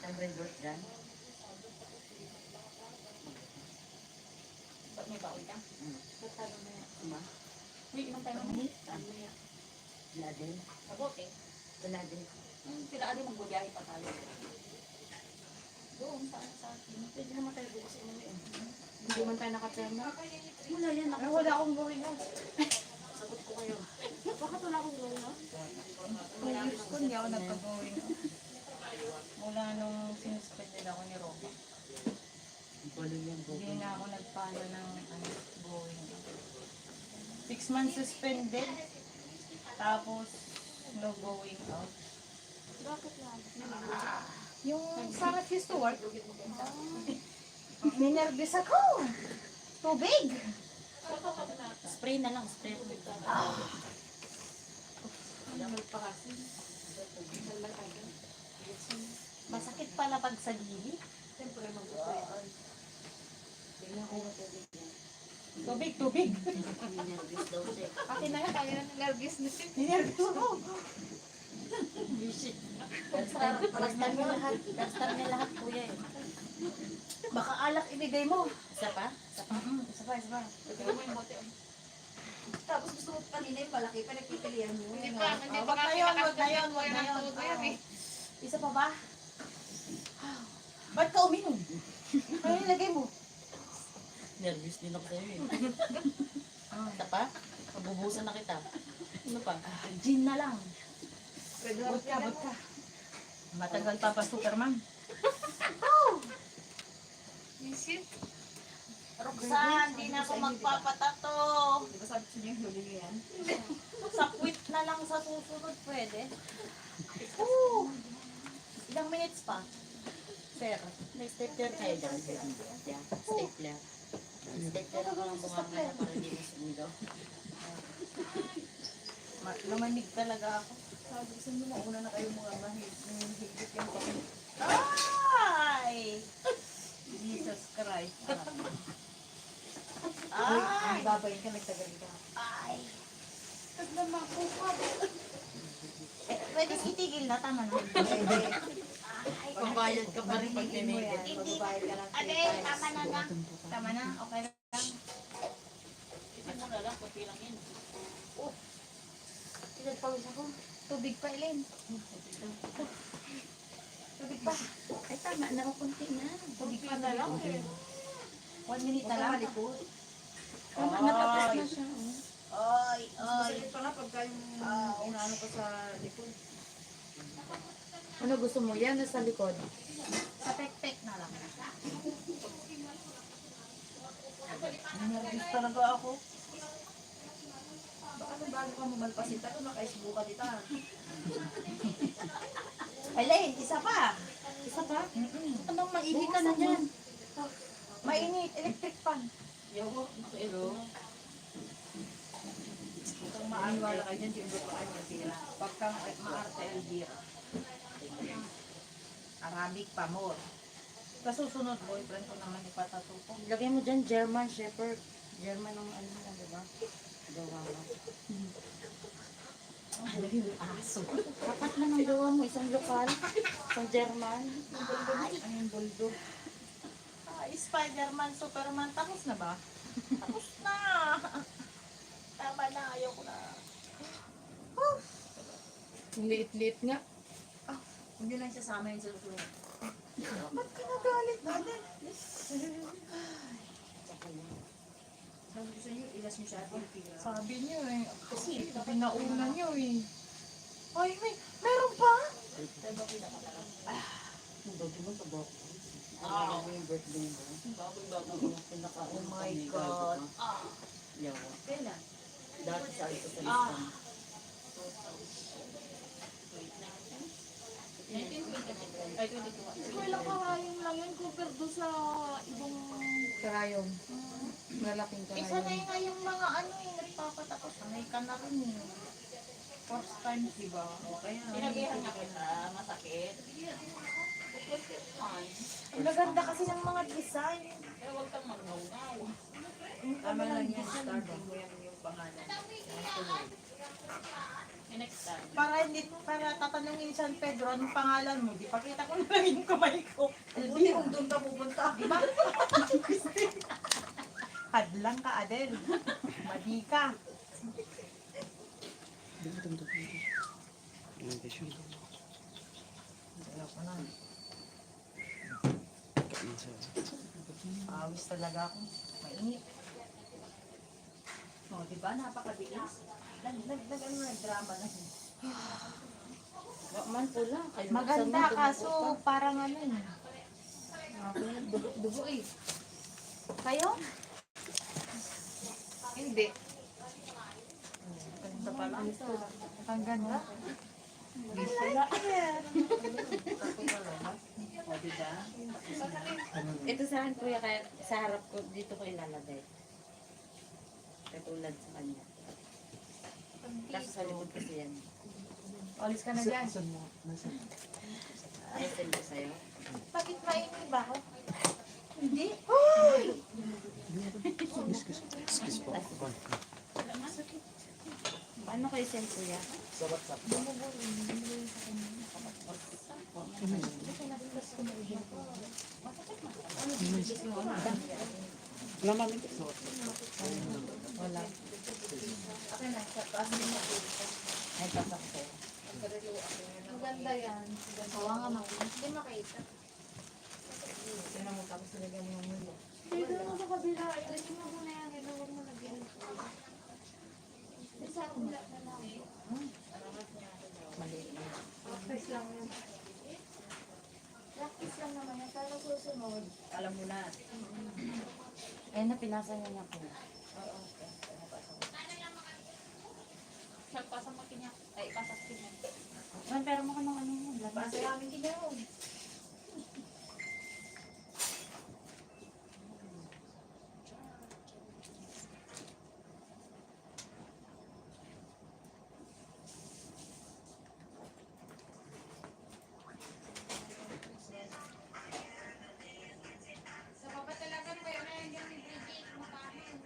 Ang resort dyan. Ba't may baon ka? Uma. Uy, imam tayo naman. Wala din. Sabote. Wala din. Sila rin magbabiyahe pa tayo. Doon, sa akin. Pwede naman tayo bukas mo yun. Hindi man tayo nakapema. Wala yan. Ay, wala akong gawin na. Sagot ko kayo. Bakit wala akong gawin, no? 2 years ko, hindi ako nagpag-going. Mula nung sinuspended ako ni Roba. Hindi na ako nagpano ng going. 6 months suspended. Tapos, no going out. Bakit nga? Yung sa refuse to work. Ninervous ako. Tubig. Spray na lang. Spray. Masakit pala pag sa gilid. Siyempre mag-spray. Tingnan ko yung tubig niya. Tubig, tubig. Nervous daw siya. Akin na yan, kaya na ng nervous na siya. Ninervous ako. Dastan niya lahat. Dastan niya lahat, kuya eh. Baka alak ibigay mo. Isa pa? Isa pa? Isa pa, isa pa. Tapos gusto mo kanina yung malaki pa, nagpipilihan mo. Hindi pa Oh, wag na yun, wag na yun, wag na yun. Isa pa ba? Ba't ka uminom? Ano nilagay mo? Nervous din ako sa'yo eh. Isa pa? Mabubusan na kita. Ano pa? Gin na lang. Vodka, vodka. Matagal pa pa Superman. Roxanne, di na ako magpapatato. Di ba sabi ko niyo, huli niyo yan? Sa quit na lang sa susunod, pwede? Oo. Ilang minutes pa? Sir, may stapler kayo dyan. Yeah, stapler. Stapler ako ng bunga nga para hindi mo sumigaw. Lamanig talaga ako. Sabi ko sa inyo, mauna na kayo mga mahigit yung pang... Ay! Jesus Christ. Ay! Babayin ka, nagtagal ka. Ay! Naglamak ko pa. Pwede itigil na, tama na. Pambayad ka pa rin pag tinigil. Hindi. Bababayad ka lang. Ate, tama na na. Tama na, okay lang. Ito mo na lang, kunti lang yun. Pinagpawis ako. Tubig pa, Elaine. Tubig pa. Ay, tama na. O, kunti na. Tubig pa na lang. 1 minute na lang. Tama na. Tapos na siya. Oh. Ay, ay. Masakit pa nga pagka yung inaano ko sa likod. Ano gusto mo? Yan na sa likod. Sa pek-pek na lang. Nervous talaga ako. Baka nung bago ka mamalpasin tayo, makaisbo ka dito. Elaine, isa pa. Isa pa? Anong mainit ka na dyan? Mainit, electric fan. Yawo, pero... Kung maaniwala kayo dyan, yung buka kayo nasira. Pagka maarte Elvira. Arabic pa more. Sa susunod, boyfriend ko naman ipatatuto. Lagay mo dyan German Shepherd. German ang ano lang, diba? Gawa mo. Aso. Dapat lang ang gawa mo. Isang lokal. Isang German. Ang bulldog. Spider-Man, Superman, tapos na ba? Tapos na. Tama na, ayoko na. Ang liit-liit nga. Hindi lang siya sa amin sa susunod. Ba't ka nagalit natin? Sabi ko sa inyo, ilas niyo siya at Elvira. Sabi niyo eh. Kasi pinauna niyo eh. Ay, meron pa? Ang bago mo sa bako. Ang yung birthday mo. Bago mo pinaka-ano. Oh my God. Yawa. Kailan? Dati sa ito sa listan. 1922. Ay, 22. Kailang karayong lang yun compared doon sa ibang... Karayom. Malaking Isa na karayom. yun nga yung mga ano eh, nagpapatapos. Sanay ka na rin eh. First time, di ba? Kaya, Sinabihan niya kita, masakit. Ang maganda kasi ng mga design. Pero huwag kang mag-ngaw-ngaw. tama lang yan, starting mo yung pangalan. Next time. Para tatanungin ni San Pedro, anong pangalan mo? Di pakita ko na lang yung kamay ko. Hindi kung doon ka pupunta. Di ba? Hadlang ka, Adel. Madi ka. Dalaw ko na. Awis talaga ako. Mainit. O, diba? Napakabilis. Nag-drama na siya. Man pula. Kayo Maganda sa mga kaso parang ano eh. dugo eh. Kayo? Hindi. Ganda pala. Ang ganda. O, diba? Ito sa akin kuya, kaya sa harap ko dito ko ilalagay. Katulad sa kanya. Kasi sa likod kasi yan. Alis ka na dyan. Ay, send ko sa'yo. Bakit mainit ba ako? Hindi. ko i-send kuya. Sa WhatsApp. Wala mami. So, Wala. Okay na, sa taas mo na. Ay, tatak ko. Maganda yan. Oo nga, ma'am. Hindi makita. Tingnan mo, tapos nilagyan mo yung mulo. Dito mo sa kabila. Ilagay mo muna yan. Ito, huwag mo lagyan. Isa kabila na lang. Maliit na. Practice lang yun. Practice lang naman yan. Pero susunod. Alam mo na. Ayun na, pinasa niya niya po. Oo. Nagpasa mo kinya. Ay, ipasa ko kinya. Man, pero mo ka ng ano mo. Basta namin kinyaon. Sa baba talaga po yan. Ayan yung Bridget. Makahin.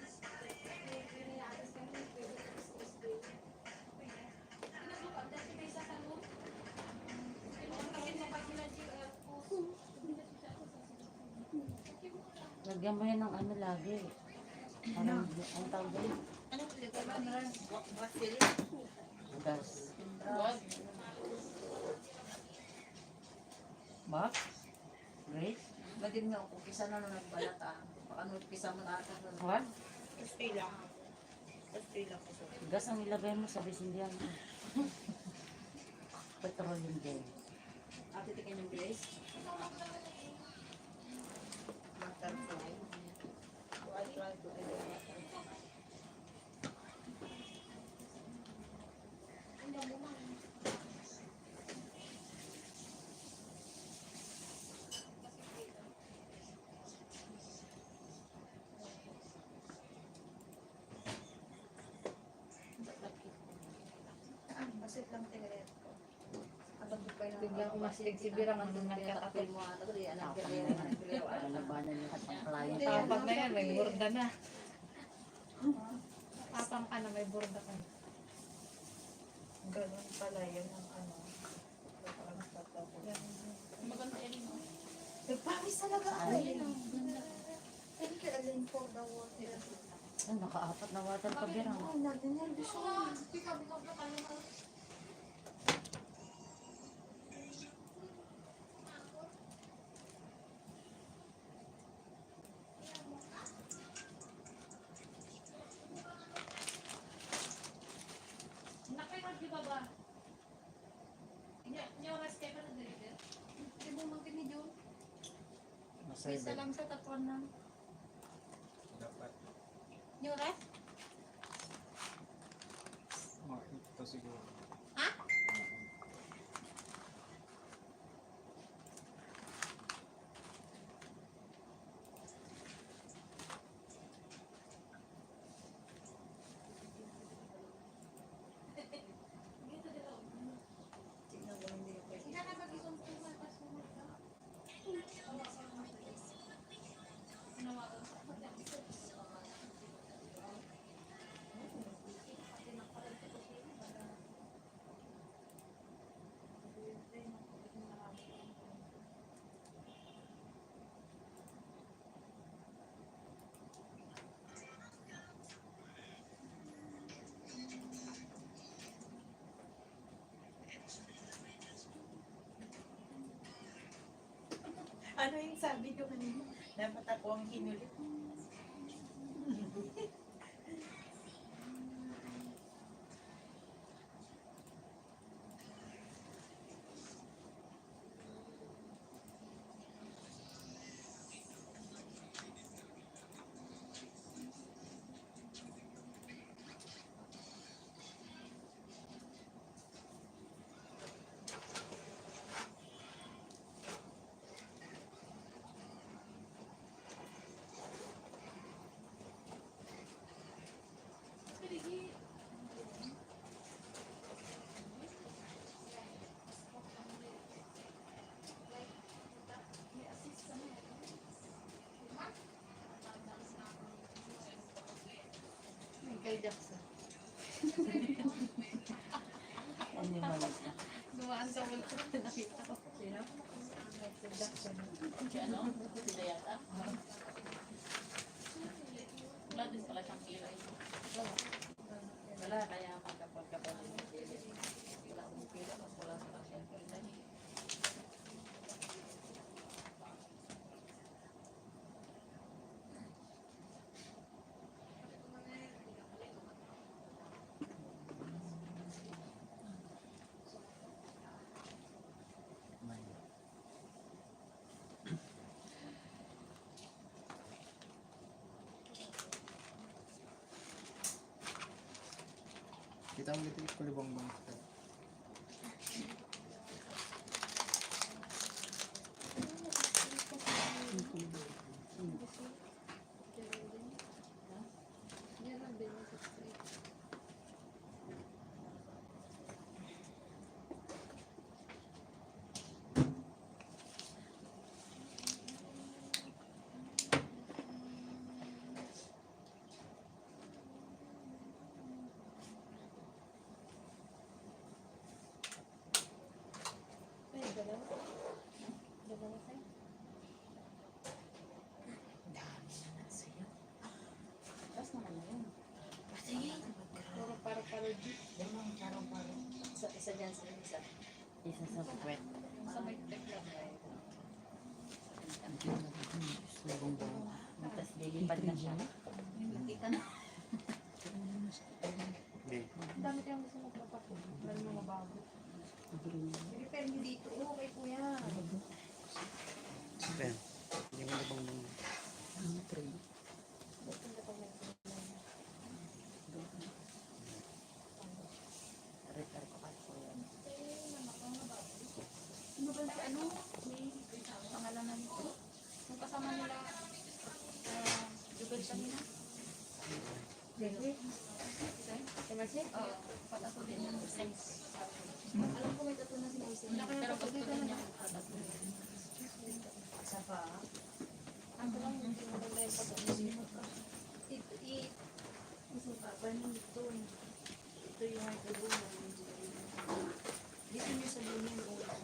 Lagyan mo yan ng ano lagi. Parang, ang tawag doon? Ano talaga ba na? Wasil. Gas. Wag. Box? Grace? Bagin nga ako, kisa na nung nagbalat ah. Baka nung kisa mo na ata. What? Pastila. Pastila ko sa Gas ang ilagay mo sa bisindihan mo. Petroleum gel. Ate tikin yung Grace. butterfly. So I try to do it. Basit lang tigaret ko. Abang ko pa yung Bigla ko masilig si Birang ang nung nagkatapil mo ata. Dali, anak ko rin. Palabanan niya at ang client. Tapang na yan, may burda na. Tapang ka na, may burda ka. Ganun pala yun ang ano. Maganda yun. no? Nagpawis talaga ako eh. Thank you, Ellen, for the water. Ay, nakaapat na water ka, Birang. Ay, nag-nervous ako. Nakailan di ba ba? Hindi oras kayo pa na deliver? Hindi mo magkini Jun. Isa lang sa tatuan na. Dapat. Yung rest? Ito siguro. Ha? Hindi na mag-isong tumal pa sumunod ka. Ano yung sabi ko kanina? Dapat ako ang hinulit. Michael Jackson. dumaan sa multo. Nakita ko. Sino? Seduction. Si ano? Si Dayata? Wala din pala siyang kilay. Wala, kaya pagkapal-kapal yung kilay. Wala akong pila, mas wala sa siyang kilay. Kita mo dito kulibang bang. Ay, dalawa. Dalawa tayo. Tapos naman na yun. Puro paro-parody. Isa dyan sa isa. Isa sa puwet. Sa may tekla ba eh. Tapos lilipad na siya. Nakita na. Ang dami tayong gusto magpapako. Lalo mga bago. Sige, pero hindi dito. Okay, kuya. Ben, hindi mo na bang Punta pa may Ano ba si ano? May pangalan na nito? Yung kasama nila, Jubel kanina? Oo, patato din yung sense. Alam ko may tato na si Moise. Pero gusto din niya patato. Isa pa. Ako lang hindi maganda yung pag-iisip. Isa pa. Ito yung mga tato. Dito nyo sa lumin yung ulo.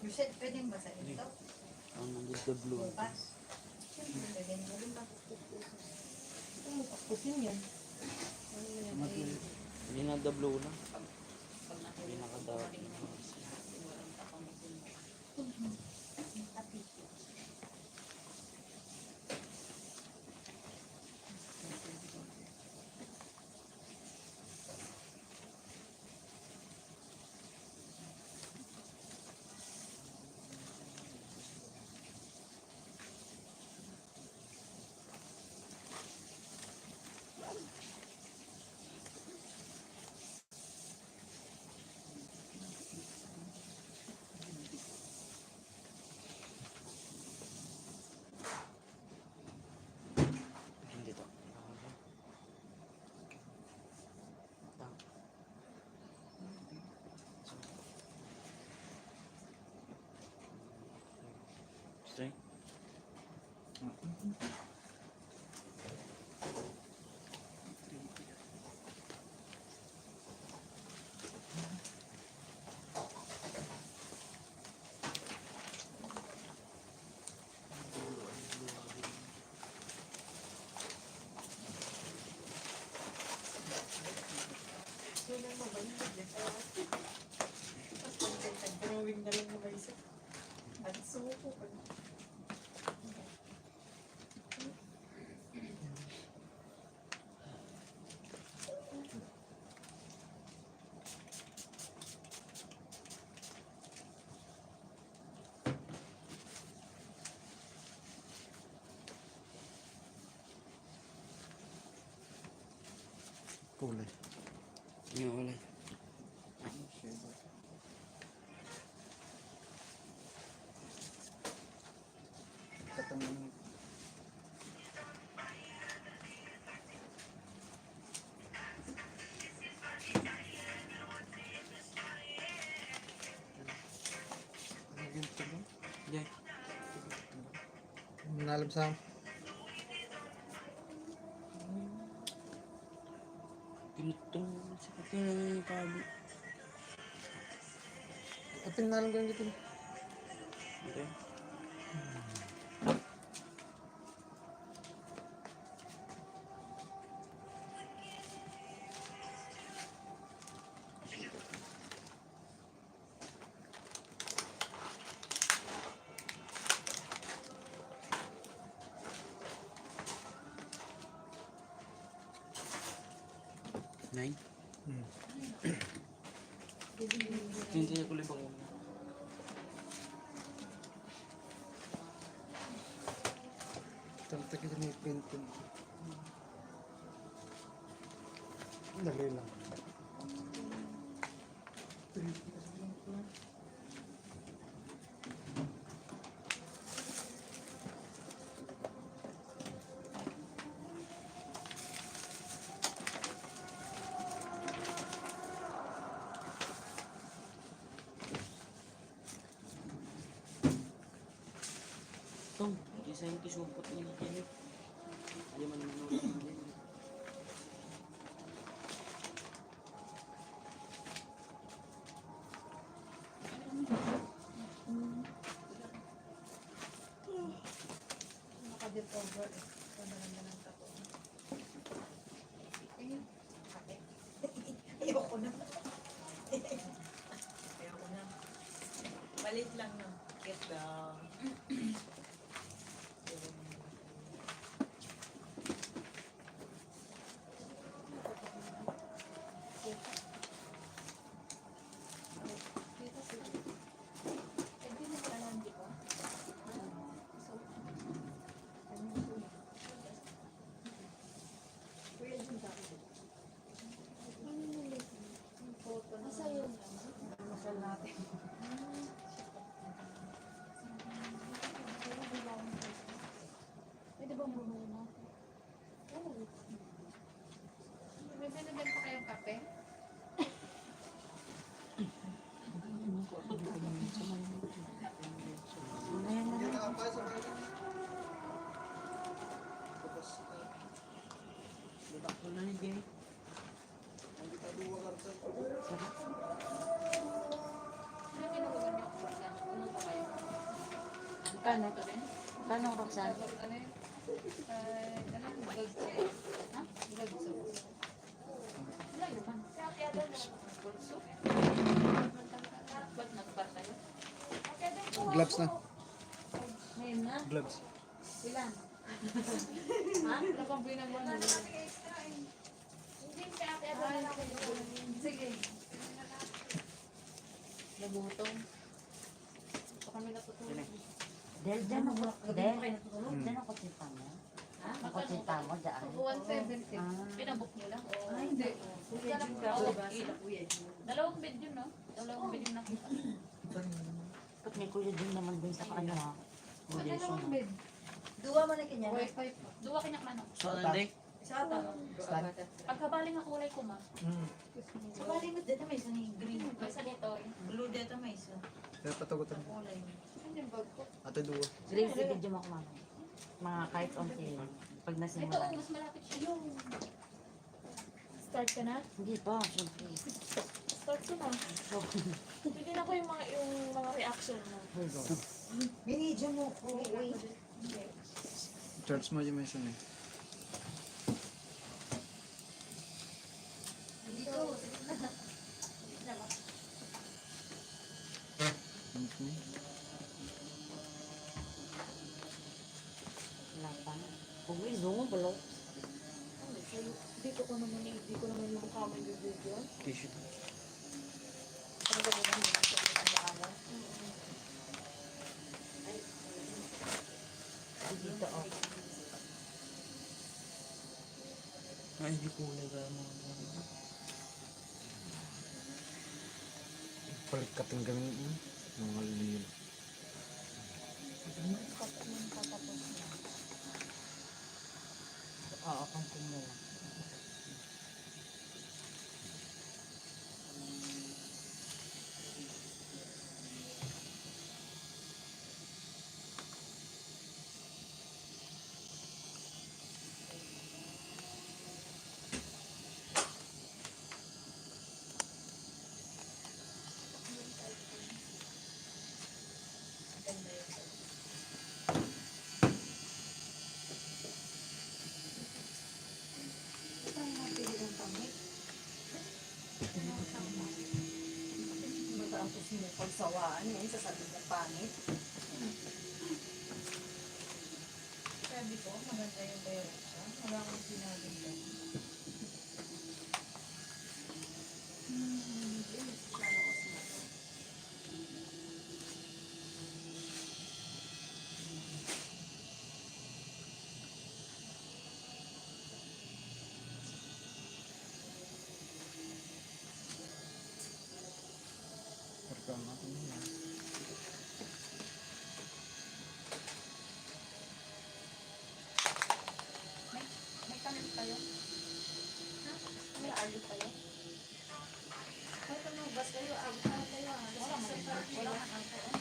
You said pwedeng basahin ito? ang nandito the blue? Bukas. Siyempre, pwedeng gawin ba? Pakusin yan. Hindi na the blue lang. Pag Hindi nakadaw. walang tapang masin. Hindi to. Straight. Drawing na lang naman isa. At suko pa. Kulay. Yung ulay. Katangan ganito ba? Yeah. Nalam sa Tinutong. Sakit yung kabo. ating nalam ko gitu. Okay. Nine? Hindi ako libang una. Tarta kita may pinto. Dali lang. Tong, design ko supot niya na kayo. Ayaw man naman ulit ng ganyan. Naka-dip over. Maganda ng tapo. Ayoko na. Ayoko na. Malit lang na. Cute lang. Masal natin. Pwede ba muna na? May binigyan pa kayong kape? Wala ni Jay. Ano kinukuha niyo po sa ano pa kayo? Kano? Ito din? Kano, Roxanne? Ano yun? Ano? Gagso. Ha? Gagso. Wala yun man. Gagso? Ba't nagbar kayo? Gloves na. Ngayon na? Gloves. Ilan? Ha? Wala pang binagwan mo. Sige. Nagutom. Ito kami natutulog. Del, dyan ako. Del, dyan ako sinta mo. Ha? Ako sinta mo, dyan. 170. Ah. Pinabook niyo lang? Ay, hindi. Dalawang bed yun, no? Dalawang bed yung nakita. Pag may kuya din naman din sa kanya, ha? Dalawang bed. Duwa mo na kanya. Wi-Fi pa. Duwa kinyak na, no? So, nanday? Isa ata. Pagkabaling ang kulay ko, ma. Sa bali mo dito may isa ni green. May sa dito, eh. Blue dito may isa. Kaya patagutan. Kulay. Ano yung bag ko? Ate duwa. Grace, video mo ako mama. Mga kahit onti. Pag Ito, nasimulan. mas malapit siya. Yung... Start ka na? Hindi pa, syempre. Start ka na. Bigyan ako yung mga reaction mo. Binidyo mo ko. Wait. Charge mo yung mesa niya. Okay. Wala pa. Kung may zoom, balo. Dito ko naman yung mukha mo yung video. Tissue. Ang ganda naman yung sa araw. Dito, oh. Ay, hindi ko ulit mo. Palit ka ting gamin mo. Mga lilo. Katapos na. Oo, continue lang. mo pagsawaan eh, sasabihin mo pangit. Sabi ko, maganda yung direction. Wala akong sinabi ko. Pertama ko na. May kanin kayo? May arlit kayo? Kahit ano, bas kayo, abot na kayo. Wala man. Wala man ang kaon.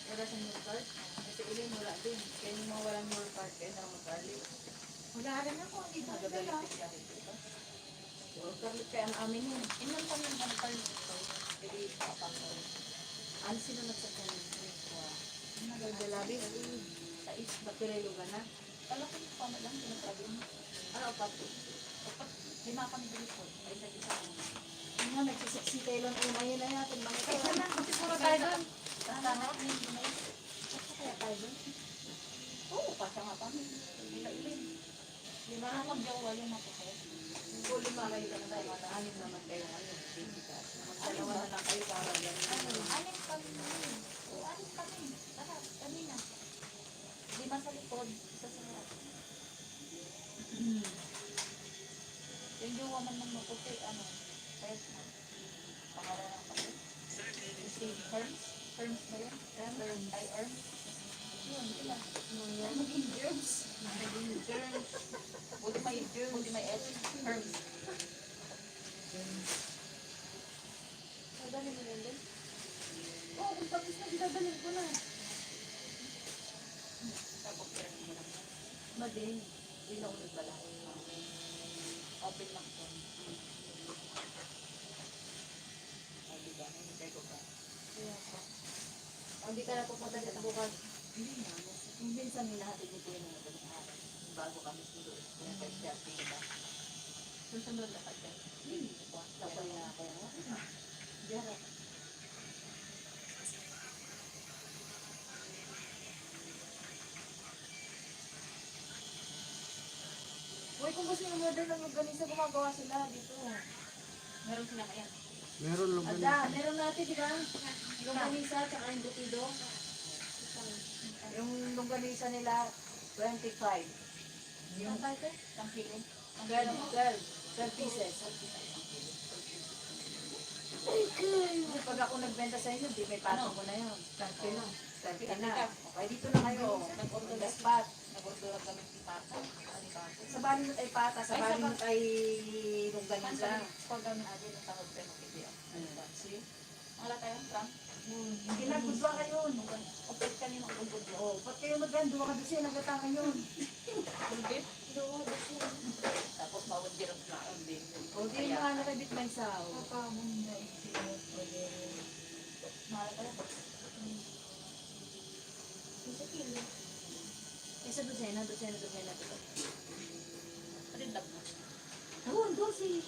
Wala sa more card. Kasi uli wala din. Kaya yung mga walang more card, kaya na mag-garlic. Wala rin ako, dito na Magagalit kayo. siya dito. More garlic kaya ang amin yun. Ilan kami yung kanin ko? Hindi papakol. Ano sila nagsakyan? Nagdalabi. Sa Bakirelo ka na. Kala ko yung pama lang, pinasabi mo. Ano, pato? Dapat lima kami dito. Ay, sa isa ko. Yung nga, nagsisiksi lang ang mayin na natin. Mga kayo. Kaya lang, kasi puro tayo doon. Sana, may Kaya tayo doon. oo, pasya nga kami. Ila-ilin. Lima na mag-jawa yung mapakaya. Kung lima kayo lang tayo, anim naman kayo ngayon. Magdalawa na lang kayo para yan. Anim kami. Oo, anim kami. Tara, kanina. Lima sa likod, isa sa harap. Yung jowa man ng maputi, ano, kahit na. Pangalan ng kapit. Si Herms? Herms ba yun? Herms. Ay, Herms. Yun, sila. Maging germs. Maging germs. Buti may germs. Buti may S. Herms. Madali mo lang din. Oo, kung tapos na, dinadalhin ko na. Tapos, germs mo lang. Mading. Hindi na ulit bala. Open lang to. Ay, diba? Hindi ko ba? Kaya pa. Hindi ka na pupunta dito bukas. Hindi na. Yung minsan nilahatid ko yun ng madaling araw. Bago kami sundo. Kaya kaya diba? Susunod na kasi. Hindi ko. Tapos na ako. Diyan. Uy, kung gusto nyo order ng longganisa, gumagawa sila dito. Meron sila kaya. Meron lang ba Ada, meron natin, di ba? Longganisa, tsaka yung butido. Yung longganisa nila, 25. Yung tayo, Ang kilo. 12 pieces. Kasi pag ako nagbenta sa inyo, di may patong ko na yun. 30 na. 30 na. Okay, dito na kayo. Nag-order Last spot. Nag-order kami ng pata. Sa bali mo tayo pata, sa bali mo tayo longganisa. Pag kami agi ng tawag tayo makibaya. See? Wala tayong prank. Ginagudwa kayo. Okay, kanino ang gulbod Oh, ba't kayo magandwa ka kasi nagatangan yun? Gulbit? Tapos mawandirap na ang din. O di yung mga nakabit may sao. kapamunda, isilot, pwede. Mahal ka lang. Isa kilo. Isa dosena. Parindag mo. Oo, dosi.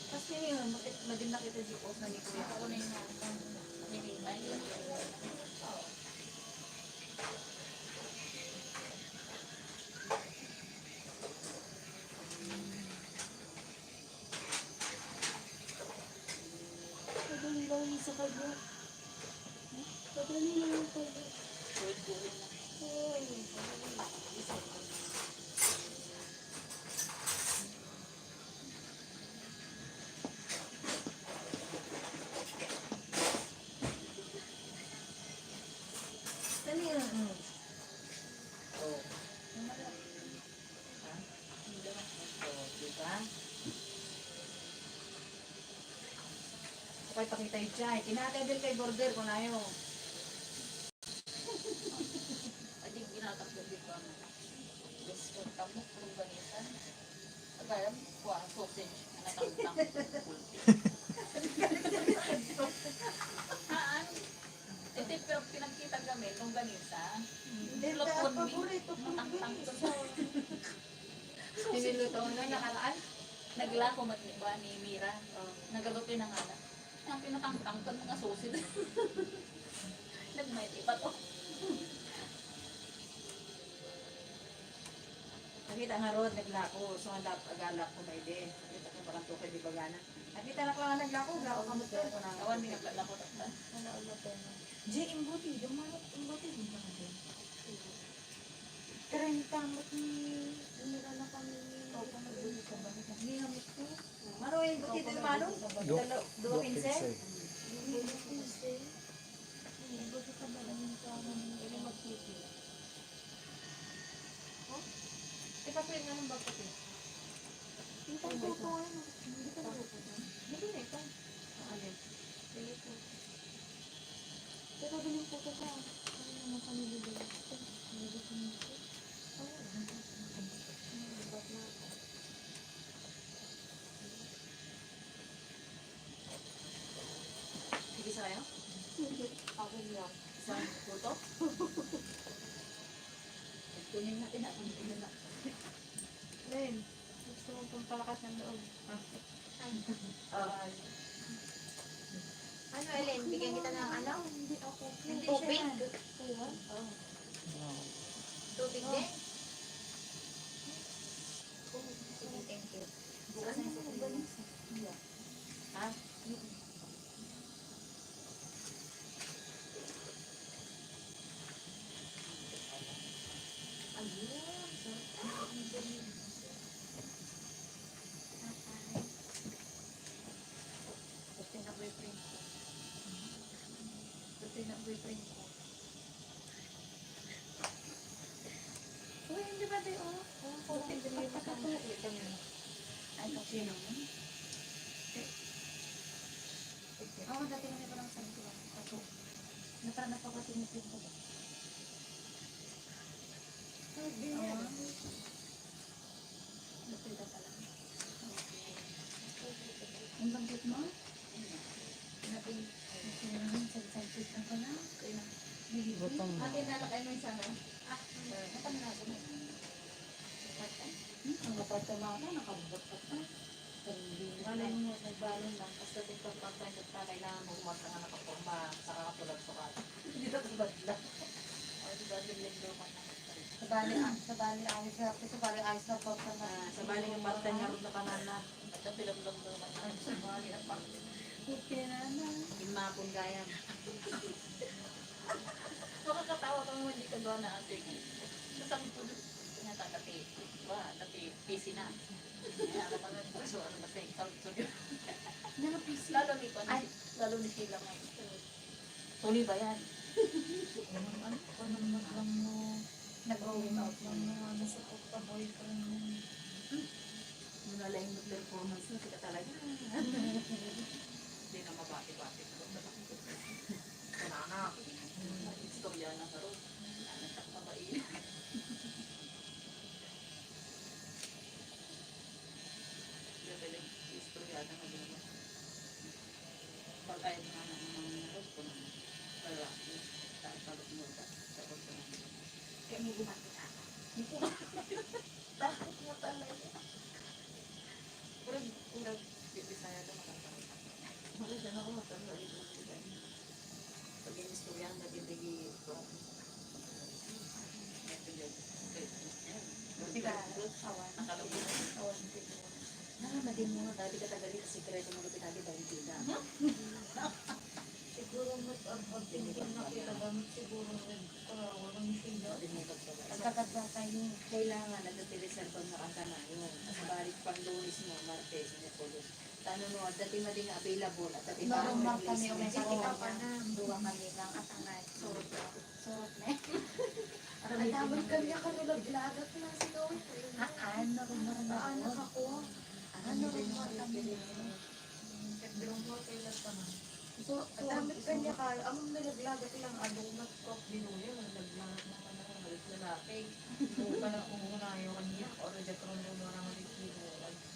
Kasi yun, maganda kita di post na ni Kuya. Ako na yung nilimay. Padali lang yung sa kanya. Padali lang yung kanya. Kulit-kulit na. Dali yun. Oh. Diba? Okay, pakita yung chay. Tinatay kay border kung ayaw. Adi ginatak din ko. Yes, kung kamo kung ganisan. Agayam kuha sausage na natang kulti. Haan? Ito pero pinagkita kami nung ganisa. Lupon mi. Matang-tang ko sa Siniluto na nakaraan. naglako mat ni ba ni Mira. Nagaluto na nga na. Ang pinatangtangkan mga susid. Nagmaiti pa to. Nakita nga road, naglako. So, ang agalak ko na ide. Nakita ko parang tukay di bagana. Nakita na ko nga naglako. Lako ka mo to. Awan din naglalako takta. Wala ulit na. Jay, imbuti. Dumanot, imbuti. Hindi ka natin. 30 amot ni umira na kami. Opo, magbuli ka ba? Hindi namin ko. Maroy, buti din malo. Dua pinse. Hindi na pinse. Imbuti ka ba lang yung kawan? Hindi magpipi. Ipapin nga ng bakit eh. Yung pagpupo ano. Hindi ka napupunta. Hindi na ito. Alin? Sige po. Pero bilhin po ko ka. Ano naman kami bibili? Bibili ko nito. Ba't na ako? Sige sa kayo? Ako lang. Isang puto? Kunin natin na. Kunin na. Len, gusto mo pong palakas ng loob. Ano, Ellen? Bigyan kita ng ano? Hindi ako. Hindi Tubig? siya. Kaya? Tubig din? Sige, thank you. Bukas na yung Ha? Buti na boyfriend ko. Buti na boyfriend ko. Uy, hindi ba tayo? Buti na boyfriend ko. Ay, sino? Oo, dati namin parang sabi ko. Ako. Na parang napakatinipid ko. Ay, di na. Napilda pa lang. Ang bangkit mo? Napil. Sagsagsit na ko na. Ate, nalakay mo yung sana? Napangaso na. Ang apartama ako, nakabot pa pa. Malay mo, nagbalon lang. Kasi dito pag pagkain sa kailangan mo umasa nga nakaporma sa kakatulad sukat. Hindi na tubad lang. O, diba, lindo ka na. Sa bali ayos na. Sa bali ayos na po. Sa bali ng parte nga rin na kanana. At ang pilamdam doon ka na. Sa bali ng parte. Himapon gayam. Makakatawa ka mo, hindi ka doon na ate. Sasabi ko doon. Tinata dati. Ba, dati PC na. Kaya ako pa rin. So, ano ba tayo? Lalo ni Kwan. Lalo ni Sheila ngayon. Tuloy ba yan? Ano lang mo. Nag-going out Ang mga nasa boyfriend mo. Muna lang yung performance mo. Sika talaga. Hindi na mabati-bati. Kanana. Istorya na sa road. Nagtakpabain. Istorya na nga din. Pag-ayat nga na ng road ko naman. Wala. Tapos mo ka. Tapos mo ka. Kaya may gumati ka. Takot mo talaga. Purag Bisaya na makakarating. Maganda na ako matanda ito. Pag yung istorya ang nagiging ito. Awan. Awan. Naramadin mo, dati ka tagali kasi kredo mo lupit lagi dahil tida. Siguro mas tingin na kita gamit siguro walang sila. Pagkakadwa tayo. Kailangan na nagtiliserban na kanta na yun. Sa balik pang lunis mo, Martes, Merkulis. Tanong mo, dati mading available at dati pa ang Normal kami o may release. sakit pa na. Duwa kami lang at angay. Surot na. Surot na. Ang damay kanya kanilaglagat na si Loy. Ano rin mo rin Anak ako. Ano rin mo kami. Pero mo kailan pa na. So, Ang damit kanya kaya. Ang nilaglagat lang adunat ko. Binuya. Nilaglagat na ka na. Halit na lapig. Kung ka na umuna yung kanya. O na dyan kung muna na malikino.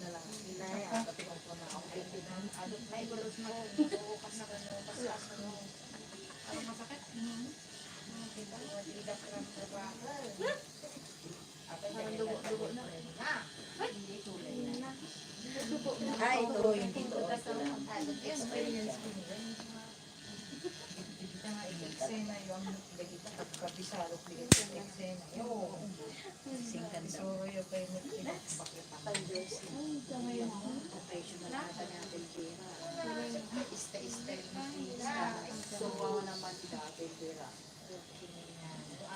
Na lang. Inaya. Pati kung pa na ako. Adot na May gulos na. Bukas na kanya. Kasi asa mo. Ano masakit? Madidak lang sa bakal. Parang dugo na. Hindi tulay na. Ay, ito yung dito. Experience ko nila. Kita nga eksena yung dagita pagkabisalo ko yung eksena. Yo. Singkan so yo kay mo So, ako naman dati, pera.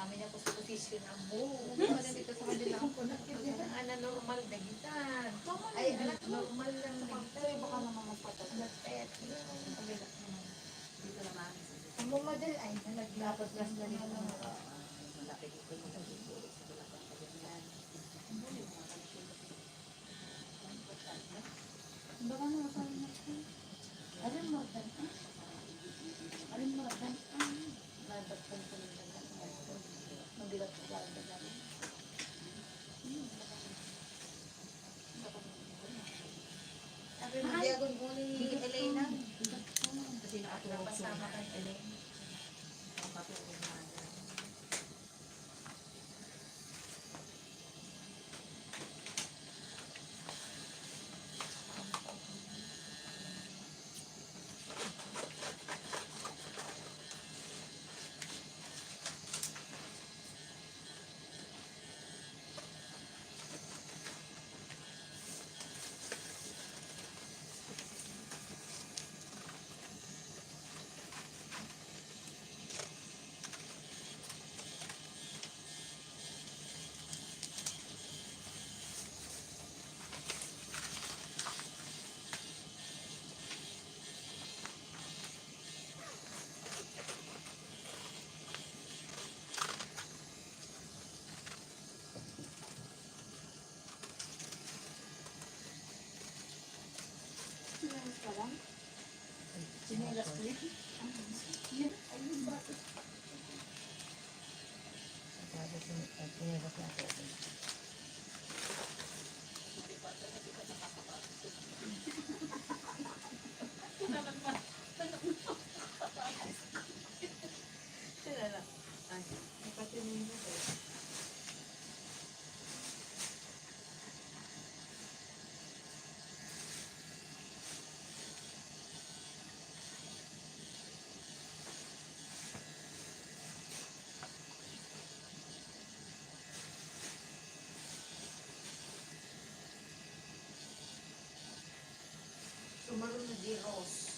amin ako sa posisyon ang buo. Wala dito sa kanila ako ana normal dagitan. Ay anak normal lang dagitan. Baka naman magpatagat. Dito naman. Ang model ay nalaglapat lang na rin. Malaki dito yung dito. Sa balakang kaganyan. Baka naman sa akin. Alin mo ba? Alin mo ba? Nadagtan ko nila. Mabilat ko ba? Sabi mo diagon mo ni Elena. Kasi nakatulog siya. Napasama kay Elena. Nakatulog na. Sinilas ko yun. Sila lang. Ay, napatingin ko sa'yo. Sumaroon na di Rose.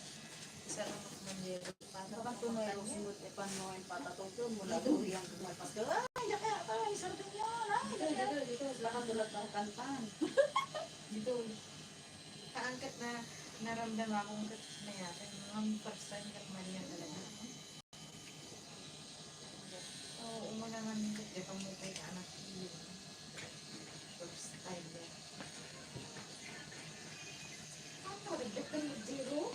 Isa lang ako manjero. Baka tunay ko sinut e panoin patatong ko mula doon yang kumapas ka. Ay, kaya ay sarap yan. Dito, lakan tulad ng kantan. Dito, kaangkat na naramdaman akong na yata. Ang first time ka man yan talaga. Oo, umuna man nito. Ito mo kay anak yun. First time yan. Ano, nagdat ka ng zero?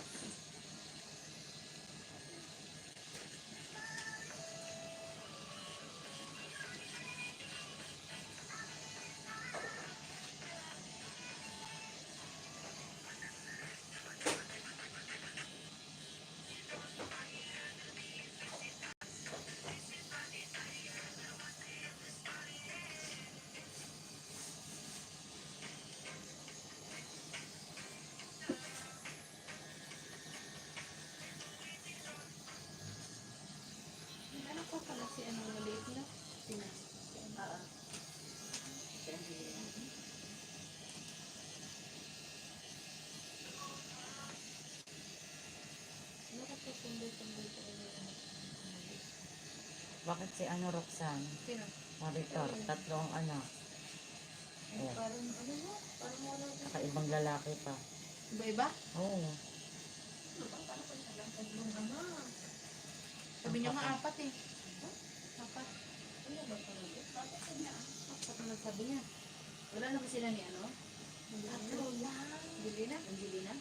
Ano ko pala si ano maliit na? Bakit ko sunday-sunday talaga yung Bakit si ano Roxanne? Sino? Maritor, tatlo ang anak. Ayan. Parang ano mo? Parang wala din. Saka ibang lalaki pa. Iba-iba? Oo. Tatlong ama. Sabi niyo nga apat eh. Apat. Ano ba talaga? Apat naman sabi niya. Wala na ba sila ni ano? Tatlo lang. Angelina? Angelina?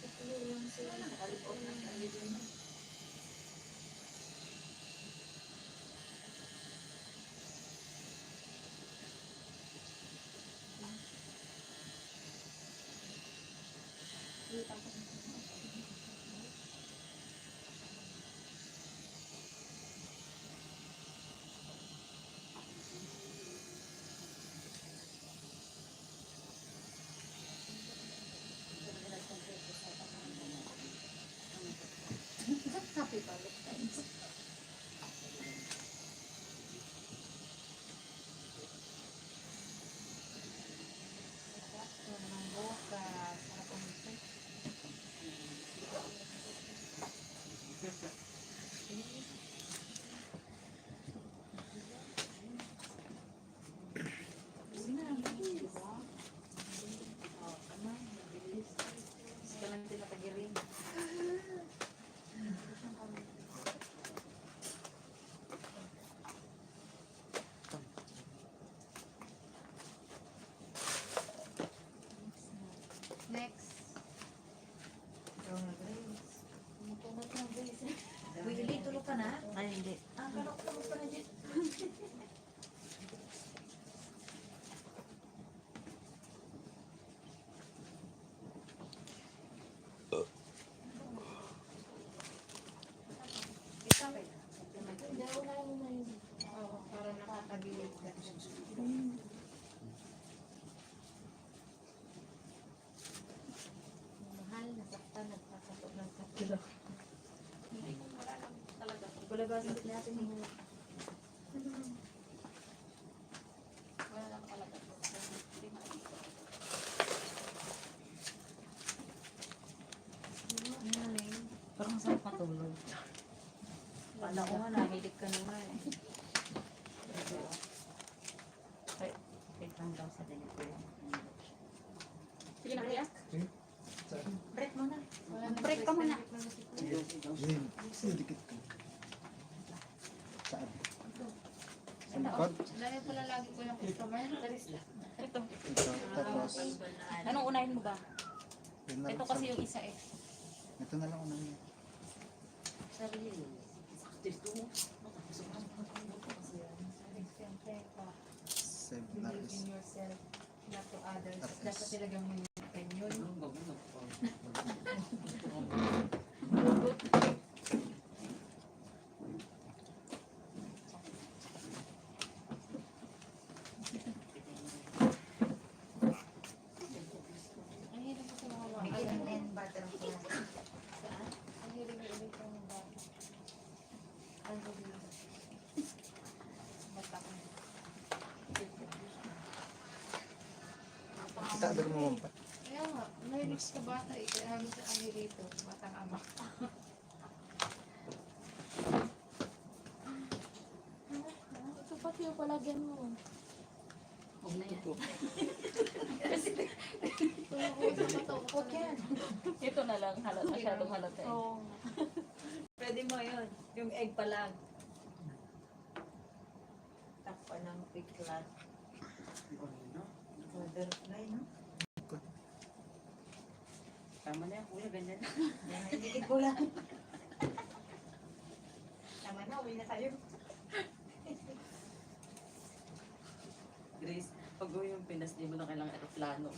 Tatlo lang sila. Nakalipot na ang Angelina. Mahal, nasaktan, nagpapasok ng sakit. Hindi mo wala lang talaga. Palabasin natin yung Wala lang talaga. Hindi makikita. Parang masarap matulog. Kala ko nga, nahilig ka na nga eh. Wait lang daw sa dinig ko yan. Sige na kaya? Break mo na. Break ka muna. Yun. Dikit ko. Saan? Sa likod? Dahil pala lagi ko yung customer. Ito. Ito. Tapos, Anong unahin mo ba? yun na lang Ito sa- kasi yung isa eh. Ito na lang unahin. Sarili. Save na is. yourself, not to others. At Dapat is. talagang may opinion. Ang hilig ko sa mga mga. Bigyan din butterfly. Ang hilig ko ulit yung mga. Ang hilig. Basta ko. Tagal mo pa. Kaya nga, mahilig ka bata eh. Kaya halos ang hilig ito. Batang ama. Ito pati yung palagyan mo. Huwag na yan. Huwag yan. Ito na lang. Masyadong halata eh. Oo. Pwede mo yun. Yung egg pa lang. Takpan ng piklat. Butterfly, no? Tama na yan, kuya, ganyan. Yan, higit ko lang. Tama na, uwi na tayo. Grace, pag gawin yung Pinas, di mo na kailangan aeroplano.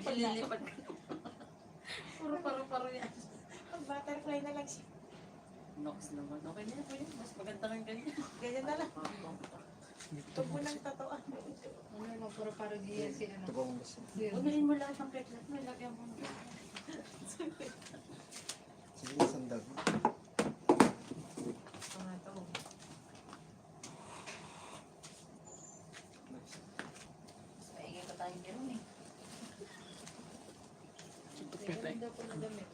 Lilipad ka. Puro paro-paro yan. Ang butterfly na lang siya. Nox naman. Okay na yan, kuya. Mas maganda kang ganyan. Ganyan na lang. Huwag mo nang tatuan. Ano naman, puro parodiya si ano. Ito ko ang gusto. Unahin mo lahat ng peklat mo. Ilagyan mo. Sige, sandal. Ito nga to. Next. Mas maingay pa tayo meron eh. Ganda po na damit.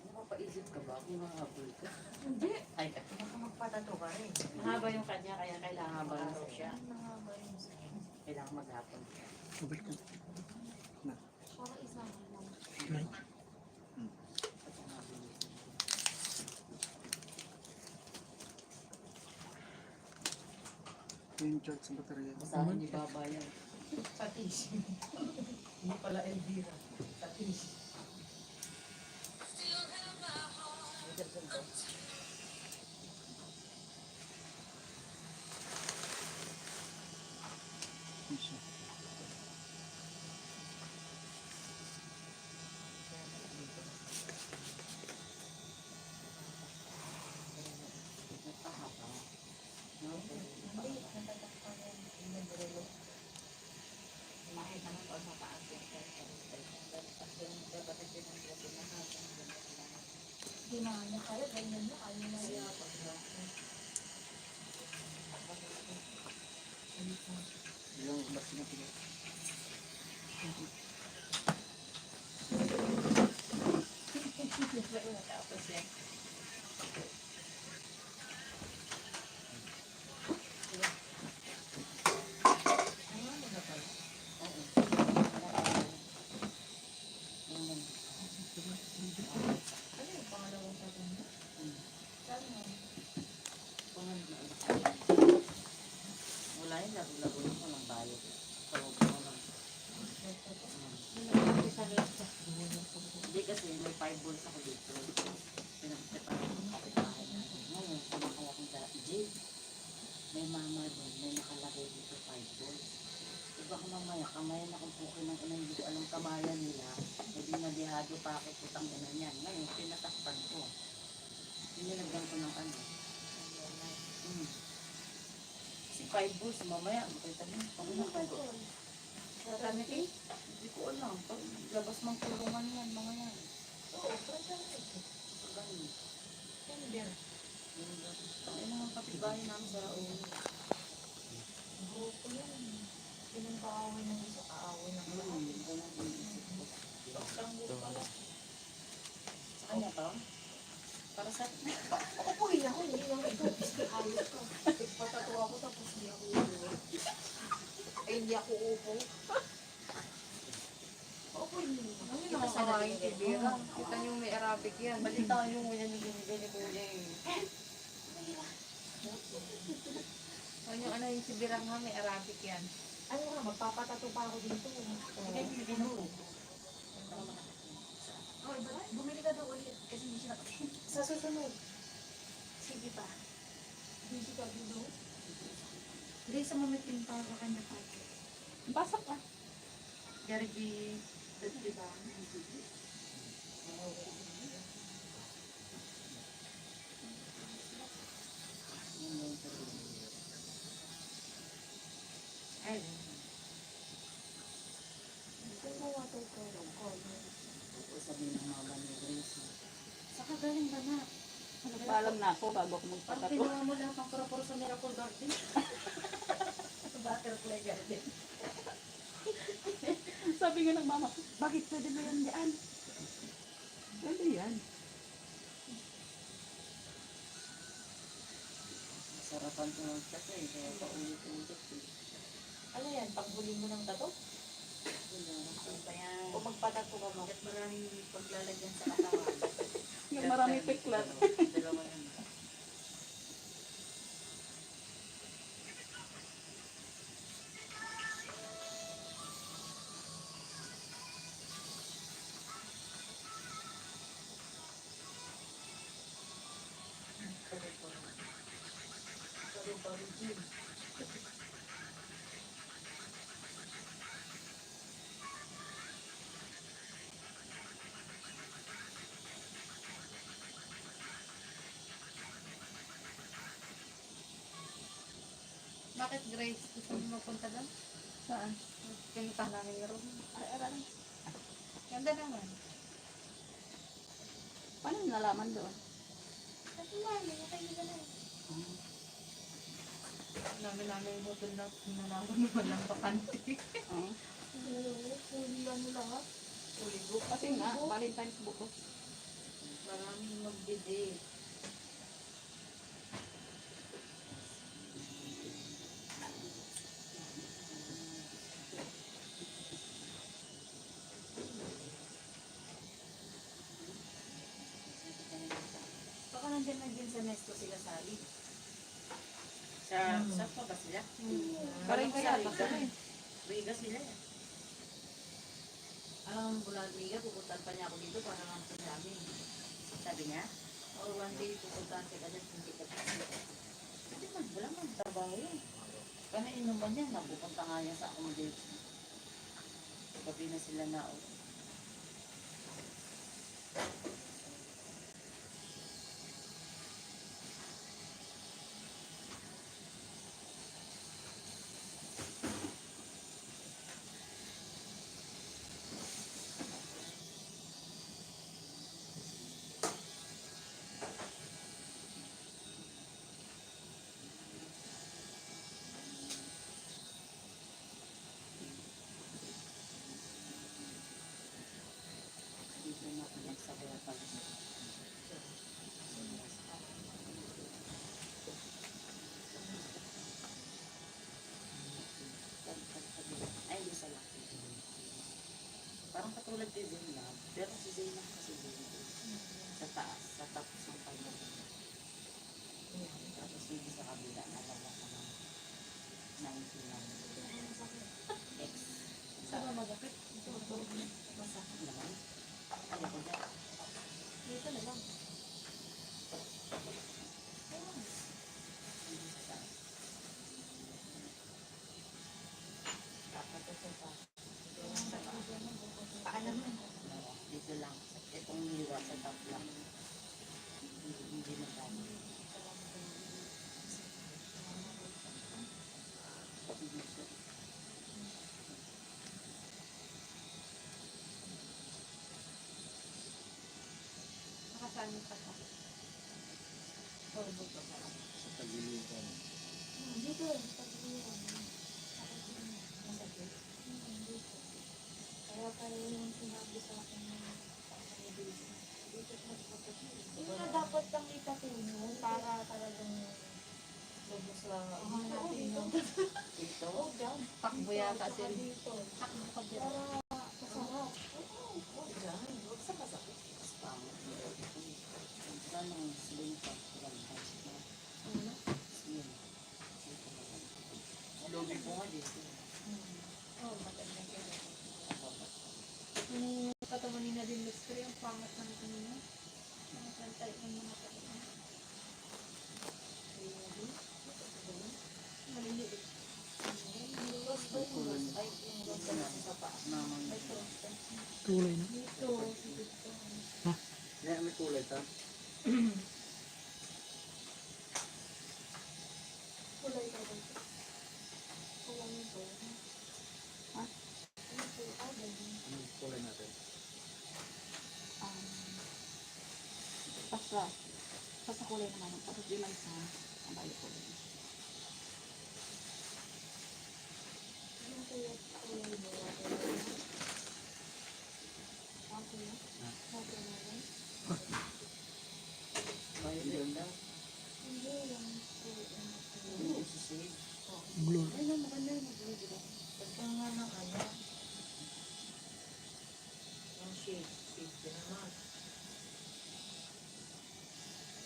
Napapaisip ka ba kung nakahabol ka? Hindi. Ay, Baka magpatato ka rin. Mahaba yung kanya kaya kailangan Mahaba yung mag-araw siya. kailangan maghapon. Ubay ko. Parang isa lang. Yung chart sa baterya. Masahin ni Baba yan. Patish. Hindi pala Elvira. Patish. Yung siya. Nagpahaba. Hindi, natatakpan yan. Nagbrelo. Mahit naman pag mataas yung dapat ito ng gabi na habang Hindi na nga niya kaya, ganyan na. Ayaw na rin. Yung mas pinapili. tapos yan. Ano yung pangalawang sabi mo? Sabi mo, Wala yun, laro-laro lang ko ng bayad. Tawag ko lang. Hindi kasi may 5 balls ako dito. Pinagpitan ko ng kapitbahay natin. Ngayon, sumakay akong jeep. May mama doon, may nakalagay dito 5 balls. Diba ko mamaya, kamayan akong pukin ng ina, hindi ko alam kamayan nila. Hindi na dihado pa ako putang ina niyan. Ngayon, pinatakpan ko. Nilagyan ko ng ano. Kasi 5 bulls, mamaya, makita mo. Pag nakuha. Maternity? Hindi ko alam. Pag labas mang kulungan yan, mga yan. Oo, pwede. Pag ganun. Hindi. Ang ina ng kapitbahay namin sa Raon. Grupo yan. Pinang-kaaway ng isa, kaaway ng lahat. Ganun ang inisip ko. Pagsanggol pala. Sa kanya to? Para sa Ako po, hindi ako. Hindi lang ito. Ayos ka. Patato ako tapos hindi ako upo. Eh, hindi ako upo. Ako hindi. Ano yung nakakawain kay Bira? Kita niyo may Arabic yan. balita yung yan yung binigay ni Kuya eh. Ano yung ano yung si Bira nga may Arabic yan. Ano nga, magpapatato pa ako dito. Hindi, binigay mo. Oh, bumili ka daw ulit kasi hindi siya nakatin. Sa susunod. Sige pa. Busy ka dito. Hindi sa mamitin pa ako kanya pa. Basak ka. Gargi. Diba? Ay, Kung matutulog ko. sabihin ng mama ni Grace. Saka galing ba na? Nagpaalam na ako bago ako Parang magpatato. kinuha mo lahat ng puro-puro sa Miracle Garden. Butterfly Garden. Sabi nga ng mama, bakit pwede mo yan diyan? Pwede yan. Sarapan ko ng kasi, kaya paulit-ulit eh. Ano yan? Paghuli mo ng tato? Ano pa yan? O magpatato ka mo? At maraming paglalagyan sa katawan. Yung marami piklat. Dalawa yan. Paru-paru gym. Bakit Grace? Gusto mo magpunta doon? Saan? Pinunta namin yung room. Ay, aray. Ganda naman. Paano nalaman doon? Kasi mami, nakailan na. Namin yung hotel na nalaman naman ng bakante. Oh. Huli ano lahat. Uligo. Kasi nga, Valentine's buko. Maraming magdidate. Baka nandyan na din sa Nesto sila Sally. Sa pa ba sila? Parang kaya, basta rin. Riga sila. Alam mo, Bulan Liga, pupuntahan pa niya ako dito para lang sa namin. Sabi niya? Or one day, pupuntahan kita dyan, hindi ka kasi. Hindi man, wala man trabaho yun. Kaya inuman niya, napupunta nga niya sa accommodation. Gabi na sila na dito na pinagsakaya pala. Ay, hindi sa laki. Parang katulad ni Zainab. Pero si Zainab kasi sa taas, sa tapos ng kanya. Tapos dito sa kabila, nalala ko ng 90 lang. X. Saan ba magapit? Masakit naman. Ano ko dyan? Dito na lang. Dito sa taas. Paalam mo. Dito lang. Itong liwa sa top lang. Hindi na Sa tagiliran. Dito, pag-iwan. Masakit. Dito. Kaya tayo yung sinabi sa akin ng dito. Dito mas pagkakilig. Hindi na dapat kang itatin yun para talagang Lubos sa natin yung Ito. dyan. takbo yata Tsaka sila. dito. Takbo ka dyan. Para masarap. Diyan. Huwag sa masakit. Mas pangit. Ganong sling pa. Sling. Lobby ko nga dito. Oh, maganda yun. Yung katawan ni Nadine Lustro, yung pangat ng kanina. Ang kantay ng mga katawan. Maliliit. Ay, yung ganda na sa paa. Naman. Kulay na. Dito, dito. May kulay ta. Kulay ka dito. Kulay nito. Ha? Ito, ganyan. Anong kulay natin? Basta kulay naman. Tapos di lang sa ang bayo kulay. Yung kulay mo. Okay na? Okay na yan? Violet daw. Hindi yung Hindi ko si Sage. Ay, na maganda yun. Diba? Pagka nga ng ano. Ang shade. Shade din naman.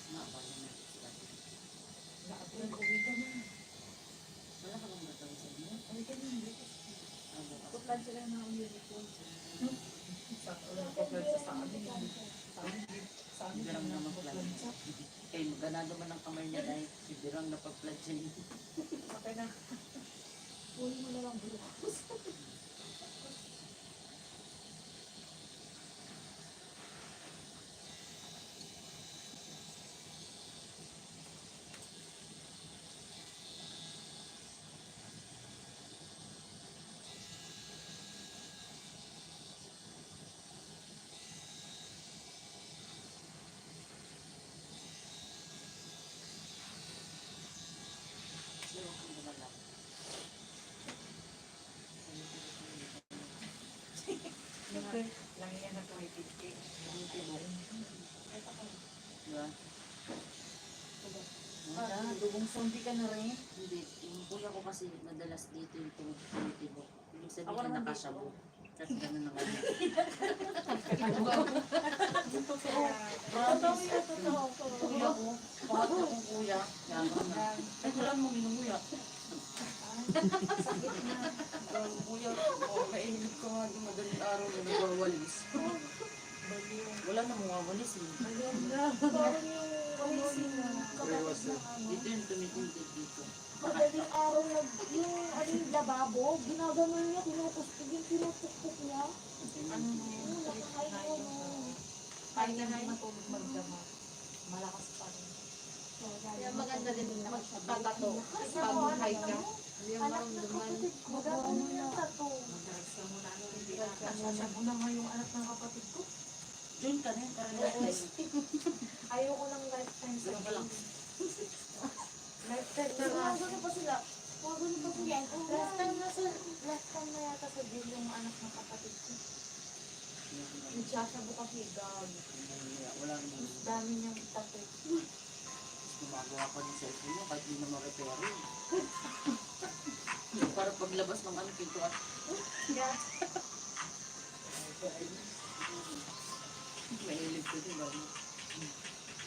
Nakabala na sila. Nag-uwi ka na. Wala ka bang gagawin sa inyo? Ay, ganun. Ano ka? Paglan sila ng uniform. Sakto lang paglansa sa amin. Sa amin. Birang na mag-plancha. Kaya ganado man ang kamay niya dahil si Birang napag-plancha niya. Okay na. Huli mo na lang bukas. Pero kung gumala. Lang yan na 250. Diba? Ah, dugong zombie ka na rin. Hindi. Yung kuya ko kasi madalas dito yung tumitibok. Ibig Ako sabihin naman nakasabo. Tapos gano'n na gano'n. Totoo yun, totoo. Kuya ko. Bakit akong kuya? Yaman na. Ay, wala mo minumuya. Sakit na. Kuya, mainit ko nga yung madaling araw na nagwawalis. Wala na mga walis eh. Parang yung Iwas na. Dito yung tumitindig dito. madaling araw na yung yung lababo, ginaganon niya, pinupukpuk niya. Ano Yung nakakain ko no. kahit na matulog magdama. Malakas pa rin. Kaya maganda din magtatato. Kasi Pag-high ka. anak na kapatid ko, gagawin niya tato. Mag-drugs ka muna. Nasasabo na nga yung anak ng kapatid ko. Join ka rin. Para Ayoko ng lifetime sa Ganun ka lang. lifetime na gano'n pa sila. Gano'n pa sila. Last time na yata sa din yung anak ng kapatid ko. Nagsasabo kasi gag. Wala naman. Dami niyang tato. Gumagawa ko din sa cellphone mo kahit hindi na ma-repair yun. Para paglabas ng ano pinto at Yeah. mahilig ko din ba?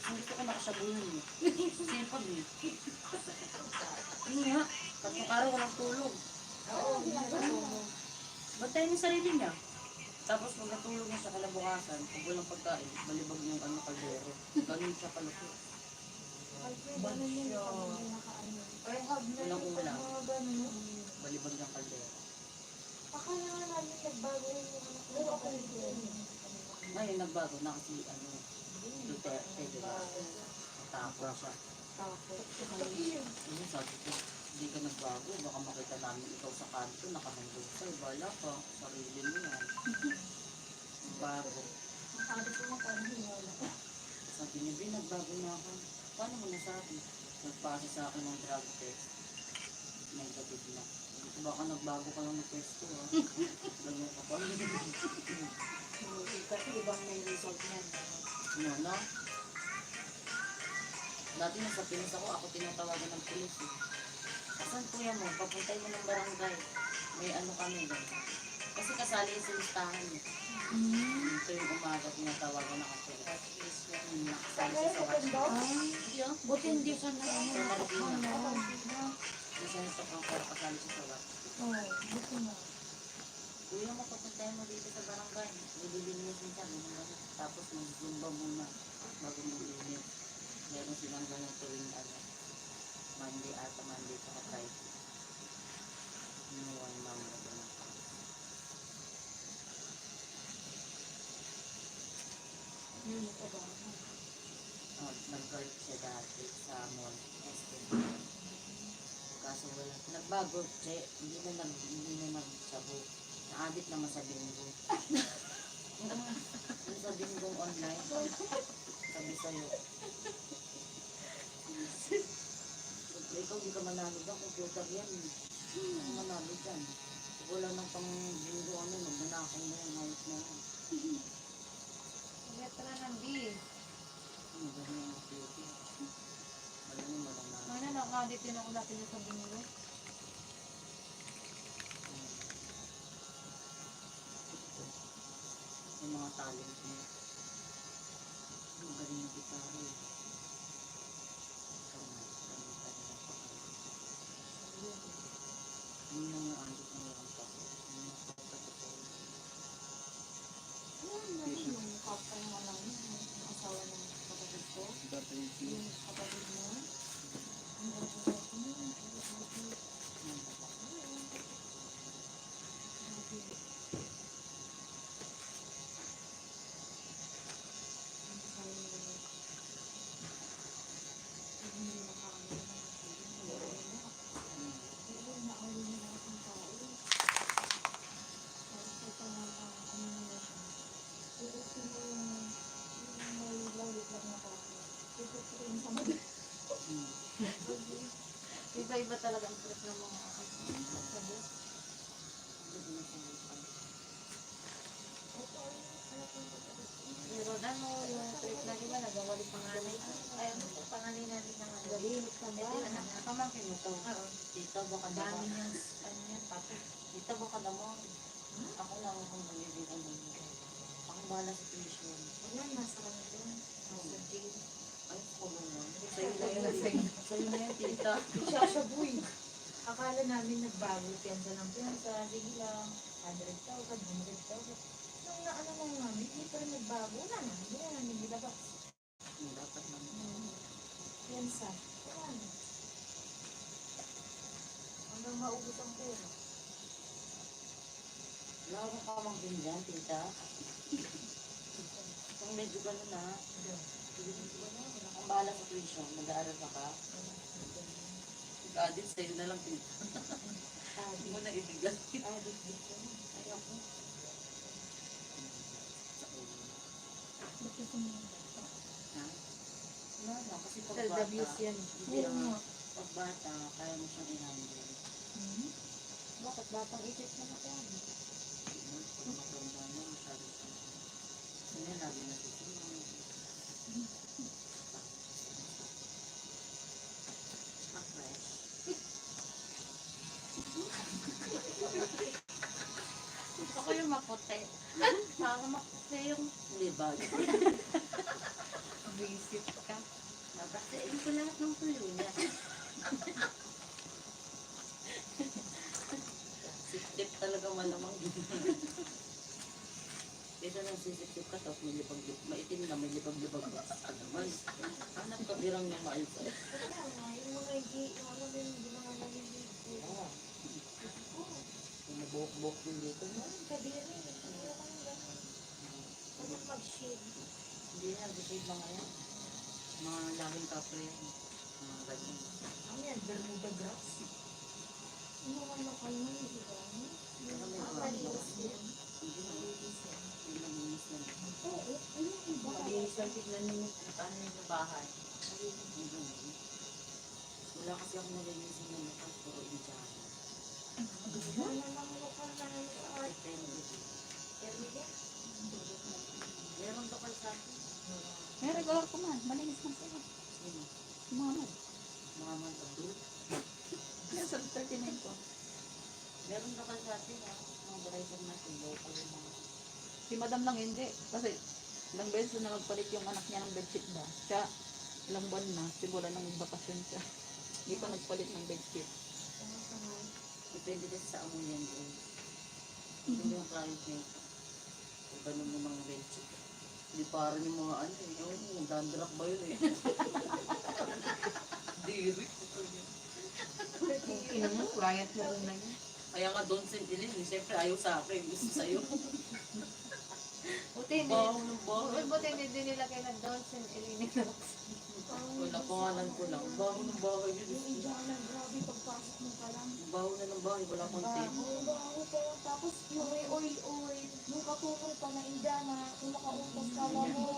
Ang gusto ko nakasabunan eh. Sipag eh. Ano nga? Tatlong araw walang tulog. Oo, ginagawa mo. Bantayan yung sarili niya. Tapos pag natulog niya sa kalabukasan, pag walang pagkain, balibag niya yung ano kaldero. Ganun siya kaluto. Ay, ano yun, pag nakaano. Ay, hug na Walang yun, ulam. mga gano'n. Balibag niya kaldero. Akala nga namin nagbago rin yung anak ko. Pero okay din. Ngayon nagbago na kasi ano, Duterte, di ba? Natapos siya. Tapos, Ano sabi ko, hindi ka nagbago, baka makita namin ikaw sa kanto, nakahandog sa'yo, bala ka, sarili mo yan. Bago. sabi ko nga parang hinala. Sabi niya, "Bin, nagbago na ako." paano mo nasabi? Nagpasa sa akin ng drug test. Negative na. Baka nagbago ka lang ng pwesto ha. Ganyan ka pa. Kasi ibang may result niyan. Ano na? Dati nasa Pinas ako tinatawagan ng pulis eh. Asan kuya mo? Papuntay mo ng barangay. May ano kami doon. Kasi kasali yung listahan eh. Ito yung umaga tinatawagan ng pulis. Nakasali siya sa WhatsApp. Yeah. Buti hindi ka na ano, Sa Marikina. nakakana. Isa nito kang para kasali siya sa WhatsApp. Oo, buti na. Kuya mo, papuntayan mo dito sa barangay. Nililinis mo siya. Tapos mag-zumba muna bago maglinis. Meron silang ganun tuwing Monday ata, Monday sa Friday. Inuwan mama na ganun. Yun ito ba? Nag-work siya dati sa mall. Kaso wala. Nagbago siya. Hindi na nagsabu. Na-addict naman sa bingo. Yung sa bingo online. Sabi sa'yo. Ikaw di ka manalo dyan. Computer yan. Ako manalo dyan. Wala nang pang bingo magnanakaw na yan. Ayos na yan. Kaya tara ng B. Magaling yung computer. Magaling mo lang na. Mana nakakadit din ako dati sa bingo. Yung mga talent mo. Magaling yung gitara eh. Ikaw na. Galing ka rin ang pakain. Yun lang yung andit na walang pako. Yun yung pagkatotoo. Yung kapwa yung alam mo, yung asawa ng kapatid ko. Dati Yung kapatid mo. Iba-iba talaga ang trip ng mga sabi. Pero ano, yung trip na iba, nagawali panganay. Ay, ano po, panganay natin ng ano. Galimit ka ba? Pamangkin mo to. Oo. Tita, baka Dami naman. niyang, ano yan, papo. Tita, baka naman. Ako lang kung bumibig mo. Ako bahala sa tuition. Wala, nasa kanya doon. Nasa jail. Ay, kulo mo. Sa'yo na yun. Sa'yo na yun, tita. Siya siya, buhay. Akala namin nagbago, piyansa ng piyansa, sige lang, 100,000, 100,000. Nung naano mo namin, hindi pa rin nagbago, wala na, hindi na namin nilabas. Dapat naman. Piyansa, wala na. Hanggang maubos ang pera. Wala akong pamangkin dyan, tita. Kung medyo gano'n na, ang bahala sa tuition, mag-aaral ka ka. Adit, sa'yo na lang, tita. Hindi mo na ibigay. Adik dito. Ayoko. Ba't gusto mo? Ha? Wala lang, kasi pag Child bata, abuse yan. hindi pag bata, kaya mo siyang i-handle. Bakit batang isip na ako? Pag matanda na, masyado siya. Kaya lagi na susunod. Afresh. Ako yung maputi. Para maputi yung Libag. visit ka. Nabasain ko lahat ng tuyo niya. Sip-tip talaga malamang gina. Kesa nang sisip-tip ka, tapos may lipag-lipag. Maitim na, may lipag-lipag. Ano naman? Hanap ka birang yung maayos. Wala nga, yung mga yung ano din, hindi mga naliligo. Kung nabuhok-buhok yung dito. Kadiri, hindi ako yung gano'n. Ano mag-shade? Hindi na, nag-shade mga yan. Mga lahing kapre. Mga ganyan. Ano yan, Bermuda grass? Ano ka na kayo, di ba? Malinis yan. Hindi na, hindi na linis na. Oo, ayun, iba. Mabilis lang tignan ninyo kung paano yung sa bahay. Wala kasi ako nalilisin ng lukas, puro Indiano. Meron ka pa sa akin. May regular ko man. Malinis man sa'yo. Sino? Si Muhammad. Muhammad Abdul. Yan sa 39 ko. Meron ka pa sa atin, ha? Mga driver natin, local yung mga. Si Madam lang hindi. Kasi ilang beses na nagpalit yung anak niya ng bedsheet ba. Siya, ilang buwan na. Siguro nang magbakasyon siya. Hindi pa nagpalit ng bedsheet. Depende din sa amo yan, bro. Hindi yung client nito. Kung ganun mo ng bedsheet. Hindi parang yung mga ano eh. Yung dandruff ba yun eh? Diri. Okay naman, client mo na yun. Kaya nga doon sa Ilin, siyempre ayaw sa akin. Gusto sa'yo. Buti hindi. Baho ng baho. Buti hindi nilagay na Dons and Illinois. Wala pangalan ko lang. Baho ng bahay yun. Yung Indiana, grabe pagpasok mo pa lang. Baho na ng bahay. Wala pang tape. Ang baho pa yun. Tapos yung may oil. Yung katulong pa na Indiana, yung nakautos ka lang mo.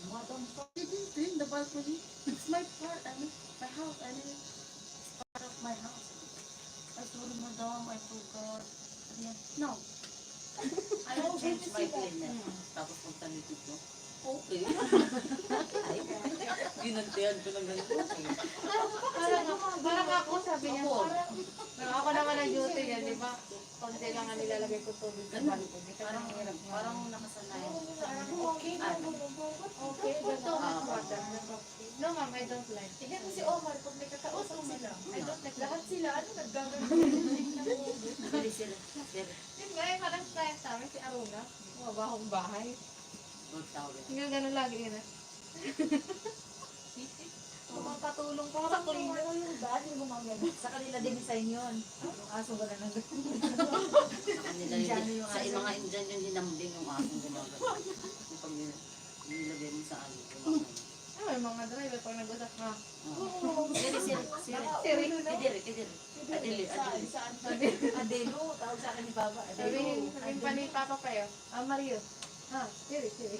Madam pa. Dito yun, the balcony. It's my part, my house, it's part of my house. I told Madam, I forgot. Sabi niya, no. I will change my cleaner. Tapos kung tanitig mo, okay. Ginantihan ko ng ganito. Parang ako, sabi niya. Ako. Parang ako naman ang duty niya, di ba? Konti lang ang nilalagay ko tubig sa balcony. Parang nakasanayan. Okay na mo. Okay, that's so much water. No ma'am, I don't like. Tignan mo si Omar, pag may kakausap sila. I don't like Lahat sila, ano naggagawin? Siri, siri. Siri. Yun nga, yung parang client sa amin, si Aruna. Mabahong bahay. Good towel. Hanggang ganun lagi yun eh. Patulong po Parang yung ano yung dad, yung gumagano. Sa kanila din design yun. Yung aso ba na nag- Sa kanila yung sa mga Indian yung hinambing yung asong gumagawa. Yung pag nilagay mo sa ano. Ano yung mga driver pag nag-usap ka? Siri, siri. Siri. Siri. Kidiri, kidiri. Adili, adili. Adelo, tawag sa akin ni Baba. Sabihin pa ni Papa Payo. Mario. Siri, siri.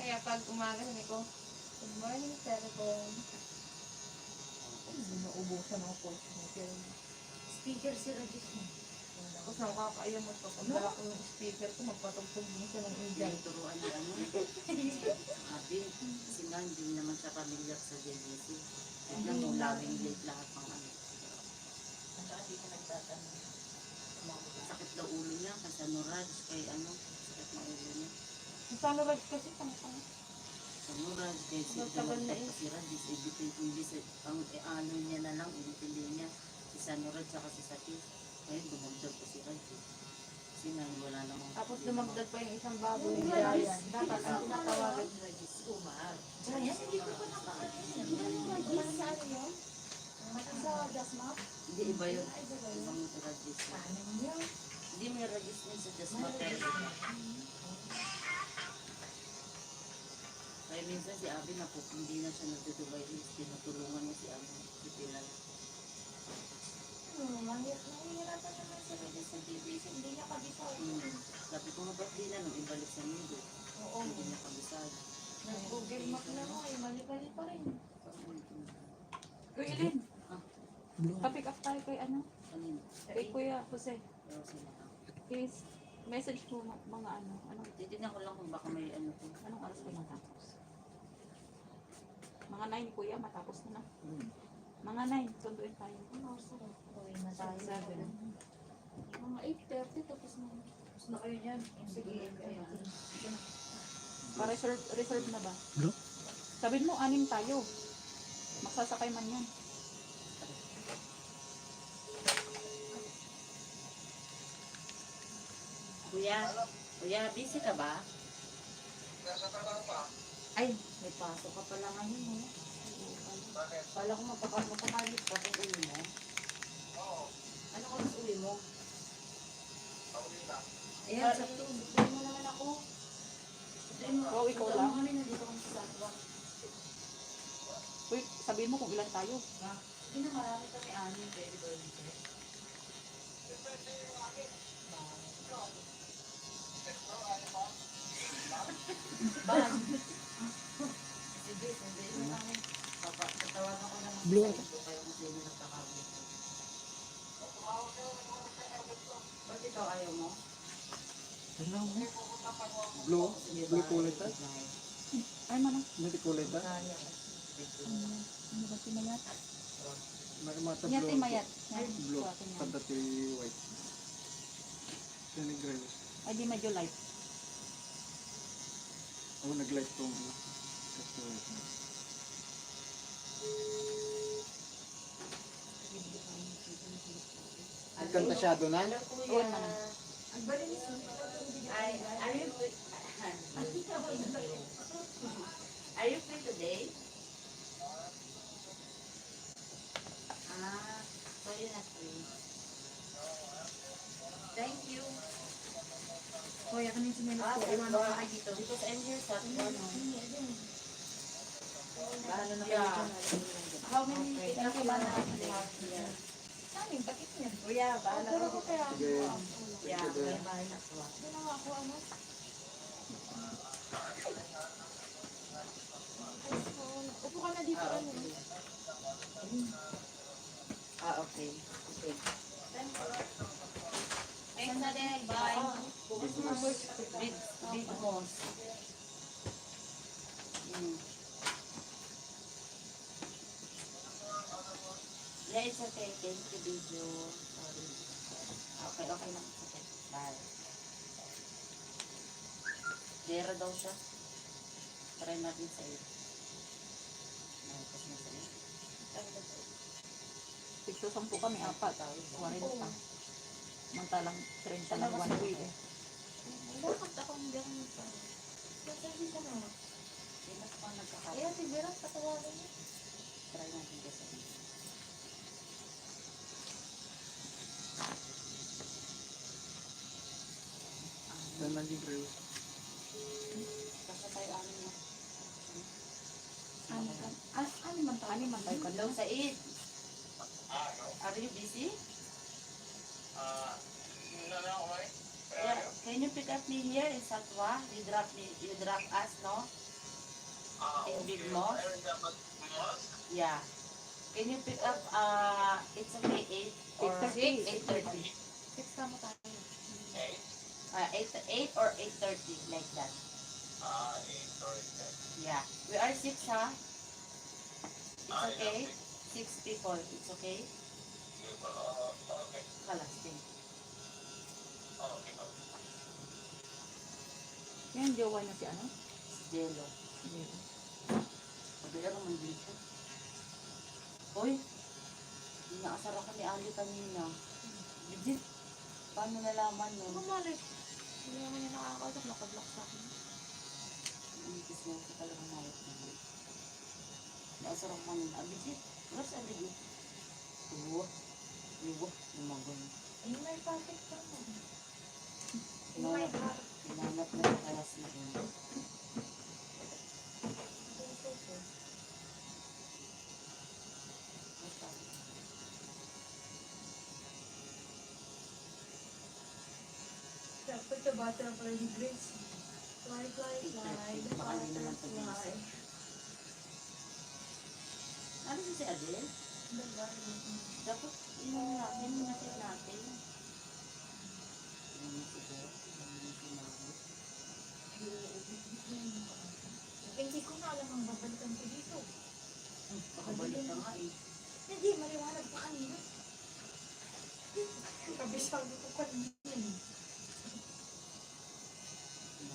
Kaya pag umaga sabi ko, good morning, cellphone. Naubusan ako po. Speaker si Regis mo. Tapos nakakaiyak mo pag dala ko yung speaker ko, magpatugtog din siya ng Indian. Turuan ni ano. Sabi, kasi nga hindi naman siya familiar sa JVC. Tignan mo, laging late lahat ng ano. Ang saka di ko nagtatanong. Sakit daw ulo niya, kasi ano Raj, kay ano, sakit ng ulo niya. Paano ba kasi pang Ano Raj, kay si si Raj, ang ano niya na lang, initindi niya, si Sanurad, saka si Satis. Ngayon, dumagdag ko si Raj. Kasi nga, wala namang. Tapos dumagdag pa yung isang baboy ni Ryan. Dapat ang tinatawagan ni Regis Umar. Kaya hindi ko pa nakakalimutan. Sa ano yun? Sa Dasmap? Hindi, iba yun. Ibang Rajis. Hindi, may Rajis din sa Jasmine. Kaya minsan si Abby na po, hindi na siya nagtutubay rin. Tinutulungan niya si Abby. Si Pilar. Mahirapan naman si Regis sa TVC. Hindi niya kabisado. Sabi ko nga, ba't di na nung ibalik sa mundo? Oo. Hindi niya kabisado. Nag-google map na mo eh. Mali-mali pa rin. Kuya Ilin, Ah. pa-pick up tayo kay ano? Kanina. Kay Kuya Jose. Pero sila. Please, message mo mga ano. Titignan ko lang kung baka may ano po. Anong oras kayo matapos? Mga 9 Kuya, matapos na na. Mga 9, sunduin tayo. Ano, sarap. Uwi na tayo. 7. Mga 8:30 tapos na. Tapos na kayo dyan. Sige, Pa-reserve na ba? Sabihin mo, 6 tayo. Magsasakay man yan. Kuya, busy ka ba? Ay, may pasok ka pala ngayon mo. Kala ko mapakalit ka kung uli mo. Ano oras uli mo? Ayan, sakto. Sabihin mo naman ako. Wow, ikaw lang. Kami nandito kami sa Sanwa. Wait, sabihin mo kung ilan tayo. Hindi na marami kami anin. Pwede ba yun? Sige, sabihin mo namin. Tatawagan ko naman Blue. sa iyo kayo kung sino nagkakabit. Ba't ikaw ayaw mo? Blue? Blue kulay ta? Ay, manang. Hindi kulay ta? Ano ba si Mayat? Mata Mayat ay blue. Mayat. Blue. Suwakin yan. Kada ti white. Kani gray. Ay, di medyo light. Ako nag-light tong ano. Kasi white. Nagkanta siya doon na? Oo, manang. Are you free? Are you free today? So you're not free. Thank you. Hoy, ako yung sinilip ko. Iwan Iwan ko ko. kayo dito. Because I'm here sa ano. Bahala na Yeah. kayo dyan. How many Okay. ilang ka ba na Yeah. Saan bakit niya? Kuya, bahala Pero ka ko kaya. Sige. Yeah, Sige. may bahala. Ginawa ko ano? Upo ka na dito. Ano? Okay. Okay. Thanks na din. Bye. Big, big boss. Yeah, it's okay. Thank you, video. Sorry. Okay, okay lang. Okay. Bye. Zero daw siya. Try natin sa iyo. Tapos na sa iyo. Pigso 10 kami, 4. 40. Mantalang 30 lang 1 week eh. Bakit ako hindi ako nagpa? Nasabi ka na. Hindi na pa nagkakaroon. Ayan, si Vera, patawagan niya. Try natin kasi. Saan naging gray? Kasi tayo ano na. Ano man tayo ka Hello, Said. Are you busy? Yeah, can you pick up me here in Satwa? You drop us, no? In Big Moss? Yeah. Can you pick up, it's okay, 8 or 8:30. 8:30. 6 ka mo tayo. 8 or 8:30, like that. Yeah. We are 6, huh? It's okay? 6 people, it's okay? Kalasting. Yan, jowa na si ano? Si Jello. Pagkaya naman dito. Uy, inaasar ako ni Ali kanina. Legit, paano nalaman nun? Kumalik. Hindi naman niya nakakausap, nakablock sa akin. Ang kismo ko talaga mawag na. Inaasar ako kanina. Legit, where's Legit? Uwa, lumagon. Eh, may packet pa mo. Hinanap na sa kalas na yun. Dapat sa bata na pala ni Grace. Fly, fly, fly. The Baka hindi naman butterfly. pag-iisip. Ano si Adele? Dapat yung natin natin. Yung siguro, yung sinabi. Hindi ko na alam ang babalikan ko dito. Pakabalik ka nga eh. Hindi, maliwanag pa kanina. Kabisado ko kanina.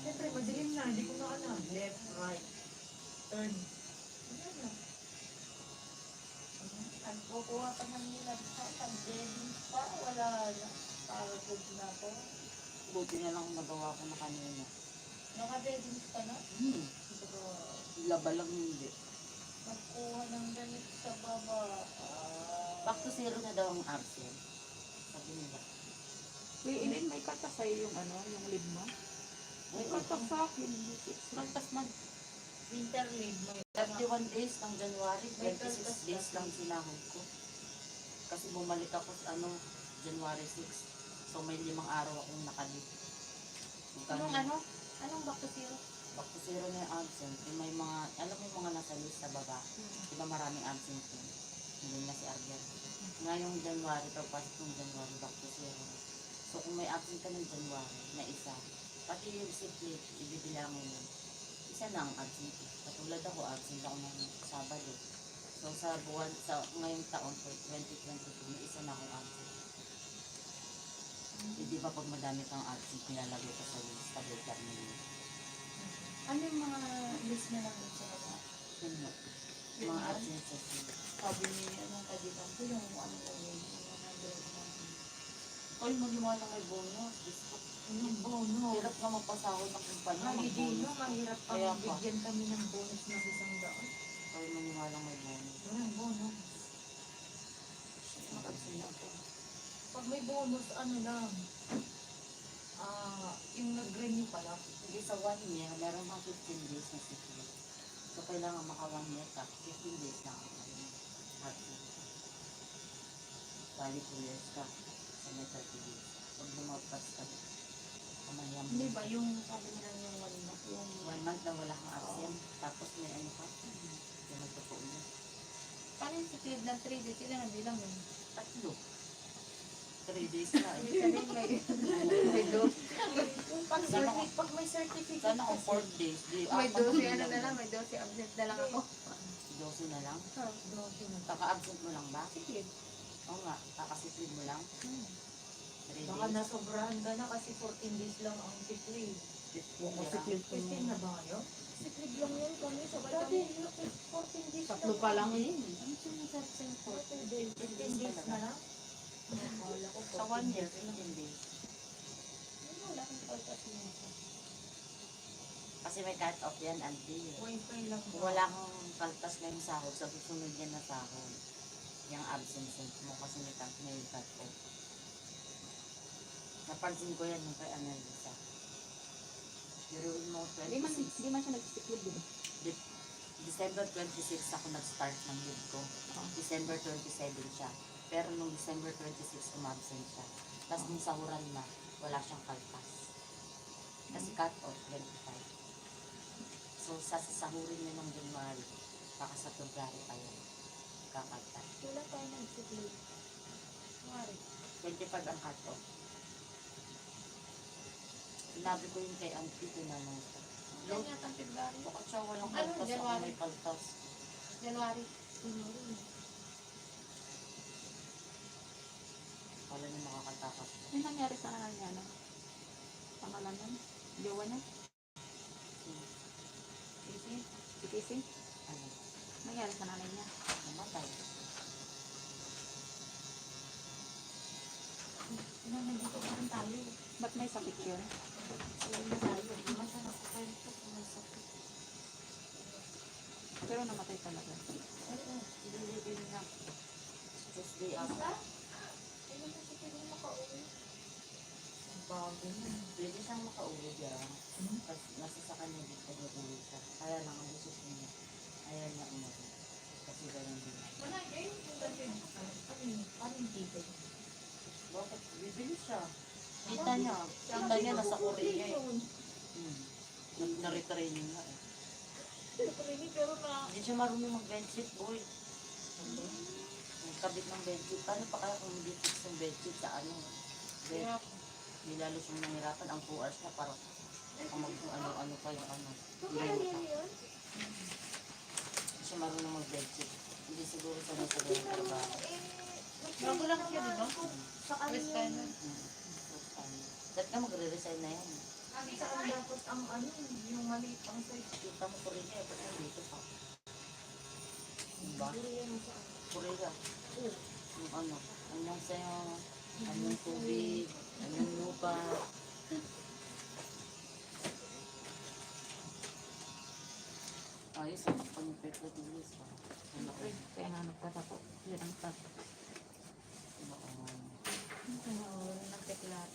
Siyempre, madilim na. Hindi ko na alam. Left, right, turn. Ayan na. Ang kukuha pa ng nilab sa pag-deading pa, wala na. Pagod na po. Buti na lang nagawa ko na kanina. Naka-deading ka na? Laba lang hindi. Magkuha ng damit sa baba. Back to zero na daw ang absent. Sabi nila. Uy, Ilin, may kata sa'yo yung ano, yung lib mo? May kata sa akin. Magpas mag Winter leave mo. 31 days ng January, 26 days lang sinahod ko. Kasi bumalik ako sa January 6. So may 5 araw akong nakalip. Anong ano? Anong back to zero? Back to zero na yung absent. Yung may mga, alam mo yung mga nasa list sa baba. Di ba maraming absent yun? Hindi na si Argel. Ngayong January, pagpasok ng January, back to zero. So kung may absent ka ng January na isa, pati yung sick leave, ibibilangin yun. Isa na ang absent. Katulad ako, absent ako ng Sabado. So sa buwan, sa ngayong taon, for 2022, may isa na akong absent. Di ba pag madami kang absent, nilalagay ka sa list, pag-determine. Ano yung mga list na lang doon sa baba? Yun nga. Mga absences yun. Sabi ni anong kabilang ko yung ano lang yun, yung 100 Kung mag-iwan lang may bonus, discount. yung bonus. Hirap nga magpasahod ng kumpanya, Hindi mag-bonus. no, mahirap pang Kaya pa. bigyan kami ng bonus na 100. Kaya maniwalang may bonus. Walang bonus. Makabsin ako. Pag may bonus, ano lang, yung nag-renew pala. Hindi sa 1 year, meron kang 15 days na sick leave. So kailangan maka 1 year ka, 15 days na ako. Bali 2 years ka, sa may 30 days. Pag lumagpas ka, kamayang Hindi ba yung sabi nila yung wala na, yung 1 month na wala kang absent, tapos may ano ka, yung magpapaulit. paano yung sick leave ng 3 days, ilan ang bilang yun? 3 days na eh. Ibig sabihin may dose. Pag may certificate Sana kung kasi, 4 days, di may apat dose, na ano lang. na lang, may dose, absent na lang ako. 12 na lang? Dose na. Kaka-absent mo lang ba? Sick leave. Oo nga, kakasislid mo lang? 3 Baka days? nasobrahan ka na kasi 14 days lang ang sick leave. 15 na ba ngayon? Sick leave lang yan kami. Sabay Dati, kami. 14 days Tatlo pa lang eh. Ano sinasabi sa'yo? 14 days. 15 days na lang? Akala ko Sa 1 year, 15 days. Wala akong kaltas nito. Kasi may cut off yan, auntie. Wi-Fi lang Kung ba? wala kang kaltas na yung sahod, sa susunod yan na sahod. Yung absence mo kasi may cut off. Napansin ko yan nung kay Annalisa. Biruin mo, Di man 26. siya nag-stick leave. December 26 ako nag-start ng leave ko. December 27 siya. Pero nung December 26, umabsent siya. Tapos nung sahuran na, wala siyang kaltas. Kasi cut off, 25. So, sasahurin niya ng January, baka sa February pa yun. Kakaltas. Wala tayo ng sick leave. 25 ang cut off. Sinabi ko yun kay auntie, tinanong ko. Yan yata ang February. Bakit siya walang Ano, kaltas? Ako January? may kaltas. January. Wala na makakatakas. Ano nangyari sa nanay niya? Ano? Pangalan nun? Jowa niya? Kasi, Si Casey? Ano? Nangyari sa nanay niya? Namatay. nandito pa rin tayo. Ba't may sakit yun? Alam tayo. Di man siya nakakalito kung may sakit. Pero namatay talaga. Oo. Hindi na. Tuesday ako. Ayun kasi pwede makauwi. Ang bago na. Pwede siyang makauwi dyan. Kasi nasa sa kanya dito uuwi siya. Kaya lang ang gusto niya. Ayaw niya umuwi. Kasi ganun din. Wala eh. Parang dito. Bakit? Bibili siya. Kita niya. Kita niya nasa Korea eh. Na-retraining nga eh. Pero na, Hindi siya marunong mag-bedsheet, boy. Kabit ng bedsheet. Paano pa kaya kung hindi fix yung bedsheet sa ano? Bed. Hindi lalo siyang nahirapan. Ang 2 hours na parang kung ano-ano pa yung ano. nangyari yun? Hindi siya marunong mag-bedsheet. Hindi siguro sa nasa ganyan trabaho. Bago lang siya, di ba? Sa First kanya. time. Dahil ka magre-resign na yan. Sa kanya dapat ang ano, yung maliit ang size. Kita mo Korea eh. Ba't nandito pa? Diba? Korea. Yung ano. Anong sa'yo? Anong tubig? Anong lupa? Ayos ang pag-pepo dilis. Ano ko? Kaya nga nagtatapo. Yan ang tat. Oo, nagdeklar.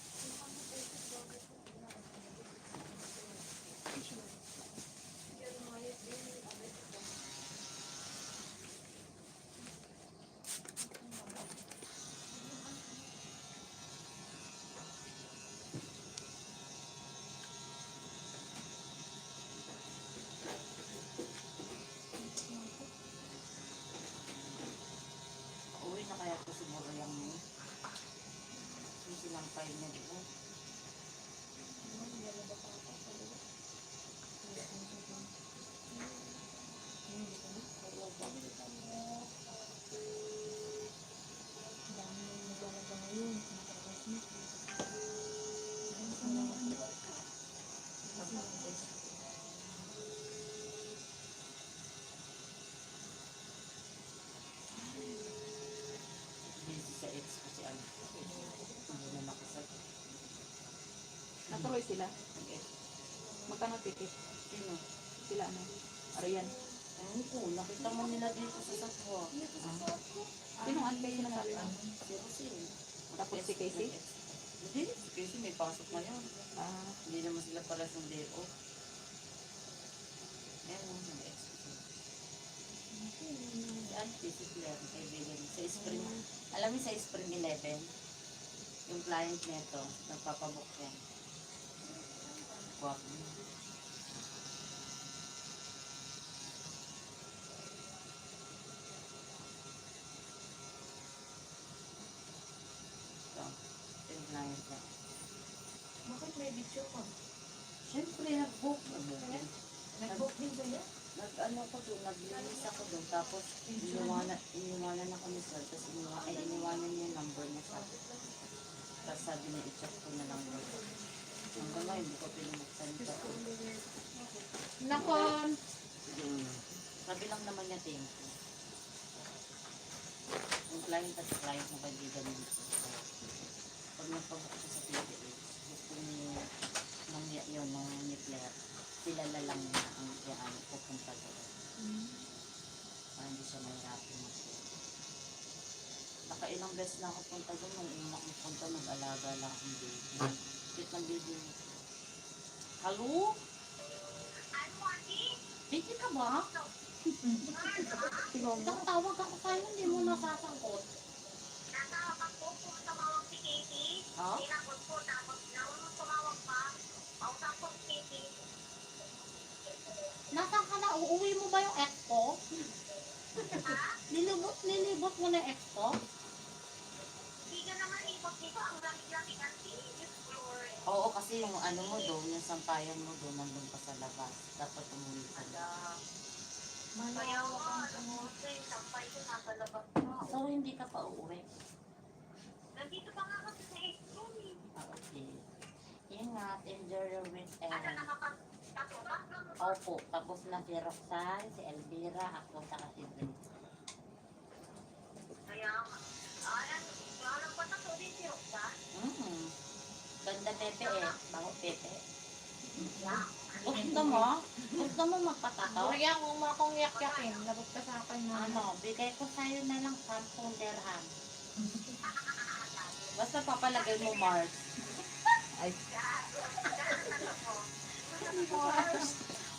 na kaya ito siguro yung sinampay niya dito. Busy sa ex ko si ano. Hindi na nakasag. Natuloy sila. Nag-ex. Magkano ticket? Sino? Sila ano? Arian. Ayun ko, nakita mo nila dito sa Satwa. Sinong antay sinasabi mo? Si Rosie. Tapos si Casey? Hindi, si Casey may pasok na yun. Ah, Hindi naman sila pala sa day off. Ayun, nag-ex ko siya. Si Auntie, si Claire, kaibigan. Sa Spring, alam mo sa Spring 11, yung client neto, nagpapabook yan. Guwapo. Ito, yung client niya. Bakit may video ka? Siyempre, nag-book. Nag-book din sa'yo? Nag-ano ko doon, naglinis ako doon, tapos iniwanan ako ni sir, tapos iniwanan niya yung number niya sa akin. Tapos sabi niya, i-check ko na lang yun. Hanggang ngayon, hindi ko pinumuksan ito. nakon! Sabi lang naman niya, thank you. Yung client at client na kaibigan niya dito. Pag nagpabook siya sa PPH, gusto niya mangya yun, ng Claire, kilala lang niya ang yan, pupunta doon. Para hindi siya mahirapin mag Nakailang beses na ako punta doon. Nung una akong punta, nag-alaga lang akong baby. Cute ng baby. Hello? Baby ka ba? Tawag ako sa'yo, hindi mo nasasangkot. Natawag po, tumawag si Katie. Ha? Tinapos po, tapos nung tumawag pa, pausap po si Katie. Nasaan ka na? Uuwi mo ba yung ex ko? Nilibot mo na yung ex ko? Hindi ka naman ibot dito, ang lamig-lamig ang floor. Oo, kasi yung ano mo doon, yung sampayan mo doon, nandun pa sa labas. Dapat umuwi ka doon. Kaya mo, alam mo, yung sampay ko nasa labas na. So, hindi ka pa uuwi? Nandito pa nga kasi sa room eh. Ah, okay. Ingat, enjoy your Ano weekend. nakapagtato ba? Opo, tapos na si Roxanne, si Elvira, ako, saka si Grace. Kaya nga. Alam ko tato din si Roxanne. Ganda Pepe eh. Bango Pepe. Gusto mo? Gusto mo magpatato? Kaya kung akong yak-yakin, lagot ka sa akin na. Ano, bigay ko sa'yo na lang 10 dirham. Basta papalagay mo Mars. Ay.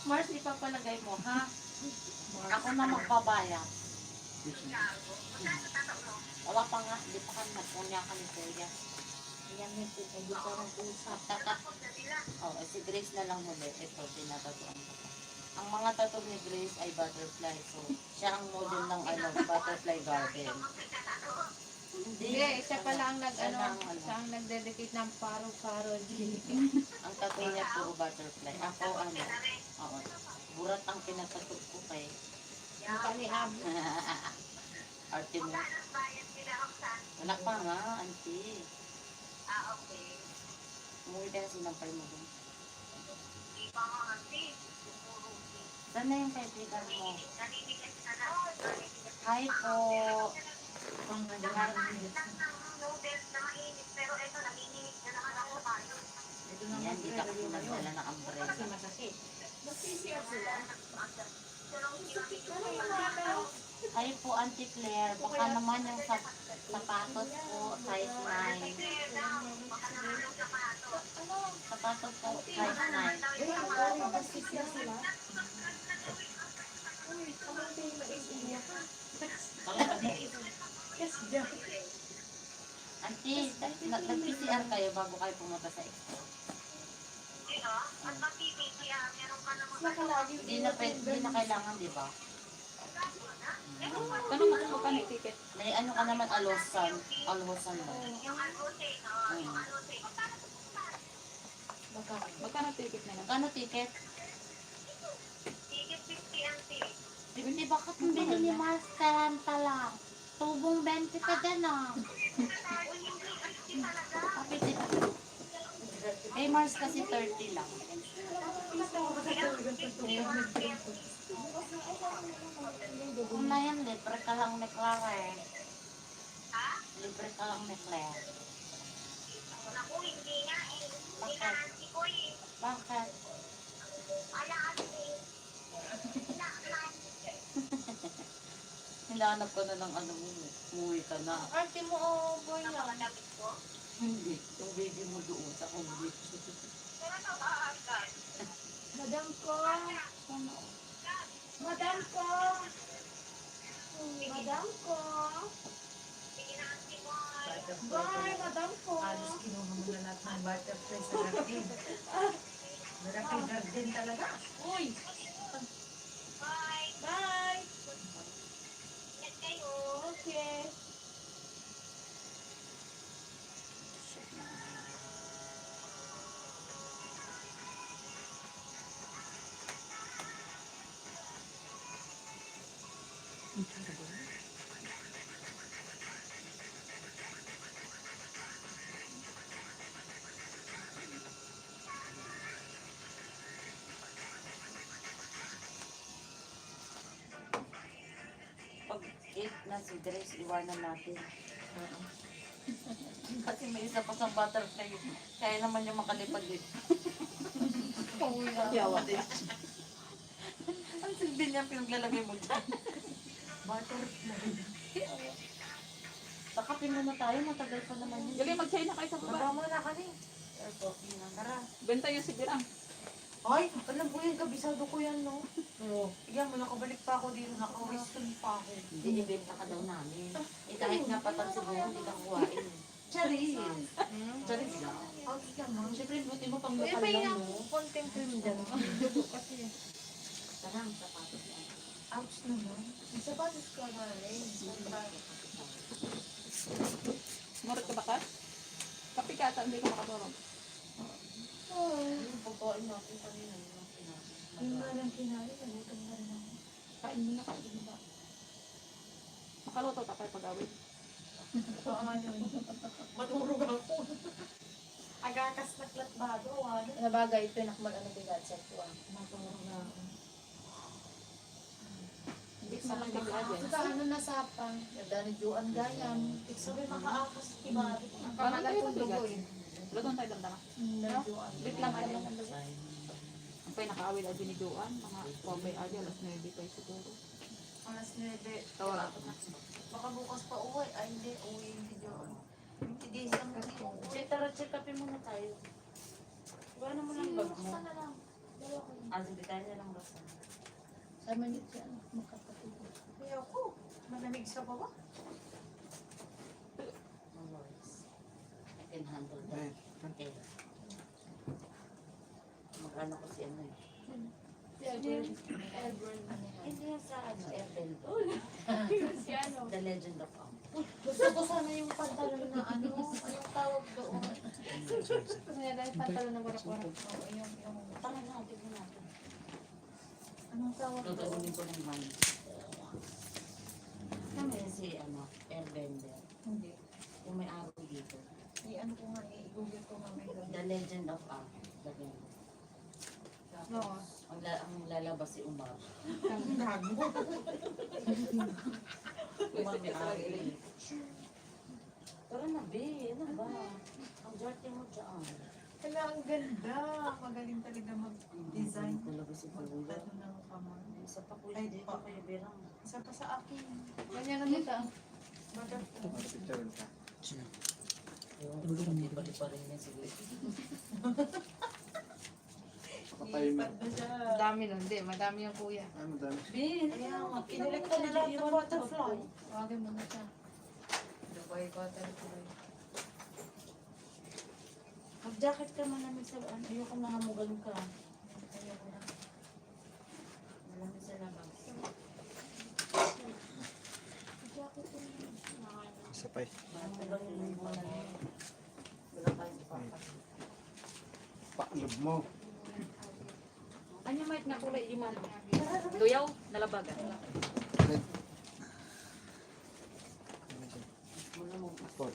Mars, ipapalagay mo, ha? Ako na magbabayad. Wala pa nga, hindi pa kami nagpunya kami kuya. Yan may hindi ko nag-usap. Oh, si Grace na lang huli. Ito, tinatatuan ko. Ang mga tattoo ni Grace ay butterfly. So, siya ang model ng ano, butterfly garden. Hindi, siya pala ang Siya ang ano. siya ang nagdedicate ng paro-paro G. Ang tattoo niya puro butterfly. Ako ano, oo. Burat ang pinatattoo ko kay Mukha ni Ab. arte mo. Wala pa nga, auntie. Okay. Umuwi ka na sinampay mo dun. Di pa nga kasi. Saan na yung kaibigan mo? Naninigas na na. Hi po. Naghahanap lang ng noodles na mainit, pero ito, nanginginig na naman ako tayo. Yan, di ka kasi nagdala ng umbrella. Hi po, Auntie Claire. Baka naman yung sapatos po, size 9. Sapatos po, size 9. Auntie, nag-PCR kayo bago kayo pumunta sa expo. At mag-PPT, meron ka naman Nakalagi Hindi na kailangan, di ba? Tanong mo kung magkano yung ticket. May ano ka naman, alosan. Alosan ba? Ayun. Magkano ticket na lang? Magkano ticket? Hindi, bakit yung bili ni Mars 40 lang? Tubong 20 ka dyan ah. Kapit ito. Kay Mars kasi 30 lang. Kung na yan, libre ka lang ni Claire. Libre ka lang ni Claire. Bakit? Bakit? Hinahanap ko na ng ano mo. Umuwi ka na. Arte mo, oh, boy na. Hindi. Yung baby mo doon sa kumbit. Madam ko. Madam ko. Madam ko. Bye, madam ko. Alis kinuha mo na lahat ng butterfly sa garden. Miracle garden talaga. Uy. Bye. Okay. Pag 8 na si Grace, iwanan natin. Kasi may isa pa sa butterfly. Kaya naman yung makalipad din. Yawa din. Ang silbi niya pinaglalagay mo dyan. Butterfly. Sakapin muna tayo, matagal pa naman yun. Galing mag-China kayo sa Baba baba. mo na kani. Coffee na. Tara. Benta yung sigurang. Ay, alam ko yan, kabisado ko yan, no? Oo. Yan mo, nakabalik pa ako dito, naka-western pa ako. Hindi, ibenta ka daw namin. Eh kahit nga patang siguro, hindi ka kuhain. Charis. Charis lang. Ang naman. Siyempre, buti mo pang Eh, lokal may lang, yung no? konting cream dyan. Kasi, Sarang sapatos yan. Ouch naman. sa basis ko na rin. Murot ka ba ka? Kapi ka ata, hindi ka makatulog. Yung pagkain natin kanina, yung pinasin. Yung nga lang kinari, nagutom na rin ako. Kain mo na, kain mo na. Makaluto ka pa pag-awit. Matulog ako. Agakas na klatbado, ano? Nabagay, pinakmal ano bigat sa tuwa. Matulog na ako. Hindi ka naman bigla dyan. Sa ano na sapang, nagdaniduan gayam. Sabi makaakas kibari. Paano tayo Nakakatong magbigat? dugo eh. Luton tayo damdama. Nagduan. Bit lang ay lang. Ang pinakaawil ay biniduan. Mga pobre ay alas 9 tayo siguro. Alas 9. Tawag ako na. Baka bukas pa uwi. Ay, hindi. Uwi hindi doon. Hindi isang Check, tara, check upin muna tayo. Iwanan mo lang bag mo. Sana lang. Dalawa ko lang. Sige, tayo na lang rasan. Sa manit siya, makapatid. Kaya ako. Malamig sa baba. No worries. I can handle that. Okay. Mag-ano ko si ano eh. Hindi yan sa ano, Airbnb. The Legend of Am. Gusto ko sana yung pantalon na ano, anong tawag doon? Kaya dahil pantalon na warak-warak. Oo, yung, Tara na, tignan natin. anong tawag doon? Gagawin ko ng money. Kami si ano, Airbender. Hindi. Yung may araw dito. I-ano ko nga, i-google ko nga may The Legend of Am. Lagyan mo. Oo. Ang lalabas si Umar. Gago. Umar may araw eh. Tara na, be. Ano ba? Ang dirty mo dyan. Wala, ang ganda. Magaling talaga mag-design. Talaga si Kuya. Ano ng kamay. Isa pa kuya Ay, dito pa. kayo birang. Isa pa sa akin. Ganyan na dito. Butterfly. Picture ka. Hindi pa rin yan siguro. Papay mo. Ipad na siya. Madami nun, hindi. Madami yung kuya. Ay, madami. Bin, Inilik ko na lahat ng butterfly. Tawagin mo na siya. Dubai butterfly. Mag-jacket ka man namin sa ano. Ayoko na hamugan ka. Ayoko na. Malamig sa labas. Paklob mo. Ano may na kulay di man? Tuyaw, nalabagan. Red. Four.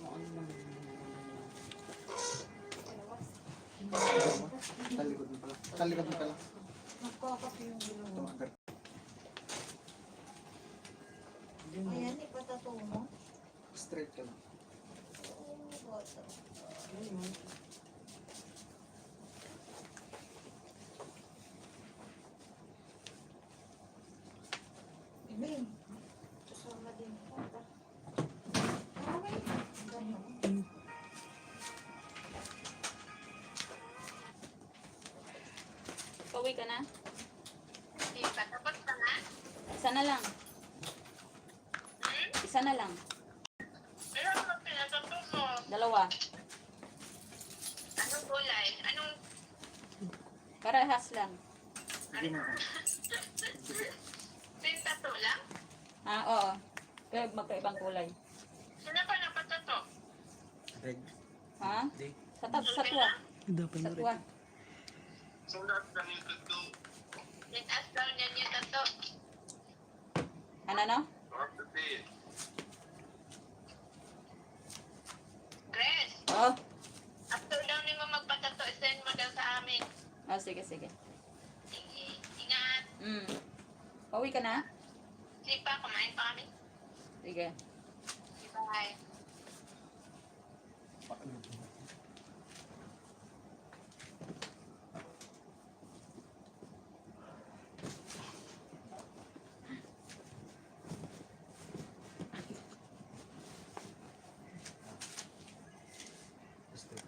Talikod mo pala. Talikod mo pala. Tumagal. Ayan, ipatato mo. Straight ka lang. Ibig. Kasama din. Pauwi ka na? Hindi pa. Tapos na na? Isa na lang. Isa na lang. Ano ang pinatato mo? Dalawa. Anong kulay? Anong Parehas lang. Sige mo. pintato lang? Ah, oo. Pero magkaibang kulay. Sino pa napatato? Red. Ha? Sa tuwa. Sa tuwa. Tinaas daw niya yung tato. Ano no? Chris, Oh. after daw ni mo magpatato, send mo daw sa amin. Oh, sige, sige. Sige, ingat. Pauwi ka na? Sige pa, kumain pa kami. Sige. Bye. Paklob mo. Straight.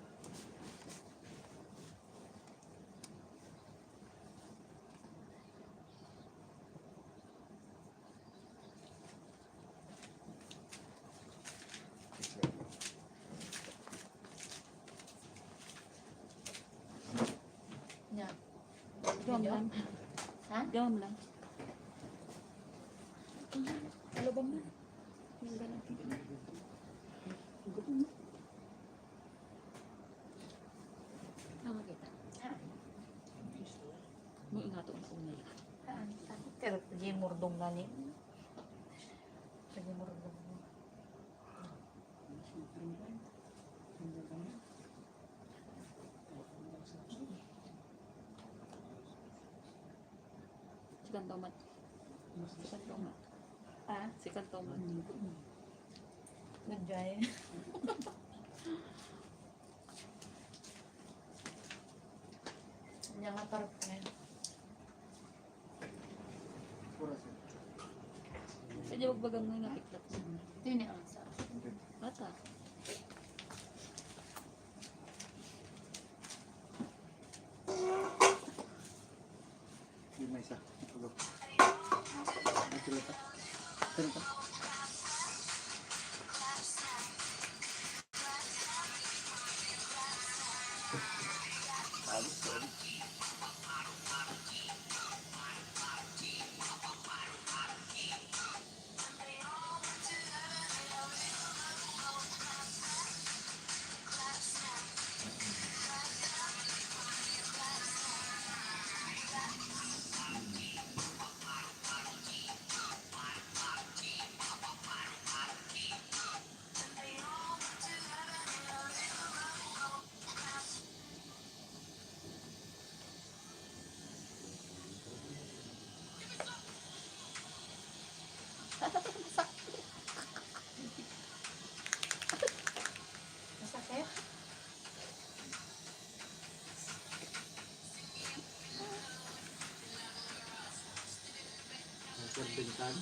Yeah. Diyan lang. Ha? Diyan lang. Ano ba mo? Yung ganun. Tama kita. May ingato ang una yan. Pero sige murdong na ni. Sige murdong na. Sikan tomat. Sikan tomat. Ha? Sikan tomat. Good joy. Yang lapar kan. Pura siya. Sadya magbagang nga napiklat. Ito yun ang sa. Okay. Bata. Yung may isa. Pagod. Ang sila pa. Sino pa? Masakit? Ang serbentan.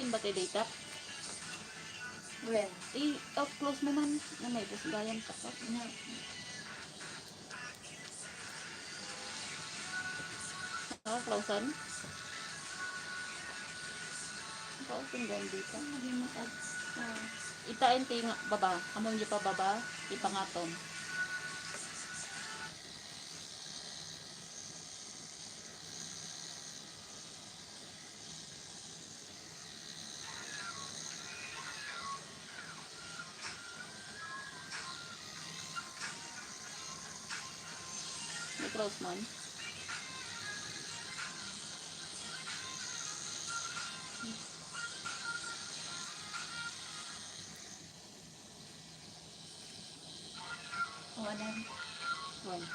Yung battery data. When? I-close mo man. Na may pusgayan pa ka. Naka-closean. Naka-open gan dito. Itain ti nga baba. Amon di pa baba. Ipangatom. May close man. Wala. One.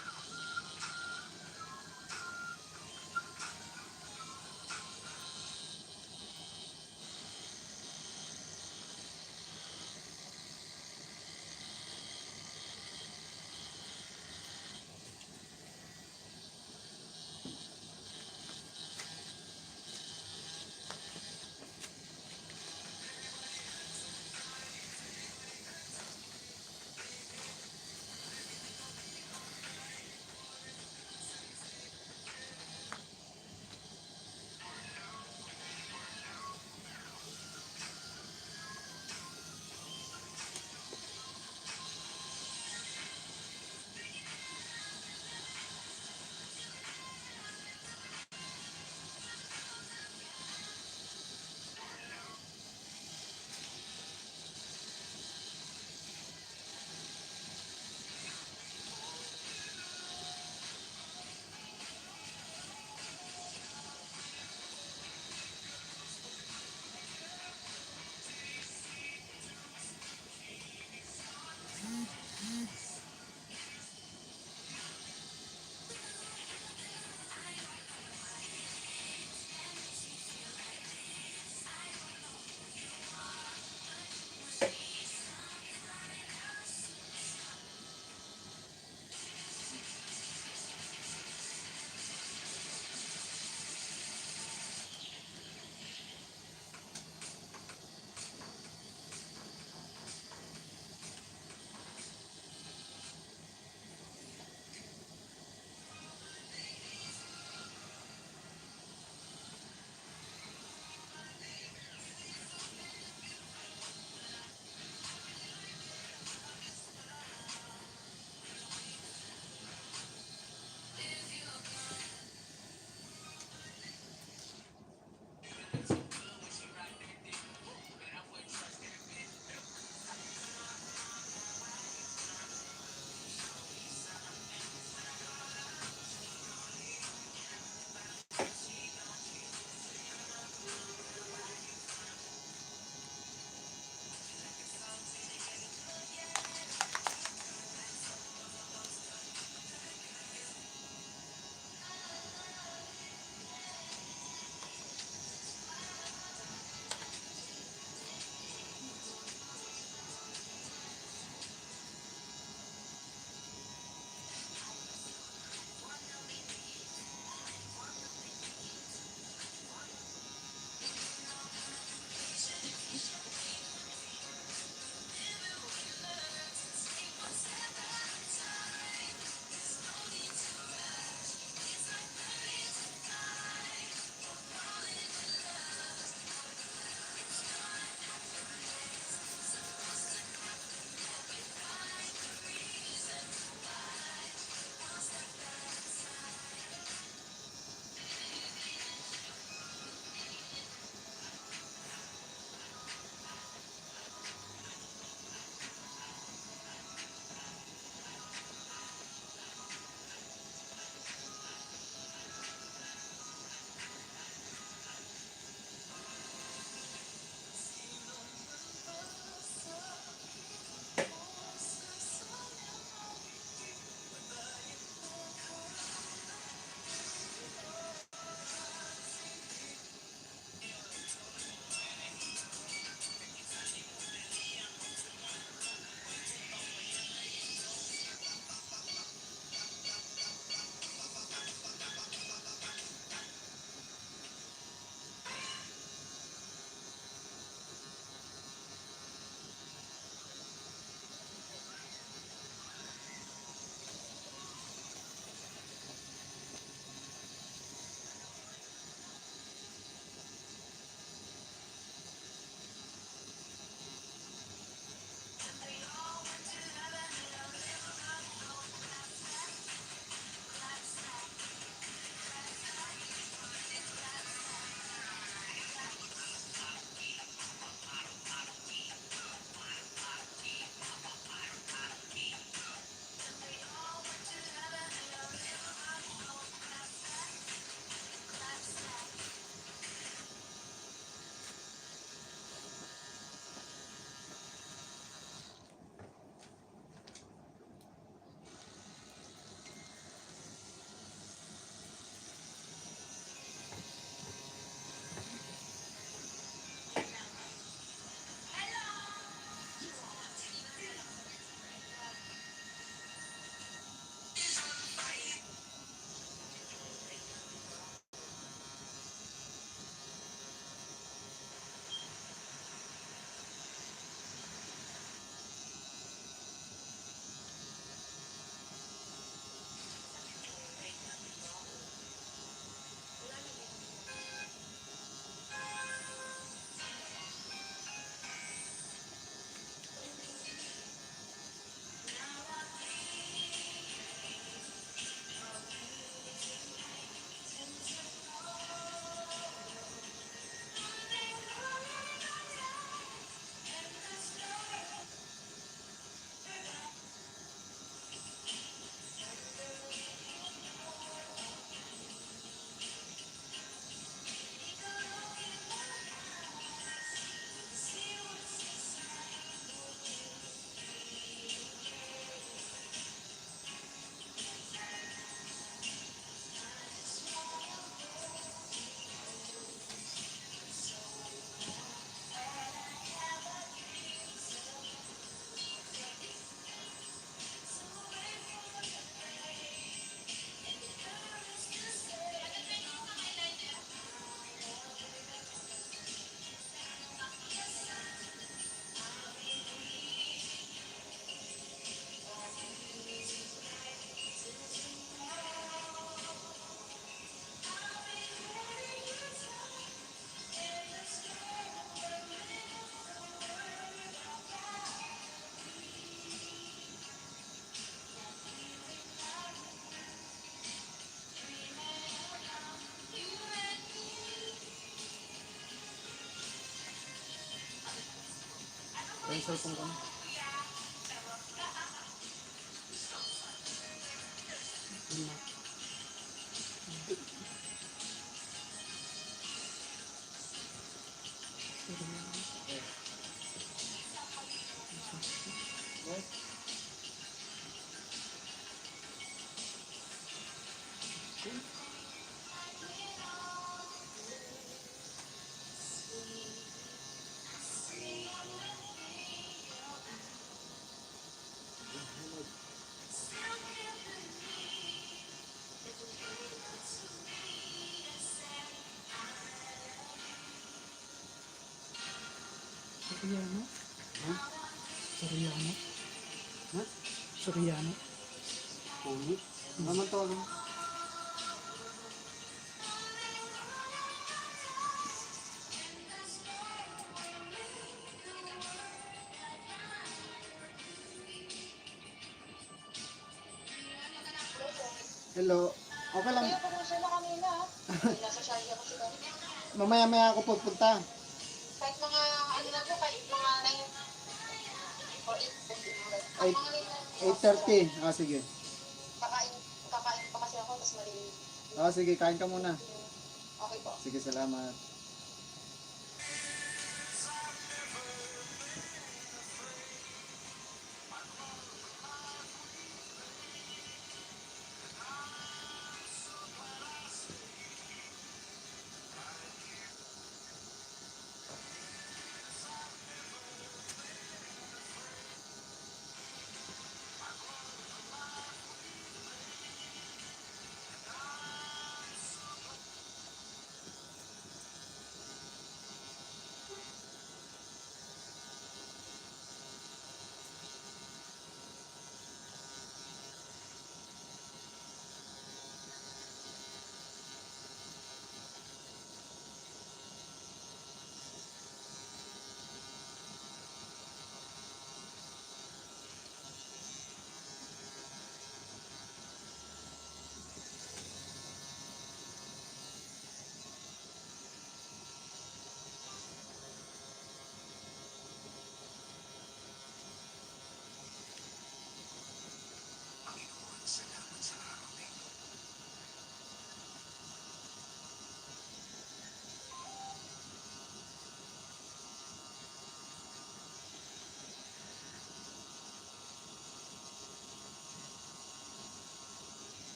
Yung cellphone ko. Soriano? Ha? Soriano? Ha? Soriano? Puli. Naman tawagan. Hello. Okay lang. Kuya, pumunta na kanina ha. Nasa Shari ako si Kari. Mamaya-maya ako pupunta. Kahit mga, ano lang po, kahit mga 9 or 8. Kahit mga 8:30. Ah, sige. kakain pa kasi ako, tapos mali. Ah, sige. Kain ka muna. Okay po. Sige, salamat.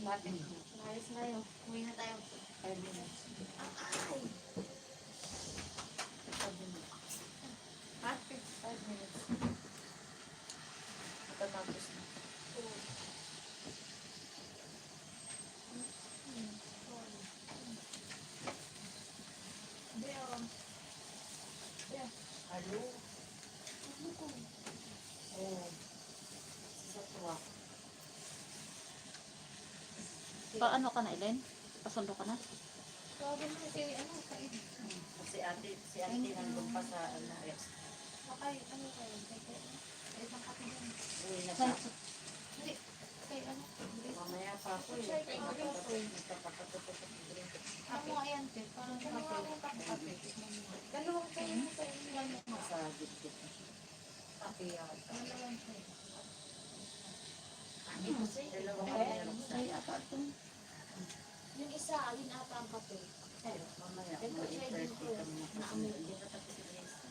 Bakit? Ayos na yun. Uwi na tayo. 5 minutes. Ay! 5 minutes. Ha? 5 minutes. Matatapos na. Hello? Oh. Sa truck. Paano ka na, Ellen? Pasundo ka na? Grabe na kasi kain. Si ate nandun pa sa rest. Ay, ano kayo? Ay, isang kape dyan. Uwi na siya. Hindi. Kay ano? Mamaya pa ako eh. Nagpapakatupot ng drink. Ako ayan, te. Parang kape. Dalawang kayo mo sa inyo. Sa gitgit. Kape yata. Dalawang kayo. Dalawang Eh, kaya. Yung isa, alin ata ang kape. Mamaya, mga 8:30 kami nakakain. Hindi ka tapos yung rest.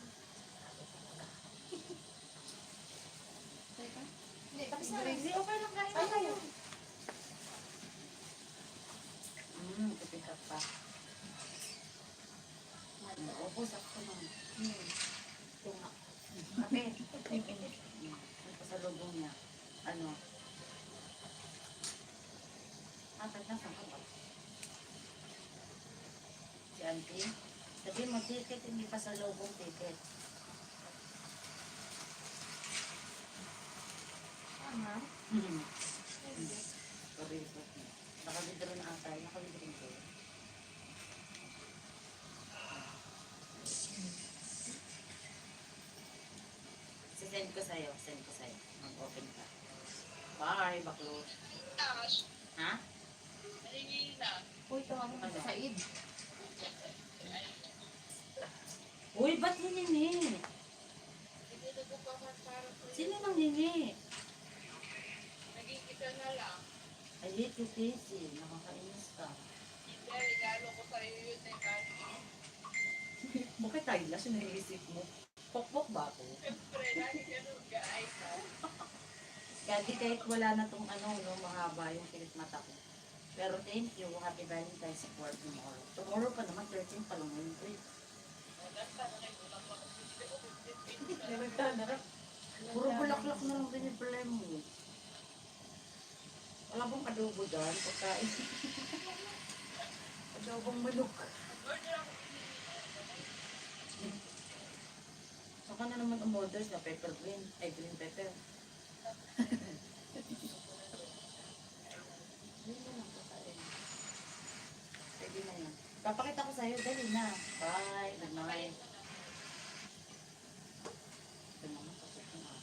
Hindi, tapos na. Okay lang kain. Ay, kayo. Kapikat pa. Opo, sakto lang. Ito nga. Kape. Pasalubong niya. Ano? Apat na sa kapag. Si auntie. Sabi mo, ticket, hindi pasalubong ticket. Tama. Sorry, sorry. Nakabidro na ata. Nakabidro ko. Send ko sa'yo. Send ko sa'yo. Mag-open ka. Bye, baklo. Ha? Uy, tawag mo sa Said. Uy, ba't hiningi? Sino nang hingi? Ay, hate you, Casey. Nakakainis ka. Bakit tayo na sinaisip mo? Pokpok ba ako? Kaya di kahit wala na tong ano, no, mahaba yung pilit mata ko. Pero thank you. Happy Valentine's for tomorrow. Tomorrow pa naman, 13 pa lang ngayon. Uy, puro bulaklak na lang dinipalay mo. Wala bang adobo dyan? Pagkain. Adobong manok. Saka na naman umorder na pepper green. Ay, green pepper. Yun na lang pagkain. Pwede na yan. Papakita ko sa'yo. Dali na. Bye. Good-night. Ito naman. Tapos na.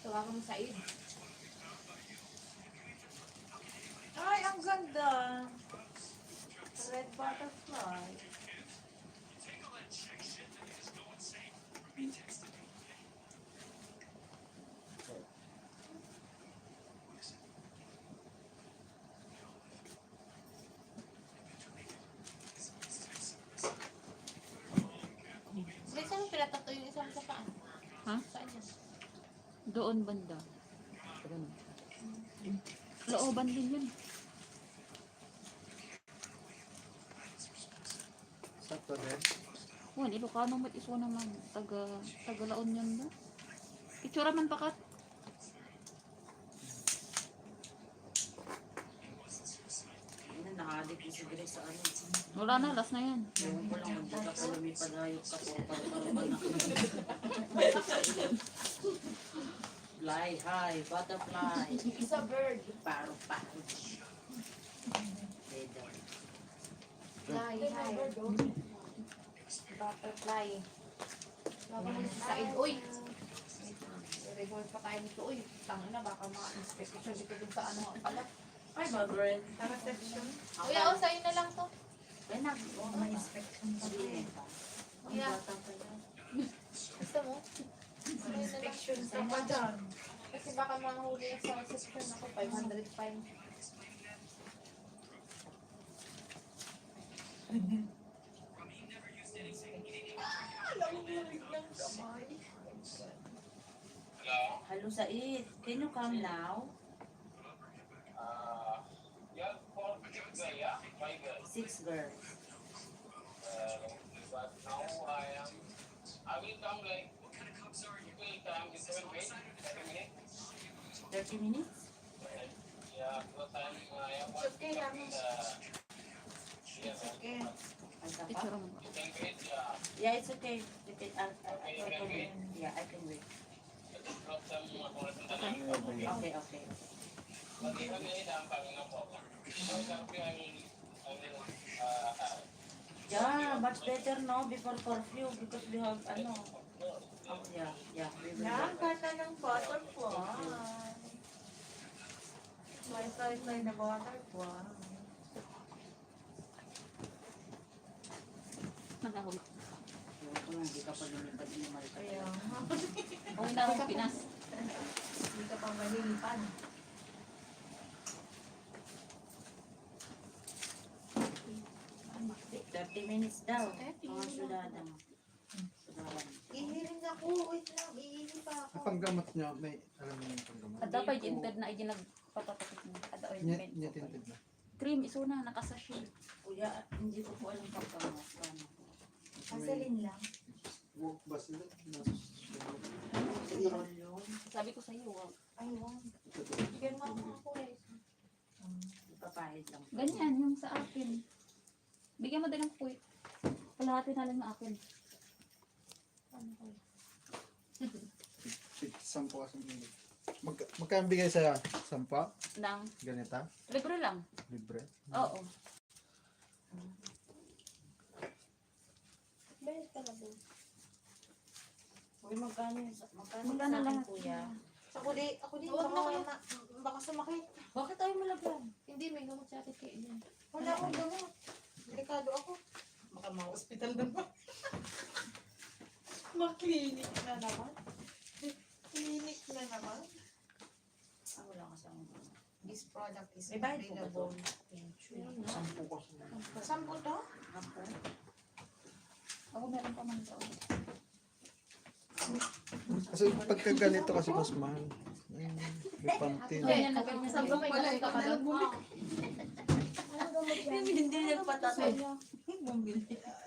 Tawagan mo Said. Ay, ang ganda. Red butterfly. May saan mo pinatato yung isang sa paan? Ha? Saan yun? Doon banda. Looban din yun. Sakto din. Oh, hindi Ilocano mat iso naman. Taga Laon yun ba? Itsura man pakat. Ano, nakadik yung siguro sa ano. Wala na, last na yan. Ewan ko lang, hindi ka pa lumipadayok ka po. Parang Fly high, butterfly. It's a bird. Paro-paro. Deda. Fly, hi. Butterfly. Tawagan mo si Said. Uy! I-record pa tayo nito. Uy, tangin na. Baka ma-inspection dito dun sa ano ang pala. Ay, Margaret. Para section. Kuya, sa'yo na lang to. Ay, ma-inspection pa din. Ang Yeah. bata pa yan. Gusto mo? Sa'yo na lang. Inspection sa padan. Kasi baka mahuli sa section ako. 500 fine. Said, can you come now? 6 girls. 30 minutes? It's okay lang. It's okay. Ay, ka pa? Picture mo. Yeah, it's okay. You can, I can wait. Yeah, I can wait. Okay, okay. Yeah, much better no before curfew because we have ano. Oh, yeah, we will. Yan, ganda ng butterfly. May fly na butterfly. Nagahuli. Kung hindi ka pa lumipad ni Marika. Kaya, Uwi na akong Pinas. hindi ka pa malilipad. Thirty minutes daw. Mga sudada mo. Sudadan. Ihiling ako. Wait lang. Ihiling pa ako. Ang panggamot niya, may alam niyo yung panggamot. Ada pa intend na ay nagpapapakit mo. Ada o Niya yung tinted na. cream isuna nakasashi. Kuya, hindi ko po alam pagkamas. Vaseline lang. Walk ba sila? Sabi ko sa iyo, Ay, wow. Bigyan mo ako eh. Ipapahid lang. ganyan yung sa akin. Bigyan mo din ng kuy. Kalahati na lang ng akin. Sampo kasi magkano bigay sa sampa? Nang Ganita? libre lang. Libre? Oo. Bayad ka na po. Uy, magkano Magkano sa akin, lahat? kuya? Ako di. Huwag Baka sumakit. Bakit tayo malagyan? Hindi, may gamot sa atin kayo niya. Wala akong gamot. Delikado ako. Baka ma-hospital naman. Ma-clinic na naman. Clinic na naman. Ah, wala ka sa mga. This product is May bayad po ba available. Sampo kasi. Sampo to? Ako? Ako meron pa man doon. Kasi pagka ganito kasi mas mahal. May pantin. Ganyan na ganyan. Sabi ko may gamot ka pa doon. Hindi nagpatatay.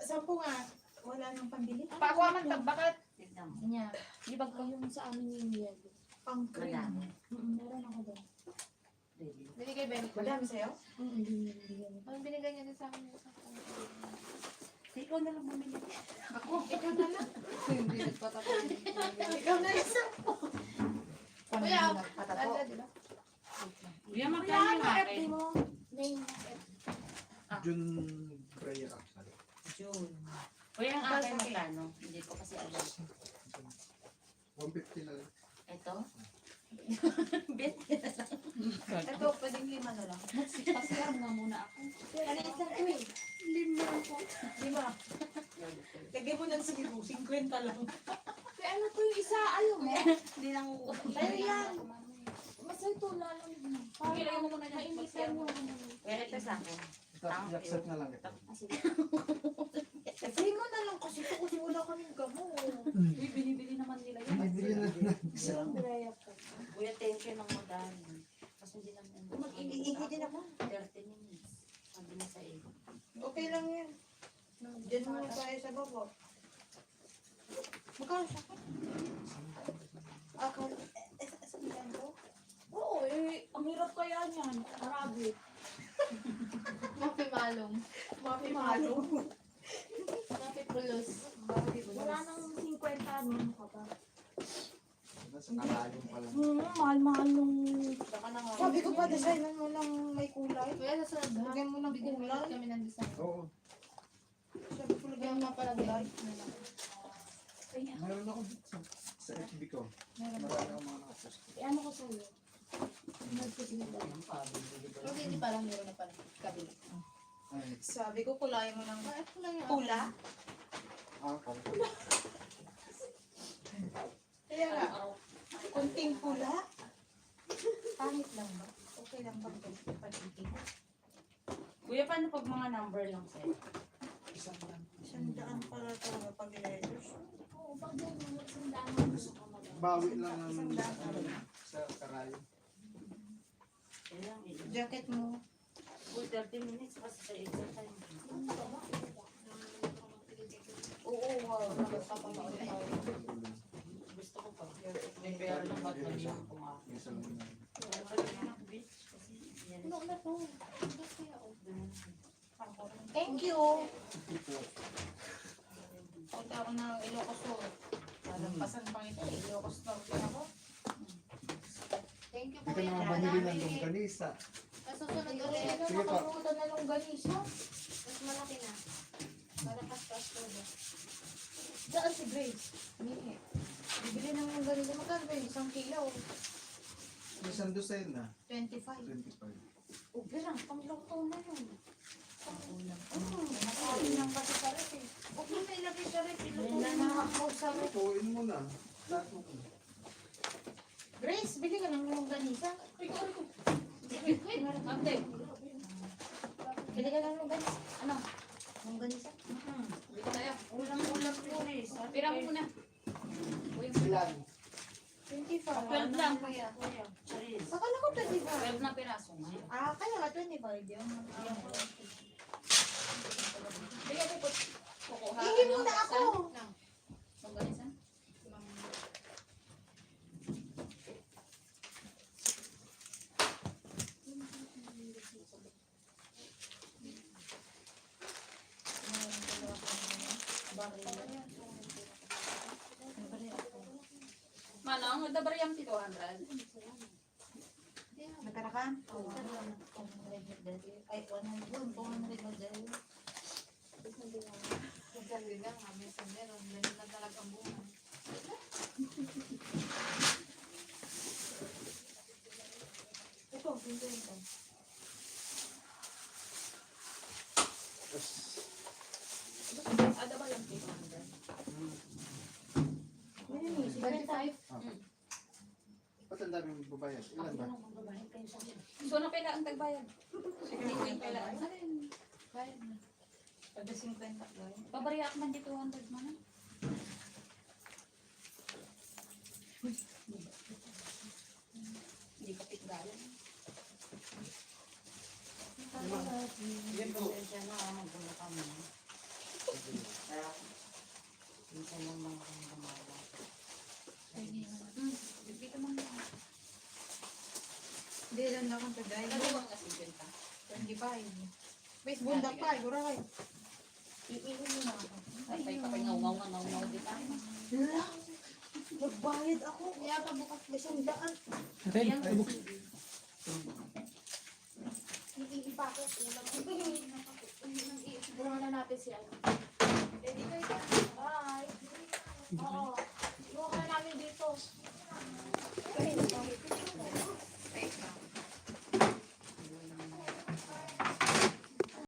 Sampo nga. Wala nang pambili. Pakuha man tagbakat. Tignan mo. Niya. Di ba yung sa amin yung Mia? Pang cream. Madami. Meron ako doon. Ready. Binigay ba yun? Madami sa'yo? Hindi. Ang binigay niya din sa akin. Ikaw na lang bumili. Ikaw na lang. Hindi nagpatapo. Ikaw na lang. Kuya, Patapo. di ba? Kuya, magkano yung akin? Name. June prayer actually. June. Kuya, ang akin magkano? Hindi ko kasi alam. 150 na lang. Ito? Bet. Ito, pwedeng 5 na lang. Pasiram nga muna ako. Alis na ko eh. 5 po. 5. Lagyan mo ng siguro, 50 lang. Kaya ano to yung isa? Ayaw mo? Hindi lang ko. Tayo yan. Mas ito lalo. Ilagay mo muna dyan. Mainitan mo. Kuya, ito sa akin. I-accept na lang ito. Kasi mo na lang kasi ito kasi wala kaming gamot. Uy, binibili naman nila yan. Bibili na lang. Isang graya po. Kuya, thank you ng madami. Kasi hindi lang yan. Mag-iihi din ako. 30 minutes. Sabi na sa iyo. Okay lang yan. Diyan mo tayo sa baba. Magkano siya? Ako, saan yan to? Oo, ang hirap kaya niyan. Marami. Mapi malong. Mapi malo. Mapi pulos. Wala nang 50 ano ka pa. Nasa kalalim pa lang. Mahal-mahal nung... Sabi ko pa, designan mo lang may kulay. Kuya, sa sunod ha? Lagyan mo ng Bigyan mo kulay. kami ng design. Oo. Sabi ko, lagyan mo ng kulay. Meron ako dito sa FB ko. Marami akong mga nakapost. Ano ko sa'yo? Hindi, hindi parang meron na pala. Kabila. Ay, Sabi ko, kulayan mo ng Ito lang yung pula. kala. Kaya nga, kunting pula. Pangit lang ba? Okay lang ba ito? Pag-ibig. Kuya, paano pag mga number lang sa'yo? Isang lang. 100 para talaga pag letters. Oo, pag doon, sandaan mo ka mag bawi lang ng sa karayo. Kailangan eh. Jacket mo. Full 30 minutes kasi sa exam time. Oo, wow. Gusto ko pa. May pera lang ba't mali yung pumakas. Isa lang na. Ano na to? Ano kaya oh? Thank you. Ito. Punta ako ng Ilocos Sur. Nalampasan pa ito. Ilocos Norte ako. Thank you Hindi po ka naman banili ng longganisa. Nasusunod ulit. Sige pa. Makamutan na ng ganisa. Mas malaki na. Para kas-kas ko ba? Saan si Grace? Hindi. Bibili naman ng ganisa. Magkano ba yun? 1 kilo? Isang dosen na. 25. 25. Oh, birang. Pangluto na yun. Nakakain lang kasi sa rep eh. Huwag mo na ilagay sa rep. Iluto na nakakaw sa rep. Puin mo na. Lahat mo ko. Grace, bili ka ng longganisa. Rico. Wait, ate. Bili ka ng longganisa. Ano? Longganisa? Bili tayo. Ulam-ulam po eh. Pira mo muna. Ilan? 25. 12 lang. Kuya. Charis. Akala ko 25. 12 na piraso nga. Ah, kaya nga 25 yun. Bigyan ko po. Kukuha. Hindi muna ako. Longganisa? Manang, nagdabariyang 200. Nagkara ka? Ay, 100. 400 na dahil. Sabi lang, kami sa meron. Ganun na talaga ang buhay. Ito, 50. Ada ba yung 200? 25. Ba't ang daming babayad? Ilan ba? So, na pala ang tagbayad? Hindi ko yung pala. Alin? Bayad na. Pwede 50 ba? Pabariyak man di 200 man. Hindi ka pitgalan. Yan po. Pasensya na magulo kami. Kaya, minsan lang mga kami gumawa. Dito man lang. Hindi lang na akong tagay. Dalawang kasi 50. 25. May bundak pa, guray. Iiwan mo na ako. Ay, kapag ngaw-ngaw di tayo. Magbayad ako. Kaya pa bukas Isang daan. iiba ko. Ulam. Tulungan na natin si ano. Ready kayo? Bye. Oo.